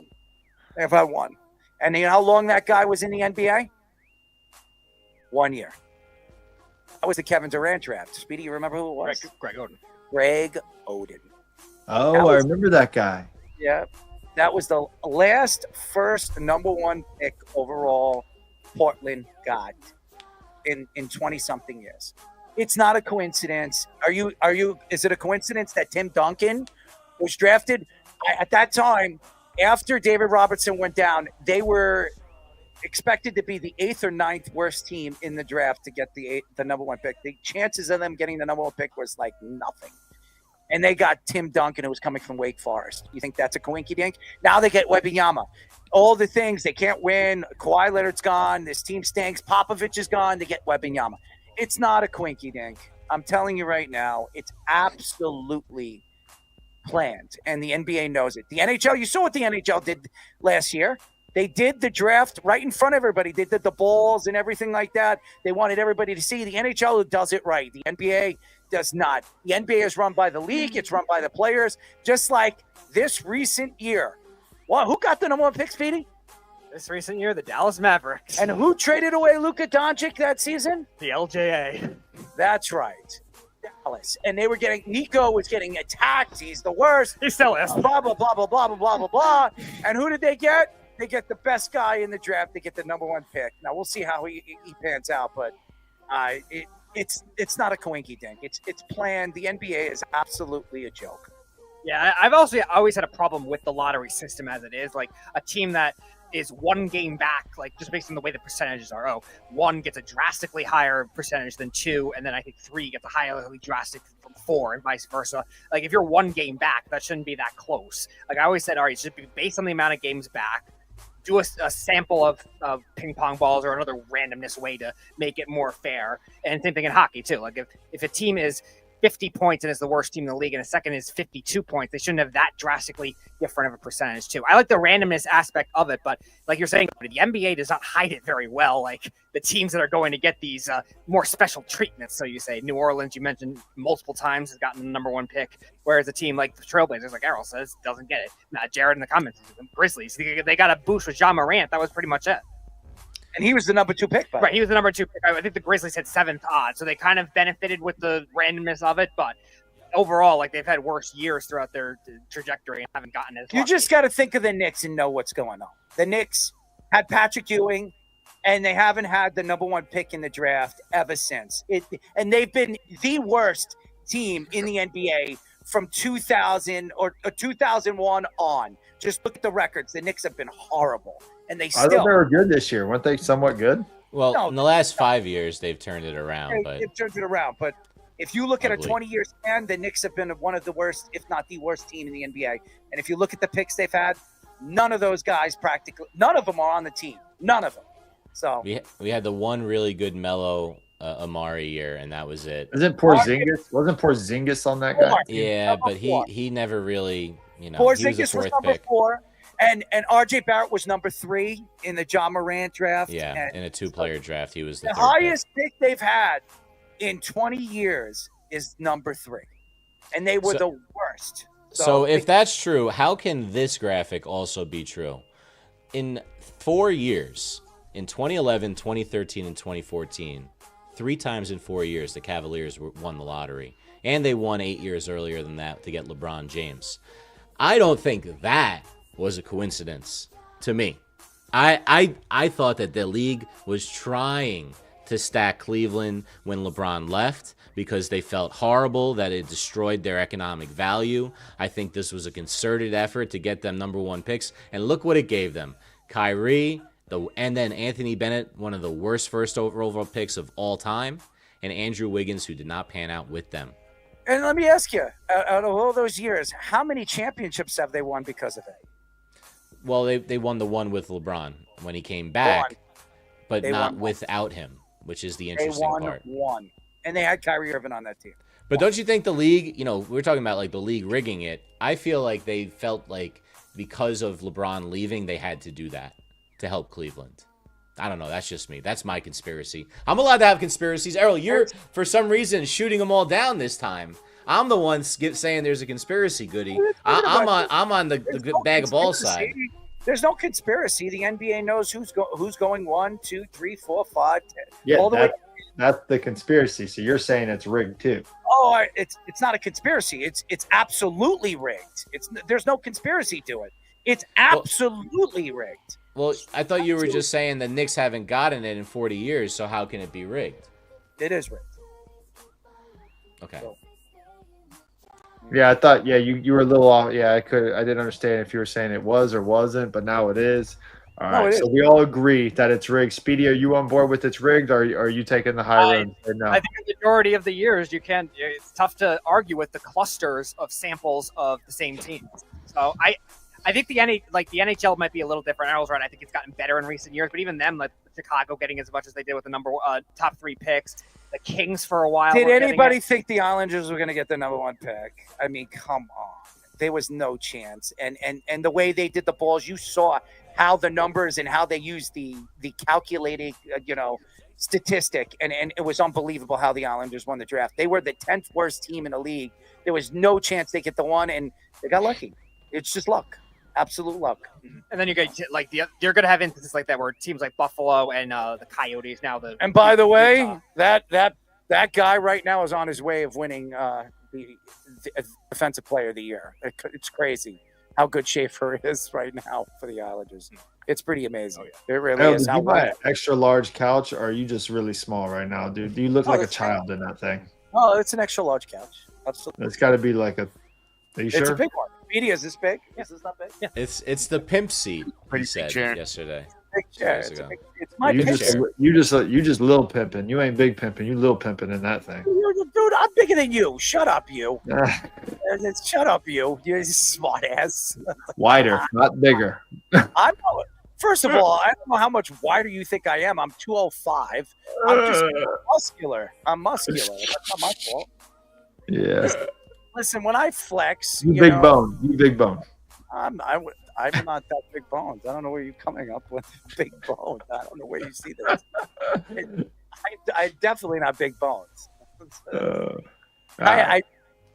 They've had 1. And you know how long that guy was in the NBA? 1 year. That was the Kevin Durant draft. Speedy, you remember who it was? Greg Oden. Greg Oden. Oh, I remember that guy. Yeah. That was the last first number 1 pick overall Portland got in 20-something years. It's not a coincidence. Is it a coincidence that Tim Duncan was drafted? At that time, after David Robertson went down, they were expected to be the 8th or 9th worst team in the draft to get the number 1 pick. The chances of them getting the number 1 pick was like nothing. And they got Tim Duncan, who was coming from Wake Forest. You think that's a coinky dink? Now they get Wembanyama. All the things, they can't win. Kawhi Leonard's gone. This team stinks. Popovich is gone. They get Wembanyama. It's not a coinky dink. I'm telling you right now, it's absolutely planned. And the NBA knows it. The NHL, you saw what the NHL did last year. They did the draft right in front of everybody. They did the balls and everything like that. They wanted everybody to see. The NHL does it right. The NBA does not. The NBA is run by the league. It's run by the players. Just like this recent year. Well, who got the number 1 pick, Speedy? This recent year, the Dallas Mavericks. And who traded away Luka Doncic that season? The LJA. That's right. Dallas. And they were getting, Nico was getting attacked. He's the worst. He's still is. Blah, blah, blah, blah, blah, blah, blah, blah, blah. And who did they get? They get the best guy in the draft. They get the number 1 pick. Now, we'll see how he pans out, but it's not a coinky dink. It's planned. The NBA is absolutely a joke. Yeah, I've also always had a problem with the lottery system as it is. Like a team that is 1 game back, like just based on the way the percentages are. Oh, 1 gets a drastically higher percentage than 2, and then I think 3 gets a highly drastic from 4, and vice versa. Like if you're 1 game back, that shouldn't be that close. Like I always said, all right, it should be based on the amount of games back. Do a sample of ping pong balls or another randomness way to make it more fair. And same thing in hockey too. Like if a team is 50 points and is the worst team in the league and a second is 52 points, they shouldn't have that drastically different of a percentage too. I like the randomness aspect of it, but like you're saying, the NBA does not hide it very well. Like the teams that are going to get these more special treatments, so you say. New Orleans, you mentioned multiple times, has gotten the number 1 pick, whereas a team like the Trailblazers, like Errol says, doesn't get it. Jared in the comments, the Grizzlies, they got a boost with John Morant. That was pretty much it. And he was the number 2 pick. Right, he was the number 2 pick. I think the Grizzlies had 7th odds, so they kind of benefited with the randomness of it. But overall, like they've had worse years throughout their trajectory and haven't gotten as. You just got to think of the Knicks and know what's going on. The Knicks had Patrick Ewing, and they haven't had the number 1 pick in the draft ever since. And they've been the worst team in the NBA from 2000 or 2001 on. Just look at the records. The Knicks have been horrible. And I thought they were good this year. Weren't they somewhat good? Well, in the last 5 years, they've turned it around. They've turned it around. But if you look at a 20-year span, the Knicks have been one of the worst, if not the worst team in the NBA. And if you look at the picks they've had, none of those guys none of them are on the team. None of them. So we had the one really good Melo Amari year, and that was it. Wasn't Porzingis on that guy? Yeah, but he never really, Porzingis he was a 4th number pick. 4. And RJ Barrett was number 3 in the John Morant draft. Yeah, and in a 2-player draft, he was the third highest pick they've had in 20 years is number 3. And they were the worst. So if that's true, how can this graphic also be true? In 4 years, in 2011, 2013, and 2014, 3 times in 4 years, the Cavaliers won the lottery. And they won 8 years earlier than that to get LeBron James. I don't think that was a coincidence to me. I thought that the league was trying to stack Cleveland when LeBron left because they felt horrible that it destroyed their economic value. I think this was a concerted effort to get them number 1 picks, and look what it gave them. Kyrie And then Anthony Bennett, one of the worst first overall picks of all time, and Andrew Wiggins, who did not pan out with them. And let me ask you, out of all those years, how many championships have they won because of it? Well, they won the one with LeBron when he came back, but They not won without him, which is the They interesting won part. one. And they had Kyrie Irving on that team. But don't you think the league, we're talking about like the league rigging it. I feel like they felt like because of LeBron leaving, they had to do that to help Cleveland. I don't know. That's just me. That's my conspiracy. I'm allowed to have conspiracies. Errol, you're, for some reason, shooting them all down this time. I'm the one saying there's a conspiracy, Goody. I'm on the bag of balls side. There's no conspiracy. The NBA knows who's going 1, 2, 3, 4, 5, 10. Yeah, all the way. that's the conspiracy. So you're saying it's rigged too. Oh, it's not a conspiracy. It's absolutely rigged. There's no conspiracy to it. It's absolutely rigged. Well, I thought you were just saying the Knicks haven't gotten it in 40 years, so how can it be rigged? It is rigged. Okay. Yeah, I thought. Yeah, you were a little off. Yeah, I didn't understand if you were saying it was or wasn't, but now it is. All right, so we all agree that it's rigged. Speedy, are you on board with it's rigged, or are you taking the high road? No. I think the majority of the years it's tough to argue with the clusters of samples of the same teams. So I think the NHL might be a little different. I was right. I think it's gotten better in recent years, but even them, like Chicago getting as much as they did with the top 3 picks, the Kings for a while. Did anybody think the Islanders were going to get the number 1 pick? I mean, come on. There was no chance. And the way they did the balls, you saw how the numbers and how they used the calculated, statistic. And it was unbelievable how the Islanders won the draft. They were the 10th worst team in the league. There was no chance they get the 1, and they got lucky. It's just luck. Absolute luck. And then you're going to have instances like that where teams like Buffalo and the Coyotes now. And by the way, that guy right now is on his way of winning the Defensive Player of the Year. It's crazy how good Schaefer is right now for the Islanders. It's pretty amazing. It really is. Did you buy an extra large couch, or are you just really small right now, dude? Do you look like a child in that thing? Oh, it's an extra large couch. Absolutely. It's got to be like a. Are you sure? It's a big one. Media is this big? Yes, it's not big. Yeah. It's the pimp seat. He said yesterday. Big chair. It's my you big just, chair. You just little pimping. You ain't big pimping. You little pimping in that thing. Dude, I'm bigger than you. Shut up, you. Shut up, you. You smart ass. Wider, not bigger. First of all, I don't know how much wider you think I am. I'm 205. I'm just muscular. I'm muscular. That's not my fault. Yeah. Listen, when I flex, You big bone. I'm not that big bones. I don't know where you're coming up with big bones. I don't know where you see this. I definitely not big bones.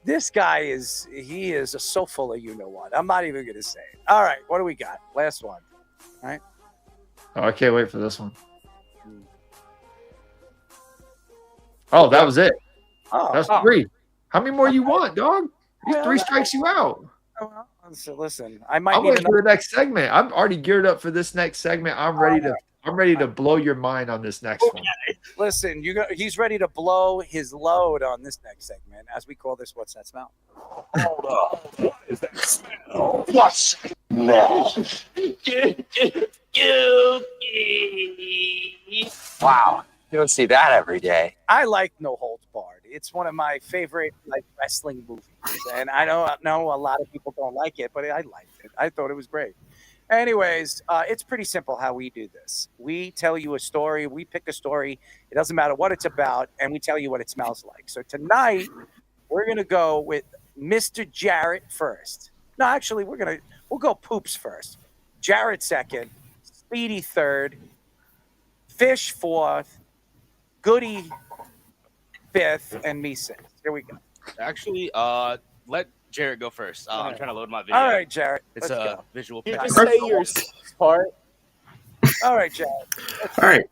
This guy is so full of you know what. I'm not even gonna say it. All right, what do we got? Last one. All right. Oh, I can't wait for this one. Oh, that was it. That's 3. How many more you want, dog? These 3 strikes you out. So listen, I might I'm need waiting for the next segment. I'm already geared up for this next segment. I'm ready to blow your mind on this next one. Listen, he's ready to blow his load on this next segment, as we call this. What's that smell? Hold up. What is that smell? What's Wow. You don't see that every day. I like No Holds Barred. It's one of my favorite wrestling movies, and I know a lot of people don't like it, but I liked it. I thought it was great. Anyways, it's pretty simple how we do this. We tell you a story. We pick a story. It doesn't matter what it's about, and we tell you what it smells like. So tonight, we're gonna go with Mr. Jarrett first. No, actually, we'll go Poops first. Jarrett second. Speedy third. Fish fourth. Goody fifth, and me sixth. Here we go. Actually, let Jarrett go first. I'm trying to load my video. All right, Jarrett. It's a visual You picture. just say your part. All right, Jarrett. All right.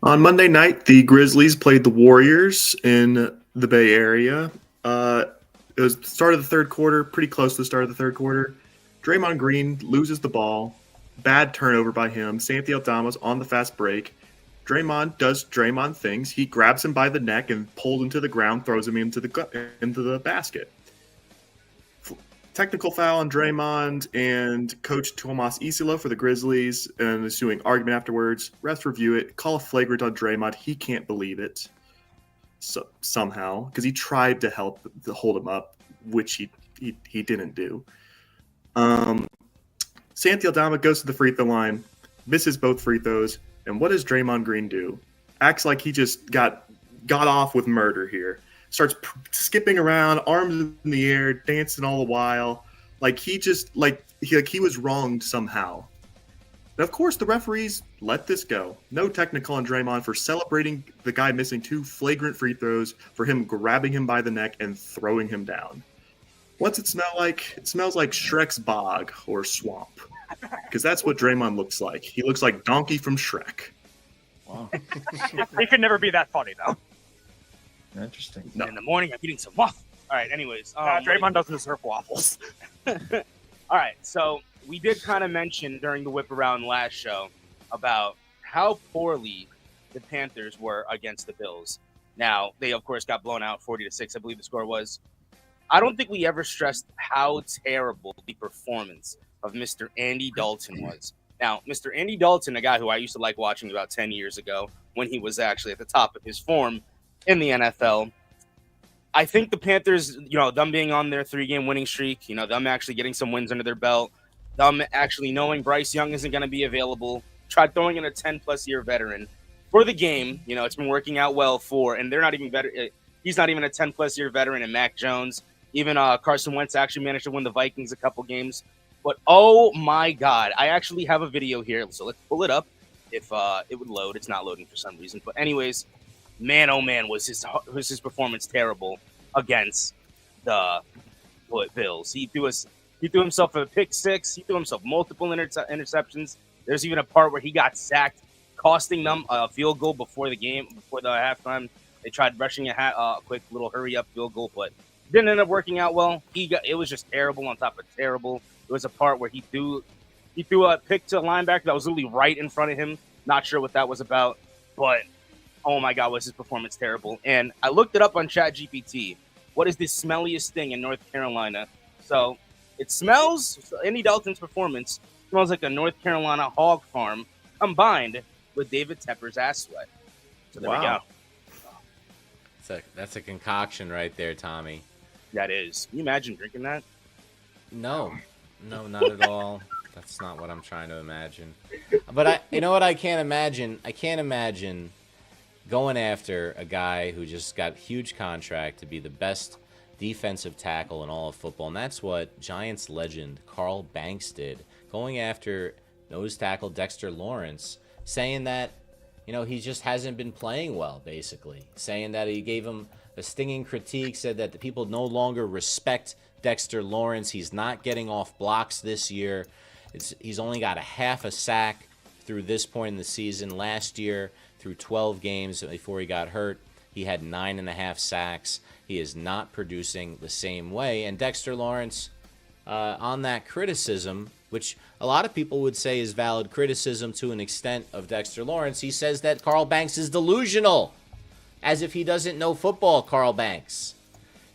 On Monday night, the Grizzlies played the Warriors in the Bay Area. It was the start of the third quarter, pretty close to the start of the third quarter. Draymond Green loses the ball. Bad turnover by him. Santi Aldama's on the fast break. Draymond does Draymond things. He grabs him by the neck and pulls him to the ground, throws him into the basket. technical foul on Draymond and Coach Tomas Isilo for the Grizzlies, and ensuing argument afterwards. Refs review it, call a flagrant on Draymond. He can't believe it somehow because he tried to hold him up, which he didn't do. Santi Aldama goes to the free throw line, misses both free throws, and what does Draymond Green do? Acts like he just got off with murder here. Starts skipping around, arms in the air, dancing all the while, like he was wronged somehow. And of course, the referees let this go. No technical on Draymond for celebrating the guy missing 2 flagrant free throws, for him grabbing him by the neck and throwing him down. What's it smell like? It smells like Shrek's bog or swamp, because that's what Draymond looks like. He looks like Donkey from Shrek. Wow. He could never be that funny, though. Interesting. In the morning, I'm eating some waffles. All right, anyways. Draymond doesn't deserve waffles. All right, so we did kind of mention during the whip around last show about how poorly the Panthers were against the Bills. Now, they, of course, got blown out 40-6, I believe the score was. I don't think we ever stressed how terrible the performance of Mr. Andy Dalton was. Now, Mr. Andy Dalton, a guy who I used to like watching about 10 years ago when he was actually at the top of his form in the NFL. I think the Panthers, them being on their 3-game winning streak, them actually getting some wins under their belt, them actually knowing Bryce Young isn't going to be available, tried throwing in a 10-plus year veteran for the game. It's been working out well and they're not even better. He's not even a 10-plus year veteran, and Mac Jones. Even Carson Wentz actually managed to win the Vikings a couple games. But, oh, my God, I actually have a video here, so let's pull it up. If it would load. It's not loading for some reason. But anyways, man, oh, man, was his performance terrible against the Bills. He threw himself a pick 6. He threw himself multiple interceptions. There's even a part where he got sacked, costing them a field goal before the halftime. They tried rushing a quick little hurry-up field goal, but didn't end up working out well. It was just terrible on top of terrible. There was a part where he threw a pick to a linebacker that was literally right in front of him. Not sure what that was about, but oh my God, was his performance terrible. And I looked it up on ChatGPT. What is the smelliest thing in North Carolina? So it smells, Andy Dalton's performance smells like a North Carolina hog farm combined with David Tepper's ass sweat. So there we go. That's a concoction right there, Tommy. That is. Can you imagine drinking that? No, not at all. That's not what I'm trying to imagine. But you know what I can't imagine? I can't imagine going after a guy who just got a huge contract to be the best defensive tackle in all of football. And that's what Giants legend Carl Banks did. Going after nose tackle Dexter Lawrence, saying that, he just hasn't been playing well, basically. Saying that he gave him a stinging critique, said that the people no longer respect Dexter Lawrence. He's not getting off blocks this year. He's only got a half a sack through this point in the season. Last year, through 12 games before he got hurt, he had 9.5 sacks. He is not producing the same way. And Dexter Lawrence, on that criticism, which a lot of people would say is valid criticism to an extent of Dexter Lawrence, he says that Carl Banks is delusional, as if he doesn't know football, Carl Banks.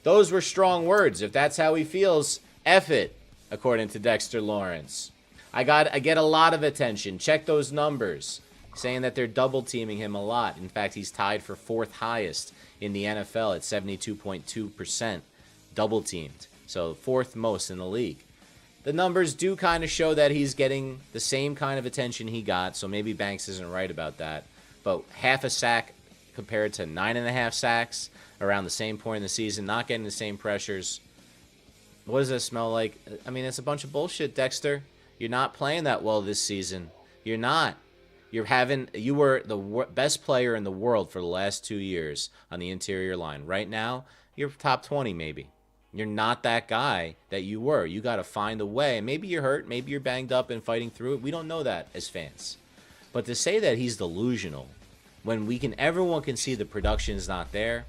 Those were strong words. If that's how he feels, F it, according to Dexter Lawrence. I get a lot of attention. Check those numbers, saying that they're double-teaming him a lot. In fact, he's tied for 4th highest in the NFL at 72.2% double-teamed. So 4th most in the league. The numbers do kind of show that he's getting the same kind of attention he got, so maybe Banks isn't right about that. But half a sack compared to 9.5 sacks around the same point in the season, not getting the same pressures. What does that smell like? I mean, it's a bunch of bullshit, Dexter. You're not playing that well this season. You're not. You were the best player in the world for the last 2 years on the interior line. Right now, you're top 20 maybe. You're not that guy that you were. You got to find a way. Maybe you're hurt. Maybe you're banged up and fighting through it. We don't know that as fans. But to say that he's delusional when everyone can see the production's not there,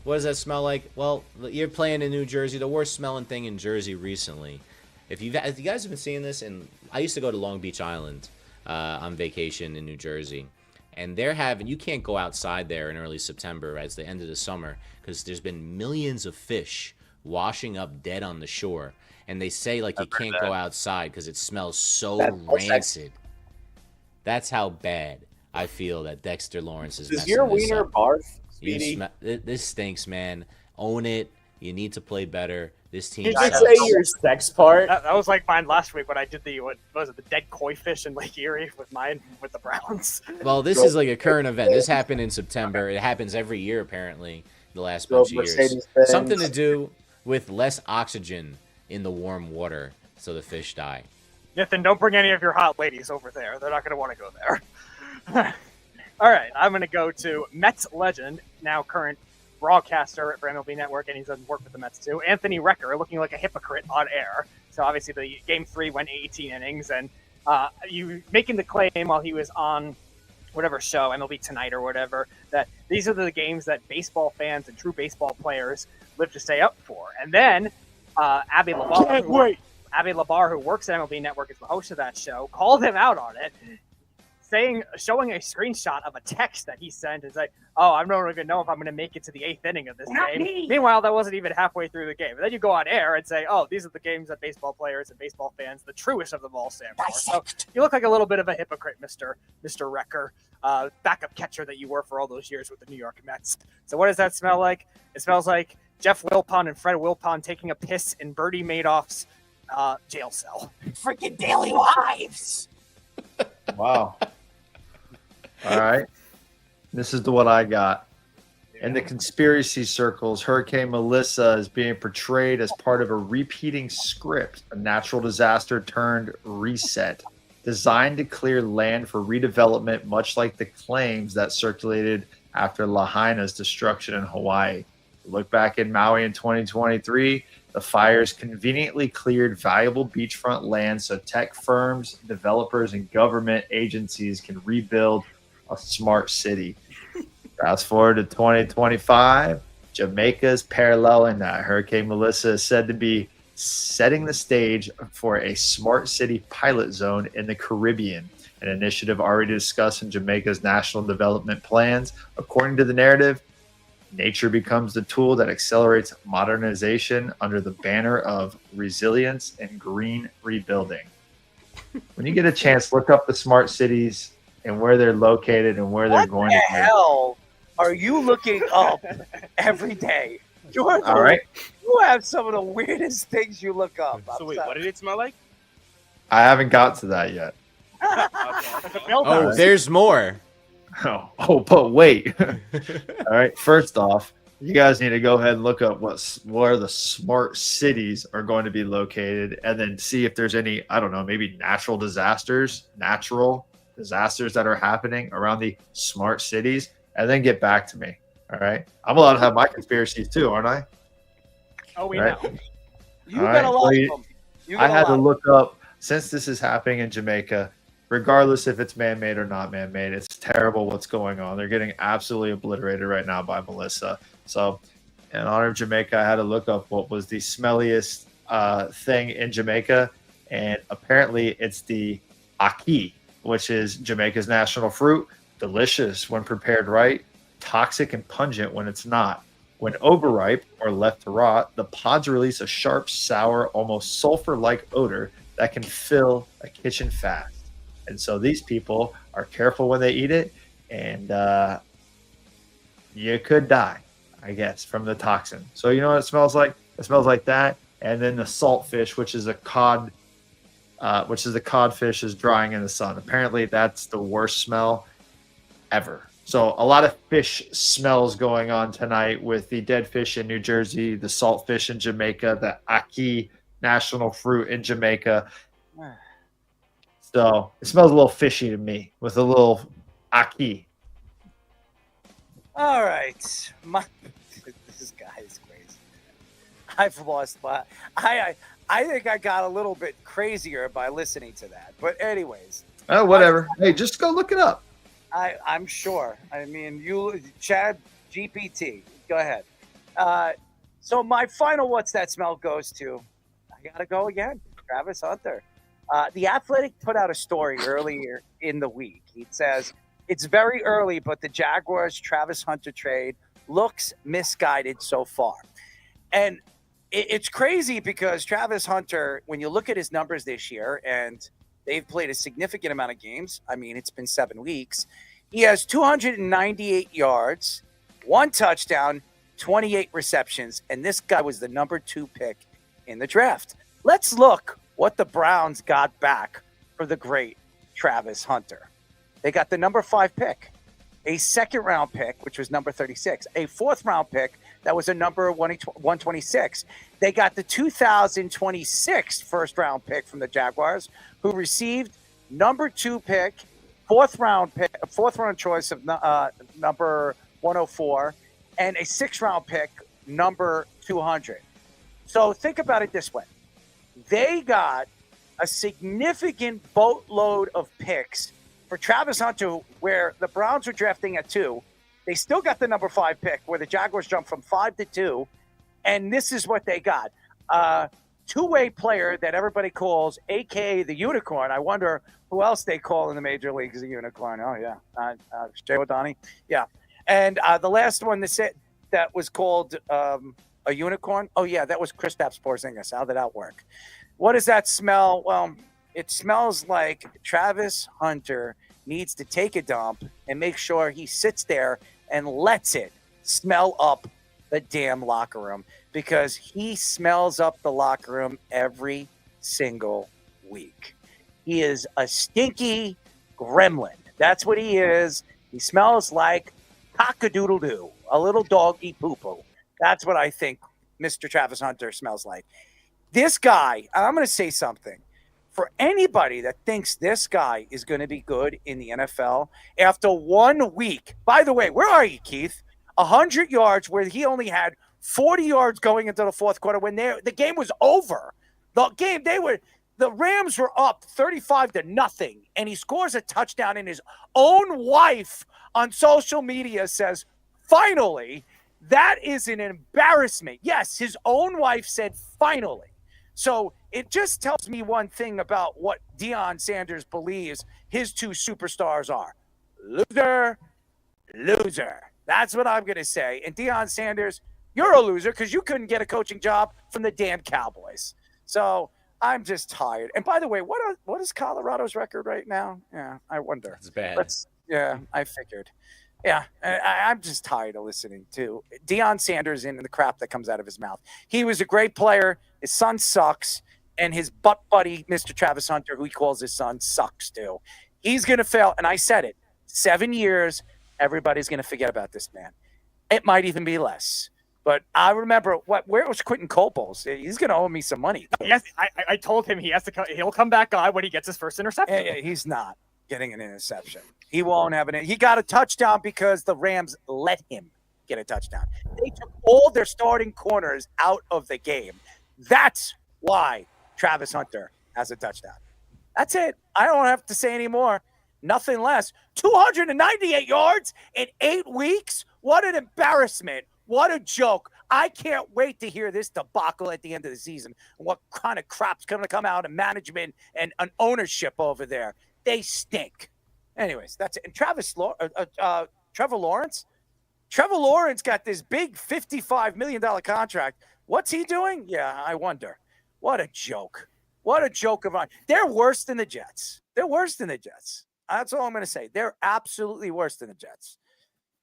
what does that smell like? Well, you're playing in New Jersey, the worst smelling thing in Jersey recently. If you guys have been seeing this, and I used to go to Long Beach Island on vacation in New Jersey, and you can't go outside there in early September as the end of the summer because there's been millions of fish washing up dead on the shore. And they say, like, you can't go outside because it smells so That's rancid. That's how bad I feel that Dexter Lawrence is Does messing your this wiener up. barf, You Speedy? this stinks, man. Own it. You need to play better. This team Did you sucks. say your sex part? That was like mine last week when I did what was it, the dead koi fish in Lake Erie with the Browns. Well, this is like a current event. This happened in September. It happens every year, apparently, the last bunch of years. Mercedes-Benz. Something to do with less oxygen in the warm water, so the fish die. Nathan, don't bring any of your hot ladies over there. They're not going to want to go there. All right, I'm going to go to Mets legend, now current broadcaster for MLB Network, and he's done work with the Mets too, Anthony Recker, looking like a hypocrite on air. So obviously the Game 3 went 18 innings, and you making the claim while he was on whatever show, MLB Tonight or whatever, that these are the games that baseball fans and true baseball players live to stay up for. And then Abby Labar, who works at MLB Network, is the host of that show, called him out on it, showing a screenshot of a text that he sent and say, "Oh, I don't even know if I'm going to make it to the 8th inning of this game." Meanwhile, that wasn't even halfway through the game. And then you go on air and say, "Oh, these are the games that baseball players and baseball fans, the truest of them all, stand for." So you look like a little bit of a hypocrite, Mr. Recker, backup catcher that you were for all those years with the New York Mets. So what does that smell like? It smells like Jeff Wilpon and Fred Wilpon taking a piss in Bertie Madoff's jail cell. Freaking Daily Lives. Wow. All right. This is what I got. In the conspiracy circles, Hurricane Melissa is being portrayed as part of a repeating script, a natural disaster turned reset, designed to clear land for redevelopment, much like the claims that circulated after Lahaina's destruction in Hawaii. Look back in Maui in 2023, the fires conveniently cleared valuable beachfront land so tech firms, developers, and government agencies can rebuild a smart city. Fast forward to 2025, Jamaica is paralleling that. Hurricane Melissa is said to be setting the stage for a smart city pilot zone in the Caribbean, an initiative already discussed in Jamaica's national development plans. According to the narrative, nature becomes the tool that accelerates modernization under the banner of resilience and green rebuilding. When you get a chance, look up the smart cities and where they're located and where they're going to What the hell are you looking up every day? Jordan, All right. You have some of the weirdest things you look up. So wait, what did it smell like? I haven't got to that yet. Oh, there's more. Oh, but wait. All right. First off, you guys need to go ahead and look up where the smart cities are going to be located, and then see if there's any, I don't know, maybe natural disasters that are happening around the smart cities, and then get back to me. All right. I'm allowed to have my conspiracies too, aren't I? Oh, we Right. know. You got a lot of them. I had to look up, since this is happening in Jamaica, regardless if it's man-made or not man-made, it's terrible what's going on. They're getting absolutely obliterated right now by Melissa. So in honor of Jamaica, I had to look up what was the smelliest thing in Jamaica, and apparently it's the ackee, which is Jamaica's national fruit. Delicious when prepared right, toxic and pungent when it's not. When overripe or left to rot, the pods release a sharp, sour, almost sulfur-like odor that can fill a kitchen fast. And so these people are careful when they eat it, and you could die, I guess, from the toxin. So you know what it smells like? It smells like that. And then the saltfish, which is a codfish, is drying in the sun. Apparently, that's the worst smell ever. So a lot of fish smells going on tonight with the dead fish in New Jersey, the saltfish in Jamaica, the ackee national fruit in Jamaica. So it smells a little fishy to me with a little ackee. All right. This guy is crazy. I've lost my. I think I got a little bit crazier by listening to that. But anyways. Oh, whatever. Hey, just go look it up. I'm sure. I mean, you, Chad GPT. Go ahead. So my final what's that smell goes to. I gotta go again. Travis Hunter. The Athletic put out a story earlier in the week. It says it's very early, but the Jaguars Travis Hunter trade looks misguided so far. And it's crazy because Travis Hunter, when you look at his numbers this year, and they've played a significant amount of games. I mean, it's been 7 weeks. He has 298 yards, 1 touchdown, 28 receptions, and this guy was the number 2 pick in the draft. Let's look what the Browns got back for the great Travis Hunter. They got the number 5 pick, a second-round pick, which was number 36, a fourth-round pick that was a number 126. They got the 2026 first-round pick from the Jaguars, who received number 2 pick, fourth-round choice of number 104, and a 6th-round pick, number 200. So think about it this way. They got a significant boatload of picks for Travis Hunter, where the Browns were drafting at 2. They still got the number 5 pick, where the Jaguars jumped from 5 to 2. And this is what they got. Two-way player that everybody calls, a.k.a. the Unicorn. I wonder who else they call in the major leagues a Unicorn. Oh, yeah. Shohei Ohtani. Yeah. And the last one that was called a Unicorn, oh, yeah, that was Kristaps Porzingis. How did that work? What does that smell? Well, it smells like Travis Hunter needs to take a dump and make sure he sits there and lets it smell up the damn locker room, because he smells up the locker room every single week. He is a stinky gremlin. That's what he is. He smells like cock-a-doodle-doo, a little doggy poo-poo. That's what I think Mr. Travis Hunter smells like. This guy, I'm going to say something. For anybody that thinks this guy is going to be good in the NFL, after 1 week, by the way, where are you, Keith? 100 yards, where he only had 40 yards going into the fourth quarter when the game was over. The Rams were up 35-0, and he scores a touchdown, and his own wife on social media says, finally. That is an embarrassment. Yes, his own wife said finally. So it just tells me one thing about what Deion Sanders believes his 2 superstars are. Loser, loser. That's what I'm going to say. And Deion Sanders, you're a loser because you couldn't get a coaching job from the damn Cowboys. So I'm just tired. And by the way, what is Colorado's record right now? Yeah, I wonder. It's bad. I figured. Yeah, I'm just tired of listening to Deion Sanders and the crap that comes out of his mouth. He was a great player. His son sucks. And his butt buddy, Mr. Travis Hunter, who he calls his son, sucks too. He's going to fail. And I said it. 7 years, everybody's going to forget about this man. It might even be less. But I remember where was Quentin Coples? He's going to owe me some money. Yes, I told him he'll come back on when he gets his first interception. Yeah, he's not getting an interception. He won't have he got a touchdown because the Rams let him get a touchdown. They took all their starting corners out of the game. That's why Travis Hunter has a touchdown. That's it. I don't have to say any more. Nothing less. 298 yards in 8 weeks. What an embarrassment. What a joke. I can't wait to hear this debacle at the end of the season. What kind of crap's going to come out of management and an ownership over there. They stink. Anyways, that's it. And Trevor Lawrence? Trevor Lawrence got this big $55 million contract. What's he doing? Yeah, I wonder. What a joke. What a joke of mine. They're worse than the Jets. They're worse than the Jets. That's all I'm going to say. They're absolutely worse than the Jets.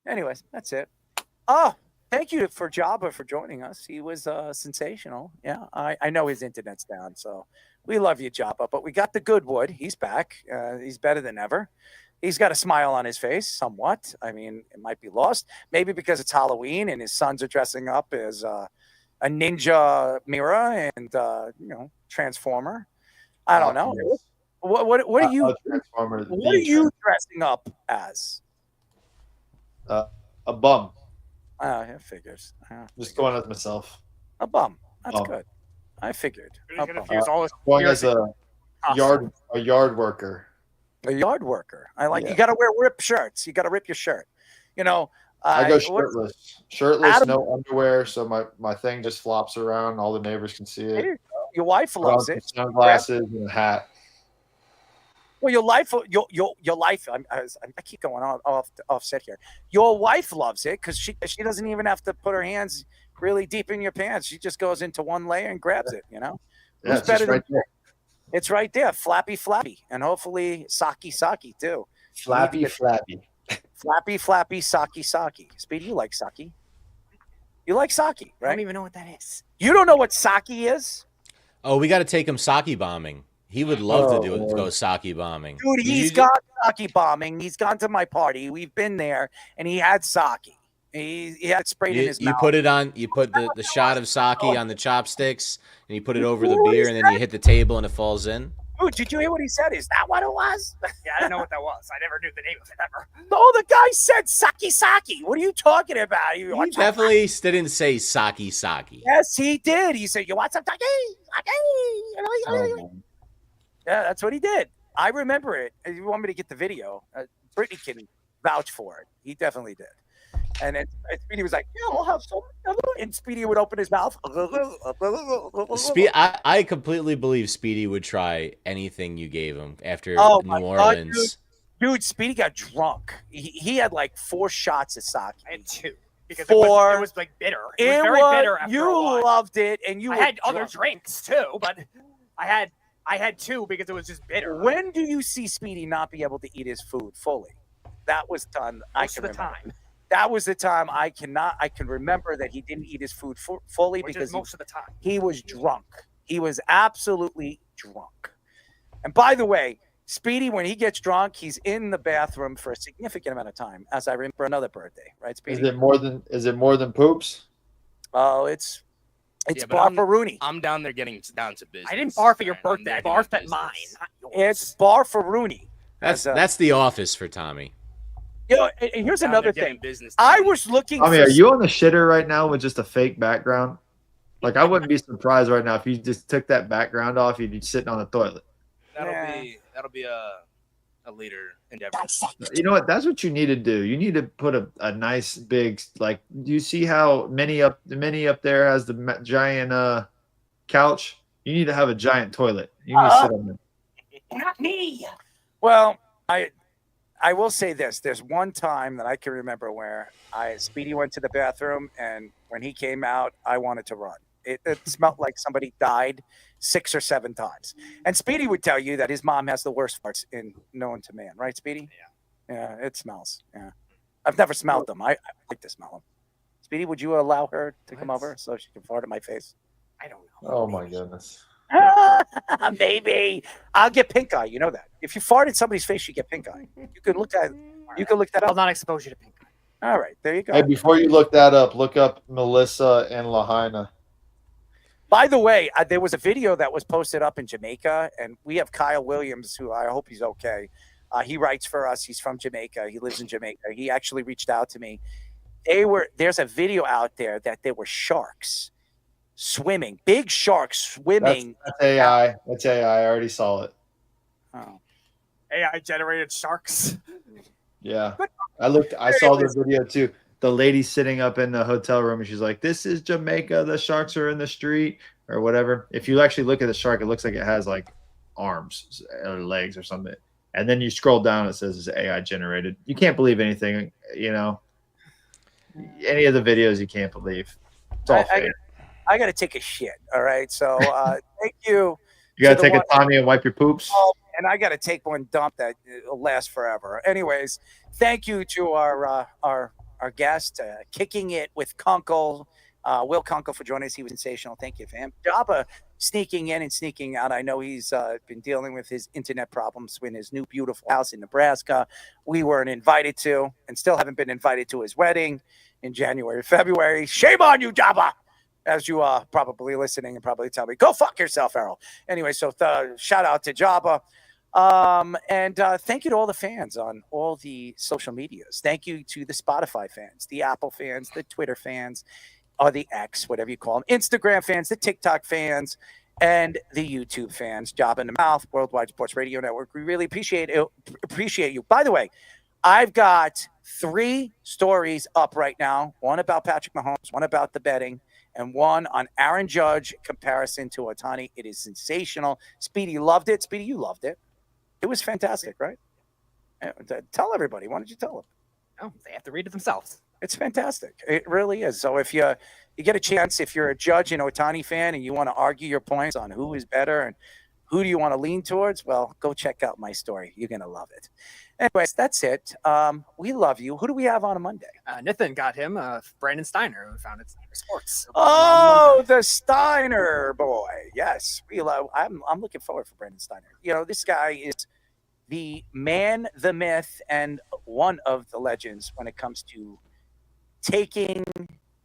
Anyways, that's it. Oh, thank you for Jabba for joining us. He was sensational. Yeah, I know his internet's down, so we love you, Jabba. But we got the Goodwood. He's back. He's better than ever. He's got a smile on his face, somewhat. I mean, it might be lost. Maybe because it's Halloween and his sons are dressing up as a ninja Mira and Transformer. I don't know. What are you? What are you dressing up as? A bum. Oh, it figures. Just going as myself. A bum. That's good. I figured. Going as a yard worker. A yard worker. I like. Yeah. You got to wear ripped shirts. You got to rip your shirt. I go shirtless. Shirtless, no underwear, so my thing just flops around. All the neighbors can see it. Your wife loves it. Sunglasses and a hat. Well, your life. I keep going off set here. Your wife loves it because she doesn't even have to put her hands really deep in your pants. She just goes into one layer and grabs it. Yeah, Who's it's better just right than? there. It's right there, flappy, and hopefully Saki too. Flappy. Flappy, Saki. Speedy, you like Saki? You like Saki, I right? don't even know what that is. You don't know what Saki is? Oh, we got to take him sake bombing. He would love to do it. Lord. Go sake bombing. Dude, he's gone sake bombing. He's gone to my party. We've been there, and he had sake. He had sprayed in his You mouth. put it on. You put the shot of sake on the chopsticks, and you put it over the beer, and then you hit the table, and it falls in. Dude, did you hear what he said? Is that what it was? Yeah, I didn't know what that was. I never knew the name of it ever. No, the guy said sake. What are you talking about? He definitely didn't say sake. Yes, he did. He said, "You want some sake?" Yeah, that's what he did. I remember it. If you want me to get the video, Brittany can vouch for it. He definitely did. And Speedy was like, "Yeah, I'll have some." And Speedy would open his mouth. I completely believe Speedy would try anything you gave him after New Orleans. Dude, Speedy got drunk. He had like 4 shots of sake. I had 2 because 4. it was like bitter. It was very bitter. After you a while. loved it, and you. I were had other drunk. drinks too, but I had 2 because it was just bitter. When do you see Speedy not be able to eat his food fully? That was done. Most of the time. That was the time I can remember that he didn't eat his food fully because most of the time he was drunk. He was absolutely drunk. And by the way, Speedy, when he gets drunk, he's in the bathroom for a significant amount of time, as I remember another birthday, right, Speedy? Is it more than poops? Oh, it's Yeah, but bar for Rooney. I'm down there getting down to business. I didn't barf at your I'm birthday. I getting barfed at business. mine. It's bar for Rooney. That's the office for Tommy. You know, and here's Down another there getting thing. business I done. was looking. I mean, for are you on the shitter right now with just a fake background? Like, I wouldn't be surprised right now if you just took that background off. You'd be sitting on the toilet. That'll be a later endeavor. You know what? That's what you need to do. You need to put a nice big, like, do you see how many up there has the giant couch? You need to have a giant toilet. You need to sit on there. Not me. Well, I will say this. There's one time that I can remember where Speedy went to the bathroom, and when he came out, I wanted to run. It smelled like somebody died 6 or 7 times. And Speedy would tell you that his mom has the worst farts known to man, right, Speedy? Yeah, it smells. Yeah, I've never smelled them. I like to smell them. Speedy, would you allow her to come over so she can fart in my face? I don't know. Oh my goodness. Maybe I'll get pink eye. You know that. If you fart in somebody's face, you get pink eye. You can look that. You can look that I'll up. not expose you to pink eye. All right, there you go. Hey, before you look that up, look up Melissa and Lahaina. By the way, there was a video that was posted up in Jamaica, and we have Kyle Williams, who I hope he's okay. He writes for us. He's from Jamaica. He lives in Jamaica. He actually reached out to me. There's a video out there that there were sharks swimming, big sharks swimming. That's AI. That's AI. I already saw it. Oh. AI generated sharks. Yeah. I saw the video too. The lady sitting up in the hotel room, and she's like, "This is Jamaica. The sharks are in the street," or whatever. If you actually look at the shark, it looks like it has like arms or legs or something. And then you scroll down, it says it's AI generated. You can't believe anything, you know. Any of the videos you can't believe. It's all fake. I got to take a shit. All right. So thank you. You got to take a Tommy and wipe your poops. And I got to take one dump that will last forever. Anyways, thank you to our guest, Kicking It with Kunkel, Will Kunkel, for joining us. He was sensational. Thank you for him. Jabba sneaking in and sneaking out. I know he's been dealing with his internet problems in his new beautiful house in Nebraska. We weren't invited to, and still haven't been invited to his wedding in January, February. Shame on you, Jabba! As you are probably listening and probably tell me, go fuck yourself, Errol. Anyway, so shout out to Jabba. And thank you to all the fans on all the social medias. Thank you to the Spotify fans, the Apple fans, the Twitter fans, or the X, whatever you call them, Instagram fans, the TikTok fans, and the YouTube fans. Job in the Mouth, Worldwide Sports Radio Network. We really appreciate it. Appreciate you. By the way, I've got 3 stories up right now. One about Patrick Mahomes, one about the betting, and one on Aaron Judge comparison to Ohtani. It is sensational. Speedy loved it. Speedy, you loved it. It was fantastic, right? Tell everybody. Why don't you tell them? Oh, they have to read it themselves. It's fantastic. It really is. So if you you get a chance if you're a judge and Ohtani fan and you want to argue your points on who is better and who do you want to lean towards, well, go check out my story. You're going to love it. Anyways, that's it. We love you. Who do we have on a Monday? Nathan got him, Brandon Steiner, who founded Steiner Sports. Oh, the Steiner boy. Yes, we love. I'm looking forward for Brandon Steiner. You know, this guy is the man, the myth, and one of the legends when it comes to taking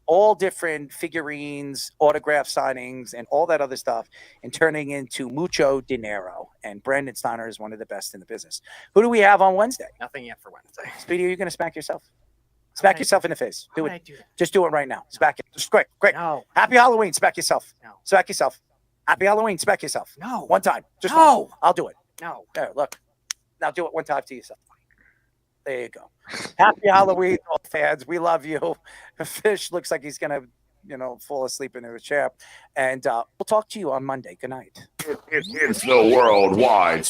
all different figurines, autograph signings, and all that other stuff and turning into mucho dinero. And Brandon Steiner is one of the best in the business. Who do we have on Wednesday? Nothing yet for Wednesday. Speedy, are you going to smack yourself? Smack yourself in the face. Do it. Just do it right now. Smack it. Just quick. No. Happy Halloween. Smack yourself. No. Smack yourself. Happy Halloween. Smack yourself. No. One time. Just No. one. I'll do it. No. There, look. Now do it one time to yourself. There you go. Happy Halloween, all fans. We love you. Fish looks like he's going to, fall asleep in his chair. And we'll talk to you on Monday. Good night. It's the worldwide